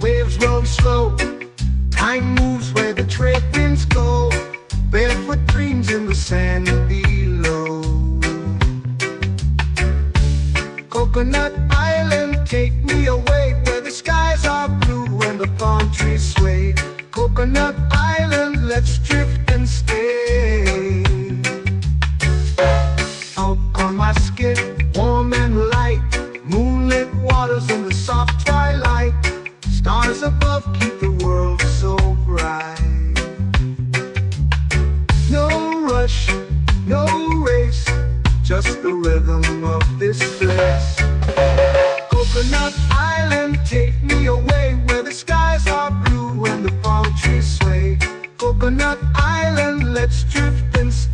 Waves roll slow, time moves where the trade winds go. Barefoot dreams in the sand below. Coconut Island, take me away, where the skies are blue and the palm trees sway. Coconut Island, let's drift and stay. Out on my skin, warm and light, moonlit waters in the soft twilight. Stars above keep the world so bright. No rush, no race, just the rhythm of this place. Coconut Island, take me away, where the skies are blue and the palm trees sway. Coconut Island, let's drift and stay.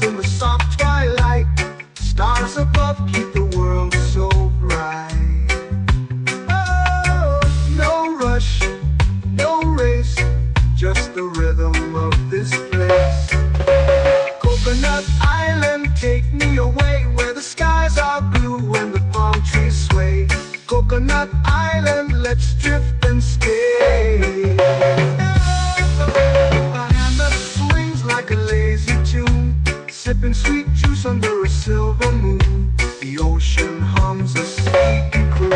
In the soft twilight, stars above keep the world so bright. Oh, no rush, no race, just the rhythm of this place. Coconut Island, take me away, where the skies are blue and the palm trees sway. Coconut Island, let's drift and stay. My hand that swings like a lazy tune, sipping sweet juice under a silver moon. The ocean hums a sleepy croon.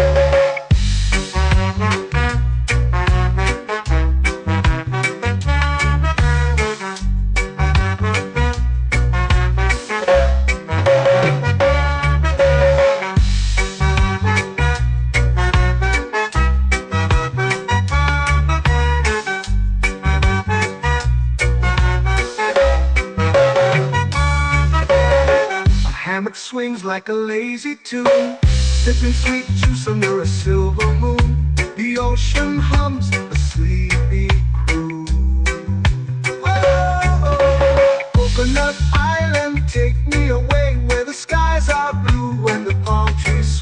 Hammock swings like a lazy tune, sipping sweet juice under a silver moon. The ocean hums a sleepy croon. Whoa, Coconut Island, take me away, where the skies are blue and the palm trees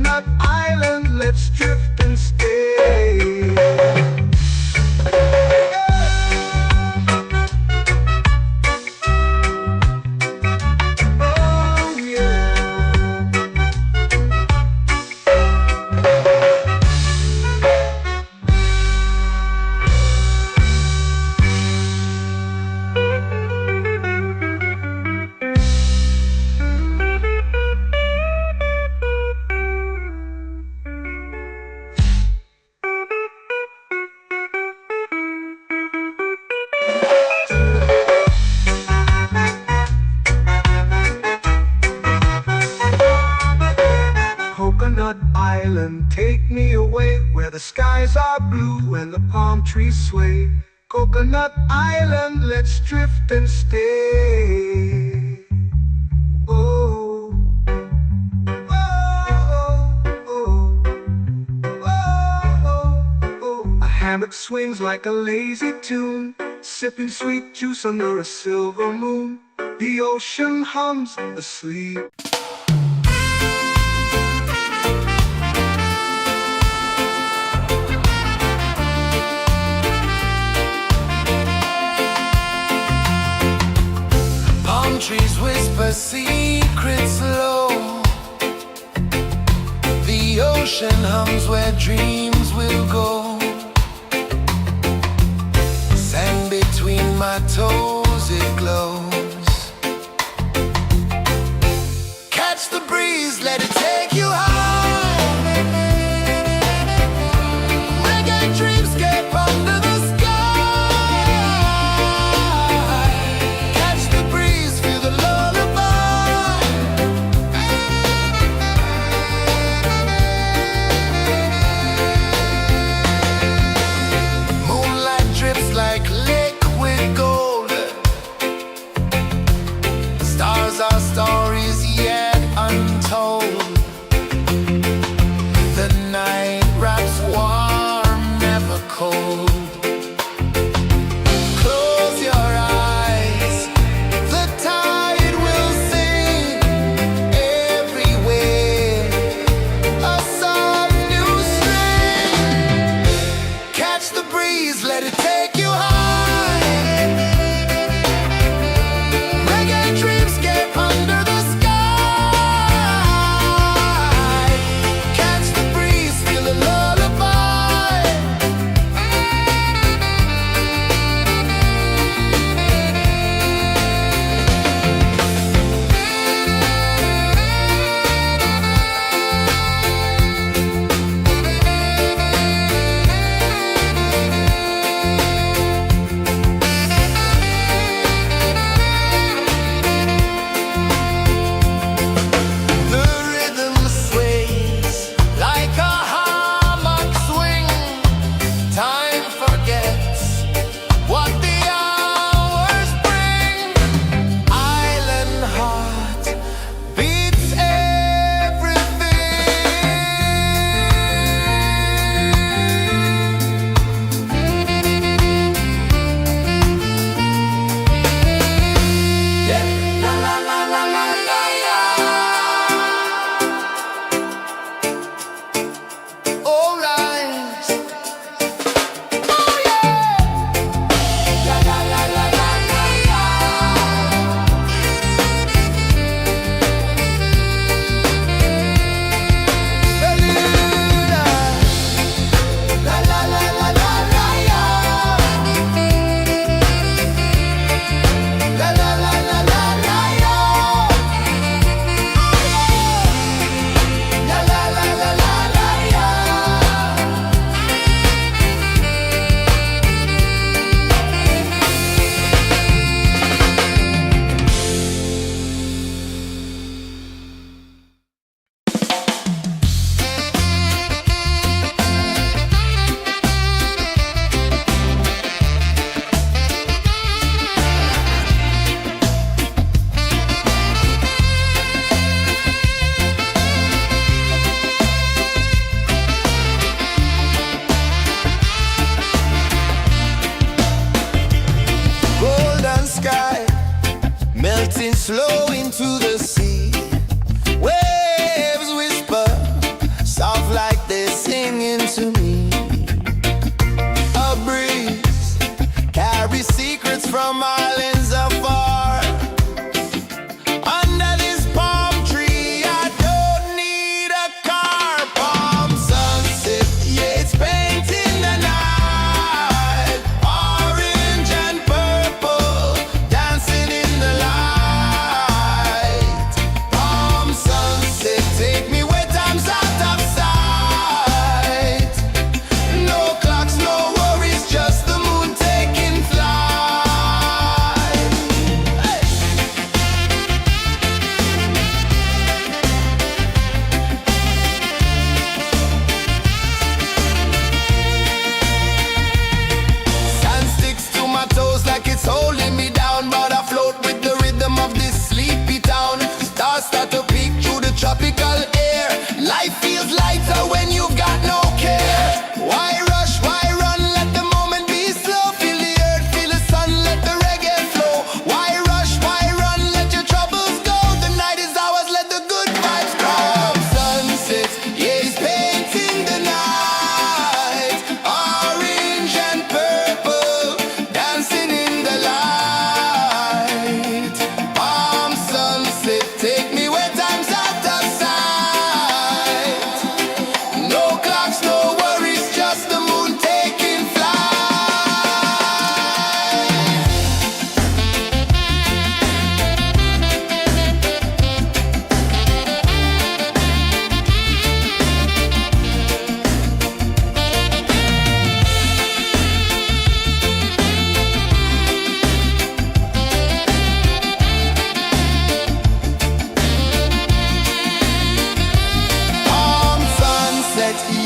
Coconut Island, let's drift and stay. Oh yeah. Coconut Island, take me away where the skies are blue and the palm trees sway. Coconut Island, let's drift and stay. Oh, oh, oh, oh, oh. A hammock swings like a lazy tune, sipping sweet juice under a silver moon. The ocean hums asleep. Palm trees whisper secrets low. The ocean hums where dreams will go. Sand between my toes, it glows. Catch the breeze, let it take you high. Reggae dreamscape under the sky. Catch the breeze, feel the lullaby. Moonlight drips like liquid gold.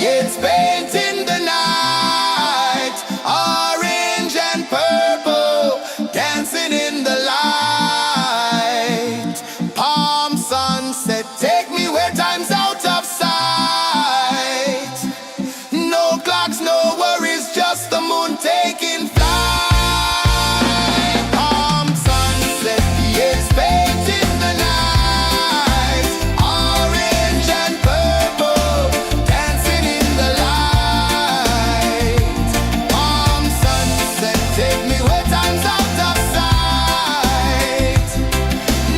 It's painting the night, orange and purple, dancing in the light. Palm sunset, take me where time's out of sight. No clocks, no worries, just the moon taking flight. Palm sunset, it's painting the night, orange and purple, dancing in the light. Palm sunset, take me where time's out of sight.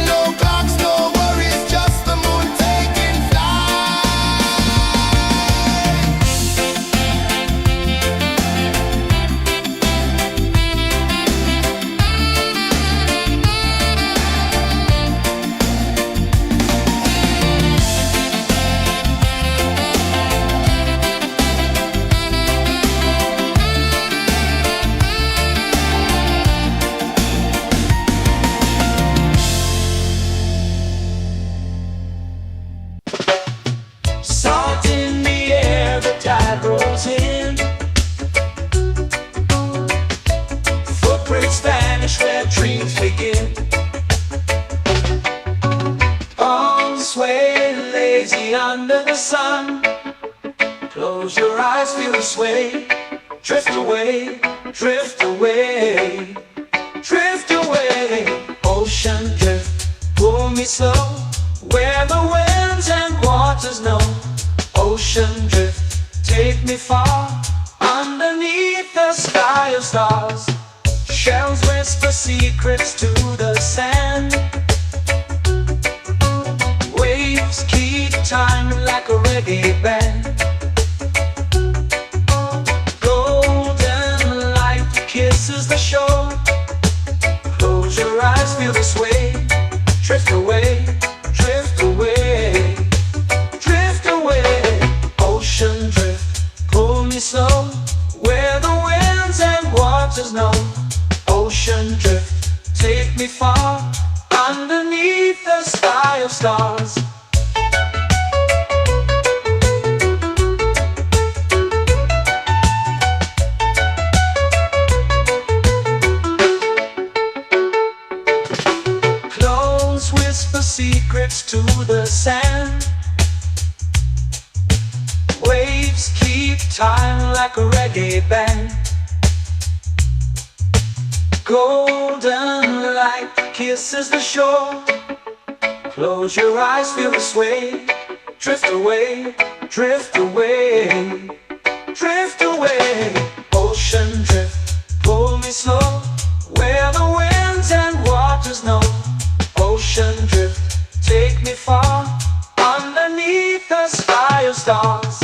No clocks, no worries, just the moon taking Salt in the air, the tide rolls in. Footprints vanish where dreams begin. Arms sway lazy under the sun. Close your eyes, feel the sway. Drift away, drift away, drift away. Ocean drift, pull me slow, where the winds and waters know. Ocean drift, take me far, underneath the sky of stars. Shells whisper secrets to the sand. Waves keep time like a reggae band. Golden light kisses the shore. Close your eyes, feel the sway. Drift away, drift away, drift away. Ocean drift, pull me slow, where the winds and waters know. Ocean drift, take me far, underneath the sky of stars. Close whisper secrets to the sand. Waves keep time like a reggae band. Golden light kisses the shore. Close your eyes, feel the sway. Drift away, drift away, drift away. Ocean drift, pull me slow, where the winds and waters know. Ocean drift, take me far, underneath the sky of stars.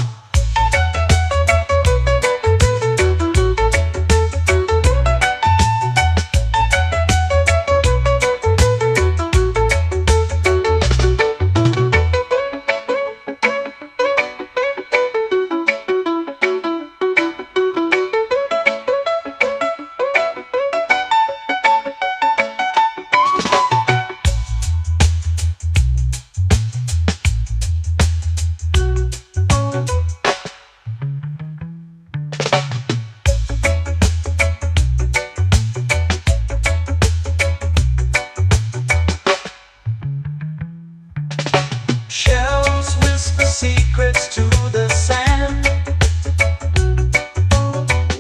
Shells whisper secrets to the sand.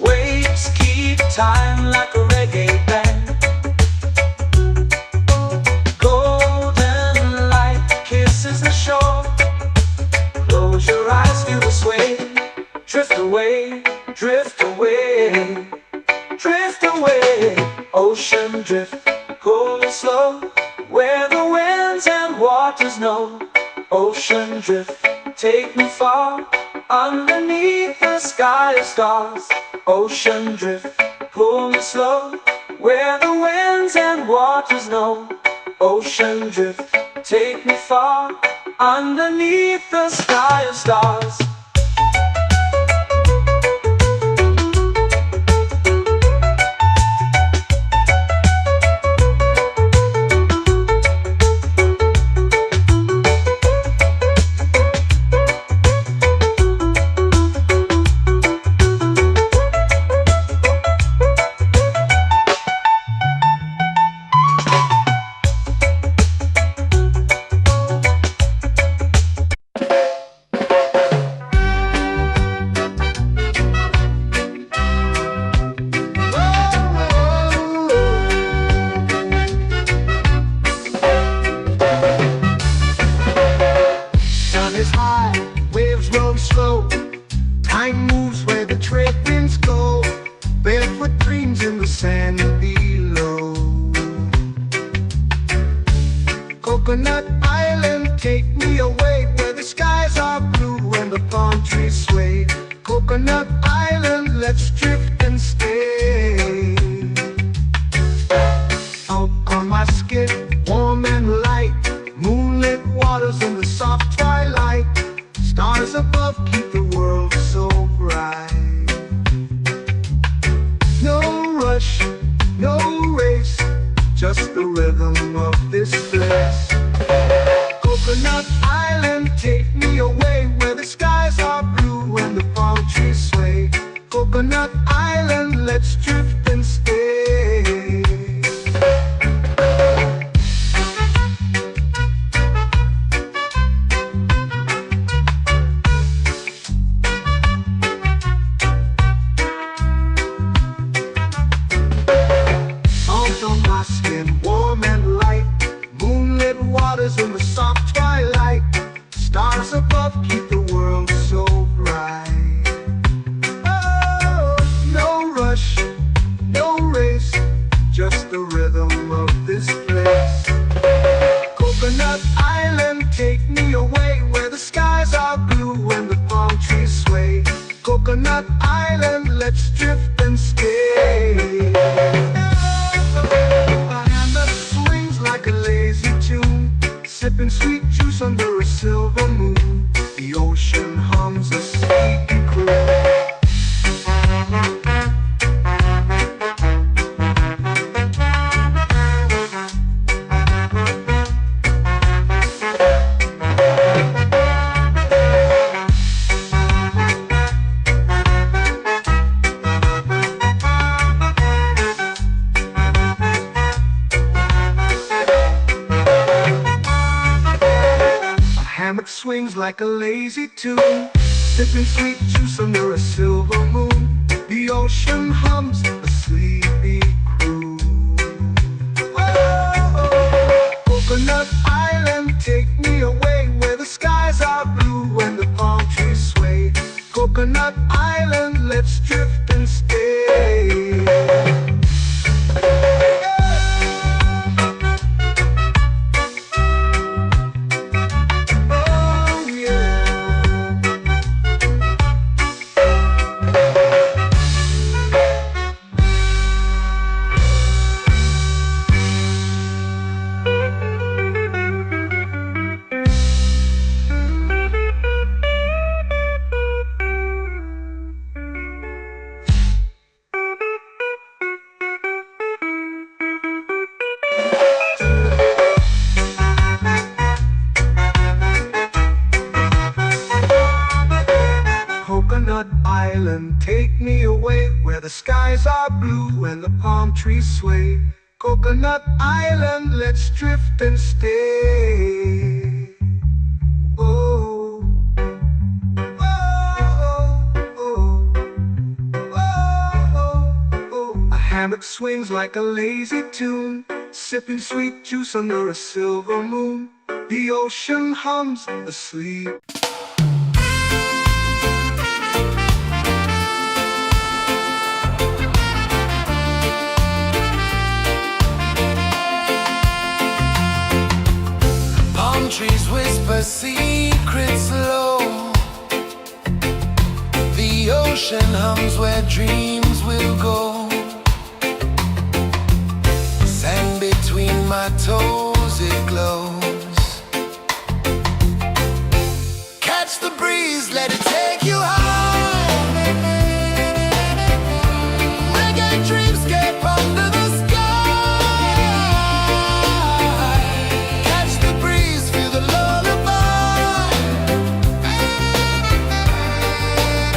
Waves keep time like a reggae band. Golden light kisses the shore. Close your eyes, feel the sway. Drift away, drift away, drift away. Ocean drift, pull me slow, where the winds and waters know. Ocean drift, take me far, underneath the sky of stars. Ocean drift, pull me slow, where the winds and waters know. Ocean drift, take me far, underneath the sky of stars. Coconut Island, let's drift and stay. Out on my skin, warm and light, moonlit waters in the soft twilight. Stars above keep the world so bright. No rush, no race, just the rhythm of this place. Coconut Island, take me away where the skies are blue and the palm trees sway. Coconut Island, let's drift and stay. Salt on my skin, warm and light, moonlit waters in the soft twilight. Stars above keep the world so bright. Oh, no rush, no race, just the rhythm of this place. Coconut Island, take me away where the skies are blue and the palm trees sway. Coconut Island, let's drift and stay. A hand that swings like a lazy tune, sipping sweet juice under a silver moon. The ocean hums a sleepy croon. Hammock swings like a lazy tune, sipping sweet juice under a silver moon. The ocean hums a sleepy croon. Oh, Coconut Island, take me away where the skies are blue and the palm trees sway. Coconut Island, let's drift and stay. Coconut Island, take me away where the skies are blue and the palm trees sway. Coconut Island, let's drift and stay. Oh, oh, oh, oh, oh. A hammock swings like a lazy tune, sipping sweet juice under a silver moon. The ocean hums asleep. Trees whisper secrets low. The ocean hums where dreams will go. Sand between my toes, it glows. Catch the breeze, let it take